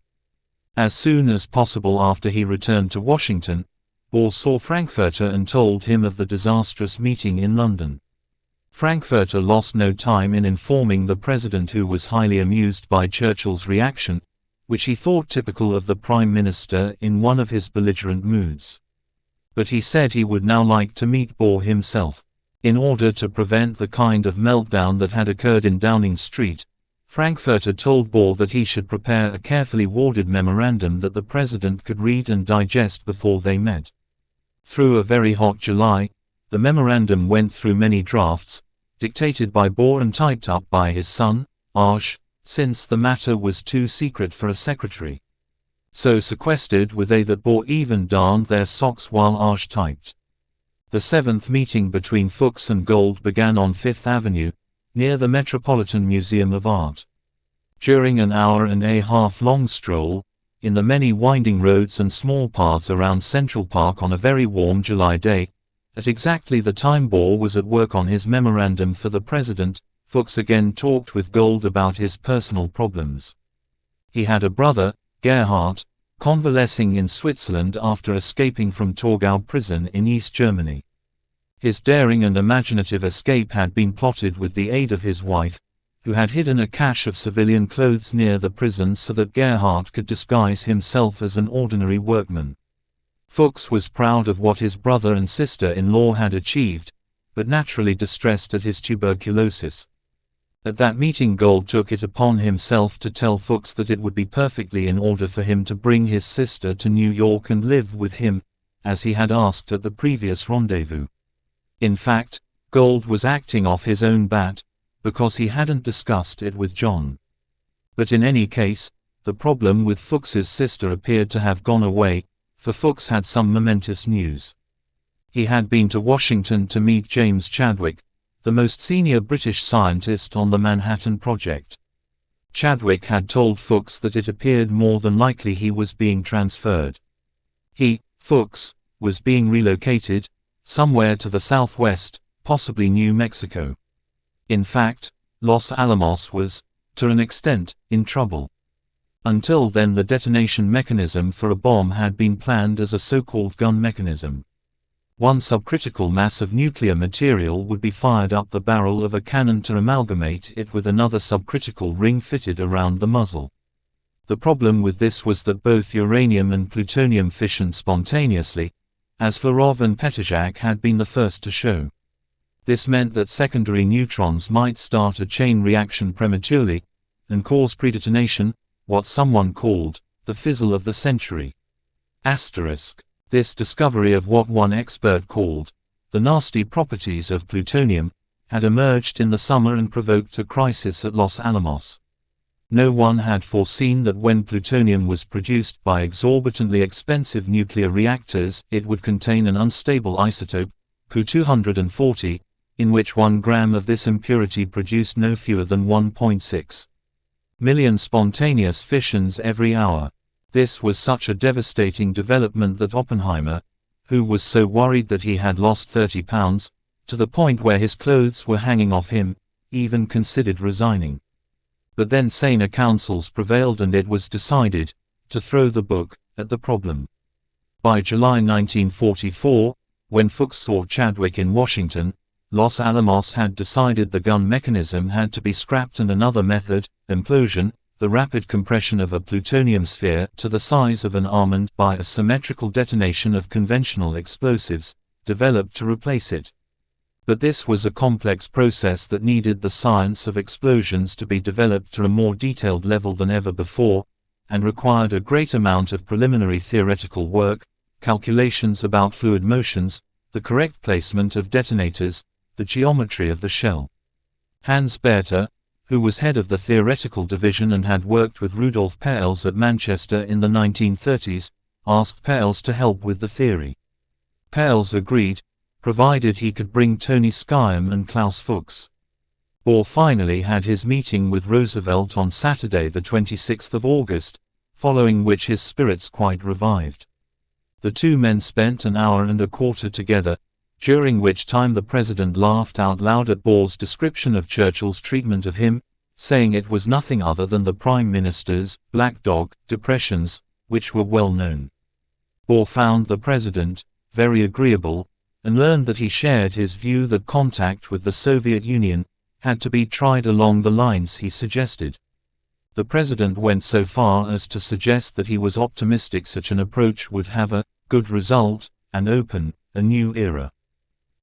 Speaker 2: As soon as possible after he returned to Washington, Bohr saw Frankfurter and told him of the disastrous meeting in London. Frankfurter lost no time in informing the president, who was highly amused by Churchill's reaction, which he thought typical of the Prime Minister in one of his belligerent moods. But he said he would now like to meet Bohr himself. In order to prevent the kind of meltdown that had occurred in Downing Street, Frankfurter told Bohr that he should prepare a carefully worded memorandum that the president could read and digest before they met. Through a very hot July, the memorandum went through many drafts, dictated by Bohr and typed up by his son, Arsch, since the matter was too secret for a secretary. So sequestered were they that Bohr even darned their socks while Arsch typed. The seventh meeting between Fuchs and Gold began on Fifth Avenue, near the Metropolitan Museum of Art. During an hour-and-a-half long stroll, in the many winding roads and small paths around Central Park on a very warm July day, at exactly the time Bohr was at work on his memorandum for the president, Fuchs again talked with Gold about his personal problems. He had a brother, Gerhard, convalescing in Switzerland after escaping from Torgau prison in East Germany. His daring and imaginative escape had been plotted with the aid of his wife, who had hidden a cache of civilian clothes near the prison so that Gerhard could disguise himself as an ordinary workman. Fuchs was proud of what his brother and sister-in-law had achieved, but naturally distressed at his tuberculosis. At that meeting Gold took it upon himself to tell Fuchs that it would be perfectly in order for him to bring his sister to New York and live with him, as he had asked at the previous rendezvous. In fact, Gold was acting off his own bat, because he hadn't discussed it with John. But in any case, the problem with Fuchs's sister appeared to have gone away, for Fuchs had some momentous news. He had been to Washington to meet James Chadwick, the most senior British scientist on the Manhattan Project. Chadwick had told Fuchs that it appeared more than likely he was being transferred. He, Fuchs, was being relocated, somewhere to the southwest, possibly New Mexico. In fact, Los Alamos was, to an extent, in trouble. Until then the detonation mechanism for a bomb had been planned as a so-called gun mechanism. One subcritical mass of nuclear material would be fired up the barrel of a cannon to amalgamate it with another subcritical ring fitted around the muzzle. The problem with this was that both uranium and plutonium fissioned spontaneously, as Flerov and Petržák had been the first to show. This meant that secondary neutrons might start a chain reaction prematurely, and cause predetonation, what someone called the fizzle of the century. This discovery of what one expert called the nasty properties of plutonium had emerged in the summer and provoked a crisis at Los Alamos. No one had foreseen that when plutonium was produced by exorbitantly expensive nuclear reactors, it would contain an unstable isotope, Pu-240, in which 1 gram of this impurity produced no fewer than 1.6 million spontaneous fissions every hour. This was such a devastating development that Oppenheimer, who was so worried that he had lost 30 pounds, to the point where his clothes were hanging off him, even considered resigning. But then saner counsels prevailed and it was decided to throw the book at the problem. By July 1944, when Fuchs saw Chadwick in Washington, Los Alamos had decided the gun mechanism had to be scrapped and another method, implosion, the rapid compression of a plutonium sphere to the size of an almond by a symmetrical detonation of conventional explosives, developed to replace it. But this was a complex process that needed the science of explosions to be developed to a more detailed level than ever before,
Speaker 1: and required a great amount of preliminary theoretical work, calculations about fluid motions, the correct placement of detonators, the geometry of the shell. Hans Bethe, who was head of the theoretical division and had worked with Rudolf Peierls at Manchester in the 1930s, asked Peierls to help with the theory. Peierls agreed, provided he could bring Tony Skyum and Klaus Fuchs. Bohr finally had his meeting with Roosevelt on Saturday the 26th of August, following which his spirits quite revived. The two men spent an hour and a quarter together, during which time the president laughed out loud at Bohr's description of Churchill's treatment of him, saying it was nothing other than the prime minister's black dog depressions, which were well known. Bohr found the president very agreeable, and learned that he shared his view that contact with the Soviet Union had to be tried along the lines he suggested. The president went so far as to suggest that he was optimistic such an approach would have a good result and open a new era.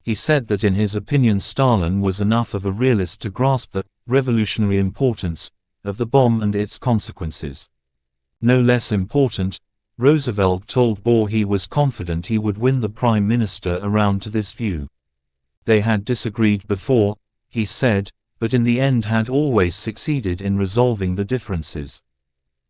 Speaker 1: He said that in his opinion Stalin was enough of a realist to grasp the revolutionary importance of the bomb and its consequences. No less important, Roosevelt told Bohr he was confident he would win the prime minister around to this view. They had disagreed before, he said, but in the end had always succeeded in resolving the differences.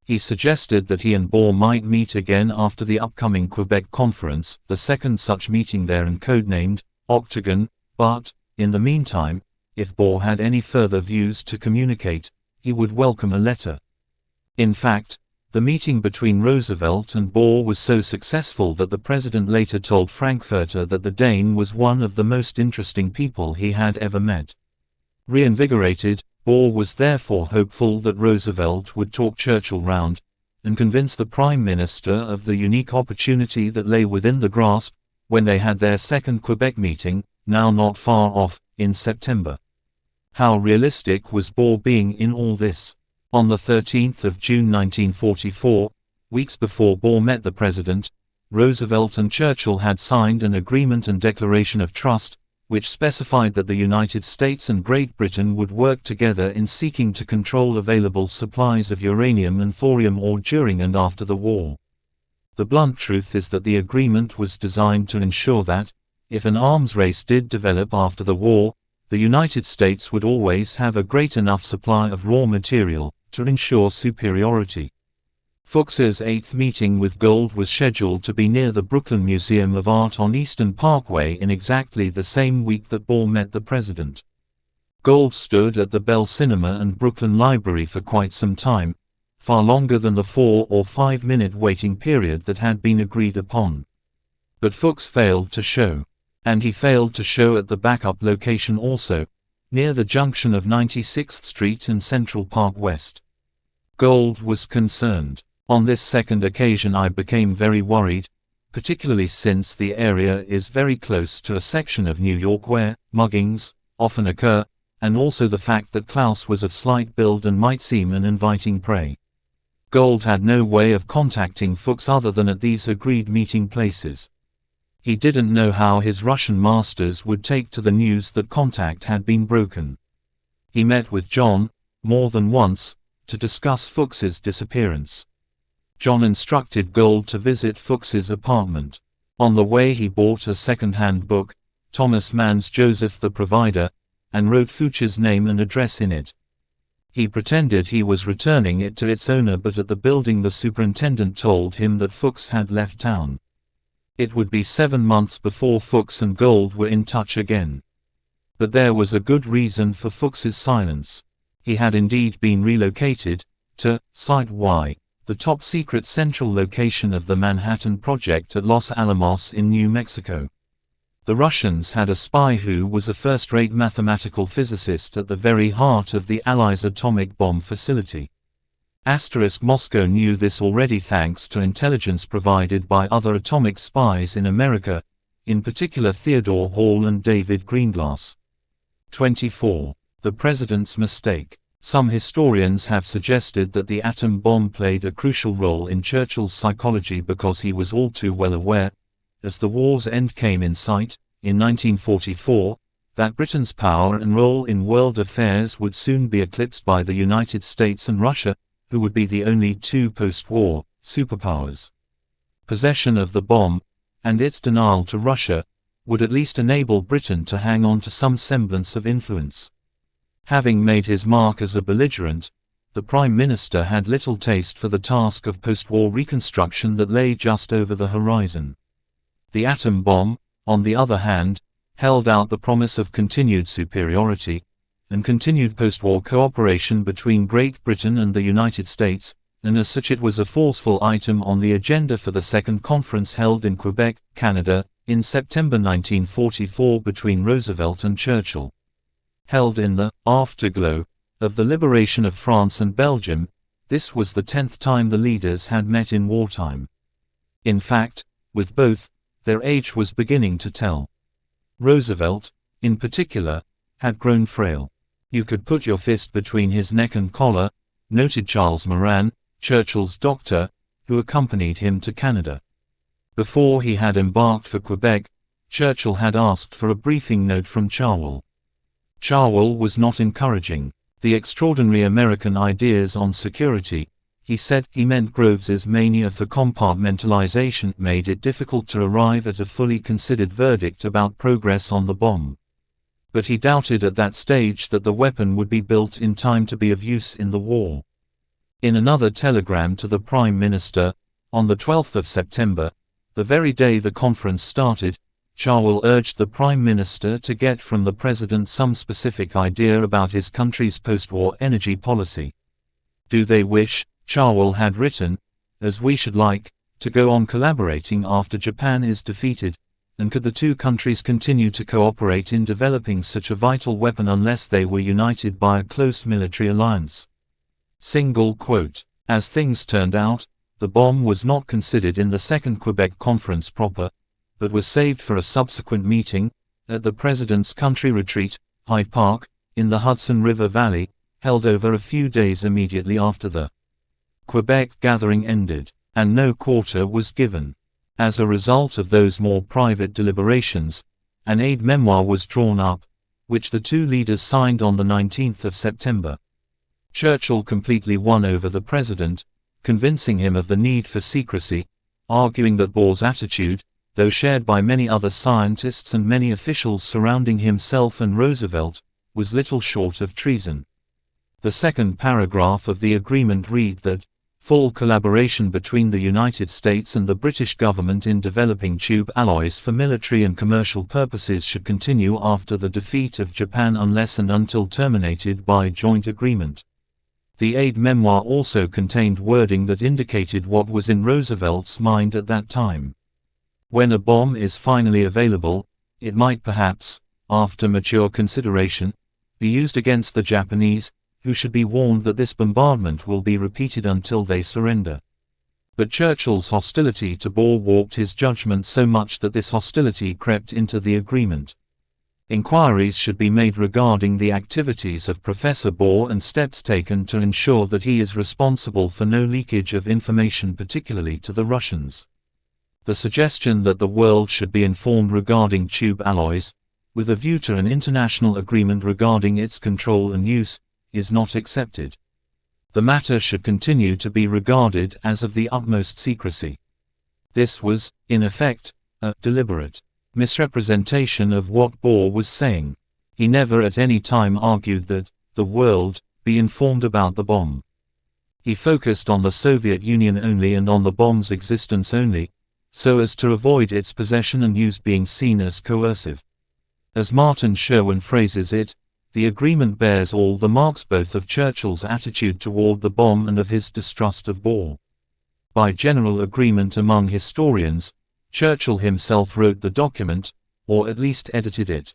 Speaker 1: He suggested that he and Bohr might meet again after the upcoming Quebec Conference, the second such meeting there and codenamed Octagon, but, in the meantime, if Bohr had any further views to communicate, he would welcome a letter. In fact, the meeting between Roosevelt and Bohr was so successful that the president later told Frankfurter that the Dane was one of the most interesting people he had ever met. Reinvigorated, Bohr was therefore hopeful that Roosevelt would talk Churchill round, and convince the Prime Minister of the unique opportunity that lay within the grasp, when they had their second Quebec meeting, now not far off, in September. How realistic was Bohr being in all this? On the 13th of June 1944, weeks before Bohr met the president, Roosevelt and Churchill had signed an agreement and declaration of trust, which specified that the United States and Great Britain would work together in seeking to control available supplies of uranium and thorium ore during and after the war. The blunt truth is that the agreement was designed to ensure that, if an arms race did develop after the war, the United States would always have a great enough supply of raw material to ensure superiority. Fuchs's eighth meeting with Gold was scheduled to be near the Brooklyn Museum of Art on Eastern Parkway in exactly the same week that Bohr met the president. Gold stood at the Bell Cinema and Brooklyn Library for quite some time, far longer than the 4 or 5 minute waiting period that had been agreed upon. But Fuchs failed to show. And he failed to show at the backup location also, near the junction of 96th Street and Central Park West. Gold was concerned. On this second occasion I became very worried, particularly since the area is very close to a section of New York where muggings often occur, and also the fact that Klaus was of slight build and might seem an inviting prey. Gold had no way of contacting Fuchs other than at these agreed meeting places. He didn't know how his Russian masters would take to the news that contact had been broken. He met with John, more than once, to discuss Fuchs's disappearance. John instructed Gold to visit Fuchs's apartment. On the way he bought a second-hand book, Thomas Mann's Joseph the Provider, and wrote Fuchs's name and address in it. He pretended he was returning it to its owner, but at the building the superintendent told him that Fuchs had left town. It would be 7 months before Fuchs and Gold were in touch again. But there was a good reason for Fuchs's silence. He had indeed been relocated to Site Y, the top-secret central location of the Manhattan Project at Los Alamos in New Mexico. The Russians had a spy who was a first-rate mathematical physicist at the very heart of the Allies' atomic bomb facility. Moscow knew this already thanks to intelligence provided by other atomic spies in America, in particular Theodore Hall and David Greenglass. 24. The President's Mistake. Some historians have suggested that the atom bomb played a crucial role in Churchill's psychology because he was all too well aware, as the war's end came in sight, in 1944, that Britain's power and role in world affairs would soon be eclipsed by the United States and Russia, who would be the only two post-war superpowers. Possession of the bomb, and its denial to Russia, would at least enable Britain to hang on to some semblance of influence. Having made his mark as a belligerent, the Prime Minister had little taste for the task of post-war reconstruction that lay just over the horizon. The atom bomb, on the other hand, held out the promise of continued superiority, and continued post-war cooperation between Great Britain and the United States, and as such it was a forceful item on the agenda for the second conference held in Quebec, Canada, in September 1944 between Roosevelt and Churchill. Held in the afterglow of the liberation of France and Belgium, this was the 10th time the leaders had met in wartime. In fact, with both, their age was beginning to tell. Roosevelt, in particular, had grown frail. You could put your fist between his neck and collar, noted Charles Moran, Churchill's doctor, who accompanied him to Canada. Before he had embarked for Quebec, Churchill had asked for a briefing note from Cherwell. Cherwell was not encouraging the extraordinary American ideas on security. He said he meant Groves's mania for compartmentalization made it difficult to arrive at a fully considered verdict about progress on the bomb. But he doubted at that stage that the weapon would be built in time to be of use in the war. In another telegram to the Prime Minister, on the 12th of September, the very day the conference started, Cherwell urged the Prime Minister to get from the President some specific idea about his country's post-war energy policy. Do they wish, Cherwell had written, as we should like, to go on collaborating after Japan is defeated, and could the two countries continue to cooperate in developing such a vital weapon unless they were united by a close military alliance? Single quote. As things turned out, the bomb was not considered in the Second Quebec Conference proper, but was saved for a subsequent meeting, at the President's country retreat, Hyde Park, in the Hudson River Valley, held over a few days immediately after the Quebec gathering ended, and no quarter was given. As a result of those more private deliberations, an aide-memoire was drawn up, which the two leaders signed on the 19th of September. Churchill completely won over the President, convincing him of the need for secrecy, arguing that Bohr's attitude, though shared by many other scientists and many officials surrounding himself and Roosevelt, was little short of treason. The second paragraph of the agreement read that, full collaboration between the United States and the British government in developing tube alloys for military and commercial purposes should continue after the defeat of Japan unless and until terminated by joint agreement. The aide-memoire also contained wording that indicated what was in Roosevelt's mind at that time. When a bomb is finally available, it might perhaps, after mature consideration, be used against the Japanese, who should be warned that this bombardment will be repeated until they surrender. But Churchill's hostility to Bohr warped his judgment so much that this hostility crept into the agreement. Inquiries should be made regarding the activities of Professor Bohr and steps taken to ensure that he is responsible for no leakage of information, particularly to the Russians. The suggestion that the world should be informed regarding tube alloys, with a view to an international agreement regarding its control and use, is not accepted. The matter should continue to be regarded as of the utmost secrecy. This was, in effect, a deliberate misrepresentation of what Bohr was saying. He never at any time argued that the world be informed about the bomb. He focused on the Soviet Union only and on the bomb's existence only, so as to avoid its possession and use being seen as coercive. As Martin Sherwin phrases it, the agreement bears all the marks both of Churchill's attitude toward the bomb and of his distrust of Bohr. By general agreement among historians, Churchill himself wrote the document, or at least edited it.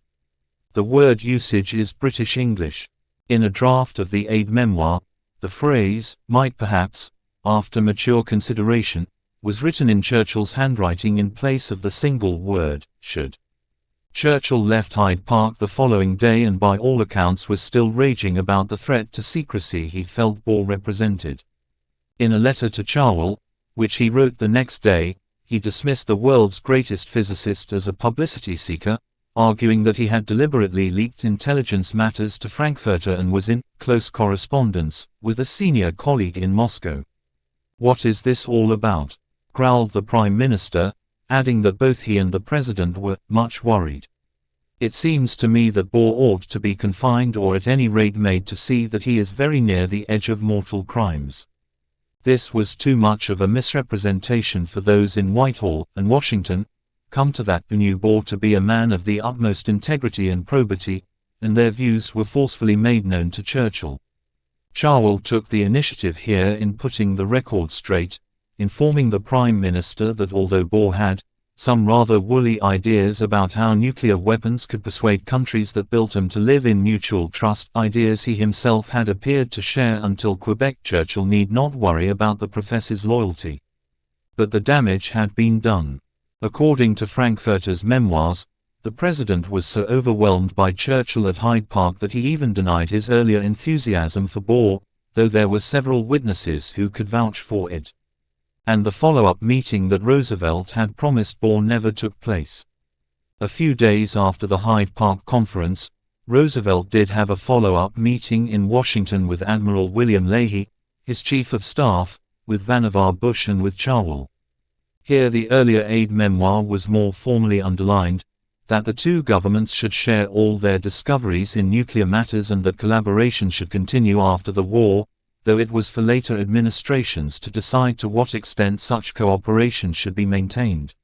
Speaker 1: The word usage is British English. In a draft of the aide-memoire, the phrase, might perhaps, after mature consideration, was written in Churchill's handwriting in place of the single word, should. Churchill left Hyde Park the following day and by all accounts was still raging about the threat to secrecy he felt Bohr represented. In a letter to Cherwell, which he wrote the next day, he dismissed the world's greatest physicist as a publicity seeker,
Speaker 2: arguing that he had deliberately leaked intelligence matters to Frankfurter and was in close correspondence with a senior colleague in Moscow. "What is this all about?" growled the Prime Minister, adding that both he and the President were much worried. "It seems to me that Bohr ought to be confined or at any rate made to see that he is very near the edge of mortal crimes." This was too much of a misrepresentation for those in Whitehall and Washington, come to that, who knew Bohr to be a man of the utmost integrity and probity, and their views were forcefully made known to Churchill. Cherwell took the initiative here in putting the record straight, informing the Prime Minister that although Bohr had some rather woolly ideas about how nuclear weapons could persuade countries that built them to live in mutual trust, ideas he himself had appeared to share until Quebec, Churchill need not worry about the professor's loyalty. But the damage had been done. According to Frankfurter's memoirs, the President was so overwhelmed by Churchill at Hyde Park that he even denied his earlier enthusiasm for Bohr, though there were several witnesses who could vouch for it. And the follow-up meeting that Roosevelt had promised Bohr never took place. A few days after the Hyde Park conference, Roosevelt did have a follow-up meeting in Washington with Admiral William Leahy, his chief of staff, with Vannevar Bush and with Cherwell. Here the earlier aide memoir was more formally underlined, that the two governments should share all their discoveries in nuclear matters and that collaboration should continue after the war, though it was for later administrations to decide to what extent such cooperation should be maintained.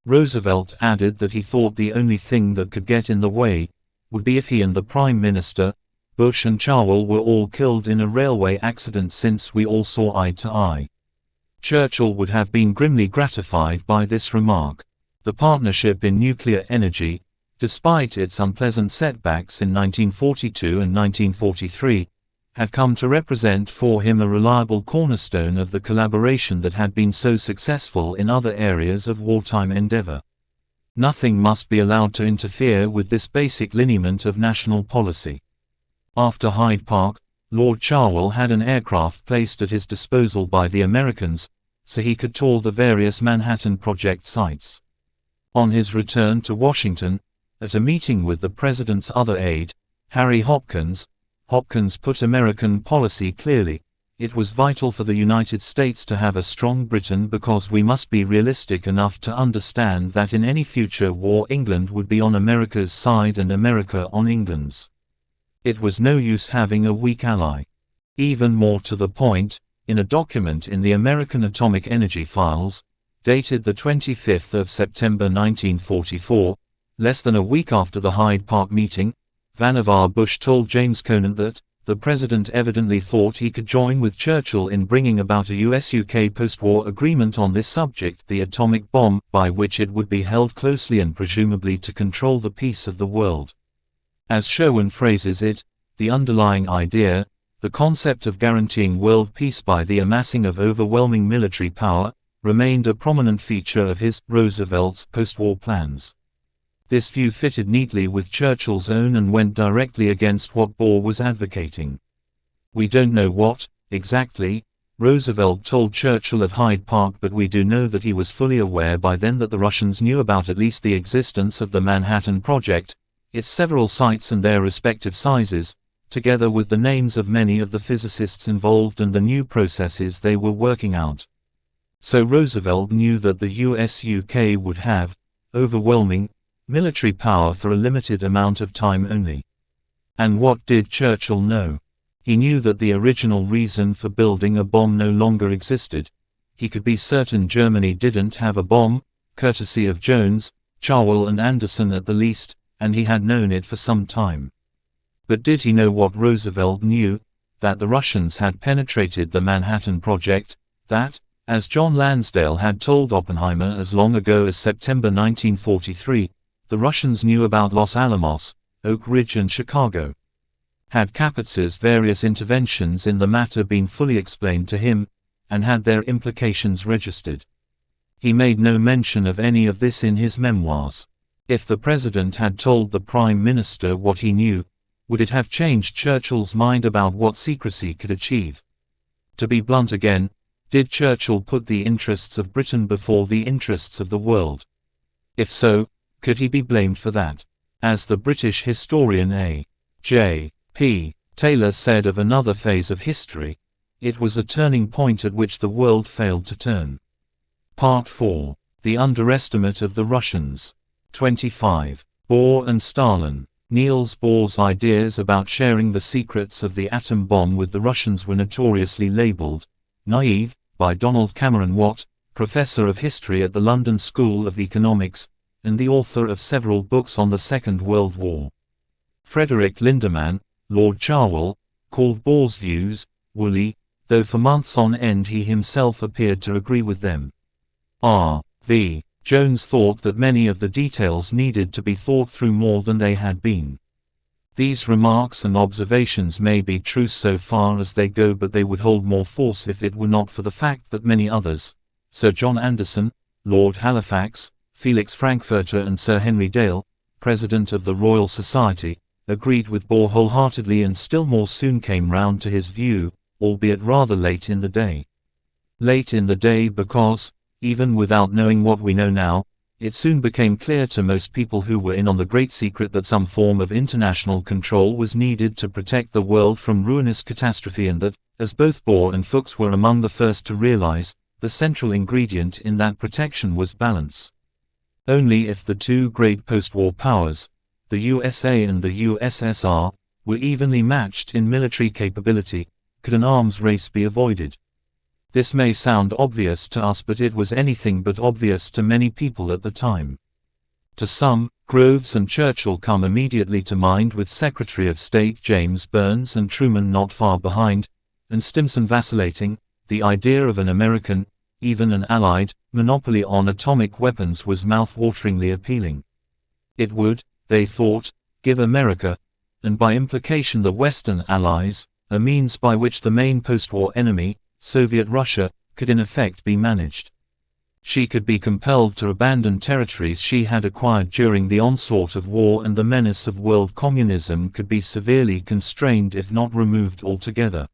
Speaker 2: Roosevelt added that he thought the only thing that could get in the way would be if he and the Prime Minister, Bush and Cherwell were all killed in a railway accident, since we all saw eye to eye. Churchill would have been grimly gratified by this remark. The partnership in nuclear energy, despite its unpleasant setbacks in 1942 and 1943, had come to represent for him a reliable cornerstone of the collaboration that had been so successful in other areas of wartime endeavor. Nothing must be allowed to interfere with this basic lineament of national policy. After Hyde Park, Lord Cherwell had an aircraft placed at his disposal by the Americans, so he could tour the various Manhattan Project sites. On his return to Washington, at a meeting with the President's other aide, Harry Hopkins put American policy clearly: it was vital for the United States to have a strong Britain because we must be realistic enough to understand that in any future war England would be on America's side and America on England's. It was no use having a weak ally. Even more to the point, in a document in the American Atomic Energy Files, dated the 25th of September 1944, less than a week after the Hyde Park meeting, Vannevar Bush told James Conant that the President evidently thought he could join with Churchill in bringing about a US-UK post-war agreement on this subject, the atomic bomb, by which it would be held closely and presumably to control the peace of the world. As Sherwin phrases it, the underlying idea, the concept of guaranteeing world peace by the amassing of overwhelming military power, remained a prominent feature of his, Roosevelt's, post-war plans. This view fitted neatly with Churchill's own and went directly against what Bohr was advocating. "We don't know what, exactly," Roosevelt told Churchill at Hyde Park, "but we do know that he was fully aware by then that the Russians knew about at least the existence of the Manhattan Project, its several sites and their respective sizes, together with the names of many of the physicists involved and the new processes they were working out." So Roosevelt knew that the US-UK would have overwhelming military power for a limited amount of time only. And what did Churchill know? He knew that the original reason for building a bomb no longer existed. He could be certain Germany didn't have a bomb, courtesy of Jones, Cherwell and Anderson at the least, and he had known it for some time. But did he know what Roosevelt knew? That the Russians had penetrated the Manhattan Project, that, as John Lansdale had told Oppenheimer as long ago as September 1943, the Russians knew about Los Alamos, Oak Ridge and Chicago. Had Kapitz's various interventions in the matter been fully explained to him, and had their implications registered? He made no mention of any of this in his memoirs. If the President had told the Prime Minister what he knew, would it have changed Churchill's mind about what secrecy could achieve? To be blunt again, did Churchill put the interests of Britain before the interests of the world? If so, could he be blamed for that? As the British historian A. J. P. Taylor said of another phase of history, it was a turning point at which the world failed to turn. Part 4. The Underestimate of the Russians. 25. Bohr and Stalin. Niels Bohr's ideas about sharing the secrets of the atom bomb with the Russians were notoriously labeled naive by Donald Cameron Watt, professor of history at the London School of Economics, and the author of several books on the Second World War. Frederick Lindemann, Lord Cherwell, called Bohr's views woolly, though for months on end he himself appeared to agree with them. R. V. Jones thought that many of the details needed to be thought through more than they had been. These remarks and observations may be true so far as they go, but they would hold more force if it were not for the fact that many others, Sir John Anderson, Lord Halifax, Felix Frankfurter and Sir Henry Dale, President of the Royal Society, agreed with Bohr wholeheartedly and still more soon came round to his view, albeit rather late in the day. Late in the day because, even without knowing what we know now, it soon became clear to most people who were in on the great secret that some form of international control was needed to protect the world from ruinous catastrophe, and that, as both Bohr and Fuchs were among the first to realize, the central ingredient in that protection was balance. Only if the two great post-war powers, the USA and the USSR, were evenly matched in military capability, could an arms race be avoided. This may sound obvious to us, but it was anything but obvious to many people at the time. To some, Groves and Churchill come immediately to mind, with Secretary of State James Burns and Truman not far behind, and Stimson vacillating. The idea of an American, even an Allied, monopoly on atomic weapons was mouth-wateringly appealing. It would, they thought, give America, and by implication the Western Allies, a means by which the main post-war enemy, Soviet Russia, could in effect be managed. She could be compelled to abandon territories she had acquired during the onslaught of war, and the menace of world communism could be severely constrained if not removed altogether.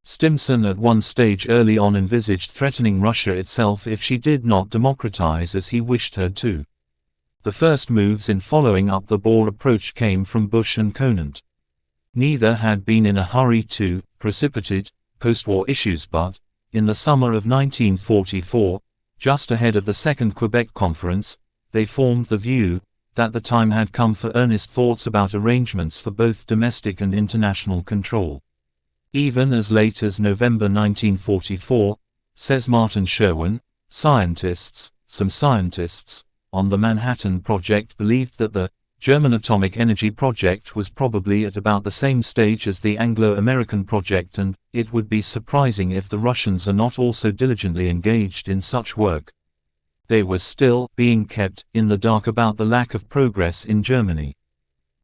Speaker 2: Stimson at one stage early on envisaged threatening Russia itself if she did not democratize as he wished her to. The first moves in following up the Bohr approach came from Bush and Conant. Neither had been in a hurry to precipitate post-war issues, but, in the summer of 1944, just ahead of the Second Quebec Conference, they formed the view that the time had come for earnest thoughts about arrangements for both domestic and international control. Even as late as November 1944, says Martin Sherwin, some scientists, on the Manhattan Project believed that the German atomic energy project was probably at about the same stage as the Anglo-American project, and it would be surprising if the Russians are not also diligently engaged in such work. They were still being kept in the dark about the lack of progress in Germany.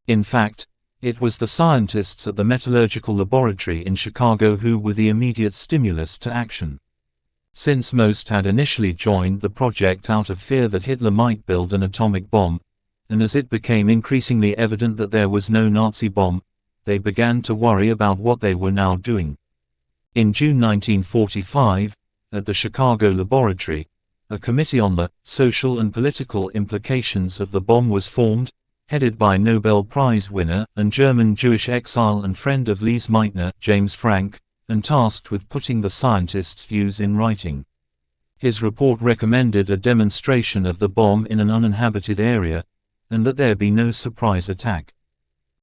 Speaker 2: In fact, it was the scientists at the metallurgical laboratory in Chicago who were the immediate stimulus to action. Since most had initially joined the project out of fear that Hitler might build an atomic bomb, and as it became increasingly evident that there was no Nazi bomb, they began to worry about what they were now doing. In June 1945, at the Chicago laboratory, a committee on the social and political implications of the bomb was formed, headed by Nobel Prize winner and German Jewish exile and friend of Lise Meitner, James Frank, and tasked with putting the scientists' views in writing. His report recommended a demonstration of the bomb in an uninhabited area, and that there be no surprise attack.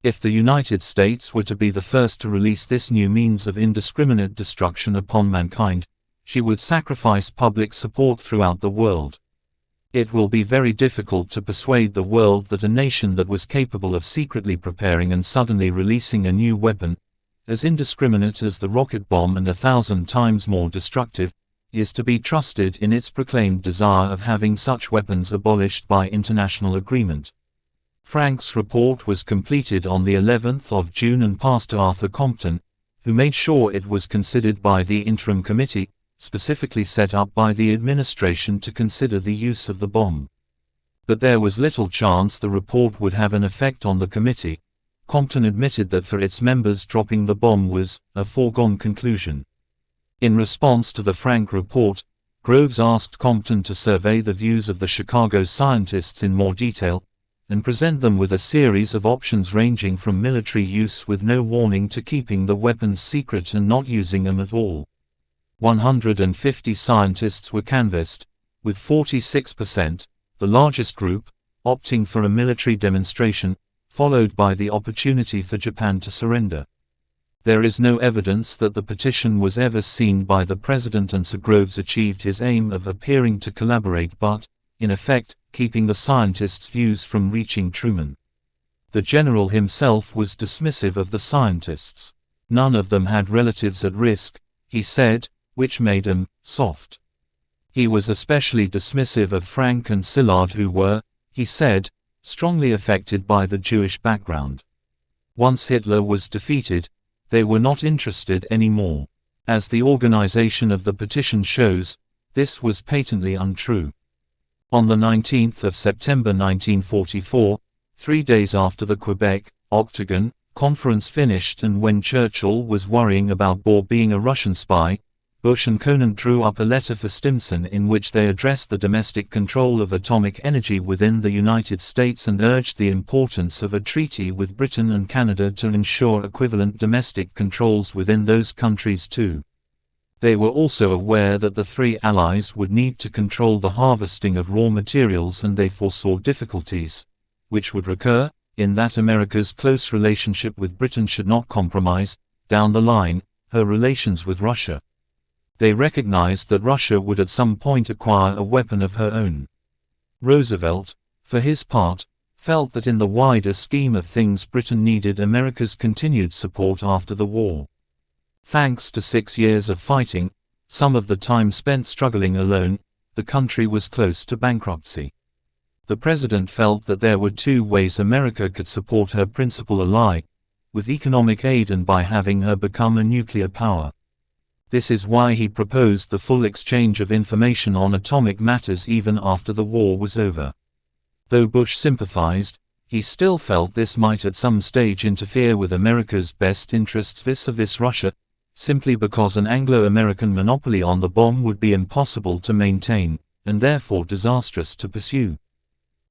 Speaker 2: If the United States were to be the first to release this new means of indiscriminate destruction upon mankind, she would sacrifice public support throughout the world. It will be very difficult to persuade the world that a nation that was capable of secretly preparing and suddenly releasing a new weapon, as indiscriminate as the rocket bomb and 1,000 times more destructive, is to be trusted in its proclaimed desire of having such weapons abolished by international agreement. Frank's report was completed on the 11th of June and passed to Arthur Compton, who made sure it was considered by the interim committee, specifically set up by the administration to consider the use of the bomb. But there was little chance the report would have an effect on the committee. Compton admitted that for its members dropping the bomb was a foregone conclusion. In response to the Frank report, Groves asked Compton to survey the views of the Chicago scientists in more detail,
Speaker 1: and present them with a series of options ranging from military use with no warning to keeping the weapons secret and not using them at all. 150 scientists were canvassed, with 46%, the largest group, opting for a military demonstration, followed by the opportunity for Japan to surrender. There is no evidence that the petition was ever seen by the president, and Sir Groves achieved his aim of appearing to collaborate but, in effect, keeping the scientists' views from reaching Truman. The general himself was dismissive of the scientists. None of them had relatives at risk, he said, which made him soft. He was especially dismissive of Frank and Szilard, who were, he said, strongly affected by the Jewish background. Once Hitler was defeated, they were not interested anymore. As the organization of the petition shows, this was patently untrue. On the 19th of September 1944, 3 days after the Quebec Octagon Conference finished and when Churchill was worrying about Bohr being a Russian spy, Bush and Conant drew up a letter for Stimson in which they addressed the domestic control of atomic energy within the United States and urged the importance of a treaty with Britain and Canada to ensure equivalent domestic controls within those countries too. They were also aware that the three allies would need to control the harvesting of raw materials, and they foresaw difficulties, which would recur, in that America's close relationship with Britain should not compromise, down the line, her relations with Russia. They recognized that Russia would at some point acquire a weapon of her own. Roosevelt, for his part, felt that in the wider scheme of things Britain needed America's continued support after the war. Thanks to 6 years of fighting, some of the time spent struggling alone, the country was close to bankruptcy. The president felt that there were two ways America could support her principal ally, with economic aid and by having her become a nuclear power. This is why he proposed the full exchange of information on atomic matters even after the war was over. Though Bush sympathized, he still felt this might at some stage interfere with America's best interests vis-a-vis Russia, simply because an Anglo-American monopoly on the bomb would be impossible to maintain, and therefore disastrous to pursue.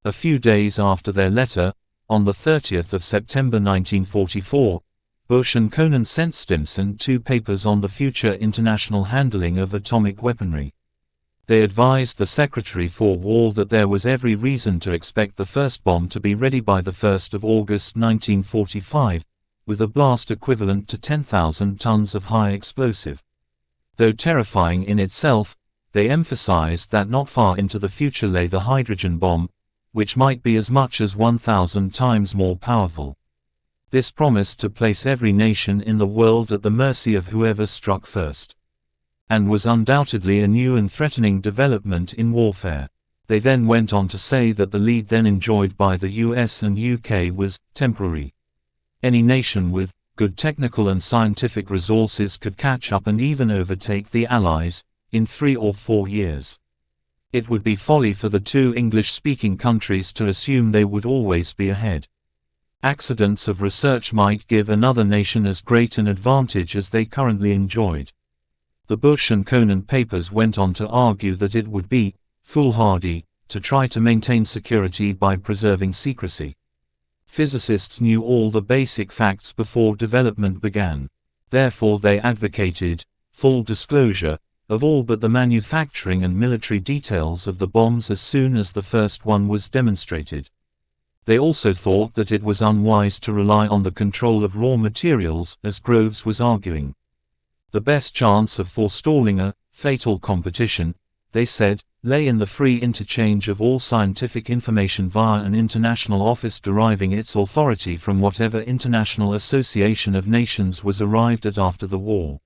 Speaker 1: A few days after their letter, on the 30th of September 1944, Bush and Conant sent Stimson 2 papers on the future international handling of atomic weaponry. They advised the Secretary for War that there was every reason to expect the first bomb to be ready by the 1st of August 1945, with a blast equivalent to 10,000 tons of high explosive. Though terrifying in itself, they emphasized that not far into the future lay the hydrogen bomb, which might be as much as 1,000 times more powerful. This promised to place every nation in the world at the mercy of whoever struck first, and was undoubtedly a new and threatening development in warfare. They then went on to say that the lead then enjoyed by the US and UK was temporary. Any nation with good technical and scientific resources could catch up and even overtake the Allies in 3 or 4 years. It would be folly for the 2 English-speaking countries to assume they would always be ahead. Accidents of research might give another nation as great an advantage as they currently enjoyed. The Bush and Conant papers went on to argue that it would be foolhardy to try to maintain security by preserving secrecy. Physicists knew all the basic facts before development began. Therefore they advocated full disclosure of all but the manufacturing and military details of the bombs as soon as the first one was demonstrated. They also thought that it was unwise to rely on the control of raw materials, as Groves was arguing. The best chance of forestalling a fatal competition, they said, lay in the free interchange of all scientific information via an international office deriving its authority from whatever international association of nations was arrived at after the war.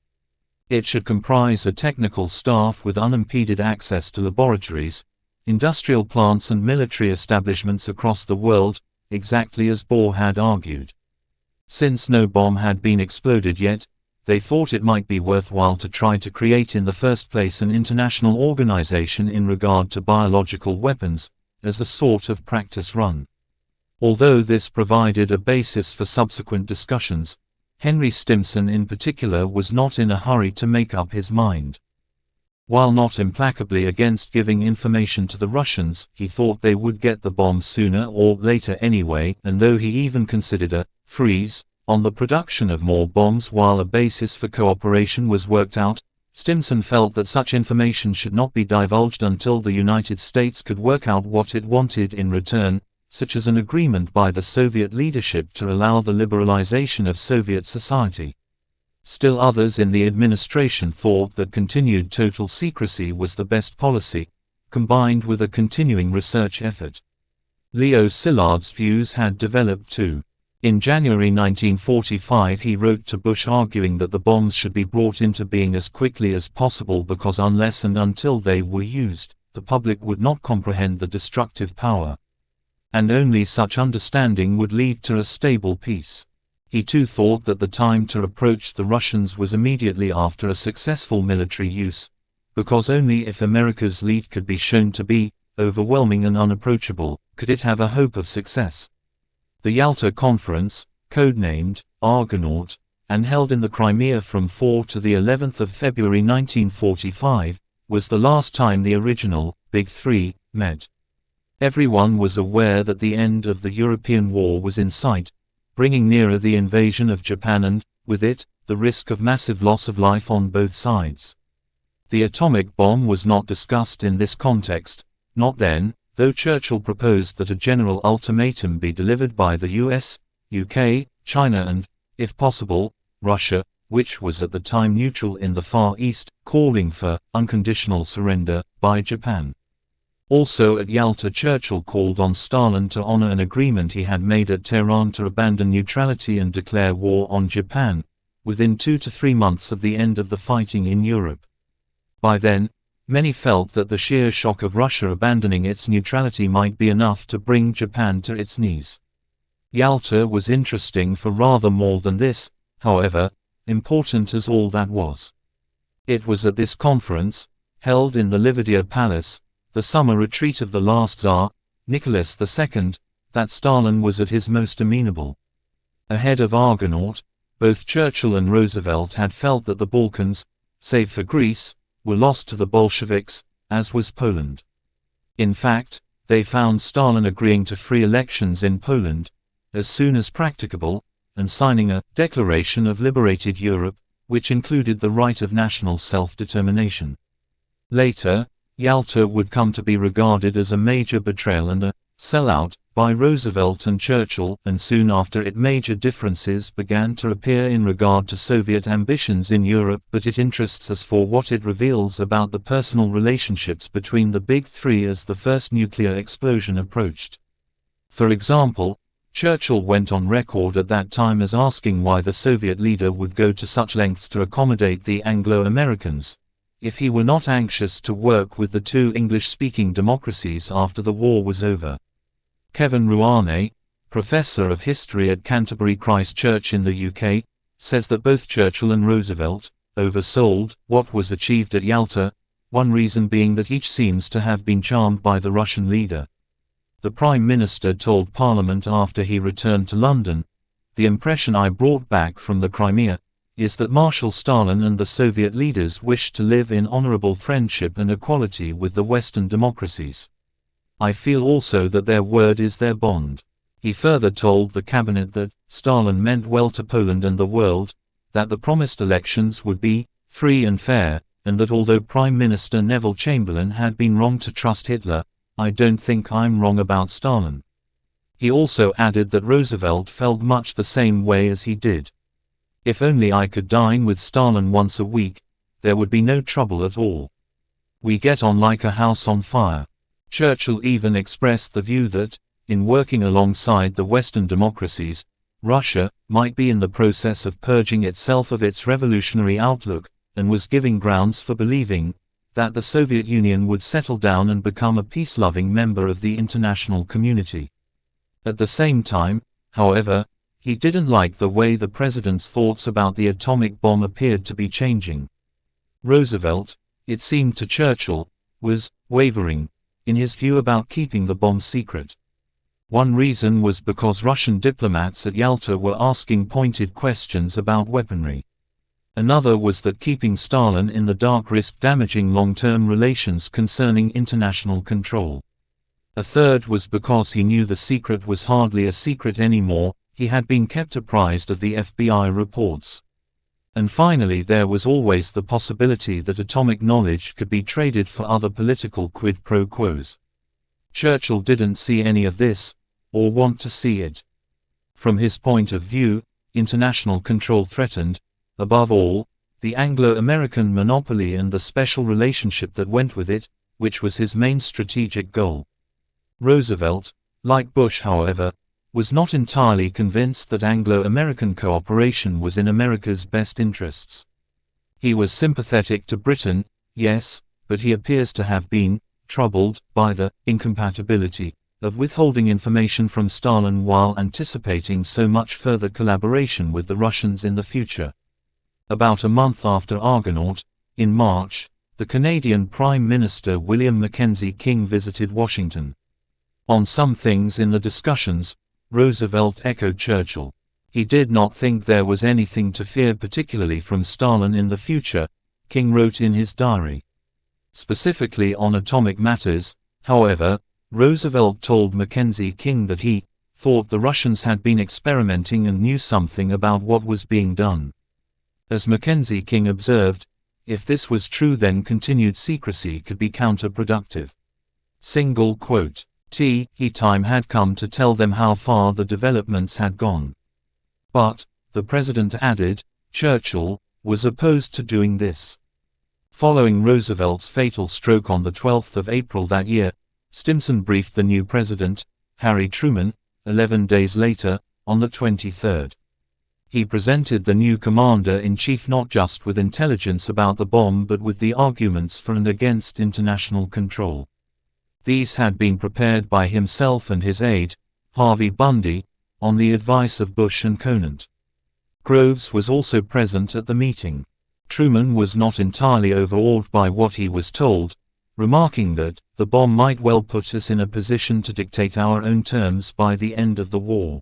Speaker 1: It should comprise a technical staff with unimpeded access to laboratories, industrial plants and military establishments across the world, exactly as Bohr had argued. Since no bomb had been exploded yet, they thought it might be worthwhile to try to create in the first place an international organization in regard to biological weapons, as a sort of practice run. Although this provided a basis for subsequent discussions, Henry Stimson in particular was not in a hurry to make up his mind.
Speaker 2: While not implacably against giving information to the Russians, he thought they would get the bomb sooner or later anyway, and though he even considered a freeze on the production of more bombs while a basis for cooperation was worked out, Stimson felt that such information should not be divulged until the United States could work out what it wanted in return, such as an agreement by the Soviet leadership to allow the liberalization of Soviet society. Still others in the administration thought that continued total secrecy was the best policy, combined with a continuing research effort. Leo Szilard's views had developed too. In January 1945 he wrote to Bush arguing that the bombs should be brought into being as quickly as possible because unless and until they were used, the public would not comprehend the destructive power. And only such understanding would lead to a stable peace. He too thought that the time to approach the Russians was immediately after a successful military use, because only if America's lead could be shown to be overwhelming and unapproachable, could it have a hope of success. The Yalta Conference, codenamed Argonaut, and held in the Crimea from 4 to the 11th of February 1945, was the last time the original Big Three met. Everyone was aware that the end of the European war was in sight, bringing nearer the invasion of Japan and, with it, the risk of massive loss of life on both sides. The atomic bomb was not discussed in this context, not then, though Churchill proposed that a general ultimatum be delivered by the US, UK, China and, if possible, Russia, which was at the time neutral in the Far East, calling for unconditional surrender by Japan. Also at Yalta, Churchill called on Stalin to honor an agreement he had made at Tehran to abandon neutrality and declare war on Japan, within 2 to 3 months of the end of the fighting in Europe. By then, many felt that the sheer shock of Russia abandoning its neutrality might be enough to bring Japan to its knees. Yalta was interesting for rather more than this, however, important as all that was. It was at this conference, held in the Livadia Palace, the summer retreat of the last Tsar, Nicholas II, that Stalin was at his most amenable. Ahead of Argonaut, both Churchill and Roosevelt had felt that the Balkans, save for Greece, were lost to the Bolsheviks, as was Poland. In fact, they found Stalin agreeing to free elections in Poland, as soon as practicable, and signing a Declaration of Liberated Europe, which included the right of national self-determination. Later, Yalta would come to be regarded as a major betrayal and a sellout by Roosevelt and Churchill, and soon after it major differences began to appear in regard to Soviet ambitions in Europe, but it interests us for what it reveals about the personal relationships between the Big Three as the first nuclear explosion approached. For example, Churchill went on record at that time as asking why the Soviet leader would go to such lengths to accommodate the Anglo-Americans, if he were not anxious to work with the two English-speaking democracies after the war was over. Kevin Rouane, professor of history at Canterbury Christ Church in the UK, says that both Churchill and Roosevelt oversold what was achieved at Yalta, one reason being that each seems to have been charmed by the Russian leader. The Prime Minister told Parliament after he returned to London, "The impression I brought back from the Crimea is that Marshal Stalin and the Soviet leaders wished to live in honorable friendship and equality with the Western democracies. I feel also that their word is their bond." He further told the cabinet that Stalin meant well to Poland and the world, that the promised elections would be free and fair, and that although Prime Minister Neville Chamberlain had been wrong to trust Hitler, "I don't think I'm wrong about Stalin." He also added that Roosevelt felt much the same way as he did. "If only I could dine with Stalin once a week, there would be no trouble at all. We get on like a house on fire." Churchill even expressed the view that, in working alongside the Western democracies, Russia might be in the process of purging itself of its revolutionary outlook, and was giving grounds for believing that the Soviet Union would settle down and become a peace-loving member of the international community. At the same time, however, he didn't like the way the president's thoughts about the atomic bomb appeared to be changing. Roosevelt, it seemed to Churchill, was wavering in his view about keeping the bomb secret. One reason was because Russian diplomats at Yalta were asking pointed questions about weaponry.
Speaker 1: Another was that keeping Stalin in the dark risked damaging long-term relations concerning international control. A third was because he knew the secret was hardly a secret anymore, he had been kept apprised of the FBI reports. And finally, there was always the possibility that atomic knowledge could be traded for other political quid pro quos. Churchill didn't see any of this, or want to see it. From his point of view, international control threatened, above all, the Anglo-American monopoly and the special relationship that went with it, which was his main strategic goal. Roosevelt, like Bush however, was not entirely convinced that Anglo-American cooperation was in America's best interests. He was sympathetic to Britain, yes, but he appears to have been troubled by the incompatibility of withholding information from Stalin while anticipating so much further collaboration with the Russians in the future. About a month after Argonaut, in March, the Canadian Prime Minister William Mackenzie King visited Washington. On some things in the discussions, Roosevelt echoed Churchill. He did not think there was anything to fear particularly from Stalin in the future, King wrote in his diary. Specifically on atomic matters, however, Roosevelt told Mackenzie King that he thought the Russians had been experimenting and knew something about what was being done. As Mackenzie King observed, if this was true then continued secrecy could be counterproductive. Single quote. Time had come to tell them how far the developments had gone. But, the president added, Churchill was opposed to doing this. Following Roosevelt's fatal stroke on the 12th of April that year, Stimson briefed the new president, Harry Truman, 11 days later, on the 23rd. He presented the new commander-in-chief not just with intelligence about the bomb but with the arguments for and against international control. These had been prepared by himself and his aide, Harvey Bundy, on the advice of Bush and Conant. Groves was also present at the meeting. Truman was not entirely overawed by what he was told, remarking that, the bomb might well put us in a position to dictate our own terms by the end of the war.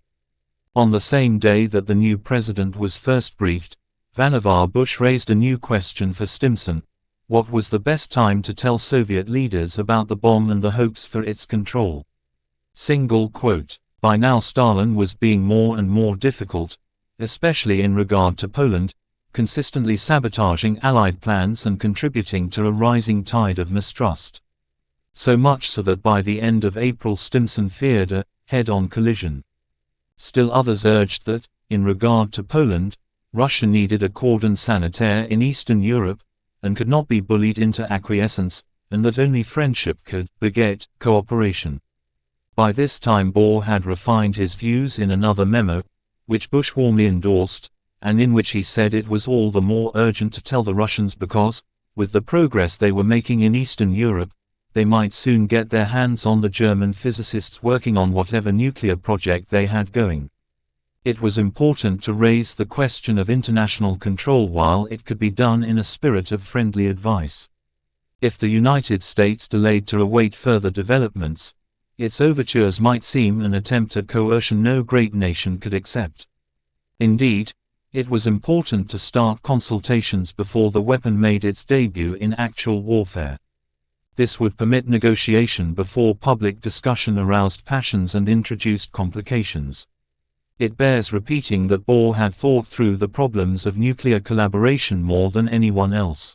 Speaker 1: On the same day that the new president was first briefed, Vannevar Bush raised a new question for Stimson. What was the best time to tell Soviet leaders about the bomb and the hopes for its control? Single quote. By now Stalin was being more and more difficult, especially in regard to Poland, consistently sabotaging Allied plans and contributing to a rising tide of mistrust. So much so that by the end of April Stimson feared a head-on collision. Still others urged that, in regard to Poland, Russia needed a cordon sanitaire in Eastern Europe, and could not be bullied into acquiescence, and that only friendship could beget cooperation. By this time Bohr had refined his views in another memo, which Bush warmly endorsed, and in which he said it was all the more urgent to tell the Russians because, with the progress they were making in Eastern Europe, they might soon get their hands on the German physicists working on whatever nuclear project they had going. It was important to raise the question of international control while it could be done in a spirit of friendly advice. If the United States delayed to await further developments, its overtures might seem an attempt at coercion no great nation could accept. Indeed, it was important to start consultations before the weapon made its debut in actual warfare. This would permit negotiation before public discussion aroused passions and introduced complications. It bears repeating that Bohr had thought through the problems of nuclear collaboration more than anyone else.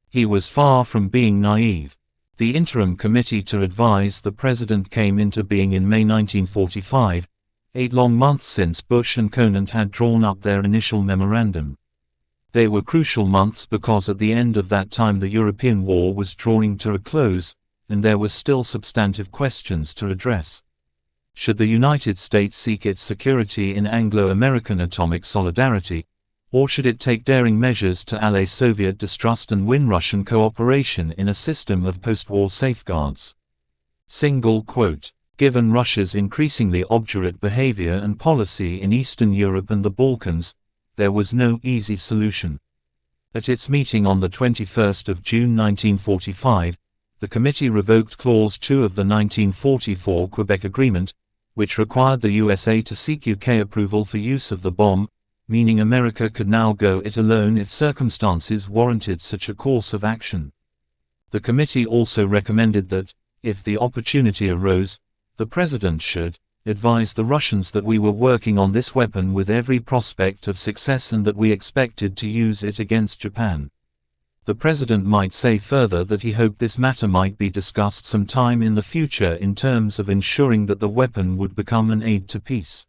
Speaker 1: He was far from being naive. The Interim Committee to Advise the President came into being in May 1945, 8 long months since Bush and Conant had drawn up their initial memorandum. They were crucial months because at the end of that time the European war was drawing to a close, and there were still substantive questions to address. Should the United States seek its security in Anglo-American atomic solidarity, or should it take daring measures to allay Soviet distrust and win Russian cooperation in a system of post-war safeguards? Single quote. Given Russia's increasingly obdurate behavior and policy in Eastern Europe and the Balkans, there was no easy solution. At its meeting on the 21st of June 1945, the committee revoked Clause 2 of the 1944 Quebec Agreement, which required the USA to seek UK approval for use of the bomb, meaning America could now go it alone if circumstances warranted such a course of action. The committee also recommended that, if the opportunity arose, the President should advise the Russians that we were working on this weapon with every prospect of success and that we expected to use it against Japan. The President might say further that he hoped this matter might be discussed sometime in the future in terms of ensuring that the weapon would become an aid to peace.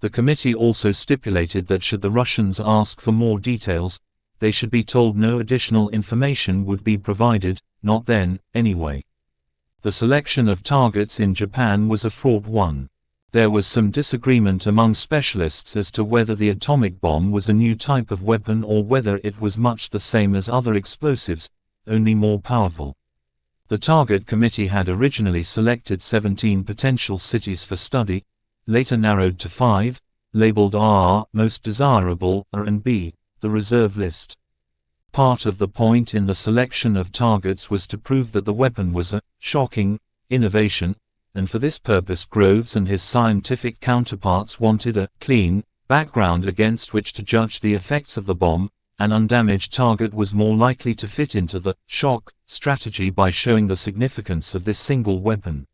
Speaker 1: The committee also stipulated that should the Russians ask for more details, they should be told no additional information would be provided, not then, anyway. The selection of targets in Japan was a fraught one. There was some disagreement among specialists as to whether the atomic bomb was a new type of weapon or whether it was much the same as other explosives, only more powerful. The target committee had originally selected 17 potential cities for study, later narrowed to 5, labeled R, most desirable, A and B, the reserve list. Part of the point in the selection of targets was to prove that the weapon was a shocking innovation, and for this purpose Groves and his scientific counterparts wanted a clean background against which to judge the effects of the bomb. An undamaged target was more likely to fit into the shock strategy by showing the significance of this single weapon.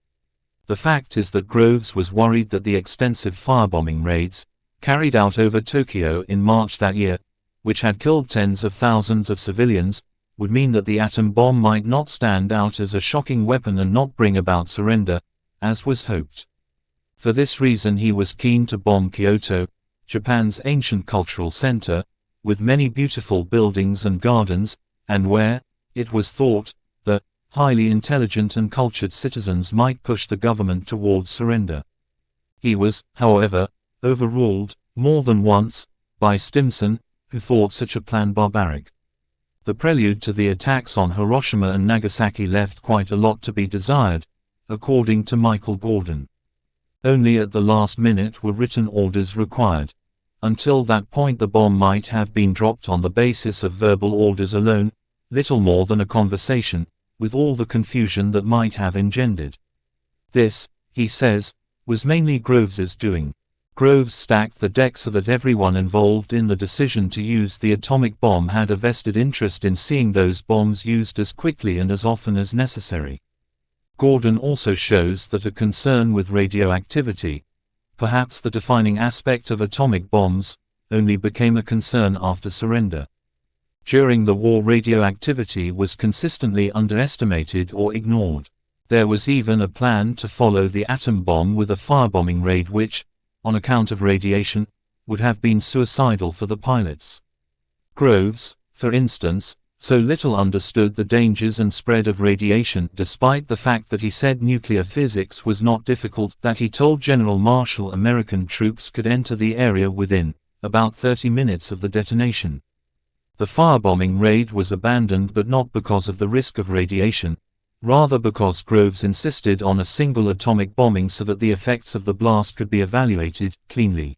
Speaker 1: The fact is that Groves was worried that the extensive firebombing raids, carried out over Tokyo in March that year, which had killed tens of thousands of civilians, would mean that the atom bomb might not stand out as a shocking weapon and not bring about surrender, as was hoped. For this reason he was keen to bomb Kyoto, Japan's ancient cultural center, with many beautiful buildings and gardens, and where, it was thought, the highly intelligent and cultured citizens might push the government towards surrender. He was, however, overruled, more than once, by Stimson, who thought such a plan barbaric. The prelude to the attacks on Hiroshima and Nagasaki left quite a lot to be desired, according to Michael Gordon. Only at the last minute were written orders required. Until that point the bomb might have been dropped on the basis of verbal orders alone, little more than a conversation, with all the confusion that might have engendered. This, he says, was mainly Groves's doing. Groves stacked the deck so that everyone involved in the decision to use the atomic bomb had a vested interest in seeing those bombs used as quickly and as often as necessary. Gordon also shows that a concern with radioactivity, perhaps the defining aspect of atomic bombs, only became a concern after surrender. During the war radioactivity was consistently underestimated or ignored. There was even a plan to follow the atom bomb with a firebombing raid which, on account of radiation, would have been suicidal for the pilots. Groves, for instance, so little understood the dangers and spread of radiation despite the fact that he said nuclear physics was not difficult, that he told General Marshall American troops could enter the area within about 30 minutes of the detonation. The firebombing raid was abandoned but not because of the risk of radiation, rather because Groves insisted on a single atomic bombing so that the effects of the blast could be evaluated cleanly.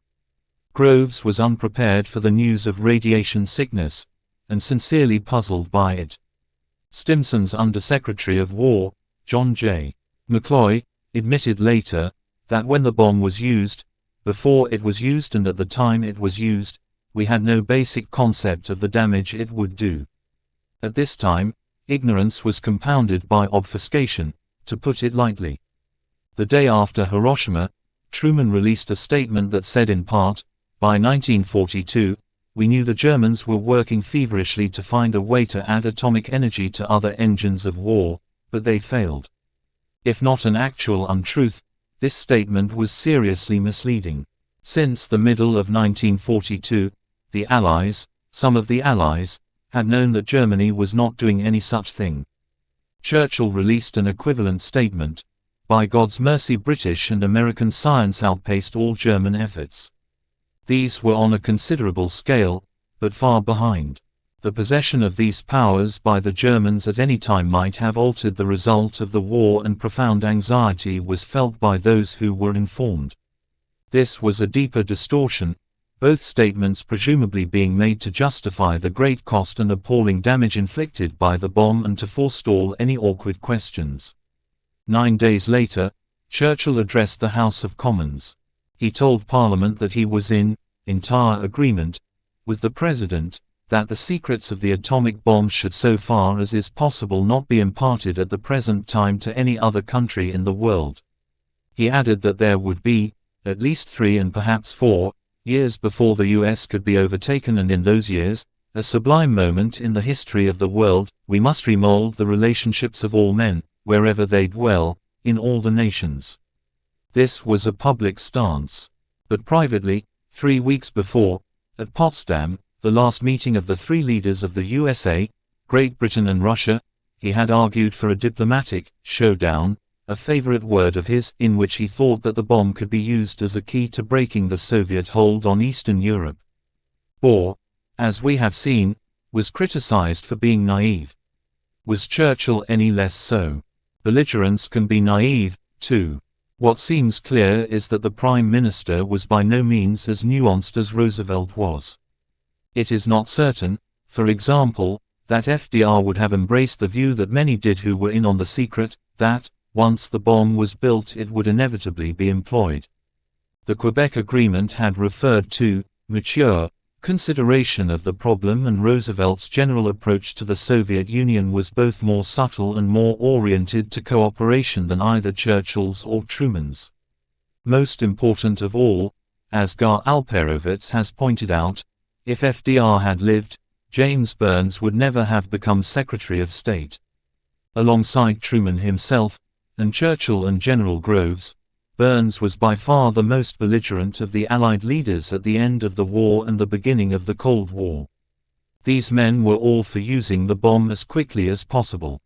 Speaker 1: Groves was unprepared for the news of radiation sickness, and sincerely puzzled by it. Stimson's Undersecretary of War, John J. McCloy, admitted later, that when the bomb was used, before it was used and at the time it was used, we had no basic concept of the damage it would do. At this time, ignorance was compounded by obfuscation, to put it lightly. The day after Hiroshima, Truman released a statement that said in part, by 1942, we knew the Germans were working feverishly to find a way to add atomic energy to other engines of war, but they failed. If not an actual untruth, this statement was seriously misleading. Since the middle of 1942, the Allies, some of the Allies, had known that Germany was not doing any such thing. Churchill released an equivalent statement, by God's mercy British and American science outpaced all German efforts. These were on a considerable scale, but far behind. The possession of these powers by the Germans at any time might have altered the result of the war, and profound anxiety was felt by those who were informed. This was a deeper distortion, both statements presumably being made to justify the great cost and appalling damage inflicted by the bomb and to forestall any awkward questions. 9 days later, Churchill addressed the House of Commons. He told Parliament that he was in entire agreement, with the President, that the secrets of the atomic bomb should so far as is possible not be imparted at the present time to any other country in the world. He added that there would be, at least 3 and perhaps 4, years before the US could be overtaken, and in those years, a sublime moment in the history of the world, we must remold the relationships of all men, wherever they dwell, in all the nations. This was a public stance. But privately, 3 weeks before, at Potsdam, the last meeting of the 3 leaders of the USA, Great Britain and Russia, he had argued for a diplomatic showdown, a favorite word of his, in which he thought that the bomb could be used as a key to breaking the Soviet hold on Eastern Europe. Bohr, as we have seen, was criticized for being naive. Was Churchill any less so? Belligerents can be naive, too. What seems clear is that the Prime Minister was by no means as nuanced as Roosevelt was. It is not certain, for example, that FDR would have embraced the view that many did who were in on the secret, that, once the bomb was built, it would inevitably be employed. The Quebec Agreement had referred to mature consideration of the problem, and Roosevelt's general approach to the Soviet Union was both more subtle and more oriented to cooperation than either Churchill's or Truman's. Most important of all, as Gar Alperovitz has pointed out, if FDR had lived, James Burns would never have become Secretary of State. Alongside Truman himself, and Churchill and General Groves, Burns was by far the most belligerent of the Allied leaders at the end of the war and the beginning of the Cold War. These men were all for using the bomb as quickly as possible.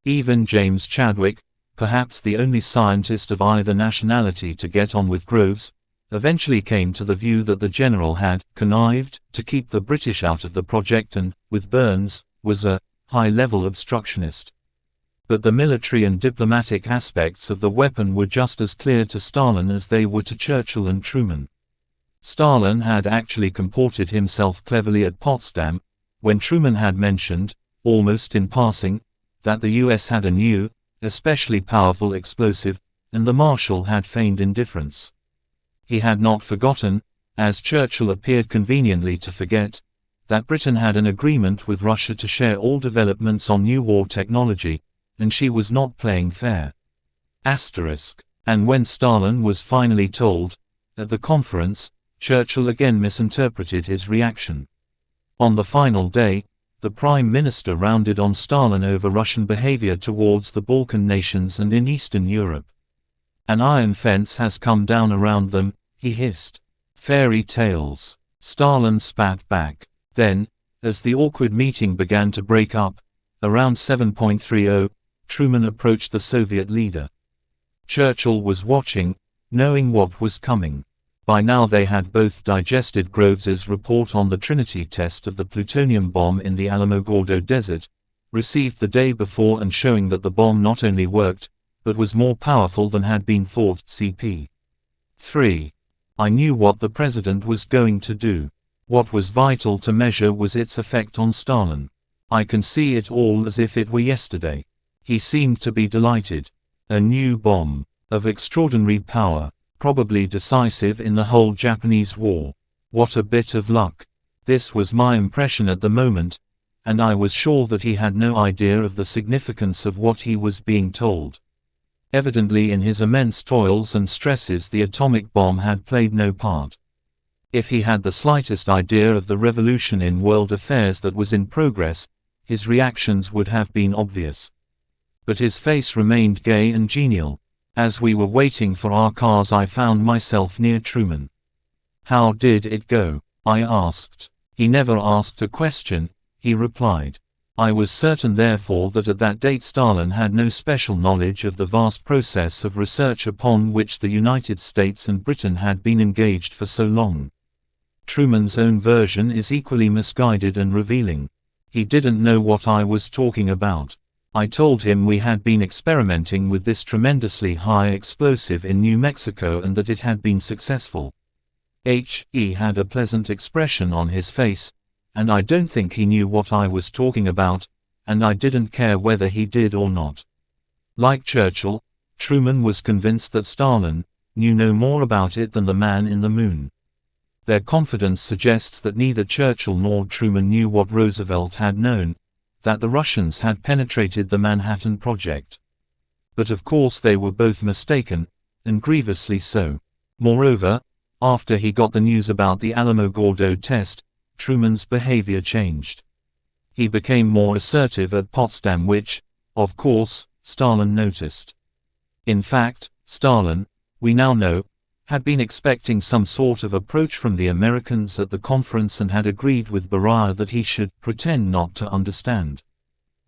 Speaker 1: Even James Chadwick, perhaps the only scientist of either nationality to get on with Groves, eventually came to the view that the general had connived to keep the British out of the project and, with Burns, was a high-level obstructionist. But the military and diplomatic aspects of the weapon were just as clear to Stalin as they were to Churchill and Truman. Stalin had actually comported himself cleverly at Potsdam, when Truman had mentioned, almost in passing, that the US had a new, especially powerful explosive, and the Marshal had feigned indifference. He had not forgotten, as Churchill appeared conveniently to forget, that Britain had an agreement with Russia to share all developments on new war technology, and she was not playing fair. And when Stalin was finally told, at the conference, Churchill again misinterpreted his reaction. On the final day, the Prime Minister rounded on Stalin over Russian behavior towards the Balkan nations and in Eastern Europe. An iron fence has come down around them, he hissed. Fairy tales. Stalin spat back. Then, as the awkward meeting began to break up, around 7:30, Truman approached the Soviet leader. Churchill was watching, knowing what was coming. By now they had both digested Groves's report on the Trinity test of the plutonium bomb in the Alamogordo Desert, received the day before and showing that the bomb not only worked, but was more powerful than had been thought. CP 3. I knew what the President was going to do. What was vital to measure was its effect on Stalin. I can see it all as if it were yesterday. He seemed to be delighted. A new bomb, of extraordinary power, probably decisive in the whole Japanese war. What a bit of luck. This was my impression at the moment, and I was sure that he had no idea of the significance of what he was being told. Evidently in his immense toils and stresses the atomic bomb had played no part. If he had the slightest idea of the revolution in world affairs that was in progress, his reactions would have been obvious. But his face remained gay and genial. As we were waiting for our cars I found myself near Truman. How did it go? I asked. He never asked a question, he replied. I was certain therefore that at that date Stalin had no special knowledge of the vast process of research upon which the United States and Britain had been engaged for so long. Truman's own version is equally misguided and revealing. He didn't know what I was talking about. I told him we had been experimenting with this tremendously high explosive in New Mexico and that it had been successful. He had a pleasant expression on his face, and I don't think he knew what I was talking about, and I didn't care whether he did or not. Like Churchill, Truman was convinced that Stalin knew no more about it than the man in the moon.
Speaker 2: Their confidence suggests that neither Churchill nor Truman knew what Roosevelt had known, that the Russians had penetrated the Manhattan Project. But of course they were both mistaken, and grievously so. Moreover, after he got the news about the Alamogordo test, Truman's behavior changed. He became more assertive at Potsdam, which, of course, Stalin noticed. In fact, Stalin, we now know, had been expecting some sort of approach from the Americans at the conference and had agreed with Beria that he should pretend not to understand.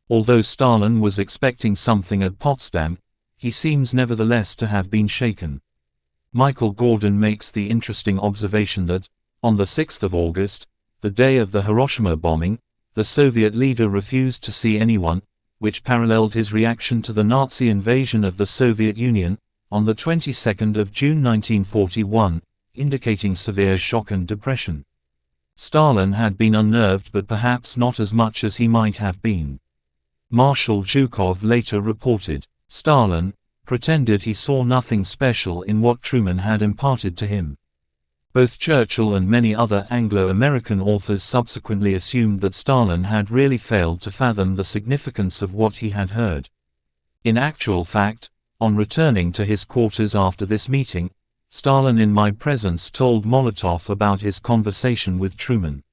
Speaker 2: Although Stalin was expecting something at Potsdam, he seems nevertheless to have been shaken. Michael Gordon makes the interesting observation that, on the 6th of August, the day of the Hiroshima bombing, the Soviet leader refused to see anyone, which paralleled his reaction to the Nazi invasion of the Soviet Union, on the 22nd of June 1941, indicating severe shock and depression. Stalin had been unnerved, but perhaps not as much as he might have been. Marshal Zhukov later reported, Stalin pretended he saw nothing special in what Truman had imparted to him. Both Churchill and many other Anglo-American authors subsequently assumed that Stalin had really failed to fathom the significance of what he had heard. In actual fact, on returning to his quarters after this meeting, Stalin in my presence told Molotov about his conversation with Truman.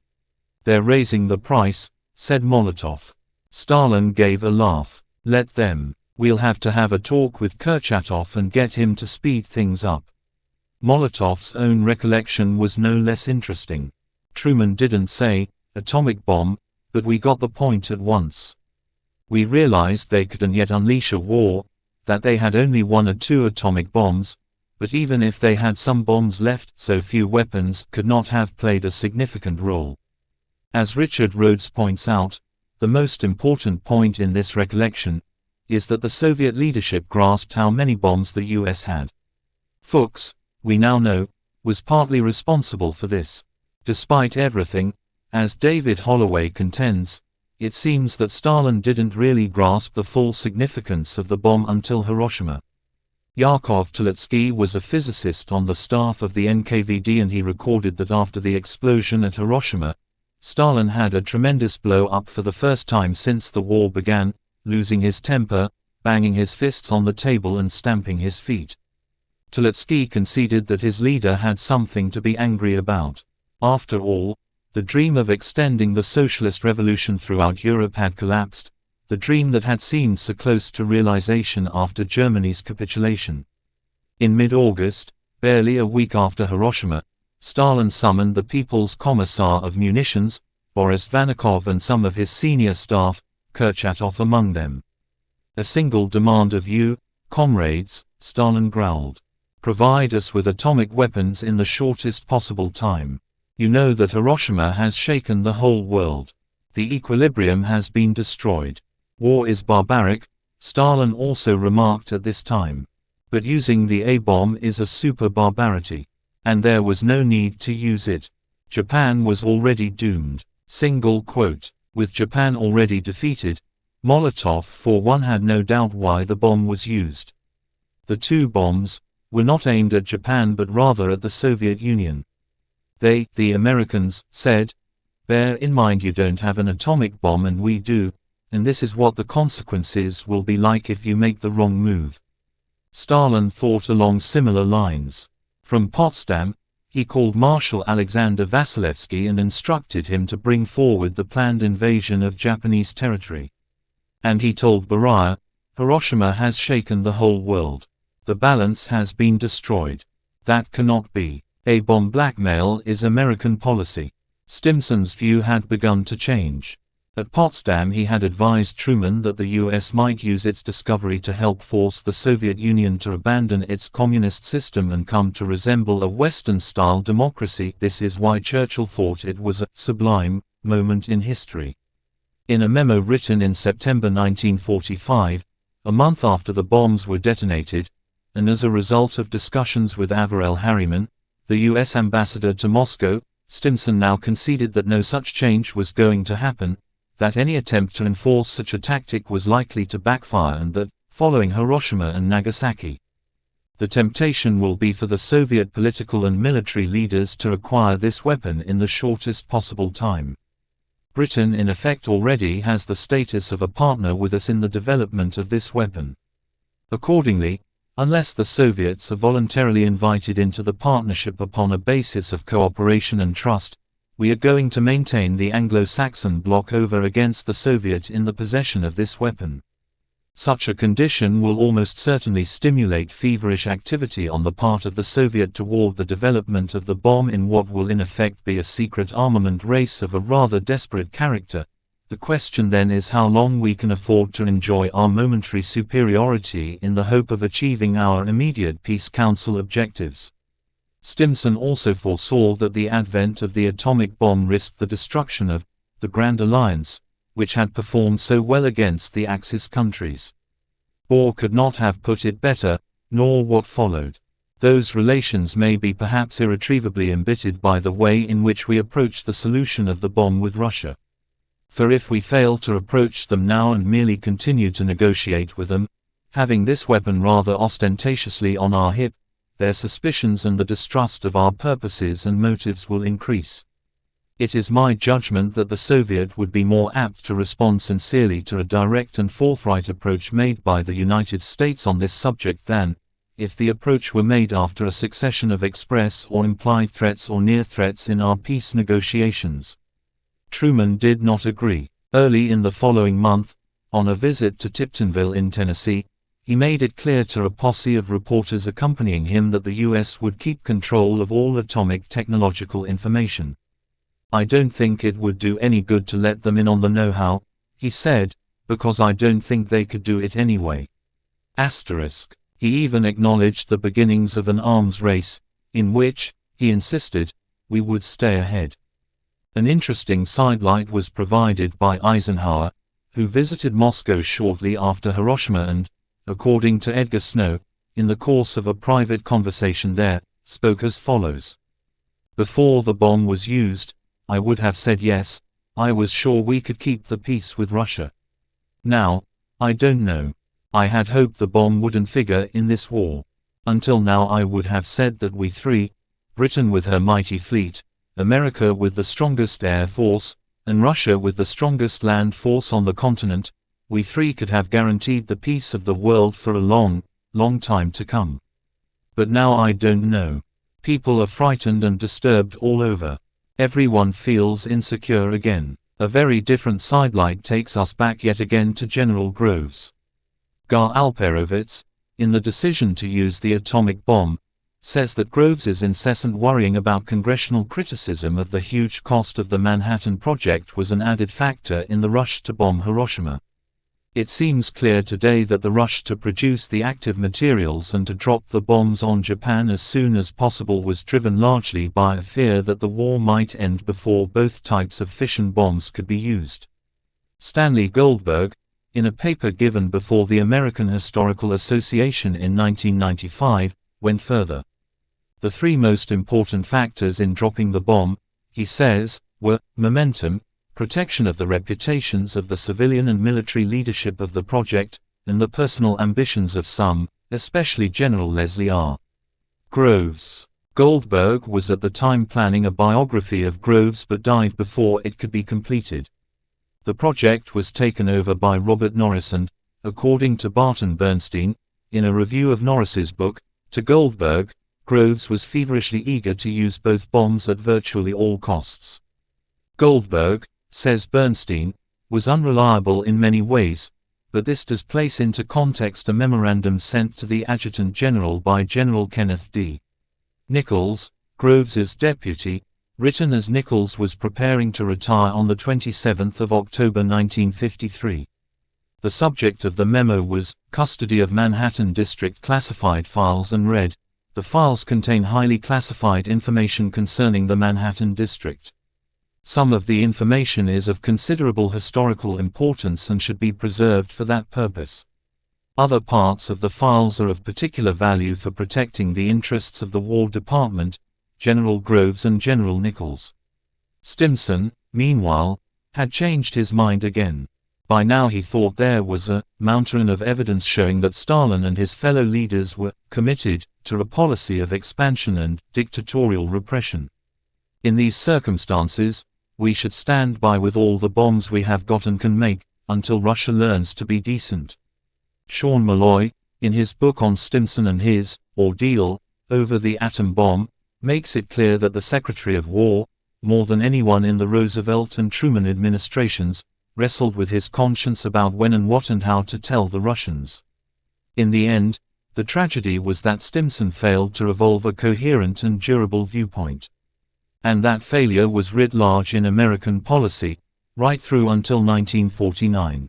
Speaker 2: "They're raising the price," said Molotov. Stalin gave a laugh. "Let them. We'll have to have a talk with Kurchatov and get him to speed things up." Molotov's own recollection was no less interesting. Truman didn't say, "atomic bomb," but we got the point at once. We realized they couldn't yet unleash a war, that they had only 1 or 2 atomic bombs, but even if they had some bombs left, so few weapons could not have played a significant role. As Richard Rhodes points out, the most important point in this recollection is that the Soviet leadership grasped how many bombs the US had. Fuchs, we now know, was partly responsible for this. Despite everything, as David Holloway contends, it seems that Stalin didn't really grasp the full significance of the bomb until Hiroshima. Yakov Tiletsky was a physicist on the staff of the NKVD, and he recorded that after the explosion at Hiroshima, Stalin had a tremendous blow-up for the first time since the war began, losing his temper, banging his fists on the table and stamping his feet. Tiletsky conceded that his leader had something to be angry about. After all, the dream of extending the socialist revolution throughout Europe had collapsed, the dream that had seemed so close to realization after Germany's capitulation. In mid-August, barely a week after Hiroshima, Stalin summoned the People's Commissar of Munitions, Boris Vanakov, and some of his senior staff, Kurchatov among them. "A single demand of you, comrades," Stalin growled. "Provide us with atomic weapons in the shortest possible time. You know that Hiroshima has shaken the whole world. The equilibrium has been destroyed. War is barbaric," Stalin also remarked at this time. "But using the A-bomb is a super barbarity. And there was no need to use it. Japan was already doomed." Single quote. With Japan already defeated, Molotov for one had no doubt why the bomb was used. The 2 bombs were not aimed at Japan but rather at the Soviet Union. They, the Americans, said, "Bear in mind you don't have an atomic bomb and we do, and this is what the consequences will be like if you make the wrong move." Stalin thought along similar lines. From Potsdam, he called Marshal Alexander Vasilevsky and instructed him to bring forward the planned invasion of Japanese territory. And he told Beria, "Hiroshima has shaken the whole world. The balance has been destroyed. That cannot be. A-bomb blackmail is American policy." Stimson's view had begun to change. At Potsdam he had advised Truman that the US might use its discovery to help force the Soviet Union to abandon its communist system and come to resemble a Western-style democracy. This is why Churchill thought it was a sublime moment in history. In a memo written in September 1945, a month after the bombs were detonated, and as a result of discussions with Averell Harriman, the US ambassador to Moscow, Stimson now conceded that no such change was going to happen, that any attempt to enforce such a tactic was likely to backfire, and that, following Hiroshima and Nagasaki,
Speaker 1: The temptation will be for the Soviet political and military leaders to acquire this weapon in the shortest possible time. Britain in effect already has the status of a partner with us in the development of this weapon. Accordingly, unless the Soviets are voluntarily invited into the partnership upon a basis of cooperation and trust, we are going to maintain the Anglo-Saxon bloc over against the Soviet in the possession of this weapon. Such a condition will almost certainly stimulate feverish activity on the part of the Soviet toward the development of the bomb in what will in effect be a secret armament race of a rather desperate character. The question then is how long we can afford to enjoy our momentary superiority in the hope of achieving our immediate Peace Council objectives. Stimson also foresaw that the advent of the atomic bomb risked the destruction of the Grand Alliance, which had performed so well against the Axis countries. Bohr could not have put it better, nor what followed. Those relations may be perhaps irretrievably embittered by the way in which we approach the solution of the bomb with Russia. For if we fail to approach them now and merely continue to negotiate with them, having this weapon rather ostentatiously on our hip, their suspicions and the distrust of our purposes and motives will increase. It is my judgment that the Soviet would be more apt to respond sincerely to a direct and forthright approach made by the United States on this subject than, if the approach were made after a succession of express or implied threats or near threats in our peace negotiations. Truman did not agree. Early in the following month, on a visit to Tiptonville in Tennessee, he made it clear to a posse of reporters accompanying him that the U.S. would keep control of all atomic technological information. "I don't think it would do any good to let them in on the know-how," he said, "because I don't think they could do it anyway." He even acknowledged the beginnings of an arms race, in which, he insisted, we would stay ahead. An interesting sidelight was provided by Eisenhower, who visited Moscow shortly after Hiroshima and, according to Edgar Snow, in the course of a private conversation there, spoke as follows. "Before the bomb was used, I would have said yes, I was sure we could keep the peace with Russia. Now, I don't know. I had hoped the bomb wouldn't figure in this war. Until now I would have said that we three, Britain with her mighty fleet, America with the strongest air force, and Russia with the strongest land force on the continent, we three could have guaranteed the peace of the world for a long, long time to come. But now I don't know. People are frightened and disturbed all over. Everyone feels insecure again." A very different sidelight takes us back yet again to General Groves. Gar Alperovitz, in the decision to use the atomic bomb, says that Groves's incessant worrying about congressional criticism of the huge cost of the Manhattan Project was an added factor in the rush to bomb Hiroshima. It seems clear today that the rush to produce the active materials and to drop the bombs on Japan as soon as possible was driven largely by a fear that the war might end before both types of fission bombs could be used. Stanley Goldberg, in a paper given before the American Historical Association in 1995, went further. The three most important factors in dropping the bomb, he says, were momentum, protection of the reputations of the civilian and military leadership of the project, and the personal ambitions of some, especially General Leslie R. Groves. Goldberg was at the time planning a biography of Groves but died before it could be completed. The project was taken over by Robert Norris and, according to Barton Bernstein, in a review of Norris's book, to Goldberg, Groves was feverishly eager to use both bombs at virtually all costs. Goldberg, says Bernstein, was unreliable in many ways, but this does place into context a memorandum sent to the Adjutant General by General Kenneth D. Nichols, Groves's deputy, written as Nichols was preparing to retire on the 27th of October 1953. The subject of the memo was custody of Manhattan District classified files and read, "The files contain highly classified information concerning the Manhattan District. Some of the information is of considerable historical importance and should be preserved for that purpose. Other parts of the files are of particular value for protecting the interests of the War Department, General Groves and General Nichols." Stimson, meanwhile, had changed his mind again. By now he thought there was a mountain of evidence showing that Stalin and his fellow leaders were committed to a policy of expansion and dictatorial repression. In these circumstances, we should stand by with all the bombs we have got and can make, until Russia learns to be decent. Sean Malloy, in his book on Stimson and his ordeal over the atom bomb, makes it clear that the Secretary of War, more than anyone in the Roosevelt and Truman administrations, wrestled with his conscience about when and what and how to tell the Russians. In the end, the tragedy was that Stimson failed to evolve a coherent and durable viewpoint. And that failure was writ large in American policy, right through until 1949.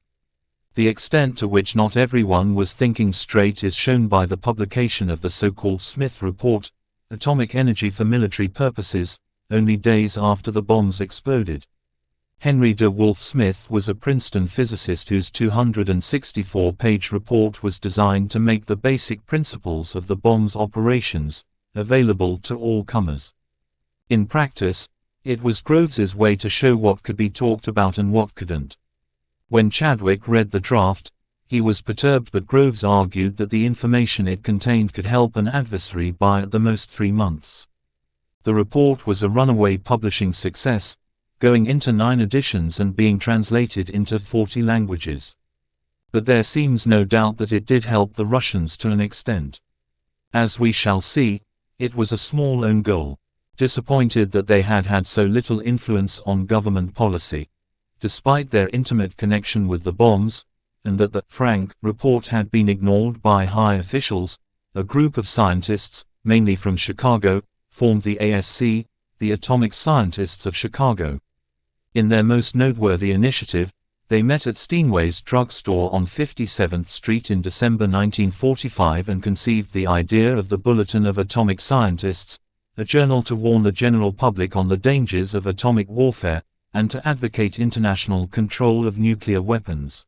Speaker 1: The extent to which not everyone was thinking straight is shown by the publication of the so-called Smith Report, Atomic Energy for Military Purposes, only days after the bombs exploded. Henry de Wolfe Smith was a Princeton physicist whose 264-page report was designed to make the basic principles of the bomb's operations available to all comers. In practice, it was Groves's way to show what could be talked about and what couldn't. When Chadwick read the draft, he was perturbed, but Groves argued that the information it contained could help an adversary by at the most 3 months. The report was a runaway publishing success, going into 9 editions and being translated into 40 languages. But there seems no doubt that it did help the Russians to an extent. As we shall see, it was a small own goal. Disappointed that they had had so little influence on government policy, despite their intimate connection with the bombs, and that the Frank report had been ignored by high officials, a group of scientists, mainly from Chicago, formed the ASC, the Atomic Scientists of Chicago. In their most noteworthy initiative, they met at Steinway's drugstore on 57th Street in December 1945 and conceived the idea of the Bulletin of Atomic Scientists, a journal to warn the general public on the dangers of atomic warfare, and to advocate international control of nuclear weapons.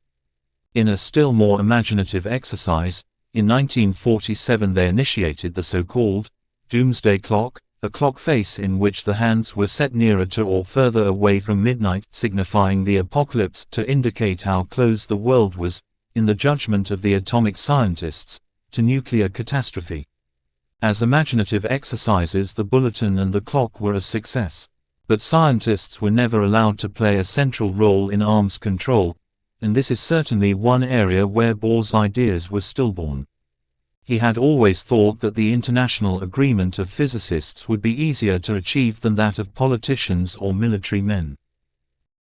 Speaker 1: In a still more imaginative exercise, in 1947 they initiated the so-called Doomsday Clock, a clock face in which the hands were set nearer to or further away from midnight, signifying the apocalypse, to indicate how close the world was, in the judgment of the atomic scientists, to nuclear catastrophe. As imaginative exercises, the bulletin and the clock were a success. But scientists were never allowed to play a central role in arms control, and this is certainly one area where Bohr's ideas were stillborn. He had always thought that the international agreement of physicists would be easier to achieve than that of politicians or military men.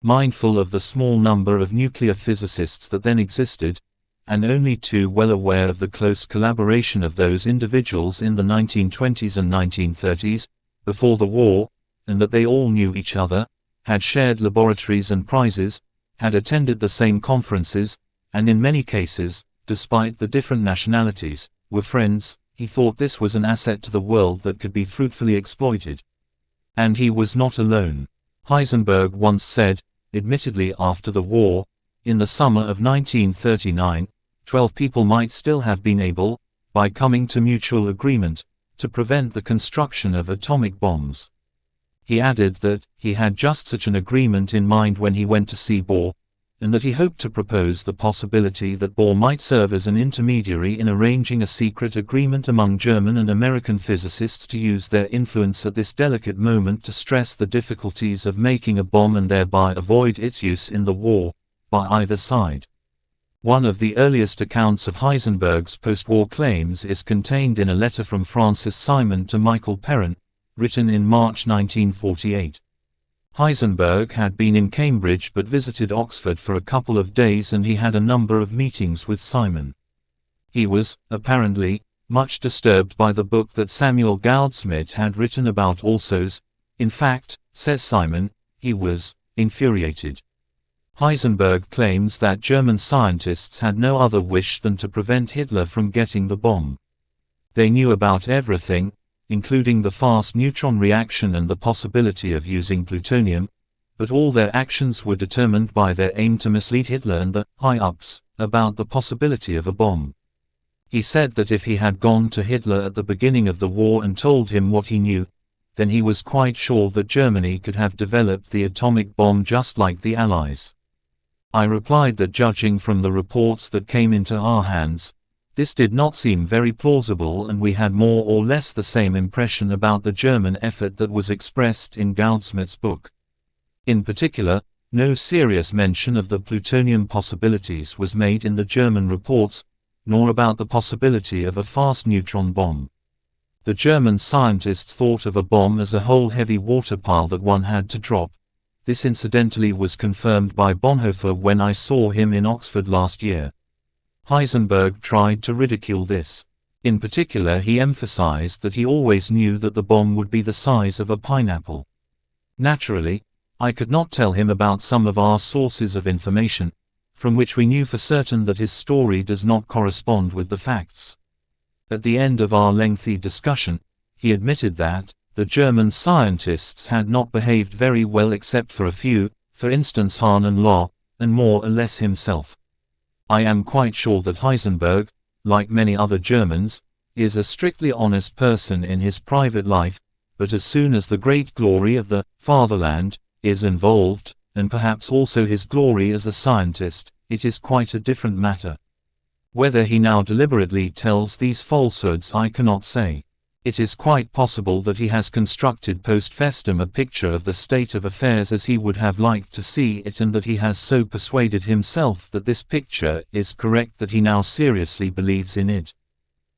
Speaker 1: Mindful of the small number of nuclear physicists that then existed, and only too well aware of the close collaboration of those individuals in the 1920s and 1930s, before the war, and that they all knew each other, had shared laboratories and prizes, had attended the same conferences, and in many cases, despite the different nationalities, were friends, he thought this was an asset to the world that could be fruitfully exploited. And he was not alone. Heisenberg once said, admittedly after the war, in the summer of 1939, 12 people might still have been able, by coming to mutual agreement, to prevent the construction of atomic bombs. He added that he had just such an agreement in mind when he went to see Bohr, and that he hoped to propose the possibility that Bohr might serve as an intermediary in arranging a secret agreement among German and American physicists to use their influence at this delicate moment to stress the difficulties of making a bomb and thereby avoid its use in the war, by either side. One of the earliest accounts of Heisenberg's post-war claims is contained in a letter from Francis Simon to Michael Perrin, written in March 1948. Heisenberg had been in Cambridge but visited Oxford for a couple of days, and he had a number of meetings with Simon. He was, apparently, much disturbed by the book that Samuel Goudsmit had written about alsos. In fact, says Simon, he was infuriated. Heisenberg claims that German scientists had no other wish than to prevent Hitler from getting the bomb. They knew about everything, including the fast neutron reaction and the possibility of using plutonium, but all their actions were determined by their aim to mislead Hitler and the high-ups about the possibility of a bomb. He said that if he had gone to Hitler at the beginning of the war and told him what he knew, then he was quite sure that Germany could have developed the atomic bomb just like the Allies. I replied that judging from the reports that came into our hands,
Speaker 2: This did not seem very plausible, and we had more or less the same impression about the German effort that was expressed in Goudsmit's book. In particular, no serious mention of the plutonium possibilities was made in the German reports, nor about the possibility of a fast neutron bomb. The German scientists thought of a bomb as a whole heavy water pile that one had to drop. This incidentally was confirmed by Bonhoeffer when I saw him in Oxford last year. Heisenberg tried to ridicule this. In particular, he emphasized that he always knew that the bomb would be the size of a pineapple. Naturally, I could not tell him about some of our sources of information, from which we knew for certain that his story does not correspond with the facts. At the end of our lengthy discussion, he admitted that the German scientists had not behaved very well except for a few, for instance Hahn and Law, and more or less himself. I am quite sure that Heisenberg, like many other Germans, is a strictly honest person in his private life, but as soon as the great glory of the fatherland is involved, and perhaps also his glory as a scientist, it is quite a different matter. Whether he now deliberately tells these falsehoods I cannot say. It is quite possible that he has constructed post festum a picture of the state of affairs as he would have liked to see it, and that he has so persuaded himself that this picture is correct that he now seriously believes in it.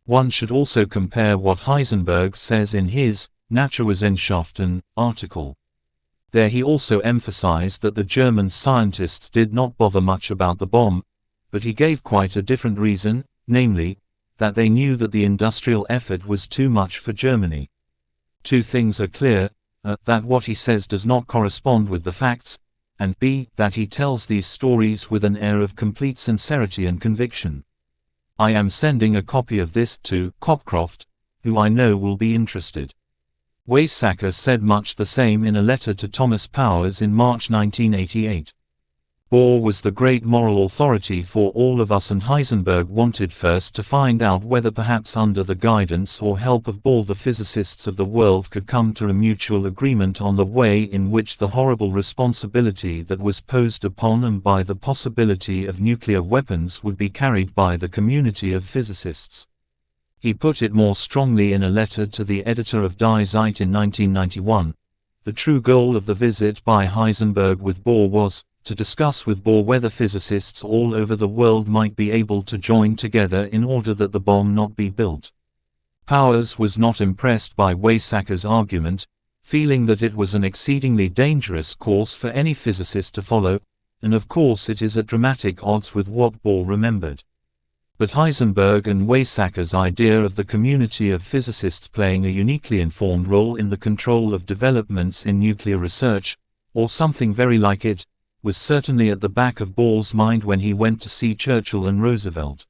Speaker 2: One should also compare what Heisenberg says in his Naturwissenschaften article. There he also emphasized that the German scientists did not bother much about the bomb, but he gave quite a different reason, namely, that they knew that the industrial effort was too much for Germany. Two things are clear, that what he says does not correspond with the facts, and b. that he tells these stories with an air of complete sincerity and conviction. I am sending a copy of this to Copcroft, who I know will be interested. Weizsäcker said much the same in a letter to Thomas Powers in March 1988. Bohr was the great moral authority for all of us, and Heisenberg wanted first to find out whether perhaps under the guidance or help of Bohr the physicists of the world could come to a mutual agreement on the way in which the horrible responsibility that was posed upon them by the possibility of nuclear weapons would be carried by the community of physicists. He put it more strongly in a letter to the editor of Die Zeit in 1991. The true goal of the visit by Heisenberg with Bohr was to discuss with Bohr whether physicists all over the world might be able to join together in order that the bomb not be built. Powers was not impressed by Weizsäcker's argument, feeling that it was an exceedingly dangerous course for any physicist to follow, and of course it is at dramatic odds with what Bohr remembered. But Heisenberg and Weizsäcker's idea of the community of physicists playing a uniquely informed role in the control of developments in nuclear research, or something very like it, was certainly at the back of Bohr's mind when he went to see Churchill and Roosevelt.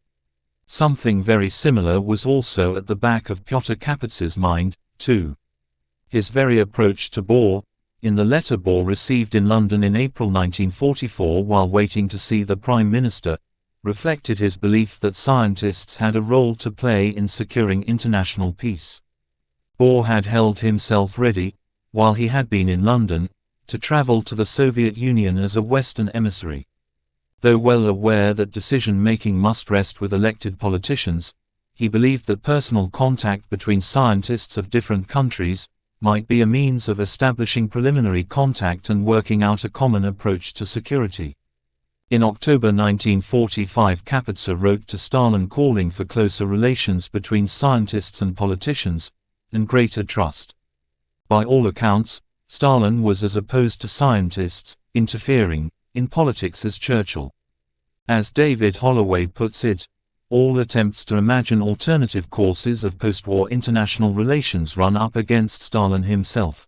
Speaker 2: Something very similar was also at the back of Piotr Kaputz's mind, too. His very approach to Bohr, in the letter Bohr received in London in April 1944 while waiting to see the Prime Minister, reflected his belief that scientists had a role to play in securing international peace. Bohr had held himself ready, while he had been in London, to travel to the Soviet Union as a Western emissary. Though well aware that decision-making must rest with elected politicians, he believed that personal contact between scientists of different countries might be a means of establishing preliminary contact and working out a common approach to security. In October 1945, Kapitsa wrote to Stalin calling for closer relations between scientists and politicians, and greater trust. By all accounts, Stalin was as opposed to scientists interfering in politics as Churchill. As David Holloway puts it, all attempts to imagine alternative courses of post-war international relations run up against Stalin himself.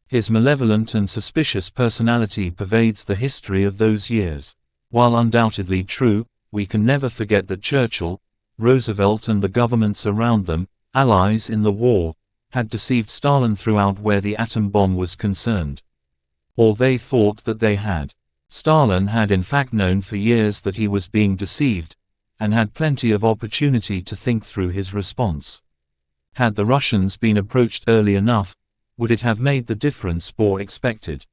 Speaker 2: His malevolent and suspicious personality pervades the history of those years. While undoubtedly true, we can never forget that Churchill, Roosevelt and the governments around them, allies in the war, had deceived Stalin throughout where the atom bomb was concerned. Or they thought that they had. Stalin had in fact known for years that he was being deceived, and had plenty of opportunity to think through his response. Had the Russians been approached early enough, would it have made the difference Bohr expected?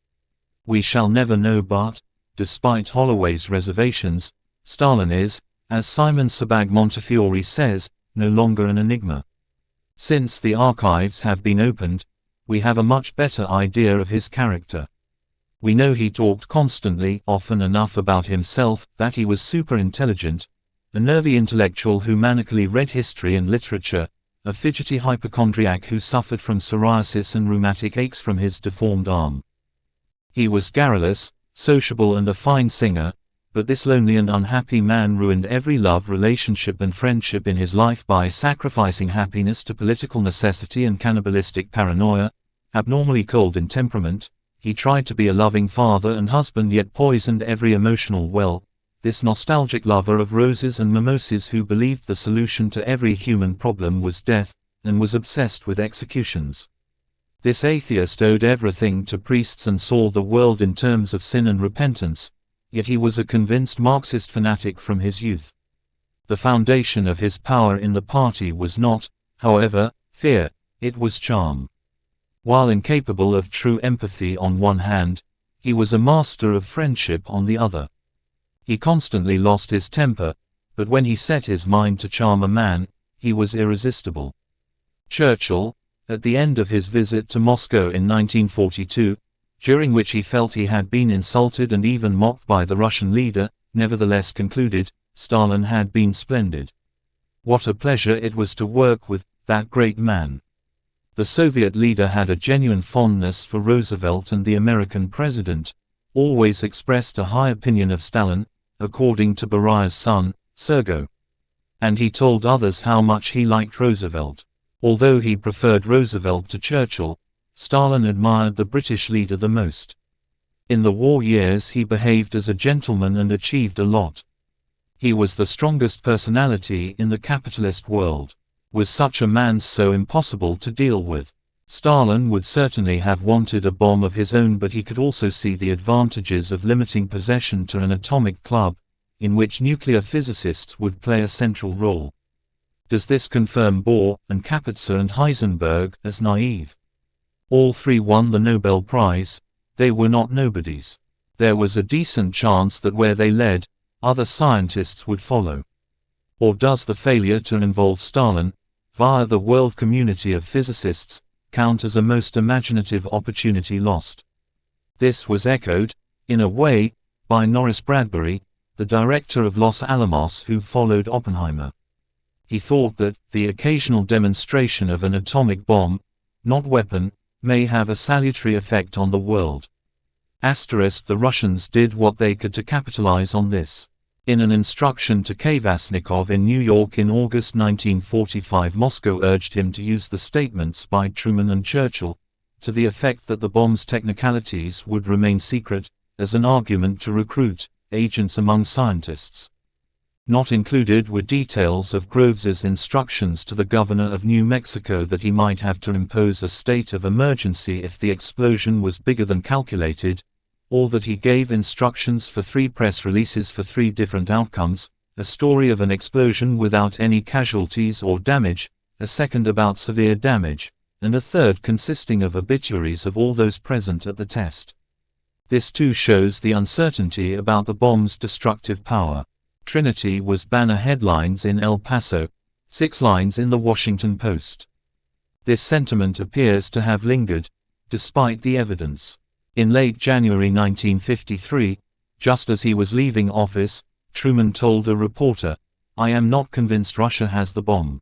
Speaker 2: We shall never know, but, despite Holloway's reservations, Stalin is, as Simon Sebag Montefiore says, no longer an enigma. Since the archives have been opened, we have a much better idea of his character. We know he talked constantly, often enough about himself, that he was super intelligent, a nervy intellectual who manically read history and literature, a fidgety hypochondriac who suffered from psoriasis and rheumatic aches from his deformed arm. He was garrulous, sociable and a fine singer, but this lonely and unhappy man ruined every love relationship and friendship in his life by sacrificing happiness to political necessity and cannibalistic paranoia. Abnormally cold in temperament, he tried to be a loving father and husband yet poisoned every emotional well, this nostalgic lover of roses and mimosas who believed the solution to every human problem was death, and was obsessed with executions. This atheist owed everything to priests and saw the world in terms of sin and repentance, yet he was a convinced Marxist fanatic from his youth. The foundation of his power in the party was not, however, fear, it was charm. While incapable of true empathy on one hand, he was a master of friendship on the other. He constantly lost his temper, but when he set his mind to charm a man, he was irresistible. Churchill, at the end of his visit to Moscow in 1942, during which he felt he had been insulted and even mocked by the Russian leader, nevertheless concluded, Stalin had been splendid. What a pleasure it was to work with that great man. The Soviet leader had a genuine fondness for Roosevelt, and the American president always expressed a high opinion of Stalin, according to Beriah's son, Sergei. And he told others how much he liked Roosevelt. Although he preferred Roosevelt to Churchill, Stalin admired the British leader the most. In the war years he behaved as a gentleman and achieved a lot. He was the strongest personality in the capitalist world. Was such a man so impossible to deal with? Stalin would certainly have wanted a bomb of his own, but he could also see the advantages of limiting possession to an atomic club, in which nuclear physicists would play a central role. Does this confirm Bohr and Kapitsa and Heisenberg as naive? All three won the Nobel Prize. They were not nobodies. There was a decent chance that where they led, other scientists would follow. Or does the failure to involve Stalin, via the world community of physicists, count as a most imaginative opportunity lost? This was echoed, in a way, by Norris Bradbury, the director of Los Alamos who followed Oppenheimer. He thought that the occasional demonstration of an atomic bomb, not weapon, may have a salutary effect on the world. The Russians did what they could to capitalize on this. In an instruction to Kvasnikov in New York in August 1945, Moscow urged him to use the statements by Truman and Churchill, to the effect that the bomb's technicalities would remain secret, as an argument to recruit agents among scientists. Not included were details of Groves's instructions to the governor of New Mexico that he might have to impose a state of emergency if the explosion was bigger than calculated, or that he gave instructions for 3 press releases for 3 different outcomes, a story of an explosion without any casualties or damage, a second about severe damage, and a third consisting of obituaries of all those present at the test. This too shows the uncertainty about the bomb's destructive power. Trinity was banner headlines in El Paso, 6 lines in the Washington Post. This sentiment appears to have lingered, despite the evidence. In late January 1953, just as he was leaving office, Truman told a reporter, "I am not convinced Russia has the bomb.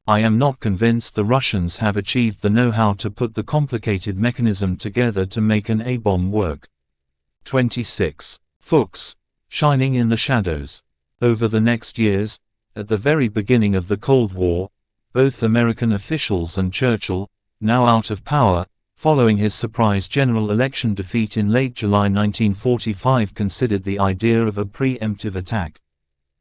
Speaker 2: I am not convinced the Russians have achieved the know-how to put the complicated mechanism together to make an A-bomb work." 26. Fuchs, shining in the shadows. Over the next years, at the very beginning of the Cold War, both American officials and Churchill, now out of power, following his surprise general election defeat in late July 1945, considered the idea of a preemptive attack.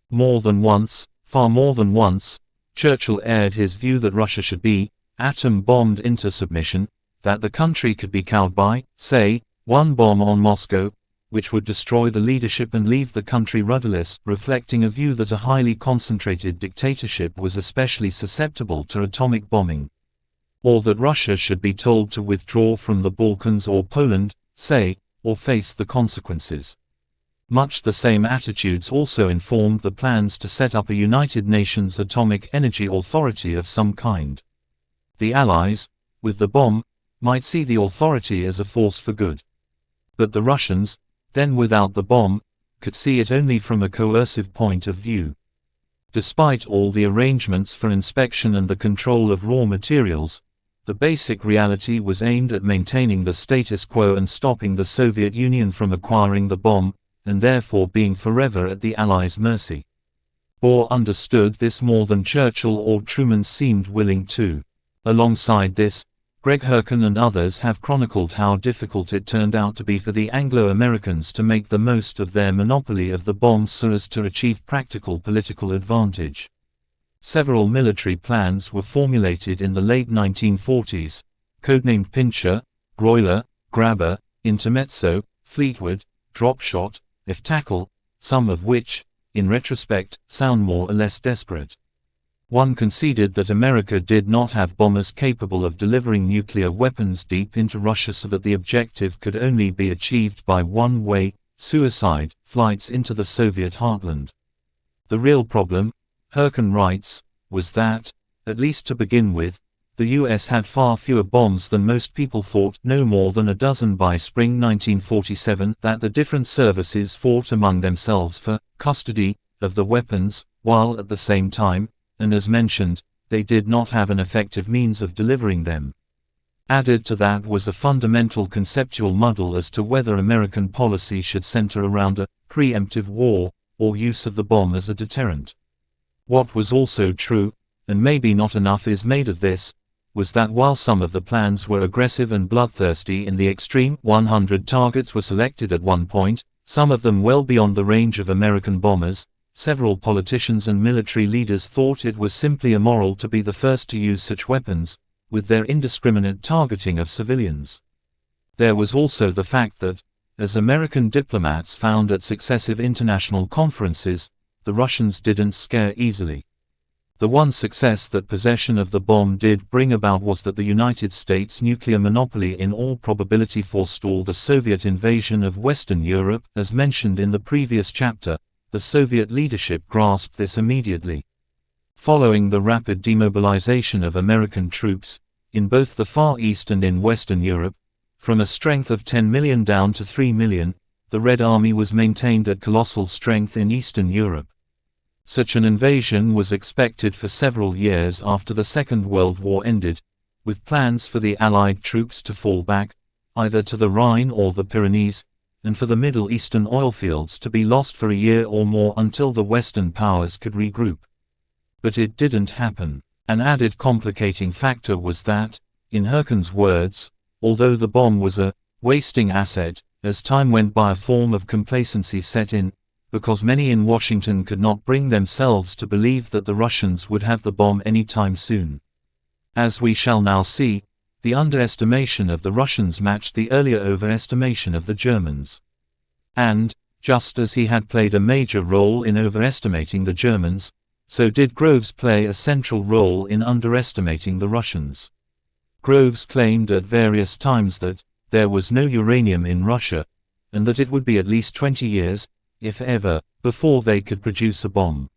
Speaker 2: More than once, far more than once, Churchill aired his view that Russia should be atom-bombed into submission, that the country could be cowed by, say, 1 bomb on Moscow, which would destroy the leadership and leave the country rudderless, reflecting a view that a highly concentrated dictatorship was especially susceptible to atomic bombing. Or that Russia should be told to withdraw from the Balkans or Poland, say, or face the consequences. Much the same attitudes also informed the plans to set up a United Nations Atomic Energy Authority of some kind. The Allies, with the bomb, might see the authority as a force for good. But the Russians, then without the bomb, could see it only from a coercive point of view. Despite all the arrangements for inspection and the control of raw materials, the basic reality was aimed at maintaining the status quo and stopping the Soviet Union from acquiring the bomb, and therefore being forever at the Allies' mercy. Bohr understood this more than Churchill or Truman seemed willing to. Alongside this, Greg Herken and others have chronicled how difficult it turned out to be for the Anglo-Americans to make the most of their monopoly of the bomb so as to achieve practical political advantage. Several military plans were formulated in the late 1940s, codenamed Pincher, Broiler, Grabber, Intermezzo, Fleetwood, Dropshot, If Tackle, some of which, in retrospect, sound more or less desperate. One conceded that America did not have bombers capable of delivering nuclear weapons deep into Russia, so that the objective could only be achieved by one way: suicide, flights into the Soviet heartland. The real problem, Herken writes, was that, at least to begin with, the US had far fewer bombs than most people thought, no more than a dozen by spring 1947, that the different services fought among themselves for custody of the weapons, while at the same time, and as mentioned, they did not have an effective means of delivering them. Added to that was a fundamental conceptual muddle as to whether American policy should center around a preemptive war, or use of the bomb as a deterrent. What was also true, and maybe not enough is made of this, was that while some of the plans were aggressive and bloodthirsty in the extreme, 100 targets were selected at one point, some of them well beyond the range of American bombers. Several politicians and military leaders thought it was simply immoral to be the first to use such weapons, with their indiscriminate targeting of civilians. There was also the fact that, as American diplomats found at successive international conferences, the Russians didn't scare easily. The one success that possession of the bomb did bring about was that the United States' nuclear monopoly in all probability forestalled a Soviet invasion of Western Europe. As mentioned in the previous chapter, the Soviet leadership grasped this immediately. Following the rapid demobilization of American troops, in both the Far East and in Western Europe, from a strength of 10 million down to 3 million, the Red Army was maintained at colossal strength in Eastern Europe. Such an invasion was expected for several years after the Second World War ended, with plans for the Allied troops to fall back, either to the Rhine or the Pyrenees, and for the Middle Eastern oilfields to be lost for a year or more until the Western powers could regroup. But it didn't happen. An added complicating factor was that, in Herken's words, although the bomb was a wasting asset, as time went by a form of complacency set in, because many in Washington could not bring themselves to believe that the Russians would have the bomb any time soon. As we shall now see, the underestimation of the Russians matched the earlier overestimation of the Germans. And, just as he had played a major role in overestimating the Germans, so did Groves play a central role in underestimating the Russians. Groves claimed at various times that there was no uranium in Russia, and that it would be at least 20 years, if ever, before they could produce a bomb.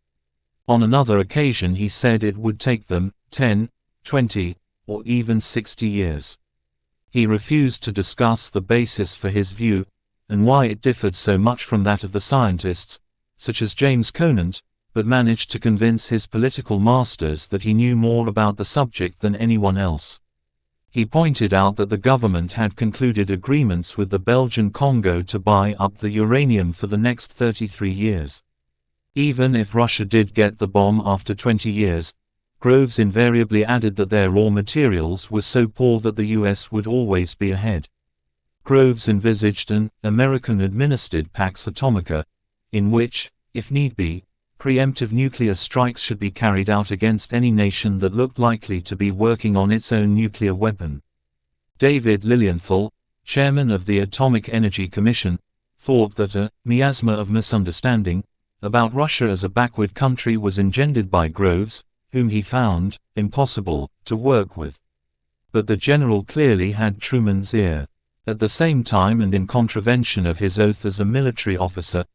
Speaker 2: On another occasion he said it would take them 10, 20, or even 60 years. He refused to discuss the basis for his view, and why it differed so much from that of the scientists, such as James Conant, but managed to convince his political masters that he knew more about the subject than anyone else. He pointed out that the government had concluded agreements with the Belgian Congo to buy up the uranium for the next 33 years. Even if Russia did get the bomb after 20 years, Groves invariably added that their raw materials were so poor that the US would always be ahead. Groves envisaged an American-administered Pax Atomica, in which, if need be, preemptive nuclear strikes should be carried out against any nation that looked likely to be working on its own nuclear weapon. David Lilienthal, chairman of the Atomic Energy Commission, thought that a miasma of misunderstanding about Russia as a backward country was engendered by Groves, whom he found impossible to work with. But the general clearly had Truman's ear. At the same time, and in contravention of his oath as a military officer,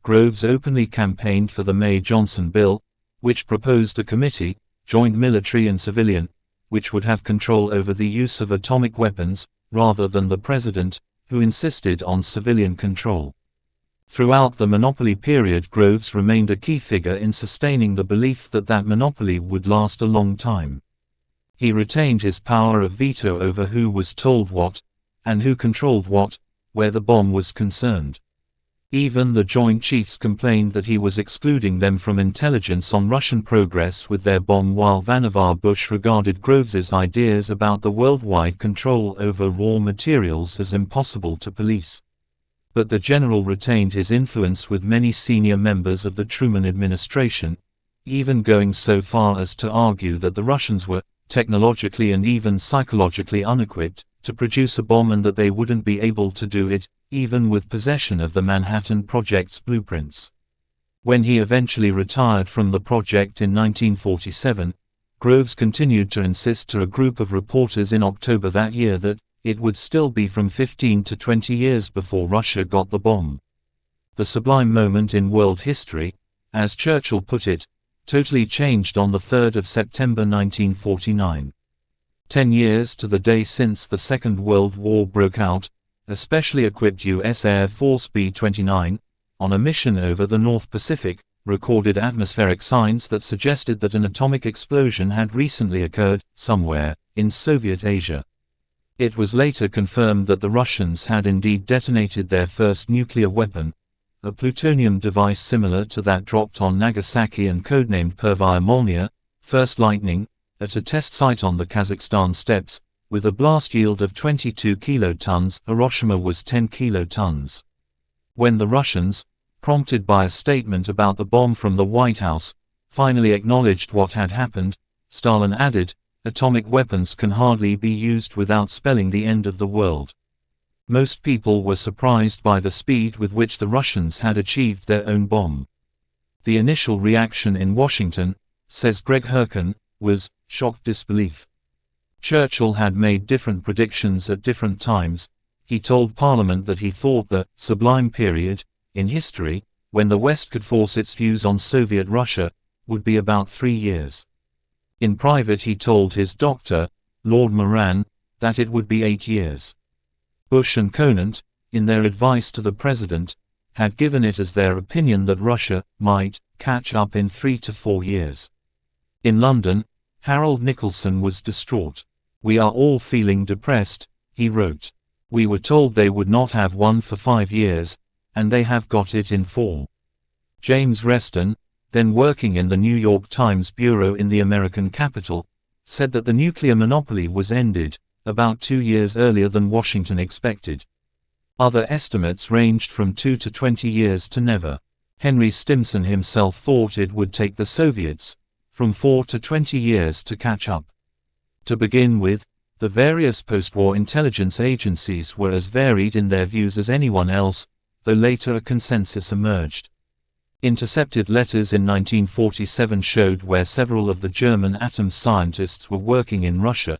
Speaker 2: Groves openly campaigned for the May-Johnson Bill, which proposed a committee, joint military and civilian, which would have control over the use of atomic weapons, rather than the president, who insisted on civilian control. Throughout the monopoly period, Groves remained a key figure in sustaining the belief that that monopoly would last a long time. He retained his power of veto over who was told what, and who controlled what, where the bomb was concerned. Even the Joint Chiefs complained that he was excluding them from intelligence on Russian progress with their bomb, while Vannevar Bush regarded Groves's ideas about the worldwide control over raw materials as impossible to police. But the general retained his influence with many senior members of the Truman administration, even going so far as to argue that the Russians were technologically and even psychologically unequipped to produce a bomb, and that they wouldn't be able to do it, even with possession of the Manhattan Project's blueprints. When he eventually retired from the project in 1947, Groves continued to insist to a group of reporters in October that year that it would still be from 15 to 20 years before Russia got the bomb. The sublime moment in world history, as Churchill put it, totally changed on the 3rd of September 1949. 10 years to the day since the Second World War broke out, a specially equipped U.S. Air Force B-29, on a mission over the North Pacific, recorded atmospheric signs that suggested that an atomic explosion had recently occurred, somewhere, in Soviet Asia. It was later confirmed that the Russians had indeed detonated their first nuclear weapon, a plutonium device similar to that dropped on Nagasaki and codenamed Pervaya Molnia, First Lightning, at a test site on the Kazakhstan steppes, with a blast yield of 22 kilotons. Hiroshima was 10 kilotons. When the Russians, prompted by a statement about the bomb from the White House, finally acknowledged what had happened, Stalin added, "Atomic weapons can hardly be used without spelling the end of the world." Most people were surprised by the speed with which the Russians had achieved their own bomb. The initial reaction in Washington, says Greg Herken, was shocked disbelief. Churchill had made different predictions at different times. He told Parliament that he thought the sublime period in history, when the West could force its views on Soviet Russia, would be about 3 years. In private he told his doctor, Lord Moran, that it would be 8 years. Bush and Conant, in their advice to the president, had given it as their opinion that Russia might catch up in 3 to 4 years. In London, Harold Nicholson was distraught. "We are all feeling depressed," he wrote. "We were told they would not have one for 5 years, and they have got it in 4. James Reston, then working in the New York Times bureau in the American capital, said that the nuclear monopoly was ended about 2 years earlier than Washington expected. Other estimates ranged from 2 to 20 years to never. Henry Stimson himself thought it would take the Soviets from 4 to 20 years to catch up. To begin with, the various post-war intelligence agencies were as varied in their views as anyone else, though later a consensus emerged. Intercepted letters in 1947 showed where several of the German atom scientists were working in Russia,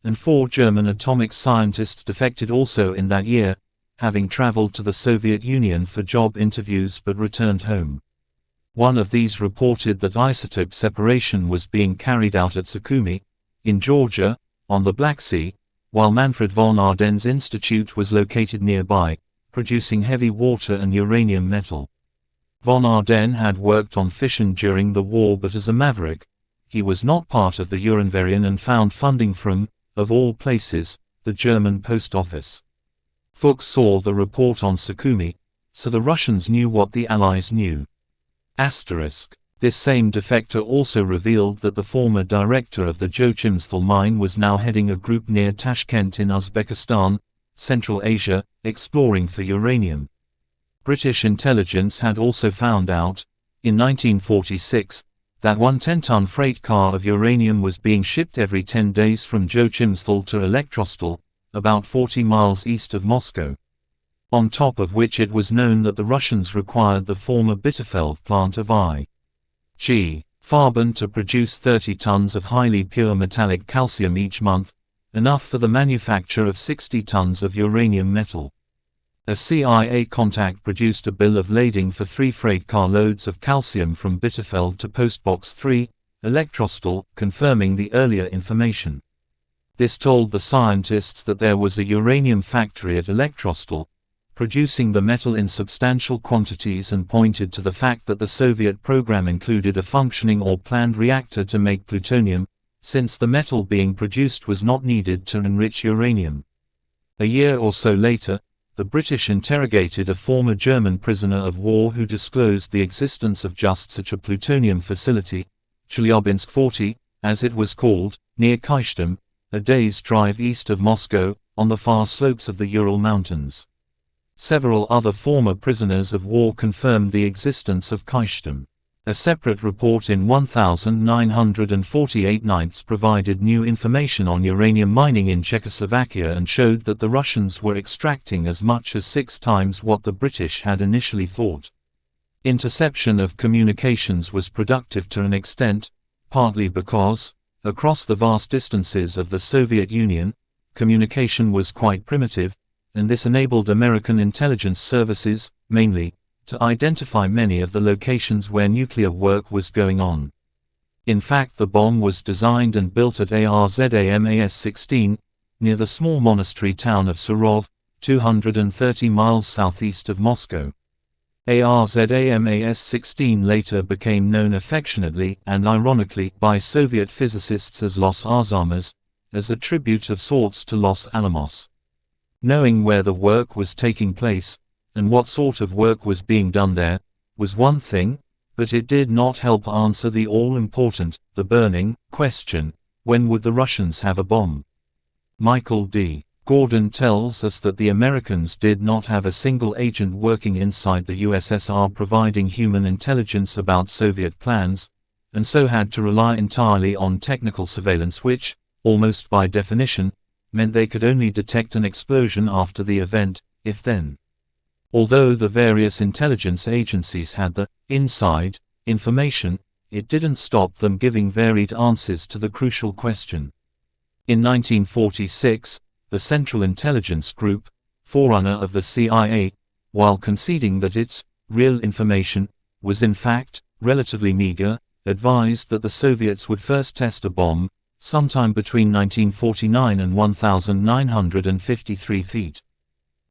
Speaker 2: and 4 German atomic scientists defected also in that year, having traveled to the Soviet Union for job interviews but returned home. One of these reported that isotope separation was being carried out at Sukhumi, in Georgia, on the Black Sea, while Manfred von Ardenn's institute was located nearby, producing heavy water and uranium metal. Von Arden had worked on fission during the war, but as a maverick, he was not part of the Uranverian and found funding from, of all places, the German post office. Fuchs saw the report on Sukhumi, so the Russians knew what the Allies knew. This same defector also revealed that the former director of the Jochimsthal mine was now heading a group near Tashkent in Uzbekistan, Central Asia, exploring for uranium. British intelligence had also found out, in 1946, that one 10-ton freight car of uranium was being shipped every 10 days from Jochimsthal to Elektrostal, about 40 miles east of Moscow. On top of which it was known that the Russians required the former Bitterfeld plant of I.G. Farben to produce 30 tons of highly pure metallic calcium each month, enough for the manufacture of 60 tons of uranium metal. A CIA contact produced a bill of lading for 3 freight car loads of calcium from Bitterfeld to Postbox 3, Elektrostal, confirming the earlier information. This told the scientists that there was a uranium factory at Elektrostal, producing the metal in substantial quantities, and pointed to the fact that the Soviet program included a functioning or planned reactor to make plutonium, since the metal being produced was not needed to enrich uranium. A year or so later, the British interrogated a former German prisoner of war who disclosed the existence of just such a plutonium facility, Chelyabinsk 40, as it was called, near Kyshtym, a day's drive east of Moscow, on the far slopes of the Ural Mountains. Several other former prisoners of war confirmed the existence of Kyshtym. A separate report in 1948 nights provided new information on uranium mining in Czechoslovakia and showed that the Russians were extracting as much as 6 times what the British had initially thought. Interception of communications was productive to an extent, partly because, across the vast distances of the Soviet Union, communication was quite primitive, and this enabled American intelligence services, mainly, to identify many of the locations where nuclear work was going on. In fact, the bomb was designed and built at ARZAMAS-16, near the small monastery town of Surov, 230 miles southeast of Moscow. ARZAMAS-16 later became known affectionately and ironically by Soviet physicists as Los Arzamas, as a tribute of sorts to Los Alamos. Knowing where the work was taking place, and what sort of work was being done there, was one thing, but it did not help answer the all-important, the burning, question: when would the Russians have a bomb? Michael D. Gordon tells us that the Americans did not have a single agent working inside the USSR providing human intelligence about Soviet plans, and so had to rely entirely on technical surveillance which, almost by definition, meant they could only detect an explosion after the event, if then. Although the various intelligence agencies had the inside information, it didn't stop them giving varied answers to the crucial question. In 1946, the Central Intelligence Group, forerunner of the CIA, while conceding that its real information was in fact relatively meager, advised that the Soviets would first test a bomb sometime between 1949 and 1953 feet.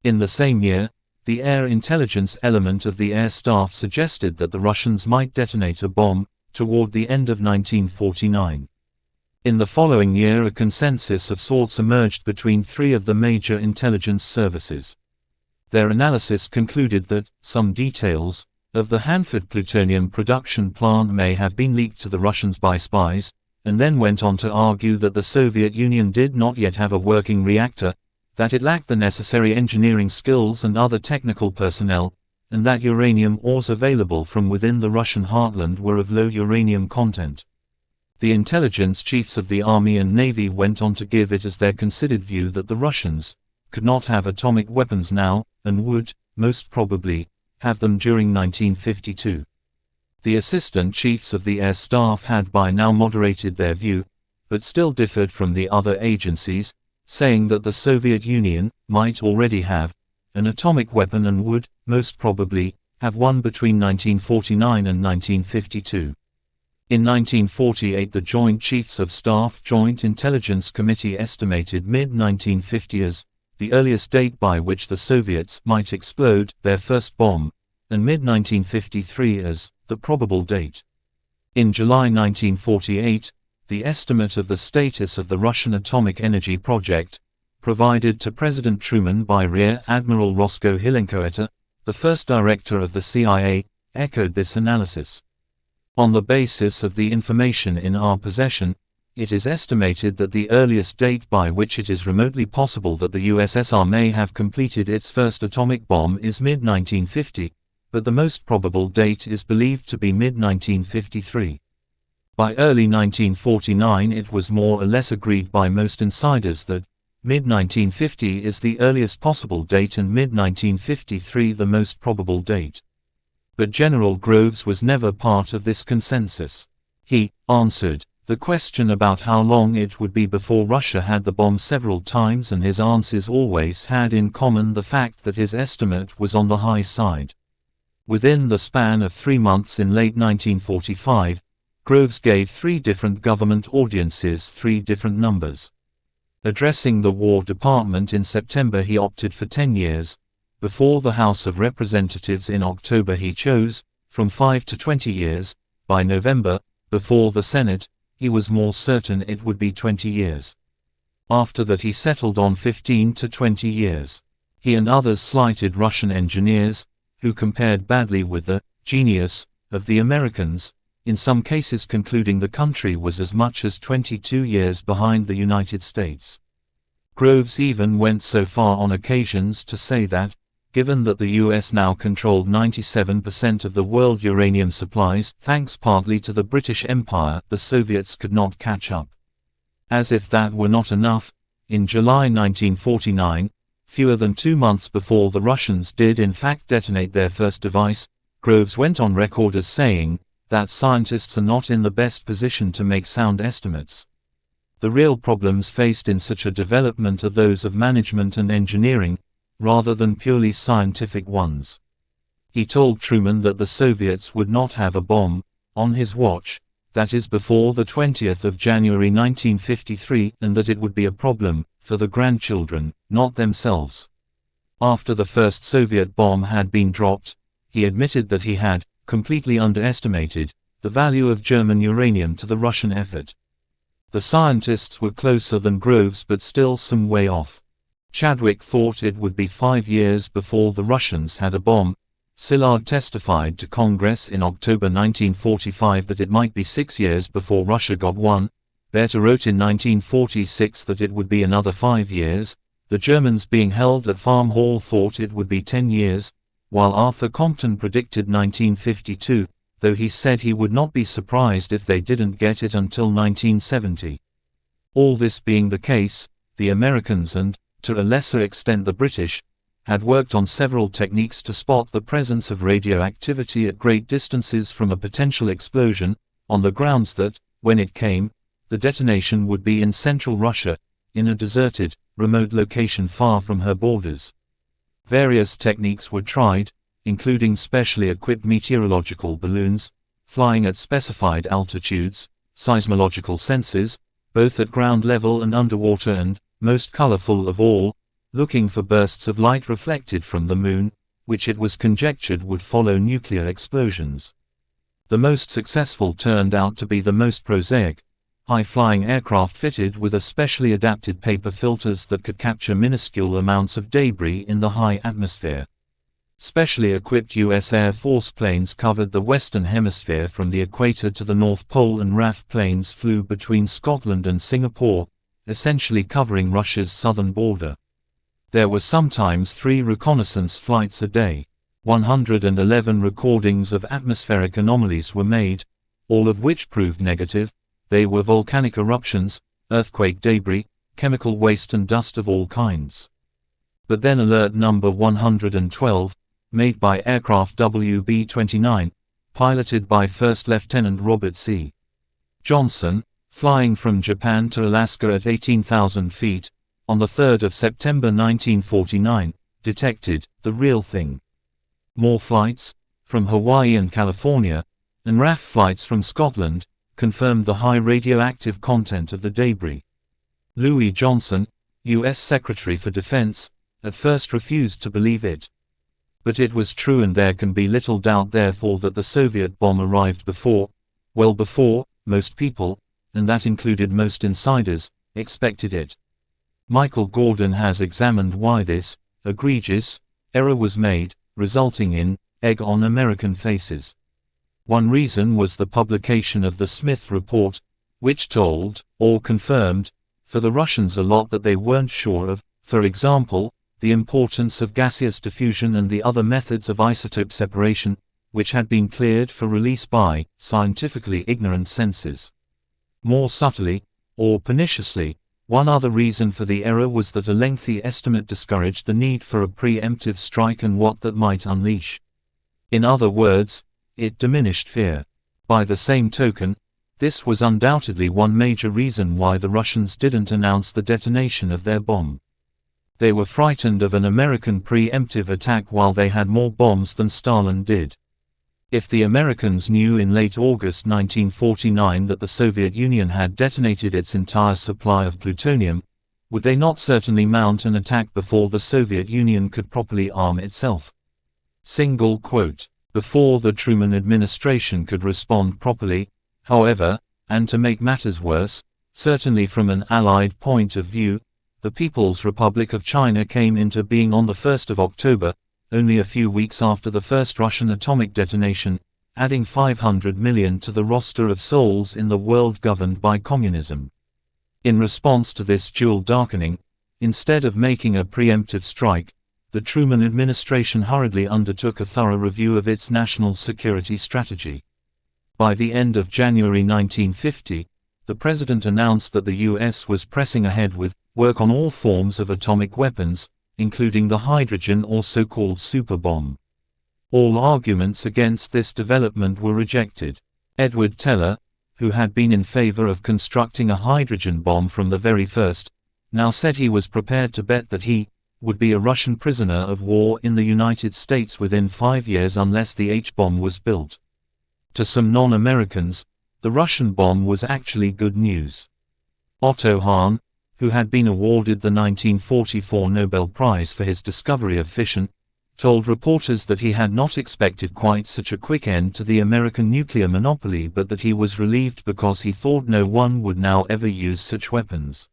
Speaker 2: In the same year, the air intelligence element of the air staff suggested that the Russians might detonate a bomb toward the end of 1949. In the following year, a consensus of sorts emerged between 3 of the major intelligence services. Their analysis concluded that some details of the Hanford plutonium production plant may have been leaked to the Russians by spies, and then went on to argue that the Soviet Union did not yet have a working reactor, that it lacked the necessary engineering skills and other technical personnel, and that uranium ores available from within the Russian heartland were of low uranium content. The intelligence chiefs of the Army and Navy went on to give it as their considered view that the Russians could not have atomic weapons now, and would, most probably, have them during 1952. The assistant chiefs of the air staff had by now moderated their view, but still differed from the other agencies, saying that the Soviet Union might already have an atomic weapon and would, most probably, have one between 1949 and 1952. In 1948, the Joint Chiefs of Staff Joint Intelligence Committee estimated mid-1950 as the earliest date by which the Soviets might explode their first bomb, and mid-1953 as the probable date. In July 1948, the estimate of the status of the Russian atomic energy project, provided to President Truman by Rear Admiral Roscoe Hilenkoeta, the first director of the CIA, echoed this analysis. On the basis of the information in our possession, it is estimated that the earliest date by which it is remotely possible that the USSR may have completed its first atomic bomb is mid-1950, but the most probable date is believed to be mid-1953. By early 1949 it was more or less agreed by most insiders that mid-1950 is the earliest possible date and mid-1953 the most probable date. But General Groves was never part of this consensus. He answered,
Speaker 1: The question about how long it would be before Russia had the bomb several times, and his answers always had in common the fact that his estimate was on the high side. Within the span of 3 months in late 1945, Groves gave 3 different government audiences 3 different numbers. Addressing the War Department in September, he opted for 10 years. Before the House of Representatives in October, he chose from 5 to 20 years. By November, before the Senate, he was more certain it would be 20 years. After that, he settled on 15 to 20 years. He and others slighted Russian engineers, who compared badly with the genius of the Americans, in some cases concluding the country was as much as 22 years behind the United States. Groves even went so far on occasions to say that, given that the US now controlled 97% of the world uranium supplies, thanks partly to the British Empire, the Soviets could not catch up. As if that were not enough, in July 1949, fewer than 2 months before the Russians did in fact detonate their first device, Groves went on record as saying that scientists are not in the best position to make sound estimates. The real problems faced in such a development are those of management and engineering, rather than purely scientific ones. He told Truman that the Soviets would not have a bomb on his watch, that is before the 20th of January 1953, and that it would be a problem for the grandchildren, not themselves. After the first Soviet bomb had been dropped, he admitted that he had completely underestimated the value of German uranium to the Russian effort. The scientists were closer than Groves, but still some way off. Chadwick thought it would be 5 years before the Russians had a bomb. Szilard testified to Congress in October 1945 that it might be 6 years before Russia got one. Bethe wrote in 1946 that it would be another 5 years. The Germans, being held at Farm Hall, thought it would be 10 years, while Arthur Compton predicted 1952, though he said he would not be surprised if they didn't get it until 1970. All this being the case, the Americans and, to a lesser extent the British, had worked on several techniques to spot the presence of radioactivity at great distances from a potential explosion, on the grounds that, when it came, the detonation would be in central Russia, in a deserted, remote location far from her borders. Various techniques were tried, including specially equipped meteorological balloons, flying at specified altitudes, seismological sensors, both at ground level and underwater, and, most colorful of all, looking for bursts of light reflected from the moon, which it was conjectured would follow nuclear explosions. The most successful turned out to be the most prosaic, high-flying aircraft fitted with especially adapted paper filters that could capture minuscule amounts of debris in the high atmosphere. Specially equipped U.S. Air Force planes covered the Western Hemisphere from the equator to the North Pole, and RAF planes flew between Scotland and Singapore, essentially covering Russia's southern border. There were sometimes 3 reconnaissance flights a day. 111 recordings of atmospheric anomalies were made, all of which proved negative. They were volcanic eruptions, earthquake debris, chemical waste and dust of all kinds. But then alert number 112, made by aircraft WB-29, piloted by First Lieutenant Robert C. Johnson, flying from Japan to Alaska at 18,000 feet, on the 3rd of September 1949, detected the real thing. More flights, from Hawaii and California, and RAF flights from Scotland, confirmed the high radioactive content of the debris. Louis Johnson, U.S. Secretary for Defense, at first refused to believe it. But it was true, and there can be little doubt therefore that the Soviet bomb arrived before, well before, most people, and that included most insiders, expected it. Michael Gordon has examined why this egregious error was made, resulting in egg on American faces. One reason was the publication of the Smith Report, which told, or confirmed, for the Russians a lot that they weren't sure of, for example, the importance of gaseous diffusion and the other methods of isotope separation, which had been cleared for release by scientifically ignorant senses. More subtly, or perniciously, one other reason for the error was that a lengthy estimate discouraged the need for a preemptive strike and what that might unleash. In other words, it diminished fear. By the same token, This was undoubtedly one major reason why the Russians didn't announce the detonation of their bomb. They were frightened of an American preemptive attack while they had more bombs than Stalin did. If the Americans knew in late August 1949 that the Soviet Union had detonated its entire supply of plutonium, would they not certainly mount an attack before the Soviet Union could properly arm itself? Single quote. Before the Truman administration could respond properly, however, and to make matters worse, certainly from an Allied point of view, the People's Republic of China came into being on the 1st of October, only a few weeks after the first Russian atomic detonation, adding 500 million to the roster of souls in the world governed by communism. In response to this dual darkening, instead of making a preemptive strike, the Truman administration hurriedly undertook a thorough review of its national security strategy. By the end of January 1950, the president announced that the U.S. was pressing ahead with work on all forms of atomic weapons, including the hydrogen or so-called super bomb. All arguments against this development were rejected. Edward Teller, who had been in favor of constructing a hydrogen bomb from the very first, now said he was prepared to bet that he would be a Russian prisoner of war in the United States within 5 years unless the H-bomb was built. To some non-Americans, the Russian bomb was actually good news. Otto Hahn, who had been awarded the 1944 Nobel Prize for his discovery of fission, told reporters that he had not expected quite such a quick end to the American nuclear monopoly, but that he was relieved because he thought no one would now ever use such weapons.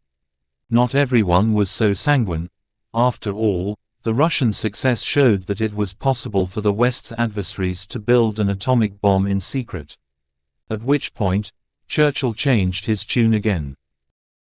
Speaker 1: Not everyone was so sanguine. After all, the Russian success showed that it was possible for the West's adversaries to build an atomic bomb in secret. At which point, Churchill changed his tune again.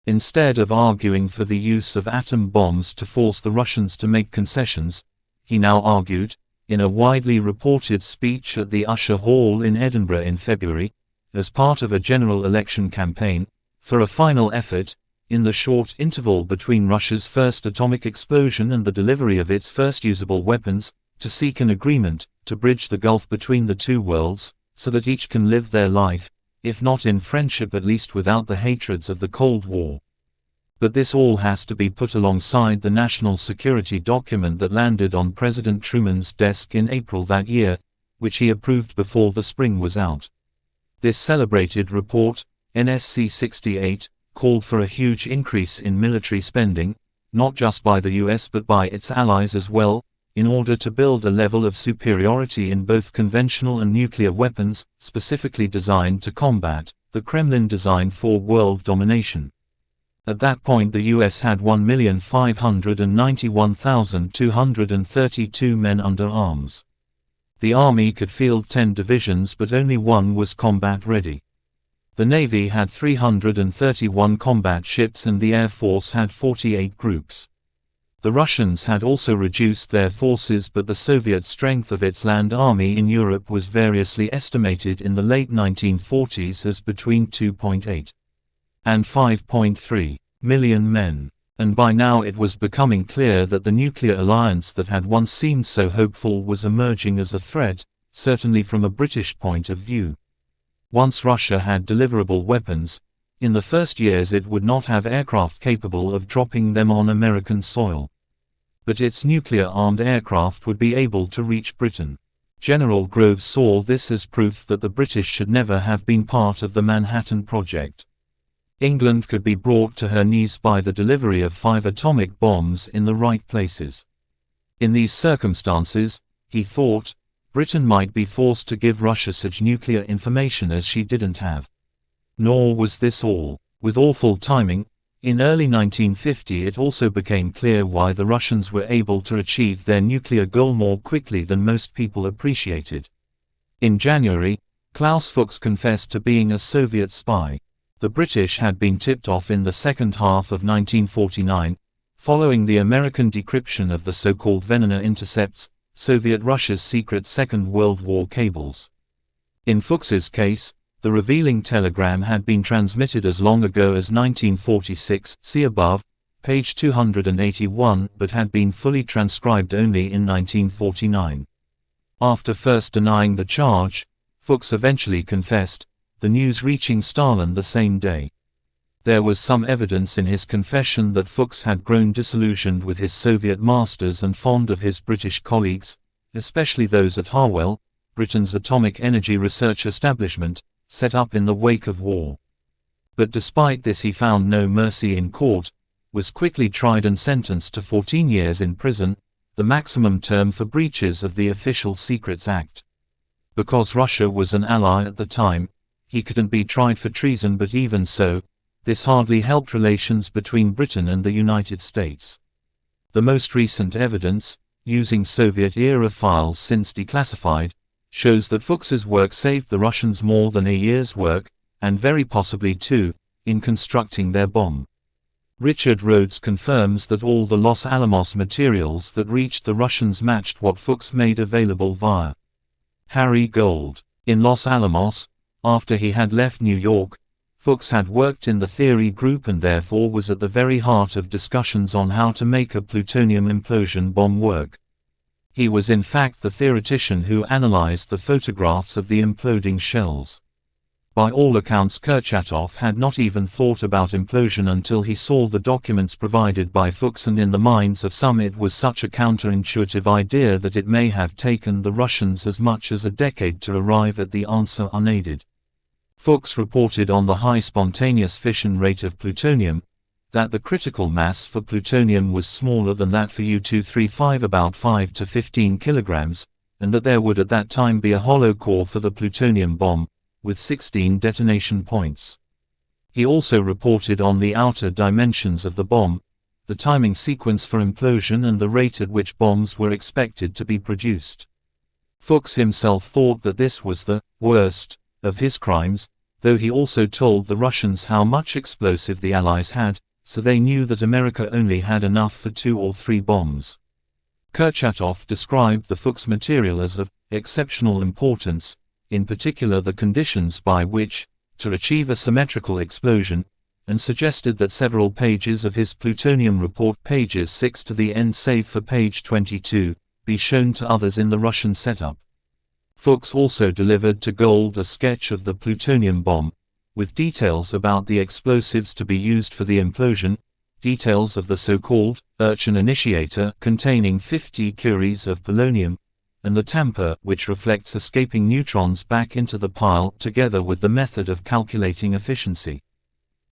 Speaker 1: Instead of arguing for the use of atom bombs to force the Russians to make concessions, he now argued, in a widely reported speech at the Usher Hall in Edinburgh in February, as part of a general election campaign, for a final effort, in the short interval between Russia's first atomic explosion and the delivery of its first usable weapons, to seek an agreement, to bridge the gulf between the two worlds, so that each can live their life, if not in friendship at least without the hatreds of the Cold War. But this all has to be put alongside the national security document that landed on President Truman's desk in April that year, which he approved before the spring was out. This celebrated report, NSC 68, called for a huge increase in military spending, not just by the US but by its allies as well, in order to build a level of superiority in both conventional and nuclear weapons, specifically designed to combat the Kremlin design for world domination. At that point the US had 1,591,232 men under arms. The Army could field 10 divisions but only one was combat ready. The Navy had 331 combat ships and the Air Force had 48 groups. The Russians had also reduced their forces, but the Soviet strength of its land army in Europe was variously estimated in the late 1940s as between 2.8 and 5.3 million men. And by now it was becoming clear that the nuclear alliance that had once seemed so hopeful was emerging as a threat, certainly from a British point of view. Once Russia had deliverable weapons, in the first years it would not have aircraft capable of dropping them on American soil. But its nuclear-armed aircraft would be able to reach Britain. General Groves saw this as proof that the British should never have been part of the Manhattan Project. England could be brought to her knees by the delivery of 5 atomic bombs in the right places. In these circumstances, he thought, Britain might be forced to give Russia such nuclear information as she didn't have. Nor was this all. With awful timing, in early 1950 it also became clear why the Russians were able to achieve their nuclear goal more quickly than most people appreciated. In January, Klaus Fuchs confessed to being a Soviet spy. The British had been tipped off in the second half of 1949, following the American decryption of the so-called Venona intercepts, Soviet Russia's secret Second World War cables. In Fuchs's case, the revealing telegram had been transmitted as long ago as 1946, see above, page 281, but had been fully transcribed only in 1949. After first denying the charge, Fuchs eventually confessed, the news reaching Stalin the same day. There was some evidence in his confession that Fuchs had grown disillusioned with his Soviet masters and fond of his British colleagues, especially those at Harwell, Britain's atomic energy research establishment, set up in the wake of war. But despite this he found no mercy in court, was quickly tried and sentenced to 14 years in prison, the maximum term for breaches of the Official Secrets Act. Because Russia was an ally at the time, he couldn't be tried for treason, but even so, this hardly helped relations between Britain and the United States. The most recent evidence, using Soviet-era files since declassified, shows that Fuchs's work saved the Russians more than a year's work, and very possibly two, in constructing their bomb. Richard Rhodes confirms that all the Los Alamos materials that reached the Russians matched what Fuchs made available via Harry Gold. In Los Alamos, after he had left New York, Fuchs had worked in the theory group and therefore was at the very heart of discussions on how to make a plutonium implosion bomb work. He was in fact the theoretician who analyzed the photographs of the imploding shells. By all accounts, Kurchatov had not even thought about implosion until he saw the documents provided by Fuchs, and in the minds of some it was such a counterintuitive idea that it may have taken the Russians as much as a decade to arrive at the answer unaided. Fuchs reported on the high spontaneous fission rate of plutonium, that the critical mass for plutonium was smaller than that for U-235, about 5 to 15 kilograms, and that there would at that time be a hollow core for the plutonium bomb, with 16 detonation points. He also reported on the outer dimensions of the bomb, the timing sequence for implosion and the rate at which bombs were expected to be produced. Fuchs himself thought that this was the worst of his crimes, though he also told the Russians how much explosive the Allies had, so they knew that America only had enough for 2 or 3 bombs. Kurchatov described the Fuchs material as of exceptional importance, in particular the conditions by which to achieve a symmetrical explosion, and suggested that several pages of his plutonium report, pages 6 to the end save for page 22, be shown to others in the Russian setup. Fuchs also delivered to Gold a sketch of the plutonium bomb, with details about the explosives to be used for the implosion, details of the so-called Urchin initiator containing 50 curies of polonium, and the tamper, which reflects escaping neutrons back into the pile, together with the method of calculating efficiency.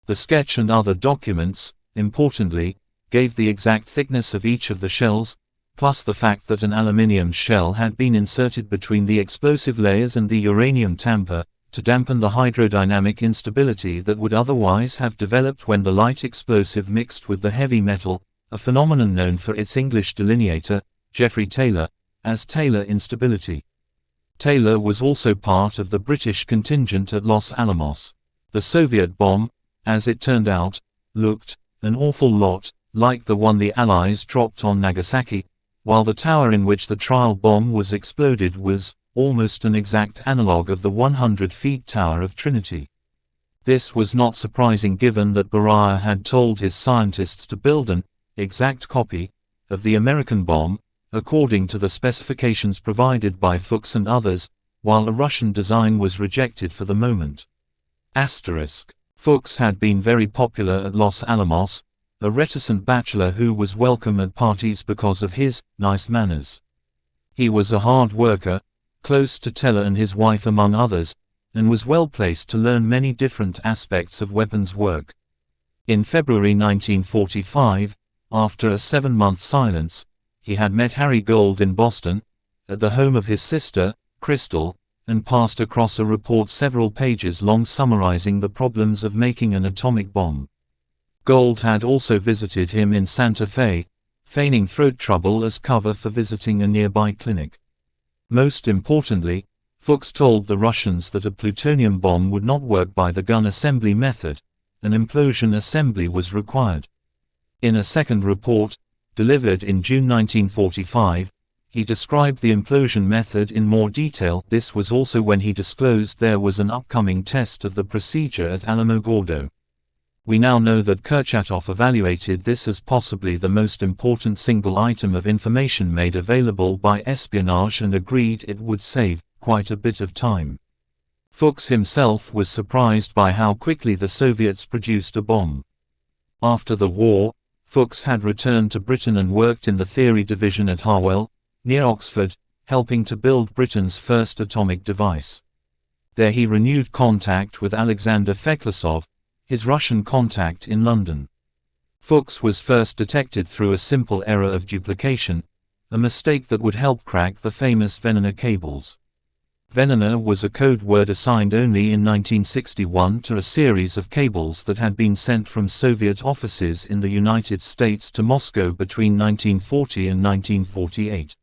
Speaker 1: The sketch and other documents, importantly, gave the exact thickness of each of the shells, plus the fact that an aluminium shell had been inserted between the explosive layers and the uranium tamper, to dampen the hydrodynamic instability that would otherwise have developed when the light explosive mixed with the heavy metal, a phenomenon known for its English delineator, Geoffrey Taylor, as Taylor instability. Taylor was also part of the British contingent at Los Alamos. The Soviet bomb, as it turned out, looked an awful lot like the one the Allies dropped on Nagasaki, while the tower in which the trial bomb was exploded was almost an exact analogue of the 100-feet Tower of Trinity. This was not surprising given that Beria had told his scientists to build an exact copy of the American bomb, according to the specifications provided by Fuchs and others, while a Russian design was rejected for the moment. Fuchs had been very popular at Los Alamos, a reticent bachelor who was welcome at parties because of his nice manners. He was a hard worker, close to Teller and his wife among others, and was well placed to learn many different aspects of weapons work. In February 1945, after a 7-month silence, he had met Harry Gold in Boston, at the home of his sister, Crystal, and passed across a report several pages long summarizing the problems of making an atomic bomb. Gold had also visited him in Santa Fe, feigning throat trouble as cover for visiting a nearby clinic. Most importantly, Fuchs told the Russians that a plutonium bomb would not work by the gun assembly method, an implosion assembly was required. In a second report, delivered in June 1945, he described the implosion method in more detail. This was also when he disclosed there was an upcoming test of the procedure at Alamogordo. We now know that Kurchatov evaluated this as possibly the most important single item of information made available by espionage and agreed it would save quite a bit of time.
Speaker 2: Fuchs himself was surprised by how quickly the Soviets produced a bomb. After the war, Fuchs had returned to Britain and worked in the theory division at Harwell, near Oxford, helping to build Britain's first atomic device. There he renewed contact with Alexander Feklisov, his Russian contact in London. Fuchs was first detected through a simple error of duplication, a mistake that would help crack the famous Venona cables. Venona was a code word assigned only in 1961 to a series of cables that had been sent from Soviet offices in the United States to Moscow between 1940 and 1948.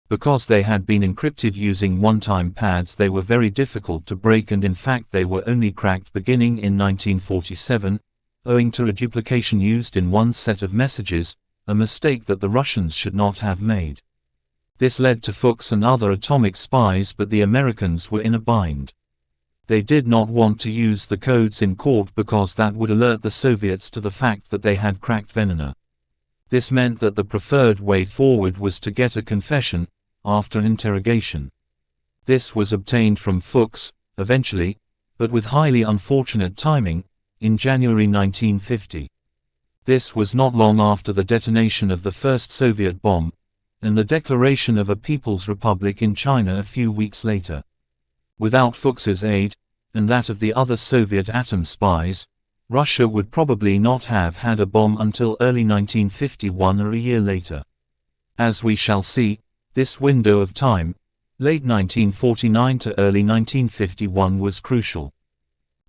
Speaker 2: Because they had been encrypted using one-time pads, they were very difficult to break, and in fact they were only cracked beginning in 1947, owing to a duplication used in one set of messages, a mistake that the Russians should not have made. This led to Fuchs and other atomic spies, but the Americans were in a bind. They did not want to use the codes in court because that would alert the Soviets to the fact that they had cracked Venona. This meant that the preferred way forward was to get a confession, after interrogation. This was obtained from Fuchs, eventually, but with highly unfortunate timing, in January 1950. This was not long after the detonation of the first Soviet bomb, and the declaration of a People's Republic in China a few weeks later. Without Fuchs's aid, and that of the other Soviet atom spies, Russia would probably not have had a bomb until early 1951 or a year later. As we shall see, this window of time, late 1949 to early 1951, was crucial.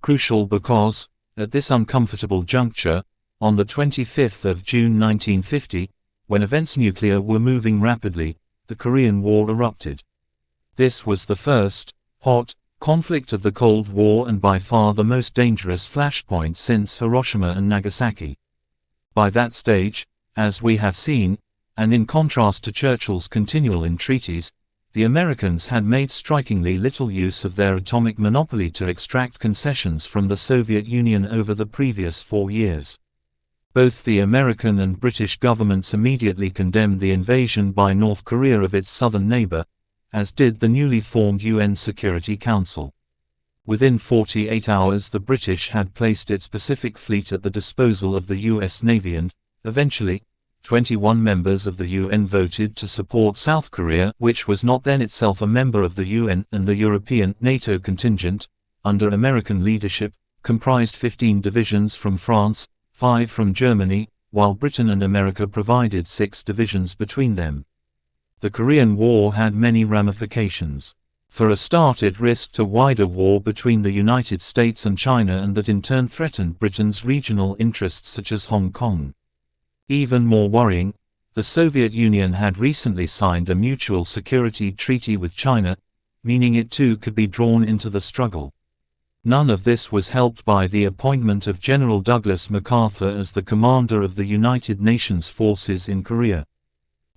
Speaker 2: Crucial because, at this uncomfortable juncture, on the 25th of June 1950, when events nuclear were moving rapidly, the Korean War erupted. This was the first, hot, conflict of the Cold War and by far the most dangerous flashpoint since Hiroshima and Nagasaki. By that stage, as we have seen, and in contrast to Churchill's continual entreaties, the Americans had made strikingly little use of their atomic monopoly to extract concessions from the Soviet Union over the previous 4 years. Both the American and British governments immediately condemned the invasion by North Korea of its southern neighbor, as did the newly formed UN Security Council. Within 48 hours the British had placed its Pacific Fleet at the disposal of the US Navy and, eventually, 21 members of the UN voted to support South Korea, which was not then itself a member of the UN, and the European NATO contingent, under American leadership, comprised 15 divisions from France, 5 from Germany, while Britain and America provided 6 divisions between them. The Korean War had many ramifications. For a start, it risked a wider war between the United States and China, and that in turn threatened Britain's regional interests such as Hong Kong. Even more worrying, the Soviet Union had recently signed a mutual security treaty with China, meaning it too could be drawn into the struggle. None of this was helped by the appointment of General Douglas MacArthur as the commander of the United Nations forces in Korea.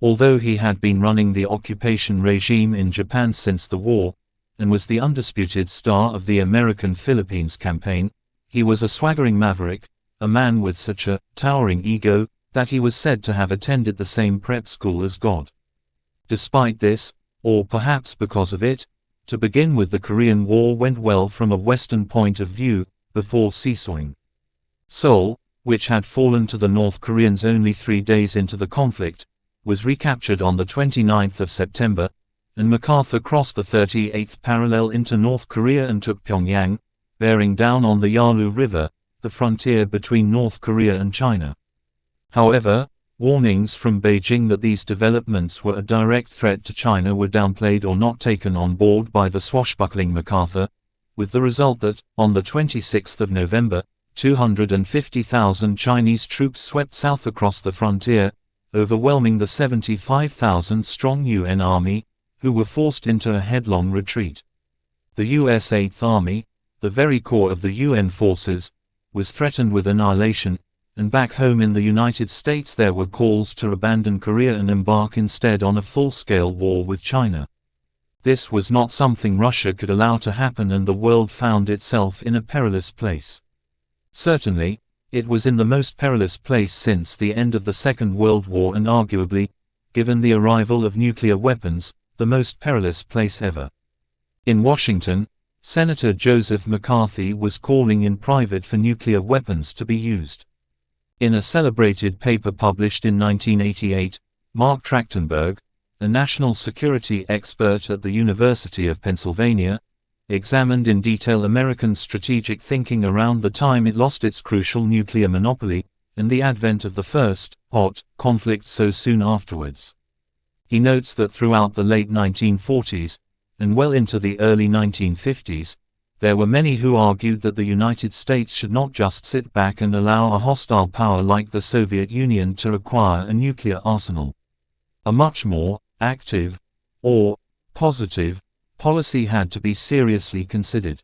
Speaker 2: Although he had been running the occupation regime in Japan since the war, and was the undisputed star of the American Philippines campaign, he was a swaggering maverick, a man with such a towering ego that he was said to have attended the same prep school as God. Despite this, or perhaps because of it, to begin with, the Korean War went well from a Western point of view, before seesawing. Seoul, which had fallen to the North Koreans only 3 days into the conflict, was recaptured on the 29th of September, and MacArthur crossed the 38th parallel into North Korea and took Pyongyang, bearing down on the Yalu River, the frontier between North Korea and China. However, warnings from Beijing that these developments were a direct threat to China were downplayed or not taken on board by the swashbuckling MacArthur, with the result that, on the 26th of November, 250,000 Chinese troops swept south across the frontier, overwhelming the 75,000-strong UN Army, who were forced into a headlong retreat. The US 8th Army, the very core of the UN forces, was threatened with annihilation, and back home in the United States there were calls to abandon Korea and embark instead on a full-scale war with China. This was not something Russia could allow to happen, and the world found itself in a perilous place. Certainly, it was in the most perilous place since the end of the Second World War, and arguably, given the arrival of nuclear weapons, the most perilous place ever. In Washington, Senator Joseph McCarthy was calling in private for nuclear weapons to be used. In a celebrated paper published in 1988, Mark Trachtenberg, a national security expert at the University of Pennsylvania, examined in detail American strategic thinking around the time it lost its crucial nuclear monopoly, and the advent of the first, hot, conflict so soon afterwards. He notes that throughout the late 1940s, and well into the early 1950s, there were many who argued that the United States should not just sit back and allow a hostile power like the Soviet Union to acquire a nuclear arsenal. A much more active, or positive, policy had to be seriously considered.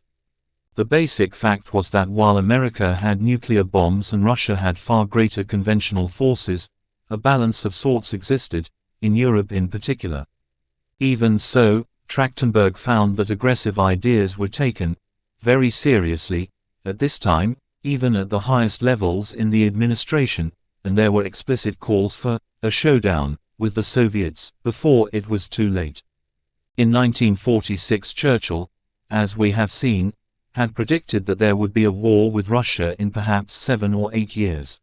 Speaker 2: The basic fact was that while America had nuclear bombs and Russia had far greater conventional forces, a balance of sorts existed, in Europe in particular. Even so, Trachtenberg found that aggressive ideas were taken very seriously at this time, even at the highest levels in the administration, and there were explicit calls for a showdown with the Soviets before it was too late. In 1946, Churchill, as we have seen, had predicted that there would be a war with Russia in perhaps 7 or 8 years.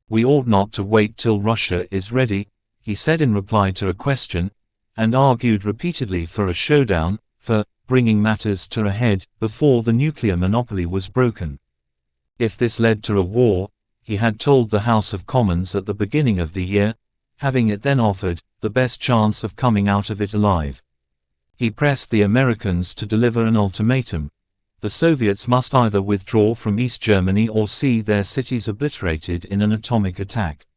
Speaker 2: "We ought not to wait till Russia is ready," he said in reply to a question, and argued repeatedly for a showdown, for bringing matters to a head before the nuclear monopoly was broken. If this led to a war, he had told the House of Commons at the beginning of the year, having it then offered the best chance of coming out of it alive. He pressed the Americans to deliver an ultimatum. The Soviets must either withdraw from East Germany or see their cities obliterated in an atomic attack.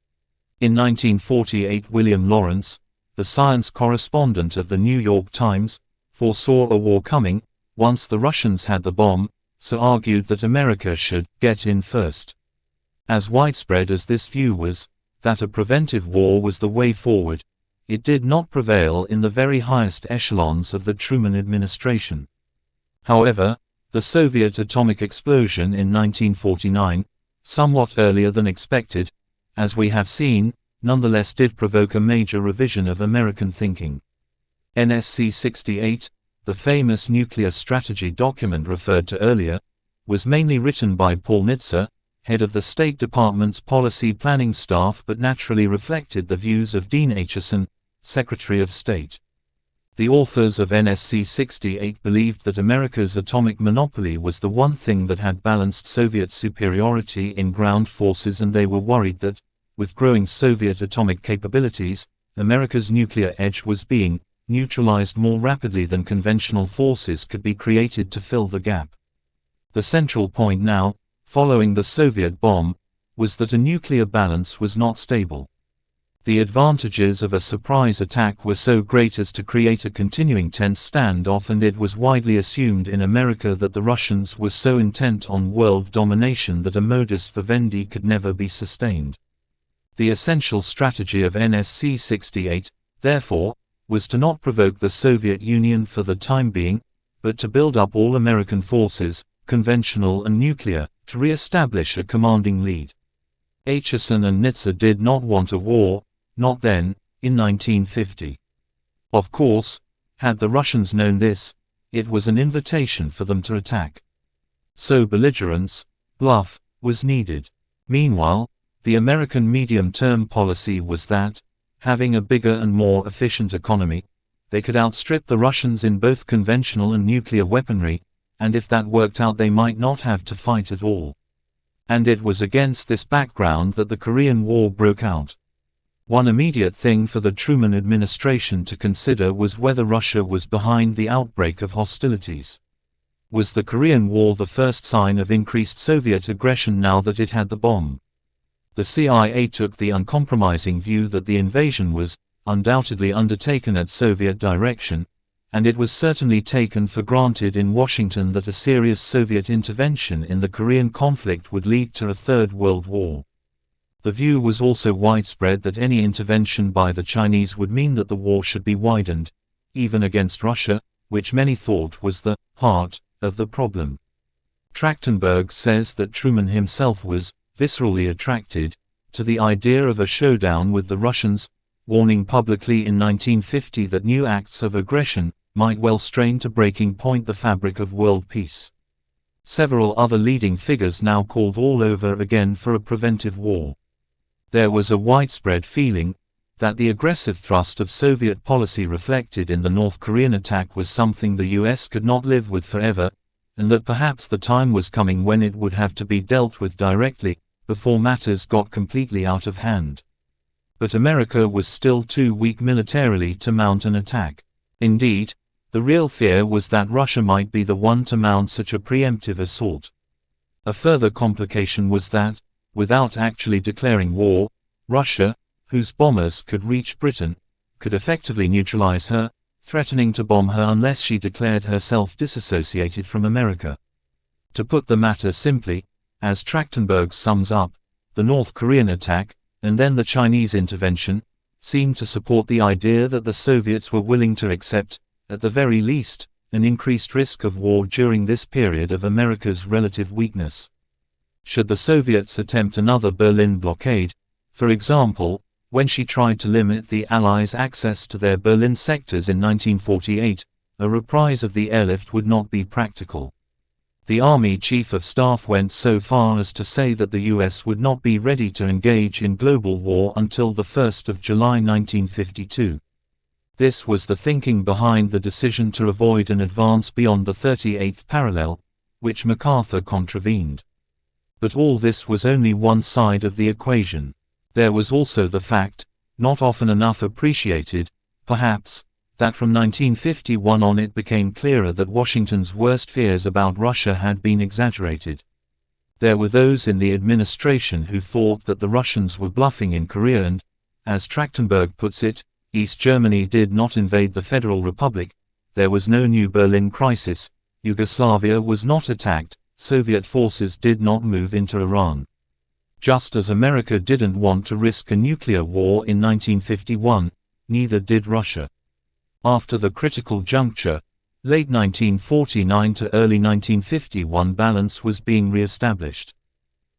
Speaker 2: In 1948, William Lawrence, the science correspondent of the New York Times, foresaw a war coming once the Russians had the bomb, so argued that America should get in first. As widespread as this view was, that a preventive war was the way forward, it did not prevail in the very highest echelons of the Truman administration. However, the Soviet atomic explosion in 1949, somewhat earlier than expected, as we have seen, nonetheless did provoke a major revision of American thinking. NSC 68, the famous nuclear strategy document referred to earlier, was mainly written by Paul Nitze, head of the State Department's policy planning staff, but naturally reflected the views of Dean Acheson, Secretary of State. The authors of NSC 68 believed that America's atomic monopoly was the one thing that had balanced Soviet superiority in ground forces, and they were worried that, with growing Soviet atomic capabilities, America's nuclear edge was being neutralized more rapidly than conventional forces could be created to fill the gap. The central point now, following the Soviet bomb, was that a nuclear balance was not stable. The advantages of a surprise attack were so great as to create a continuing tense standoff, and it was widely assumed in America that the Russians were so intent on world domination that a modus vivendi could never be sustained. The essential strategy of NSC 68, therefore, was to not provoke the Soviet Union for the time being, but to build up all American forces, conventional and nuclear, to re-establish a commanding lead. Acheson and Nitze did not want a war, not then, in 1950. Of course, had the Russians known this, it was an invitation for them to attack. So belligerence, bluff, was needed. Meanwhile, the American medium-term policy was that, having a bigger and more efficient economy, they could outstrip the Russians in both conventional and nuclear weaponry, and if that worked out they might not have to fight at all. And it was against this background that the Korean War broke out. One immediate thing for the Truman administration to consider was whether Russia was behind the outbreak of hostilities. Was the Korean War the first sign of increased Soviet aggression now that it had the bomb? The CIA took the uncompromising view that the invasion was undoubtedly undertaken at Soviet direction, and it was certainly taken for granted in Washington that a serious Soviet intervention in the Korean conflict would lead to a Third World War. The view was also widespread that any intervention by the Chinese would mean that the war should be widened, even against Russia, which many thought was the heart of the problem. Trachtenberg says that Truman himself was viscerally attracted to the idea of a showdown with the Russians, warning publicly in 1950 that new acts of aggression
Speaker 1: might well strain to breaking point the fabric of world peace. Several other leading figures now called all over again for a preventive war. There was a widespread feeling that the aggressive thrust of Soviet policy reflected in the North Korean attack was something the US could not live with forever, and that perhaps the time was coming when it would have to be dealt with directly, before matters got completely out of hand. But America was still too weak militarily to mount an attack. Indeed, the real fear was that Russia might be the one to mount such a preemptive assault. A further complication was that, without actually declaring war, Russia, whose bombers could reach Britain, could effectively neutralize her, threatening to bomb her unless she declared herself disassociated from America. To put the matter simply, as Trachtenberg sums up, the North Korean attack, and then the Chinese intervention, seemed to support the idea that the Soviets were willing to accept, at the very least, an increased risk of war during this period of America's relative weakness. Should the Soviets attempt another Berlin blockade, for example, when she tried to limit the Allies' access to their Berlin sectors in 1948, a reprise of the airlift would not be practical. The Army Chief of Staff went so far as to say that the US would not be ready to engage in global war until the 1st of July 1952. This was the thinking behind the decision to avoid an advance beyond the 38th parallel, which MacArthur contravened. But all this was only one side of the equation. There was also the fact, not often enough appreciated, perhaps, that from 1951 on it became clearer that Washington's worst fears about Russia had been exaggerated. There were those in the administration who thought that the Russians were bluffing in Korea and, as Trachtenberg puts it, East Germany did not invade the Federal Republic, there was no new Berlin crisis, Yugoslavia was not attacked, Soviet forces did not move into Iran. Just as America didn't want to risk a nuclear war in 1951, neither did Russia. After the critical juncture, late 1949 to early 1951, balance was being re-established.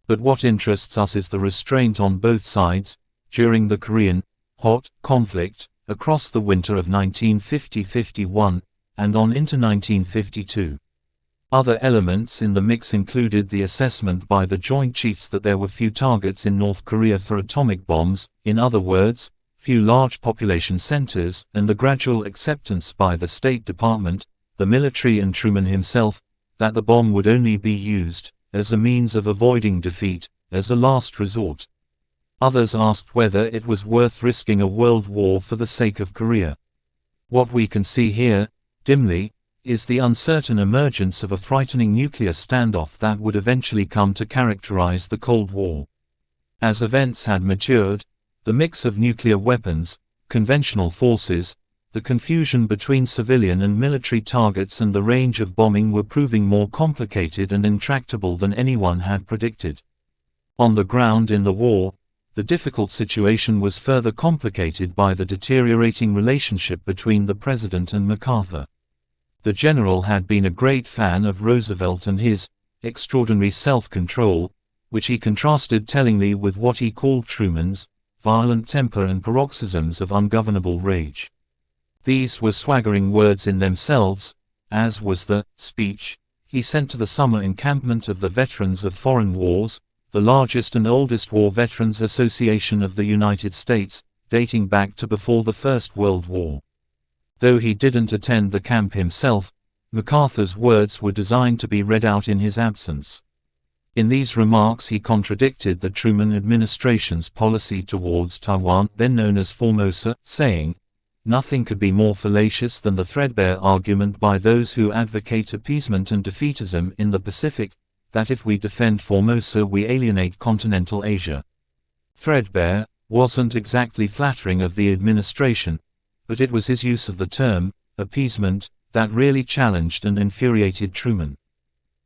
Speaker 1: But what interests us is the restraint on both sides, during the Korean hot conflict, across the winter of 1950-51, and on into 1952. Other elements in the mix included the assessment by the Joint Chiefs that there were few targets in North Korea for atomic bombs, in other words, few large population centers, and the gradual acceptance by the State Department, the military and Truman himself, that the bomb would only be used as a means of avoiding defeat, as a last resort. Others asked whether it was worth risking a world war for the sake of Korea. What we can see here, dimly, is the uncertain emergence of a frightening nuclear standoff that would eventually come to characterize the Cold War. As events had matured, the mix of nuclear weapons, conventional forces, the confusion between civilian and military targets and the range of bombing were proving more complicated and intractable than anyone had predicted. On the ground in the war, the difficult situation was further complicated by the deteriorating relationship between the President and MacArthur. The general had been a great fan of Roosevelt and his extraordinary self-control, which he contrasted tellingly with what he called Truman's violent temper and paroxysms of ungovernable rage. These were swaggering words in themselves, as was the speech he sent to the summer encampment of the Veterans of Foreign Wars, the largest and oldest war veterans association of the United States, dating back to before the First World War. Though he didn't attend the camp himself, MacArthur's words were designed to be read out in his absence. In these remarks he contradicted the Truman administration's policy towards Taiwan, then known as Formosa, saying, "Nothing could be more fallacious than the threadbare argument by those who advocate appeasement and defeatism in the Pacific, that if we defend Formosa we alienate continental Asia." Threadbare wasn't exactly flattering of the administration, but it was his use of the term, appeasement, that really challenged and infuriated Truman.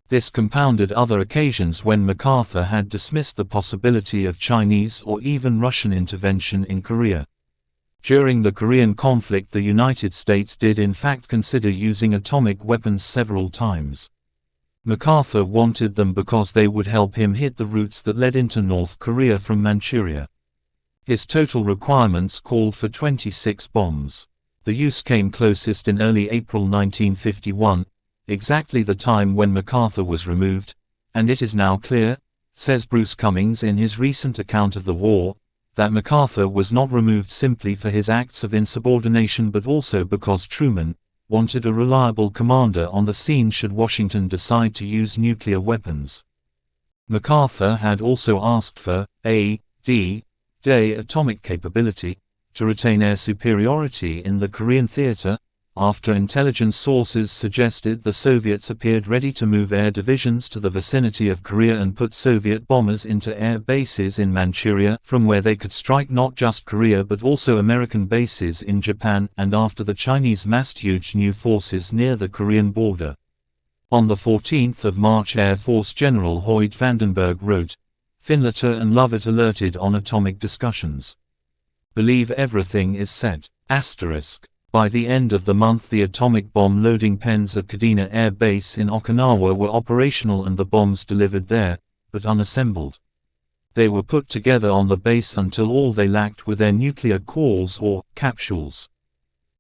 Speaker 1: This compounded other occasions when MacArthur had dismissed the possibility of Chinese or even Russian intervention in Korea. During the Korean conflict, the United States did in fact consider using atomic weapons several times. MacArthur wanted them because they would help him hit the routes that led into North Korea from Manchuria. His total requirements called for 26 bombs.
Speaker 2: The use came closest in early April 1951, exactly the time when MacArthur was removed, and it is now clear, says Bruce Cummings in his recent account of the war, that MacArthur was not removed simply for his acts of insubordination but also because Truman wanted a reliable commander on the scene should Washington decide to use nuclear weapons. MacArthur had also asked for a D-Day atomic capability to retain air superiority in the Korean theater, after intelligence sources suggested the Soviets appeared ready to move air divisions to the vicinity of Korea and put Soviet bombers into air bases in Manchuria, from where they could strike not just Korea but also American bases in Japan, and after the Chinese massed huge new forces near the Korean border. On the 14th of March, Air Force General Hoyt Vandenberg wrote, "Finletter and Lovett alerted on atomic discussions. Believe everything is set. Asterisk. By the end of the month the atomic bomb loading pens at Kadena Air Base in Okinawa were operational and the bombs delivered there, but unassembled. They were put together on the base until all they lacked were their nuclear cores or capsules.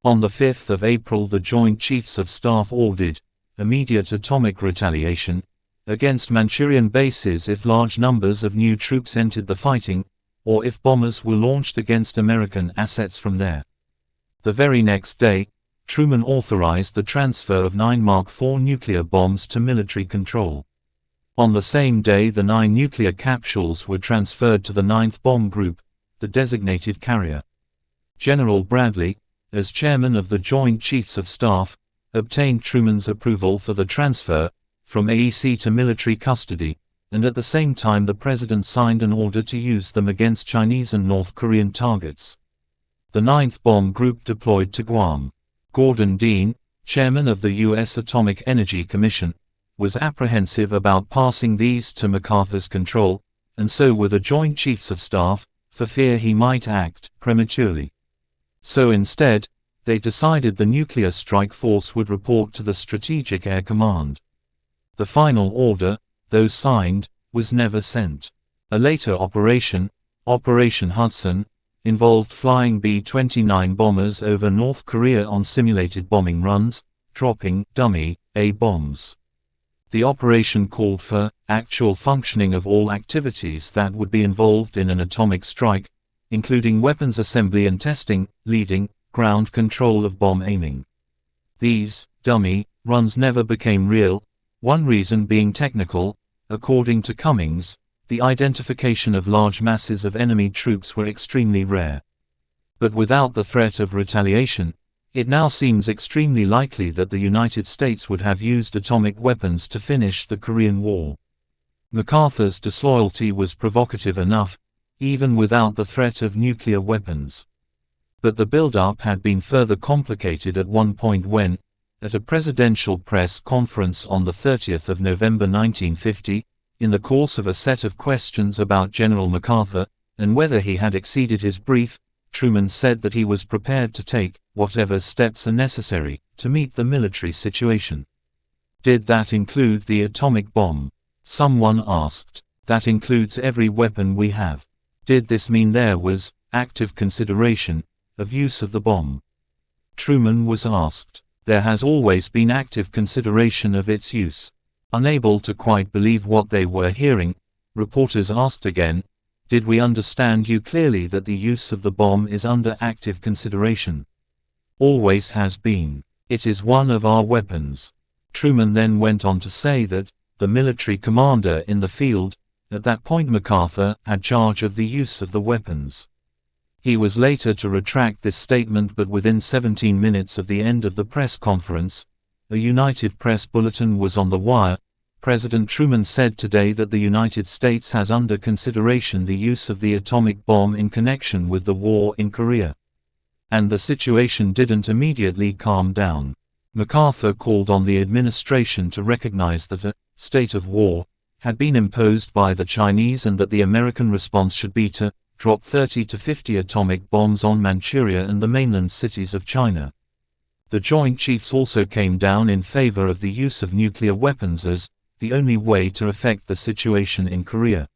Speaker 2: On the 5th of April the Joint Chiefs of Staff ordered immediate atomic retaliation against Manchurian bases if large numbers of new troops entered the fighting, or if bombers were launched against American assets from there. The very next day, Truman authorized the transfer of 9 Mark IV nuclear bombs to military control. On the same day the 9 nuclear capsules were transferred to the 9th Bomb Group, the designated carrier. General Bradley, as chairman of the Joint Chiefs of Staff, obtained Truman's approval for the transfer from AEC to military custody, and at the same time the president signed an order to use them against Chinese and North Korean targets. The 9th Bomb Group deployed to Guam. Gordon Dean, chairman of the U.S. Atomic Energy Commission, was apprehensive about passing these to MacArthur's control, and so were the Joint Chiefs of Staff, for fear he might act prematurely. So instead, they decided the nuclear strike force would report to the Strategic Air Command. The final order, though signed, was never sent. A later operation, Operation Hudson, involved flying B-29 bombers over North Korea on simulated bombing runs, dropping dummy A-bombs. The operation called for actual functioning of all activities that would be involved in an atomic strike, including weapons assembly and testing, leading, ground control of bomb aiming. These dummy runs never became real, one reason being technical. According to Cummings, the identification of large masses of enemy troops were extremely rare. But without the threat of retaliation, it now seems extremely likely that the United States would have used atomic weapons to finish the Korean War. MacArthur's disloyalty was provocative enough, even without the threat of nuclear weapons. But the build-up had been further complicated at one point when, at a presidential press conference on the 30th of November 1950, in the course of a set of questions about General MacArthur, and whether he had exceeded his brief, Truman said that he was prepared to take whatever steps are necessary to meet the military situation. Did that include the atomic bomb? Someone asked. That includes every weapon we have. Did this mean there was active consideration of use of the bomb? Truman was asked. There has always been active consideration of its use. Unable to quite believe what they were hearing, reporters asked again, "Did we understand you clearly that the use of the bomb is under active consideration?" Always has been. It is one of our weapons. Truman then went on to say that the military commander in the field, at that point MacArthur, had charge of the use of the weapons. He was later to retract this statement, but within 17 minutes of the end of the press conference, a United Press bulletin was on the wire. President Truman said today that the United States has under consideration the use of the atomic bomb in connection with the war in Korea. And the situation didn't immediately calm down. MacArthur called on the administration to recognize that a state of war had been imposed by the Chinese and that the American response should be to drop 30 to 50 atomic bombs on Manchuria and the mainland cities of China. The Joint Chiefs also came down in favor of the use of nuclear weapons as the only way to affect the situation in Korea.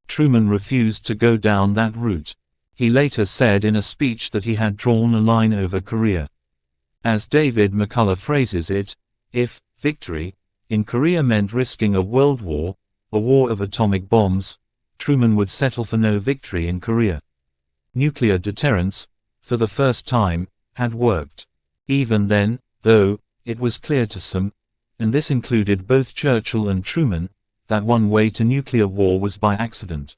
Speaker 2: Truman refused to go down that route. He later said in a speech that he had drawn a line over Korea. As David McCullough phrases it, if victory in Korea meant risking a world war, a war of atomic bombs, Truman would settle for no victory in Korea. Nuclear deterrence, for the first time, had worked. Even then, though, it was clear to some, and this included both Churchill and Truman, that one way to nuclear war was by accident.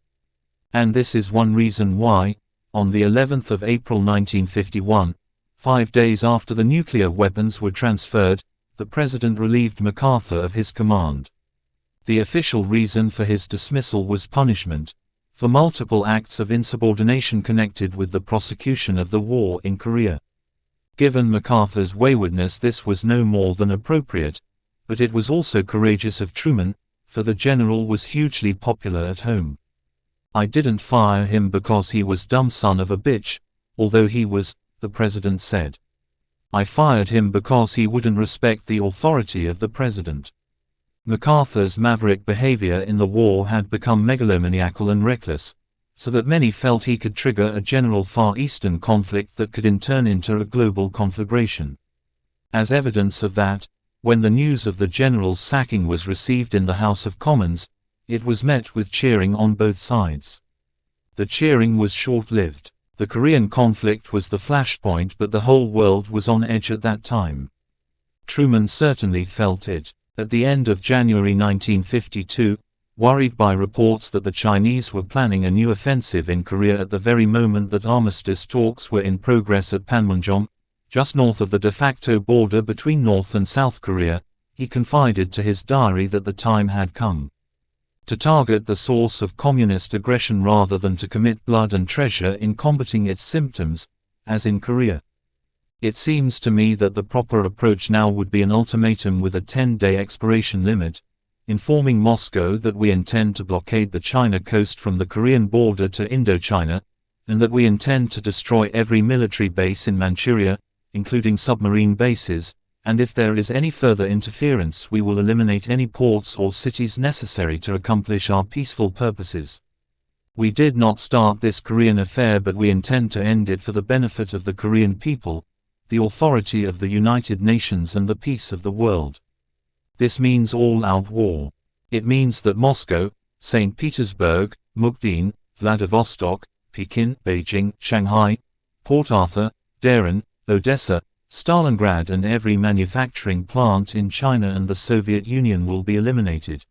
Speaker 2: And this is one reason why, on the 11th of April 1951, 5 days after the nuclear weapons were transferred, the president relieved MacArthur of his command. The official reason for his dismissal was punishment for multiple acts of insubordination connected with the prosecution of the war in Korea. Given MacArthur's waywardness, this was no more than appropriate, but it was also courageous of Truman, for the general was hugely popular at home. I didn't fire him because he was dumb son of a bitch, although he was, the president said. I fired him because he wouldn't respect the authority of the president. MacArthur's maverick behavior in the war had become megalomaniacal and reckless, so that many felt he could trigger a general Far Eastern conflict that could in turn enter a global conflagration. As evidence of that, when the news of the general's sacking was received in the House of Commons, it was met with cheering on both sides. The cheering was short-lived. The Korean conflict was the flashpoint, but the whole world was on edge at that time. Truman certainly felt it. At the end of January 1952, worried by reports that the Chinese were planning a new offensive in Korea at the very moment that armistice talks were in progress at Panmunjom, just north of the de facto border between North and South Korea, he confided to his diary that the time had come to target the source of communist aggression rather than to commit blood and treasure in combating its symptoms, as in Korea. It seems to me that the proper approach now would be an ultimatum with a 10-day expiration limit, informing Moscow that we intend to blockade the China coast from the Korean border to Indochina, and that we intend to destroy every military base in Manchuria, including submarine bases, and if there is any further interference we will eliminate any ports or cities necessary to accomplish our peaceful purposes. We did not start this Korean affair, but we intend to end it for the benefit of the Korean people, the authority of the United Nations and the peace of the world. This means all-out war. It means that Moscow, St. Petersburg, Mukden, Vladivostok, Pekin, Beijing, Shanghai, Port Arthur, Daren, Odessa, Stalingrad and every manufacturing plant in China and the Soviet Union will be eliminated.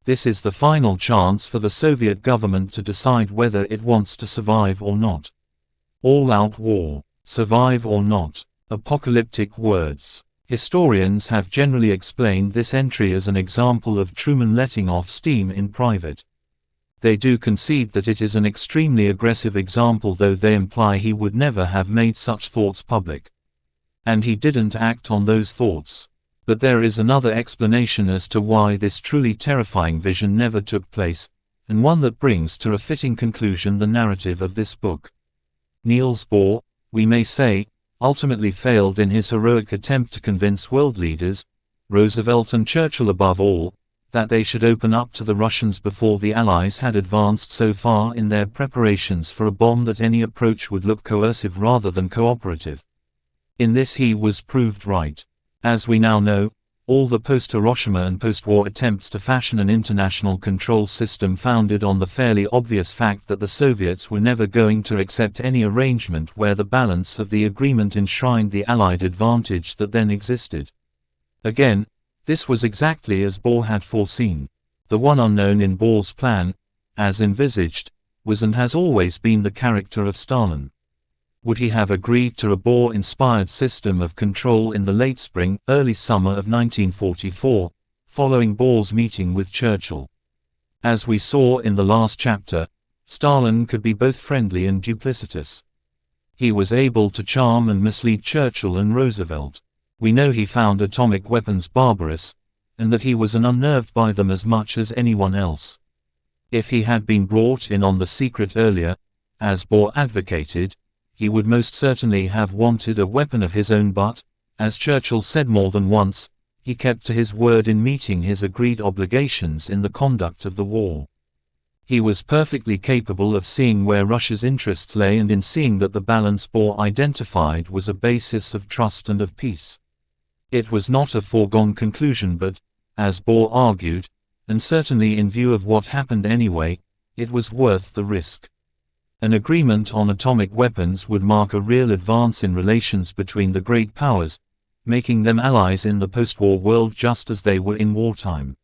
Speaker 2: This is the final chance for the Soviet government to decide whether it wants to survive or not. All-out war. Survive or not. Apocalyptic words. Historians have generally explained this entry as an example of Truman letting off steam in private. They do concede that it is an extremely aggressive example, though they imply he would never have made such thoughts public. And he didn't act on those thoughts. But there is another explanation as to why this truly terrifying vision never took place, and one that brings to a fitting conclusion the narrative of this book. Niels Bohr, we may say, ultimately failed in his heroic attempt to convince world leaders, Roosevelt and Churchill above all, that they should open up to the Russians before the Allies had advanced so far in their preparations for a bomb that any approach would look coercive rather than cooperative. In this he was proved right. As we now know, all the post-Hiroshima and post-war attempts to fashion an international control system founded on the fairly obvious fact that the Soviets were never going to accept any arrangement where the balance of the agreement enshrined the Allied advantage that then existed. Again, this was exactly as Bohr had foreseen. The one unknown in Bohr's plan, as envisaged, was and has always been the character of Stalin. Would he have agreed to a Bohr-inspired system of control in the late spring, early summer of 1944, following Bohr's meeting with Churchill? As we saw in the last chapter, Stalin could be both friendly and duplicitous. He was able to charm and mislead Churchill and Roosevelt. We know he found atomic weapons barbarous, and that he was unnerved by them as much as anyone else. If he had been brought in on the secret earlier, as Bohr advocated, he would most certainly have wanted a weapon of his own, but, as Churchill said more than once, he kept to his word in meeting his agreed obligations in the conduct of the war. He was perfectly capable of seeing where Russia's interests lay and in seeing that the balance Bohr identified was a basis of trust and of peace. It was not a foregone conclusion but, as Bohr argued, and certainly in view of what happened anyway, it was worth the risk. An agreement on atomic weapons would mark a real advance in relations between the great powers, making them allies in the post-war world just as they were in wartime.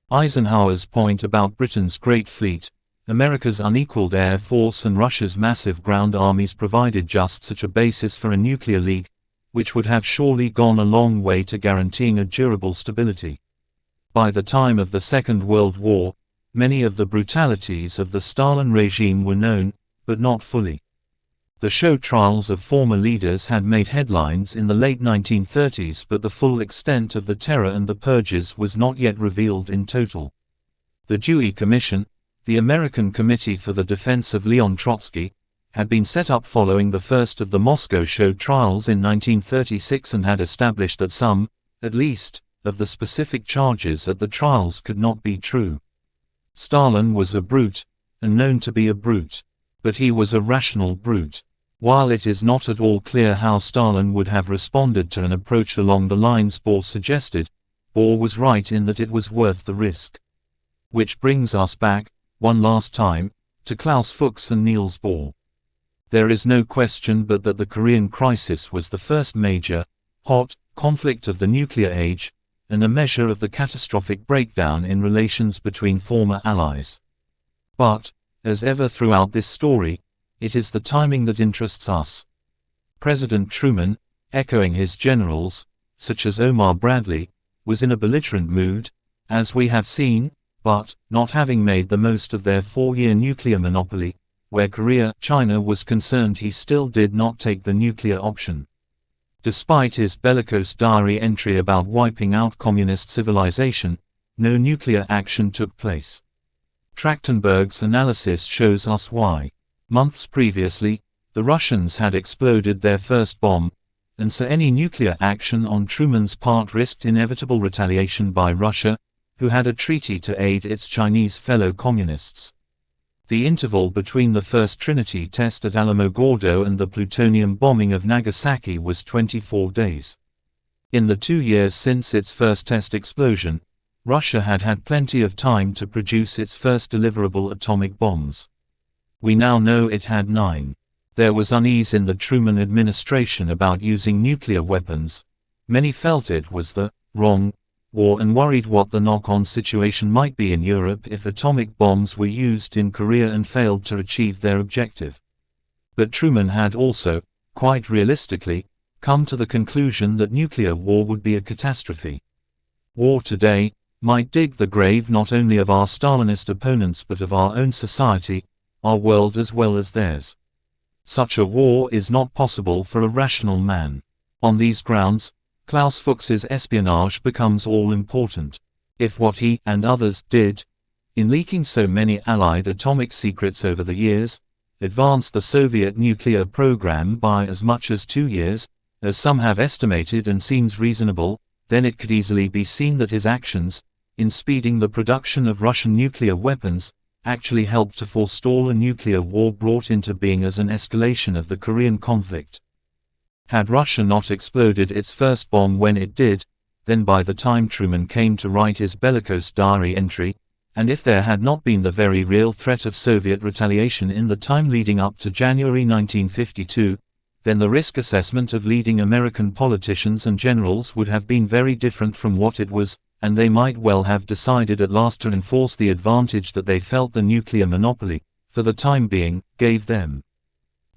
Speaker 2: Eisenhower's point about Britain's great fleet, America's unequaled air force and Russia's massive ground armies provided just such a basis for a nuclear league, which would have surely gone a long way to guaranteeing a durable stability. By the time of the Second World War, many of the brutalities of the Stalin regime were known, but not fully. The show trials of former leaders had made headlines in the late 1930s, but the full extent of the terror and the purges was not yet revealed in total. The Dewey Commission, the American Committee for the Defense of Leon Trotsky, had been set up following the first of the Moscow show trials in 1936 and had established that some, at least, of the specific charges at the trials could not be true. Stalin was a brute, and known to be a brute. But he was a rational brute. While it is not at all clear how Stalin would have responded to an approach along the lines Bohr suggested, Bohr was right in that it was worth the risk. Which brings us back, one last time, to Klaus Fuchs and Niels Bohr. There is no question but that the Korean crisis was the first major, hot, conflict of the nuclear age, and a measure of the catastrophic breakdown in relations between former allies. But, as ever throughout this story, it is the timing that interests us. President Truman, echoing his generals, such as Omar Bradley, was in a belligerent mood, as we have seen, but, not having made the most of their 4-year nuclear monopoly, where Korea, China was concerned, he still did not take the nuclear option. Despite his bellicose diary entry about wiping out communist civilization, no nuclear action took place. Trachtenberg's analysis shows us why. Months previously, the Russians had exploded their first bomb, and so any nuclear action on Truman's part risked inevitable retaliation by Russia, who had a treaty to aid its Chinese fellow communists. The interval between the first Trinity test at Alamogordo and the plutonium bombing of Nagasaki was 24 days. In the 2 years since its first test explosion, Russia had had plenty of time to produce its first deliverable atomic bombs. We now know it had 9. There was unease in the Truman administration about using nuclear weapons. Many felt it was the wrong war and worried what the knock-on situation might be in Europe if atomic bombs were used in Korea and failed to achieve their objective. But Truman had also, quite realistically, come to the conclusion that nuclear war would be a catastrophe. War today might dig the grave not only of our Stalinist opponents but of our own society, our world as well as theirs. Such a war is not possible for a rational man. On these grounds, Klaus Fuchs's espionage becomes all-important. If what he and others did, in leaking so many Allied atomic secrets over the years, advanced the Soviet nuclear program by as much as 2 years, as some have estimated and seems reasonable, then it could easily be seen that his actions, in speeding the production of Russian nuclear weapons, actually helped to forestall a nuclear war brought into being as an escalation of the Korean conflict. Had Russia not exploded its first bomb when it did, then by the time Truman came to write his bellicose diary entry, and if there had not been the very real threat of Soviet retaliation in the time leading up to January 1952, then the risk assessment of leading American politicians and generals would have been very different from what it was, and they might well have decided at last to enforce the advantage that they felt the nuclear monopoly, for the time being, gave them.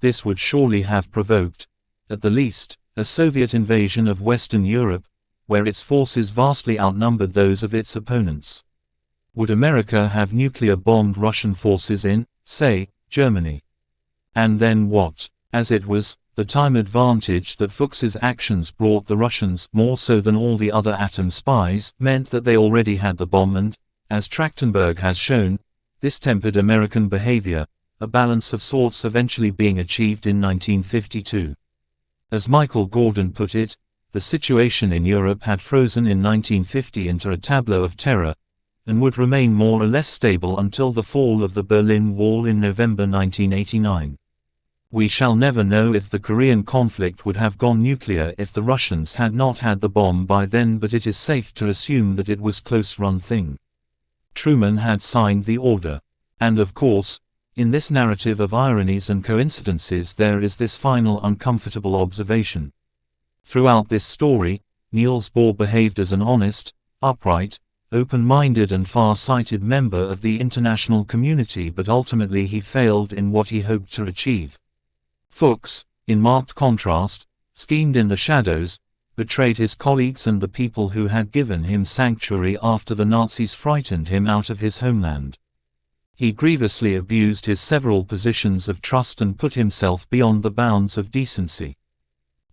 Speaker 2: This would surely have provoked, at the least, a Soviet invasion of Western Europe, where its forces vastly outnumbered those of its opponents. Would America have nuclear-bombed Russian forces in, say, Germany? And then what? As it was, the time advantage that Fuchs's actions brought the Russians, more so than all the other atom spies, meant that they already had the bomb and, as Trachtenberg has shown, this tempered American behavior, a balance of sorts eventually being achieved in 1952. As Michael Gordon put it, the situation in Europe had frozen in 1950 into a tableau of terror, and would remain more or less stable until the fall of the Berlin Wall in November 1989. We shall never know if the Korean conflict would have gone nuclear if the Russians had not had the bomb by then, but it is safe to assume that it was a close-run thing. Truman had signed the order. And of course, in this narrative of ironies and coincidences there is this final uncomfortable observation. Throughout this story, Niels Bohr behaved as an honest, upright, open-minded and far-sighted member of the international community, but ultimately he failed in what he hoped to achieve. Fuchs, in marked contrast, schemed in the shadows, betrayed his colleagues and the people who had given him sanctuary after the Nazis frightened him out of his homeland. He grievously abused his several positions of trust and put himself beyond the bounds of decency.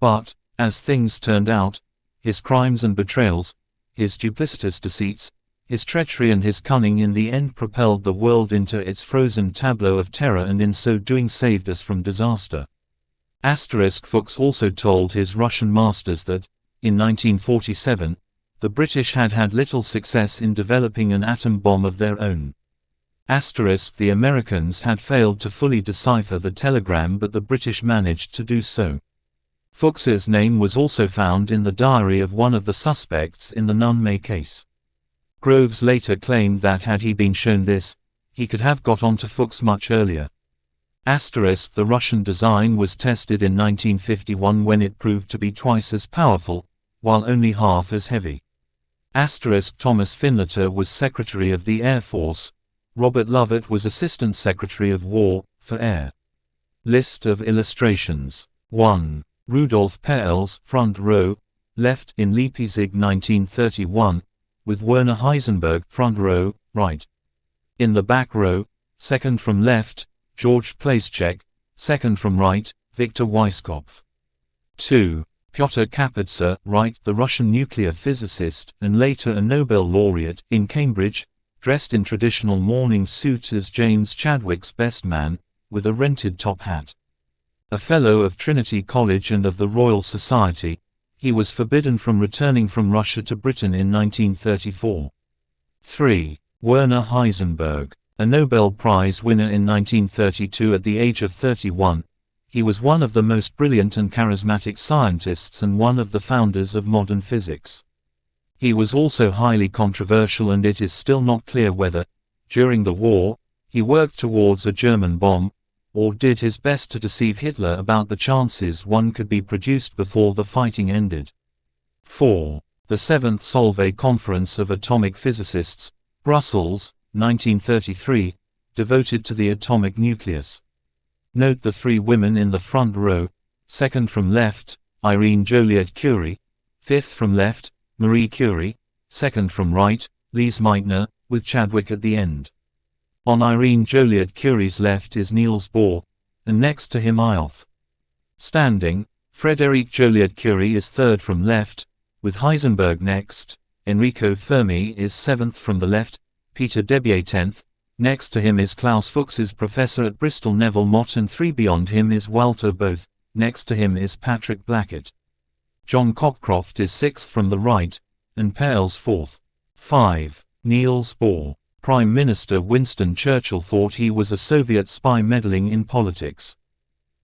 Speaker 2: But, as things turned out, his crimes and betrayals, his duplicitous deceits, his treachery and his cunning in the end propelled the world into its frozen tableau of terror, and in so doing saved us from disaster. Fuchs also told his Russian masters that, in 1947, the British had had little success in developing an atom bomb of their own. The Americans had failed to fully decipher the telegram, but the British managed to do so. Fuchs's name was also found in the diary of one of the suspects in the Nunn-May case. Groves later claimed that had he been shown this, he could have got onto Fuchs much earlier. The Russian design was tested in 1951 when it proved to be twice as powerful, while only half as heavy. Thomas Finletter was Secretary of the Air Force, Robert Lovett was Assistant Secretary of War, for Air. List of illustrations. 1. Rudolf Peierls, front row, left, in Leipzig 1931, with Werner Heisenberg, front row, right. In the back row, second from left, George Placecheck, second from right, Viktor Weisskopf. 2. Pyotr Kapitsa, right, the Russian nuclear physicist, and later a Nobel laureate, in Cambridge, dressed in traditional mourning suit as James Chadwick's best man, with a rented top hat. A Fellow of Trinity College and of the Royal Society, he was forbidden from returning from Russia to Britain in 1934. 3. Werner Heisenberg, a Nobel Prize winner in 1932 at the age of 31, he was one of the most brilliant and charismatic scientists and one of the founders of modern physics. He was also highly controversial, and it is still not clear whether, during the war, he worked towards a German bomb, or did his best to deceive Hitler about the chances one could be produced before the fighting ended. 4. The 7th Solvay Conference of Atomic Physicists, Brussels, 1933, devoted to the atomic nucleus. Note the three women in the front row, second from left, Irene Joliot Curie, fifth from left, Marie Curie, second from right, Lise Meitner, with Chadwick at the end. On Irene Joliot Curie's left is Niels Bohr, and next to him Eyolf. Standing, Frédéric Joliot-Curie is third from left, with Heisenberg next. Enrico Fermi is seventh from the left, Peter Debye 10th. Next to him is Klaus Fuchs, professor at Bristol Neville Mott, and three beyond him is Walter Bothe. Next to him is Patrick Blackett. John Cockcroft is sixth from the right, and Peierls fourth. 5. Niels Bohr. Prime Minister Winston Churchill thought he was a Soviet spy meddling in politics.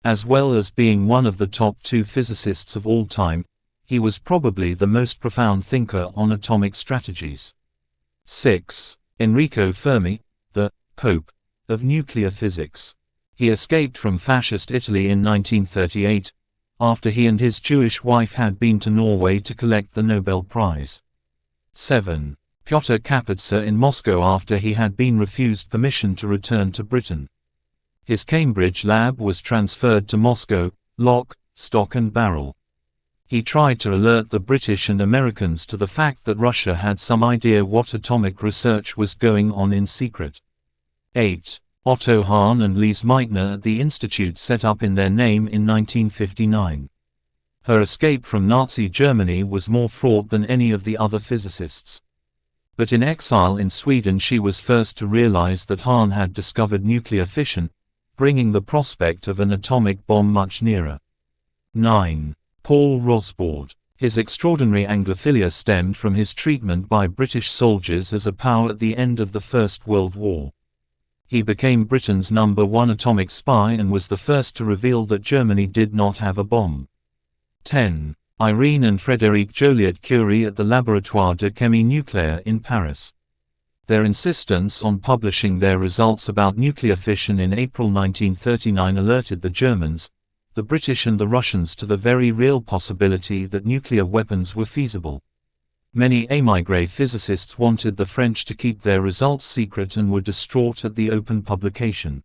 Speaker 2: As well as being one of the top two physicists of all time, he was probably the most profound thinker on atomic strategies. 6. Enrico Fermi, the Pope of nuclear physics. He escaped from fascist Italy in 1938, after he and his Jewish wife had been to Norway to collect the Nobel Prize. 7. Pyotr Kapitsa in Moscow after he had been refused permission to return to Britain. His Cambridge lab was transferred to Moscow, lock, stock and barrel. He tried to alert the British and Americans to the fact that Russia had some idea what atomic research was going on in secret. 8. Otto Hahn and Lise Meitner at the institute set up in their name in 1959. Her escape from Nazi Germany was more fraught than any of the other physicists. But in exile in Sweden she was first to realize that Hahn had discovered nuclear fission, bringing the prospect of an atomic bomb much nearer. 9. Paul Rosbaud. His extraordinary Anglophilia stemmed from his treatment by British soldiers as a POW at the end of the First World War. He became Britain's #1 atomic spy and was the first to reveal that Germany did not have a bomb. 10. Irene and Frédéric Joliot-Curie at the Laboratoire de Chimie Nucléaire in Paris. Their insistence on publishing their results about nuclear fission in April 1939 alerted the Germans, the British and the Russians to the very real possibility that nuclear weapons were feasible. Many émigré physicists wanted the French to keep their results secret and were distraught at the open publication.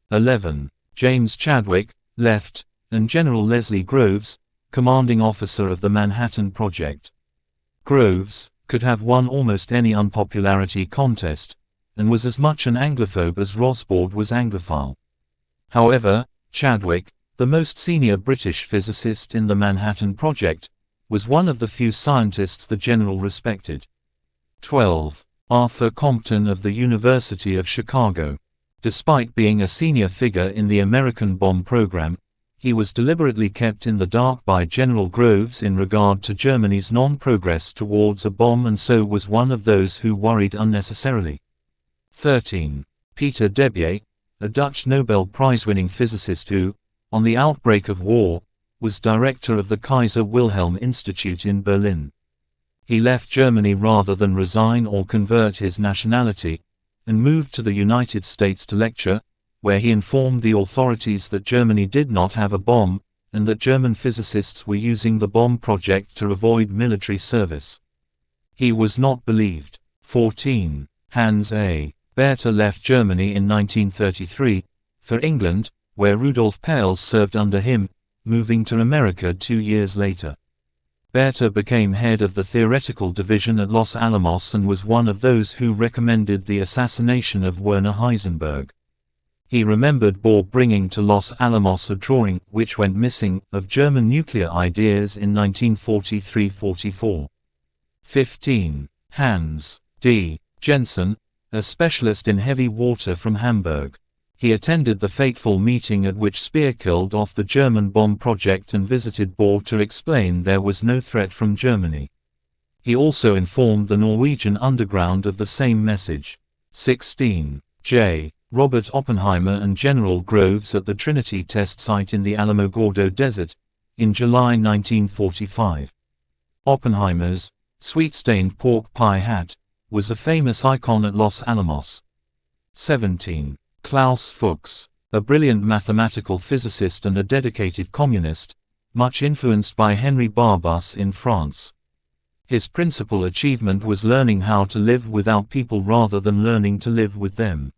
Speaker 2: 11. James Chadwick, left, and General Leslie Groves, commanding officer of the Manhattan Project. Groves could have won almost any unpopularity contest, and was as much an Anglophobe as Rosbaud was Anglophile. However, Chadwick, the most senior British physicist in the Manhattan Project, was one of the few scientists the general respected. 12. Arthur Compton of the University of Chicago. Despite being a senior figure in the American bomb program, he was deliberately kept in the dark by General Groves in regard to Germany's non-progress towards a bomb, and so was one of those who worried unnecessarily. 13. Peter Debye, a Dutch Nobel Prize-winning physicist who, on the outbreak of war, was director of the Kaiser Wilhelm Institute in Berlin. He left Germany rather than resign or convert his nationality, and moved to the United States to lecture, where he informed the authorities that Germany did not have a bomb, and that German physicists were using the bomb project to avoid military service. He was not believed. 14. Hans A. Bethe left Germany in 1933, for England, where Rudolf Peierls served under him, moving to America 2 years later. Bethe became head of the theoretical division at Los Alamos and was one of those who recommended the assassination of Werner Heisenberg. He remembered Bohr bringing to Los Alamos a drawing, which went missing, of German nuclear ideas in 1943–44. 15. Hans D. Jensen, a specialist in heavy water from Hamburg. He attended the fateful meeting at which Speer killed off the German bomb project and visited Bohr to explain there was no threat from Germany. He also informed the Norwegian underground of the same message. 16. J. Robert Oppenheimer and General Groves at the Trinity test site in the Alamogordo Desert, in July 1945. Oppenheimer's sweet-stained pork pie hat was a famous icon at Los Alamos. 17. Klaus Fuchs, a brilliant mathematical physicist and a dedicated communist, much influenced by Henry Barbusse in France. His principal achievement was learning how to live without people rather than learning to live with them.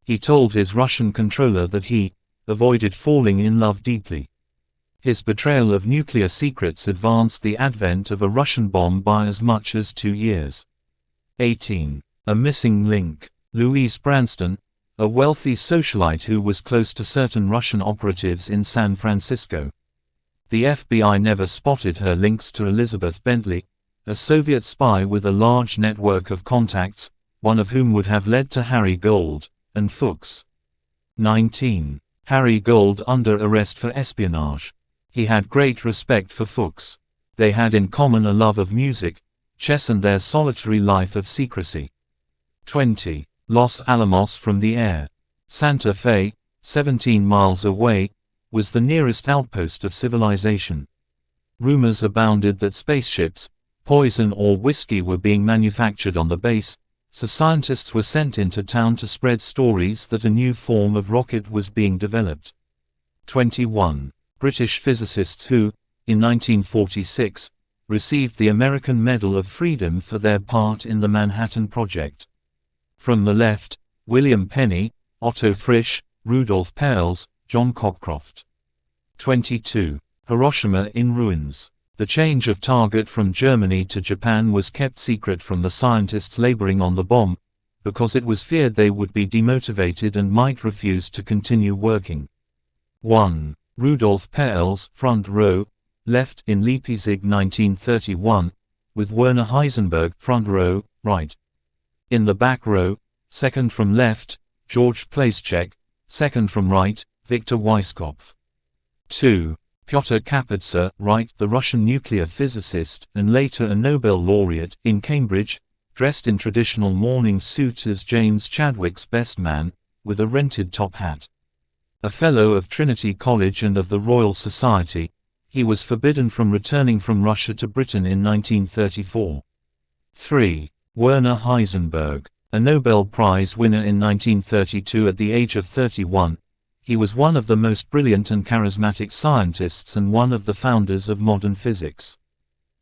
Speaker 2: He told his Russian controller that he avoided falling in love deeply. His betrayal of nuclear secrets advanced the advent of a Russian bomb by as much as 2 years. 18. A missing link. Louise Branston, a wealthy socialite who was close to certain Russian operatives in San Francisco. The FBI never spotted her links to Elizabeth Bentley, a Soviet spy with a large network of contacts, one of whom would have led to Harry Gold and Fuchs. 19. Harry Gold under arrest for espionage. He had great respect for Fuchs. They had in common a love of music, chess and their solitary life of secrecy. 20. Los Alamos from the air. Santa Fe, 17 miles away, was the nearest outpost of civilization. Rumors abounded that spaceships, poison or whiskey were being manufactured on the base, so scientists were sent into town to spread stories that a new form of rocket was being developed. 21. British physicists who, in 1946, received the American Medal of Freedom for their part in the Manhattan Project. From the left, William Penny, Otto Frisch, Rudolf Peierls, John Cockcroft. 22. Hiroshima in ruins. The change of target from Germany to Japan was kept secret from the scientists laboring on the bomb, because it was feared they would be demotivated and might refuse to continue working. 1. Rudolf Peierls, front row, left in Leipzig 1931, with Werner Heisenberg, front row, right. In the back row, second from left, George Placecheck, second from right, Victor Weisskopf. 2.
Speaker 1: Pyotr Kapitsa, right, the Russian nuclear physicist and later a Nobel laureate, in Cambridge, dressed in traditional morning suit as James Chadwick's best man, with a rented top hat. A Fellow of Trinity College and of the Royal Society, he was forbidden from returning from Russia to Britain in 1934. 3. Werner Heisenberg, a Nobel Prize winner in 1932 at the age of 31, he was one of the most brilliant and charismatic scientists and one of the founders of modern physics.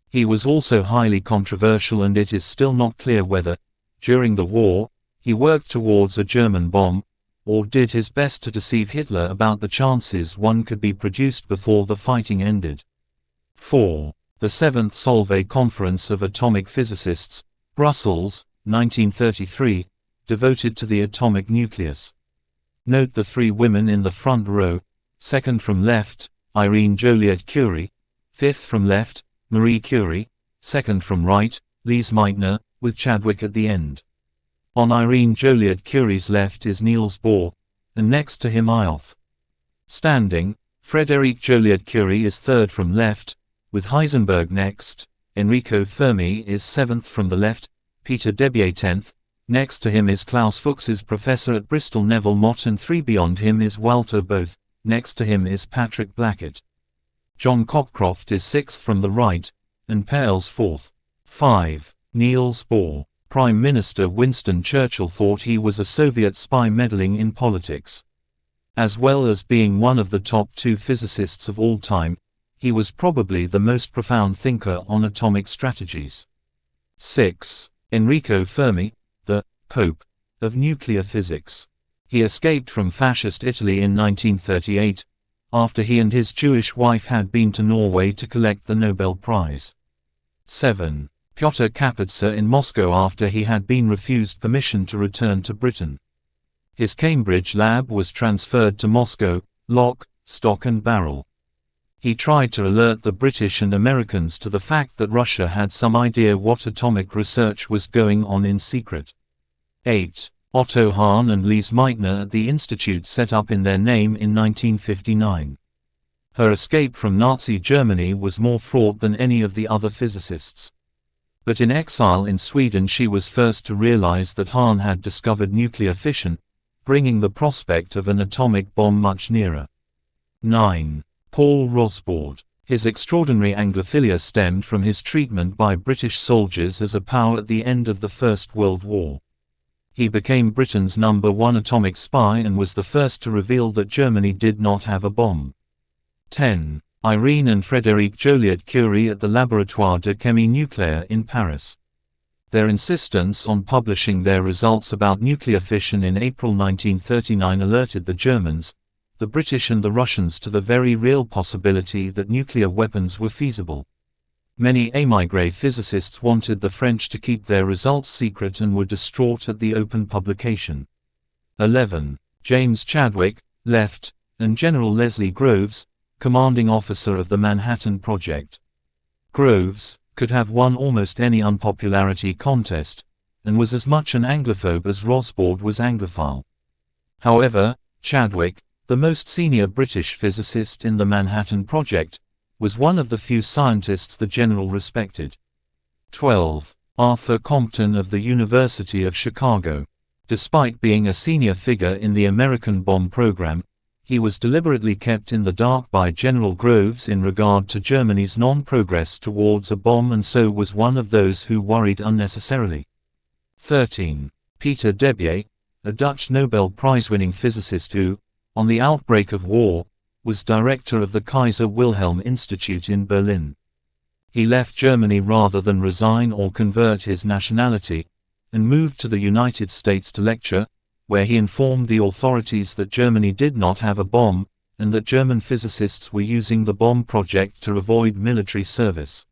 Speaker 1: He was also highly controversial, and it is still not clear whether, during the war, he worked towards a German bomb, or did his best to deceive Hitler about the chances one could be produced before the fighting ended. 4. The Seventh Solvay Conference of Atomic Physicists, Brussels, 1933, devoted to the atomic nucleus. Note the three women in the front row: second from left, Irene Joliot-Curie; fifth from left, Marie Curie; second from right, Lise Meitner, with Chadwick at the end. On Irene Joliot-Curie's left is Niels Bohr, and next to him Ioff. Standing, Frédéric Joliot-Curie is third from left, with Heisenberg next. Enrico Fermi is seventh from the left, Peter Debye 10th. Next to him is Klaus Fuchs, professor at Bristol Neville Mott, and three beyond him is Walter Bothe. Next to him is Patrick Blackett. John Cockcroft is sixth from the right, and Peierls fourth. 5. Niels Bohr. Prime Minister Winston Churchill thought he was a Soviet spy meddling in politics. As well as being one of the top two physicists of all time, he was probably the most profound thinker on atomic strategies. 6. Enrico Fermi, the Pope of nuclear physics. He escaped from fascist Italy in 1938, after he and his Jewish wife had been to Norway to collect the Nobel Prize. 7. Pyotr Kapitsa in Moscow after he had been refused permission to return to Britain. His Cambridge lab was transferred to Moscow, lock, stock and barrel. He tried to alert the British and Americans to the fact that Russia had some idea what atomic research was going on in secret. 8. Otto Hahn and Lise Meitner at the institute set up in their name in 1959. Her escape from Nazi Germany was more fraught than any of the other physicists. But in exile in Sweden she was first to realize that Hahn had discovered nuclear fission, bringing the prospect of an atomic bomb much nearer. 9. Paul Rosbaud. His extraordinary Anglophilia stemmed from his treatment by British soldiers as a power at the end of the First World War. He became Britain's #1 atomic spy and was the first to reveal that Germany did not have a bomb. 10. Irene and Frédéric Joliot-Curie at the Laboratoire de Chimie Nucléaire in Paris. Their insistence on publishing their results about nuclear fission in April 1939 alerted the Germans, the British and the Russians to the very real possibility that nuclear weapons were feasible. Many émigré physicists wanted the French to keep their results secret and were distraught at the open publication. 11. James Chadwick, left, and General Leslie Groves, commanding officer of the Manhattan Project. Groves could have won almost any unpopularity contest, and was as much an Anglophobe as Rosbaud was Anglophile. However, Chadwick, the most senior British physicist in the Manhattan Project, was one of the few scientists the general respected. 12. Arthur Compton of the University of Chicago. Despite being a senior figure in the American bomb program, he was deliberately kept in the dark by General Groves in regard to Germany's non-progress towards a bomb, and so was one of those who worried unnecessarily. 13. Peter Debye, a Dutch Nobel Prize-winning physicist who, on the outbreak of war, was director of the Kaiser Wilhelm Institute in Berlin. He left Germany rather than resign or convert his nationality, and moved to the United States to lecture, where he informed the authorities that Germany did not have a bomb, and that German physicists were using the bomb project to avoid military service.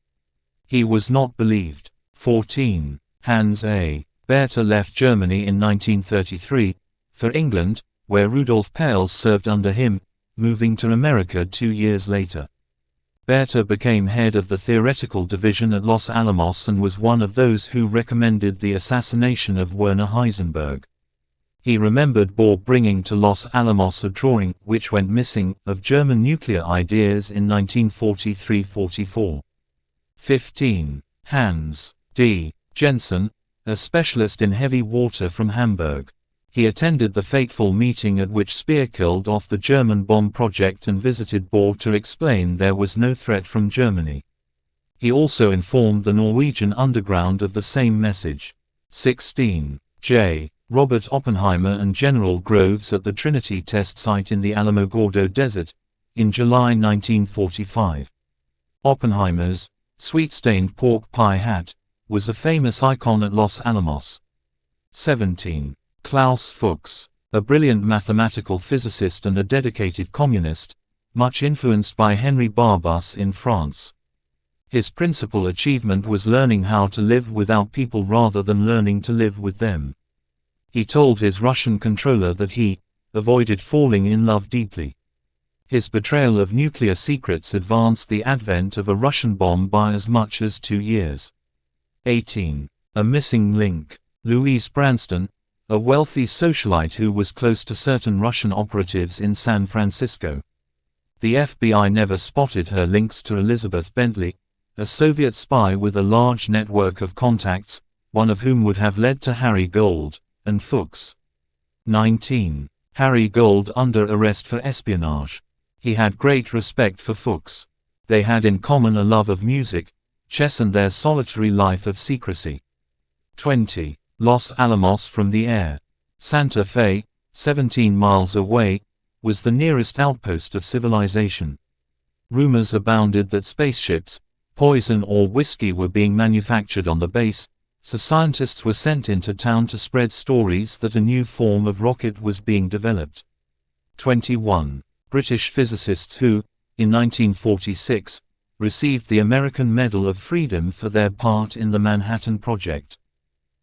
Speaker 1: He was not believed. 14. Hans A. Bethe left Germany in 1933, for England, where Rudolf Peierls served under him, moving to America 2 years later. Bethe became head of the theoretical division at Los Alamos and was one of those who recommended the assassination of Werner Heisenberg. He remembered Bohr bringing to Los Alamos a drawing, which went missing, of German nuclear ideas in 1943–44. 15. Hans D. Jensen, a specialist in heavy water from Hamburg. He attended the fateful meeting at which Speer killed off the German bomb project and visited Bohr to explain there was no threat from Germany. He also informed the Norwegian underground of the same message. 16. J. Robert Oppenheimer and General Groves at the Trinity test site in the Alamogordo Desert, in July 1945. Oppenheimer's sweet-stained pork pie hat was a famous icon at Los Alamos. 17. Klaus Fuchs, a brilliant mathematical physicist and a dedicated communist, much influenced by Henry Barbusse in France. His principal achievement was learning how to live without people rather than learning to live with them. He told his Russian controller that he avoided falling in love deeply. His betrayal of nuclear secrets advanced the advent of a Russian bomb by as much as 2 years. 18. A missing link. Louise Branston, a wealthy socialite who was close to certain Russian operatives in San Francisco. The FBI never spotted her links to Elizabeth Bentley, a Soviet spy with a large network of contacts, one of whom would have led to Harry Gold and Fuchs. 19. Harry Gold under arrest for espionage. He had great respect for Fuchs. They had in common a love of music, chess and their solitary life of secrecy. 20. Los Alamos from the air. Santa Fe, 17 miles away, was the nearest outpost of civilization. Rumors abounded that spaceships, poison or whiskey were being manufactured on the base, so scientists were sent into town to spread stories that a new form of rocket was being developed. 21. British physicists who, in 1946, received the American Medal of Freedom for their part in the Manhattan Project.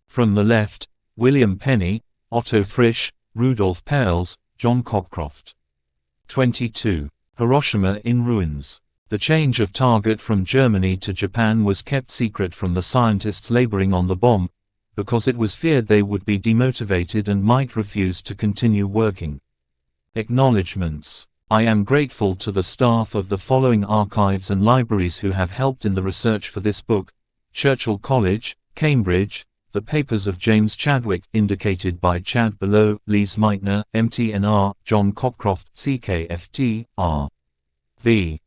Speaker 1: From the left, William Penny, Otto Frisch, Rudolf Peierls, John Cockcroft. 22. Hiroshima in ruins. The change of target from Germany to Japan was kept secret from the scientists laboring on the bomb, because it was feared they would be demotivated and might refuse to continue working. Acknowledgements. I am grateful to the staff of the following archives and libraries who have helped in the research for this book: Churchill College, Cambridge, the papers of James Chadwick, indicated by Chad below, Lise Meitner, MTNR, John Cockcroft, CKFT, R.V.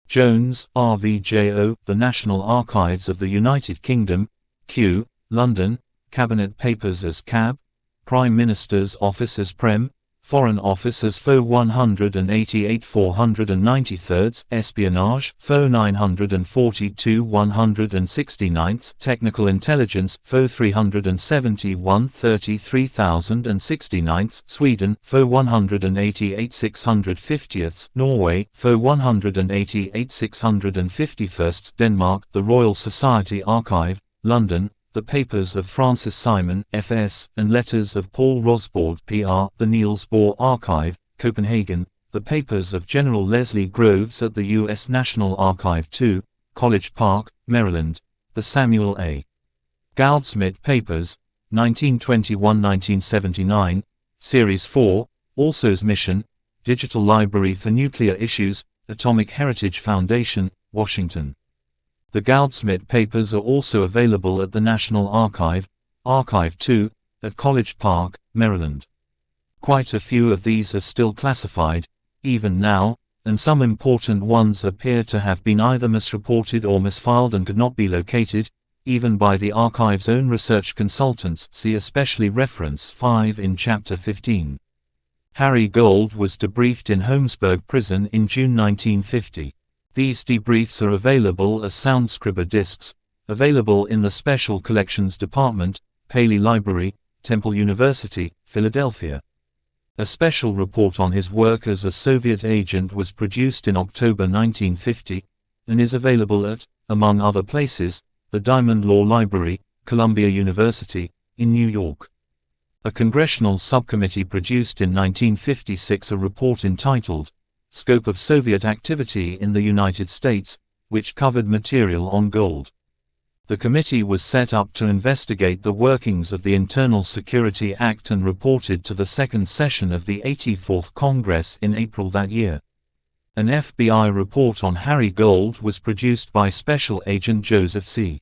Speaker 1: Jones, RVJO, the National Archives of the United Kingdom, Kew, London, Cabinet Papers as CAB, Prime Minister's Office as PREM, Foreign Office as FO 188 493, Espionage, FO 942 169, Technical Intelligence, FO 371 33069, Sweden, FO 188 650, Norway, FO 188 651, Denmark, The Royal Society Archive, London, the papers of Francis Simon, F.S., and letters of Paul Rosbaud, P.R., the Niels Bohr Archive, Copenhagen, the papers of General Leslie Groves at the U.S. National Archive 2, College Park, Maryland, the Samuel A. Goudsmit Papers, 1921–1979, Series 4, Also's Mission, Digital Library for Nuclear Issues, Atomic Heritage Foundation, Washington. The Goudsmit papers are also available at the National Archive, Archive 2, at College Park, Maryland. Quite a few of these are still classified, even now, and some important ones appear to have been either misreported or misfiled and could not be located, even by the archive's own research consultants. See especially reference 5 in Chapter 15. Harry Gold was debriefed in Holmesburg Prison in June 1950. These debriefs are available as SoundScriber discs, available in the Special Collections Department, Paley Library, Temple University, Philadelphia. A special report on his work as a Soviet agent was produced in October 1950, and is available at, among other places, the Diamond Law Library, Columbia University, in New York. A congressional subcommittee produced in 1956 a report entitled, Scope of Soviet Activity in the United States, which covered material on gold. The committee was set up to investigate the workings of the Internal Security Act and reported to the second session of the 84th Congress in April that year. An FBI report on Harry Gold was produced by Special Agent Joseph C.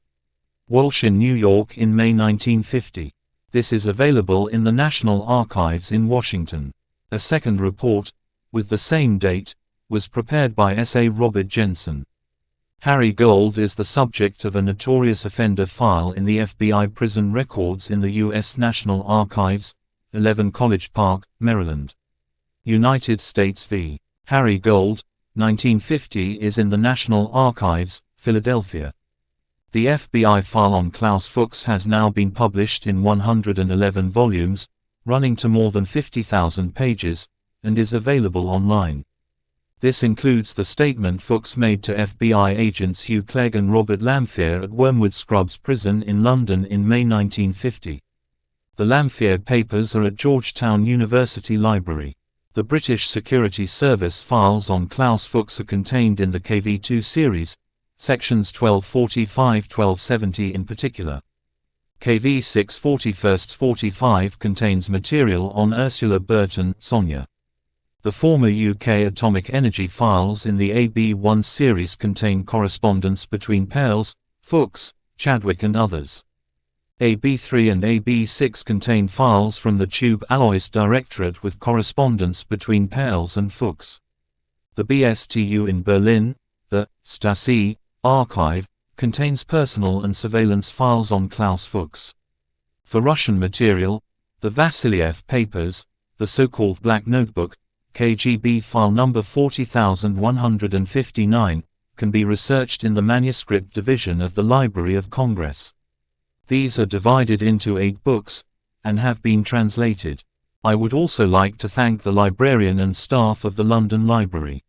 Speaker 1: Walsh in New York in May 1950. This is available in the National Archives in Washington. A second report, with the same date, was prepared by S.A. Robert Jensen. Harry Gold is the subject of a notorious offender file in the FBI prison records in the U.S. National Archives, 11 College Park, Maryland. United States v. Harry Gold, 1950 is in the National Archives, Philadelphia. The FBI file on Klaus Fuchs has now been published in 111 volumes, running to more than 50,000 pages, and is available online. This includes the statement Fuchs made to FBI agents Hugh Clegg and Robert Lamphere at Wormwood Scrubs Prison in London in May 1950. The Lamphere papers are at Georgetown University Library. The British Security Service files on Klaus Fuchs are contained in the KV2 series, sections 1245-1270 in particular. KV 641st-45 contains material on Ursula Burton, Sonia. The former UK atomic energy files in the AB1 series contain correspondence between Pales, Fuchs, Chadwick and others. AB3 and AB6 contain files from the Tube Alloys Directorate with correspondence between Pales and Fuchs. The BSTU in Berlin, the Stasi archive, contains personal and surveillance files on Klaus Fuchs. For Russian material, the Vasiliev papers, the so-called Black Notebook, KGB file number 40159, can be researched in the Manuscript Division of the Library of Congress. These are divided into 8 books, and have been translated. I would also like to thank the librarian and staff of the London Library.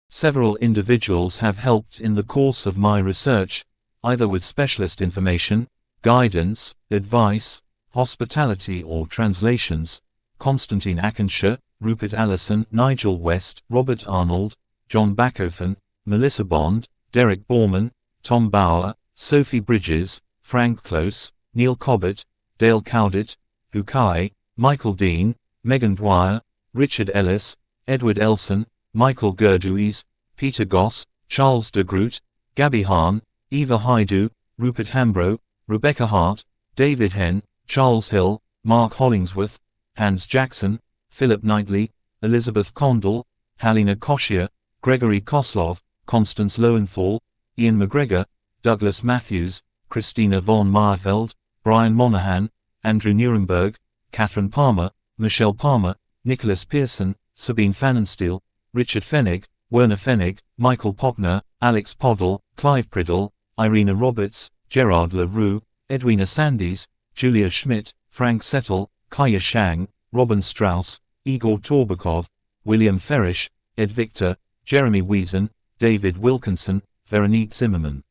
Speaker 1: Several individuals have helped in the course of my research, either with specialist information, guidance, advice, hospitality or translations: Konstantin Ackenscher, Rupert Allison, Nigel West, Robert Arnold, John Bachofen, Melissa Bond, Derek Borman, Tom Bauer, Sophie Bridges, Frank Close, Neil Cobbett, Dale Cowdett, Hukai, Michael Dean, Megan Dwyer, Richard Ellis, Edward Elson, Michael Gerduis, Peter Goss, Charles de Groot, Gabby Hahn, Eva Haidu, Rupert Hambro, Rebecca Hart, David Henn, Charles Hill, Mark Hollingsworth, Hans Jackson, Philip Knightley, Elizabeth Condell, Halina Koshia, Gregory Koslov, Constance Lowenthal, Ian McGregor, Douglas Matthews, Christina von Meyerfeld, Brian Monahan, Andrew Nuremberg, Catherine Palmer, Michelle Palmer, Nicholas Pearson, Sabine Pfannenstiel, Richard Fennig, Werner Fennig, Michael Pockner, Alex Poddle, Clive Priddle, Irina Roberts, Gerard LaRue, Edwina Sandys, Julia Schmidt, Frank Settle, Kaya Shang, Robin Strauss, Igor Torbakov, William Ferish, Ed Victor, Jeremy Wiesen, David Wilkinson, Veronique Zimmerman.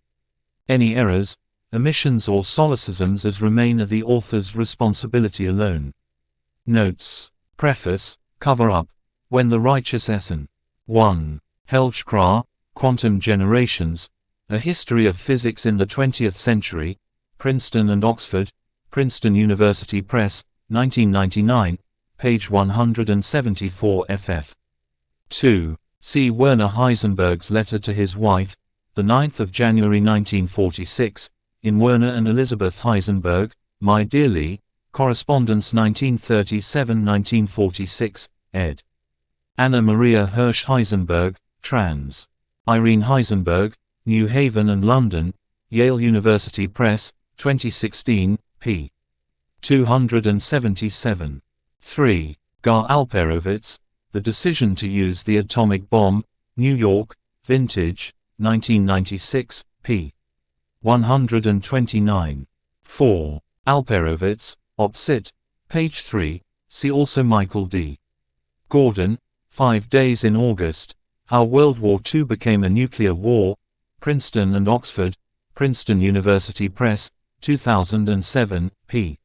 Speaker 1: Any errors, omissions or solecisms as remain are the author's responsibility alone. Notes. Preface. Cover-up. When the Righteous Essen. 1. Helchkra, Quantum Generations, A History of Physics in the 20th Century, Princeton and Oxford, Princeton University Press, 1999, page 174 ff. 2. C. Werner Heisenberg's letter to his wife, the 9th of January 1946, in Werner and Elizabeth Heisenberg, My Dearly, Correspondence 1937-1946, ed. Anna Maria Hirsch Heisenberg, trans. Irene Heisenberg, New Haven and London, Yale University Press, 2016, p. 277. 3. Gar Alperovitz, The Decision to Use the Atomic Bomb, New York, Vintage, 1996, p. 129. 4. Alperovitz, Op. Cit., page 3, see also Michael D. Gordon, 5 Days in August, How World War II Became a Nuclear War, Princeton and Oxford, Princeton University Press, 2007, p.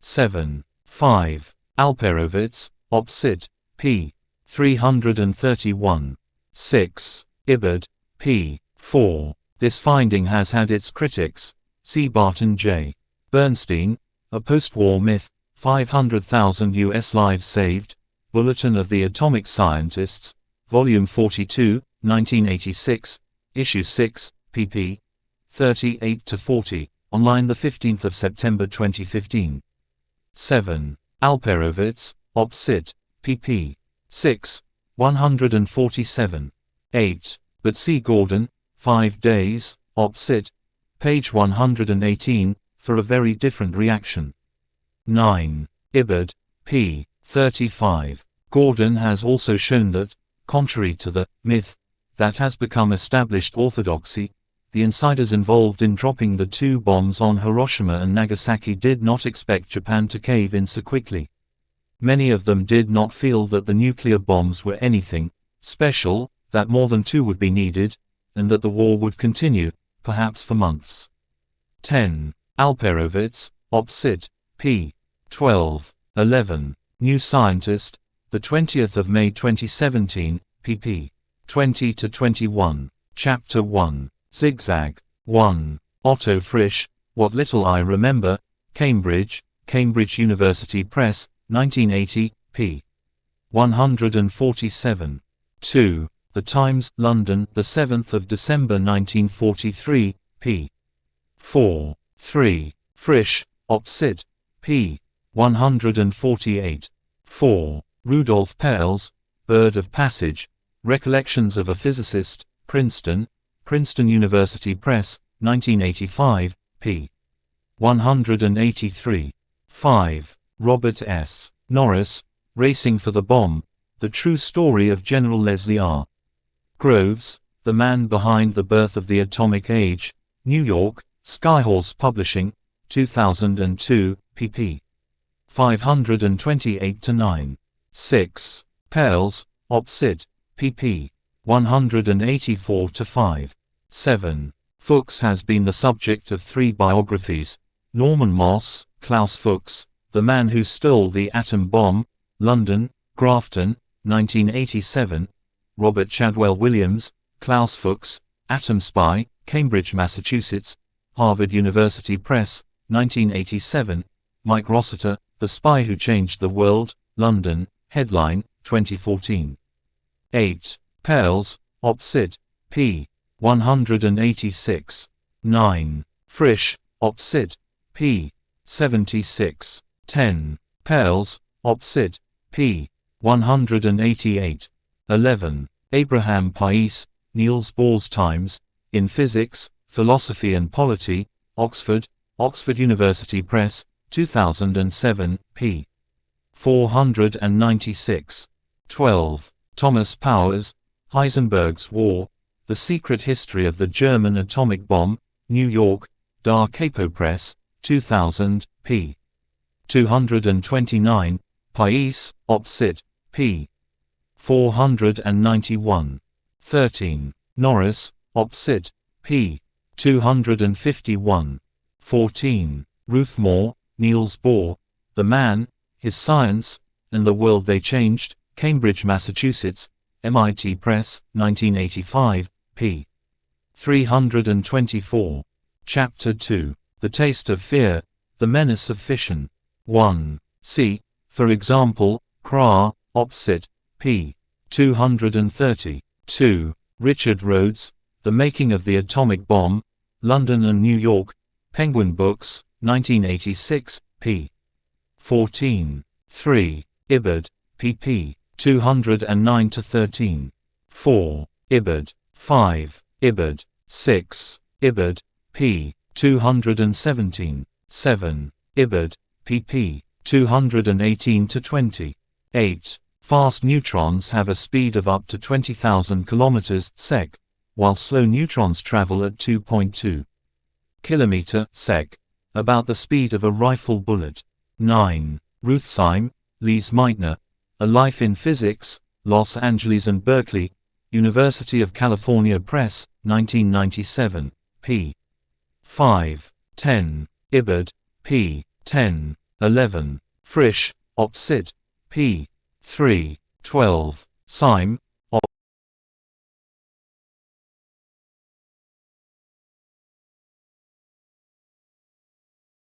Speaker 1: 7. 5. Alperovitz, Op. Cit., p.
Speaker 2: 331. 6. Ibid. p. 4. This finding has had its critics. See Barton J. Bernstein, A Post-War Myth, 500,000 U.S. Lives Saved, Bulletin of the Atomic Scientists, Volume 42, 1986, Issue 6, pp. 38-40, online 15 September 2015. 7. Alperovitz, Op. Cit., pp. 6, 147. 8. But C. Gordon, 5 Days, Op. Cit., page 118, for a very different reaction. 9. Ibid. p. 35. Gordon has also shown that, contrary to the myth that has become established orthodoxy, the insiders involved in dropping the 2 bombs on Hiroshima and Nagasaki did not expect Japan to cave in so quickly. Many of them did not feel that the nuclear bombs were anything special, that more than 2 would be needed, and that the war would continue, perhaps for months. 10. Alperovitz, Op. Cit., p. 12. 11. New Scientist, 20 May 2017, pp. 20-21. Chapter 1. Zigzag. 1. Otto Frisch, What Little I Remember, Cambridge, Cambridge University Press, 1980, p. 147. 2. The Times, London, 7 December 1943, p. 4. 3. Frisch, Op. Cit., p. 148. 4. Rudolf Peierls, Bird of Passage, Recollections of a Physicist, Princeton, Princeton University Press, 1985, p. 183. 5. Robert S. Norris, Racing for the Bomb, The True Story of General Leslie R. Groves, The Man Behind the Birth of the Atomic Age, New York, Skyhorse Publishing, 2002, pp. 528-9. 6. Peierls, Op. Cit., pp. 184-5. 7. Fuchs has been the subject of 3 biographies: Norman Moss, Klaus Fuchs, The Man Who Stole the Atom Bomb, London, Grafton, 1987, Robert Chadwell Williams, Klaus Fuchs, Atom Spy, Cambridge, Massachusetts, Harvard University Press, 1987, Mike Rossiter, The Spy Who Changed the World, London, Headline, 2014. 8. Peierls, Op. Cit., p. 186. 9. Frisch, Op. Cit., p. 76. 10. Peierls, Op. Cit., p. 188. 11. Abraham Pais, Niels Bohr's Times, in Physics, Philosophy and Polity, Oxford, Oxford University Press, 2007, p. 496. 12. Thomas Powers, Heisenberg's War, The Secret History of the German Atomic Bomb, New York, Da Capo Press, 2000, p. 229, Pais, Op. Cit., p. 491. 13. Norris, Op. Cit., p. 251. 14. Ruthmore, Niels Bohr, The Man, His Science, and the World They Changed, Cambridge, Massachusetts, MIT Press, 1985, p. 324. Chapter 2. The Taste of Fear, The Menace of Fission. 1. See, for example, Kra, Op. Cit., p. 230. 2. Richard Rhodes, The Making of the Atomic Bomb, London and New York, Penguin Books, 1986, p. 14. 3. Ibid. pp. 209-13. 4. Ibid. 5. Ibid. 6. Ibid. p. 217. 7. Ibid. pp. 218-20. 8. Fast neutrons have a speed of up to 20,000 km/s, while slow neutrons travel at 2.2 km/s, about the speed of a rifle bullet. 9. Ruthsheim, Lise Meitner, A Life in Physics, Los Angeles and Berkeley, University of California Press, 1997, p. 5. 10. Ibid. p. 10. 11. Frisch, Op. Cit., p. 3. 12.
Speaker 1: Syme,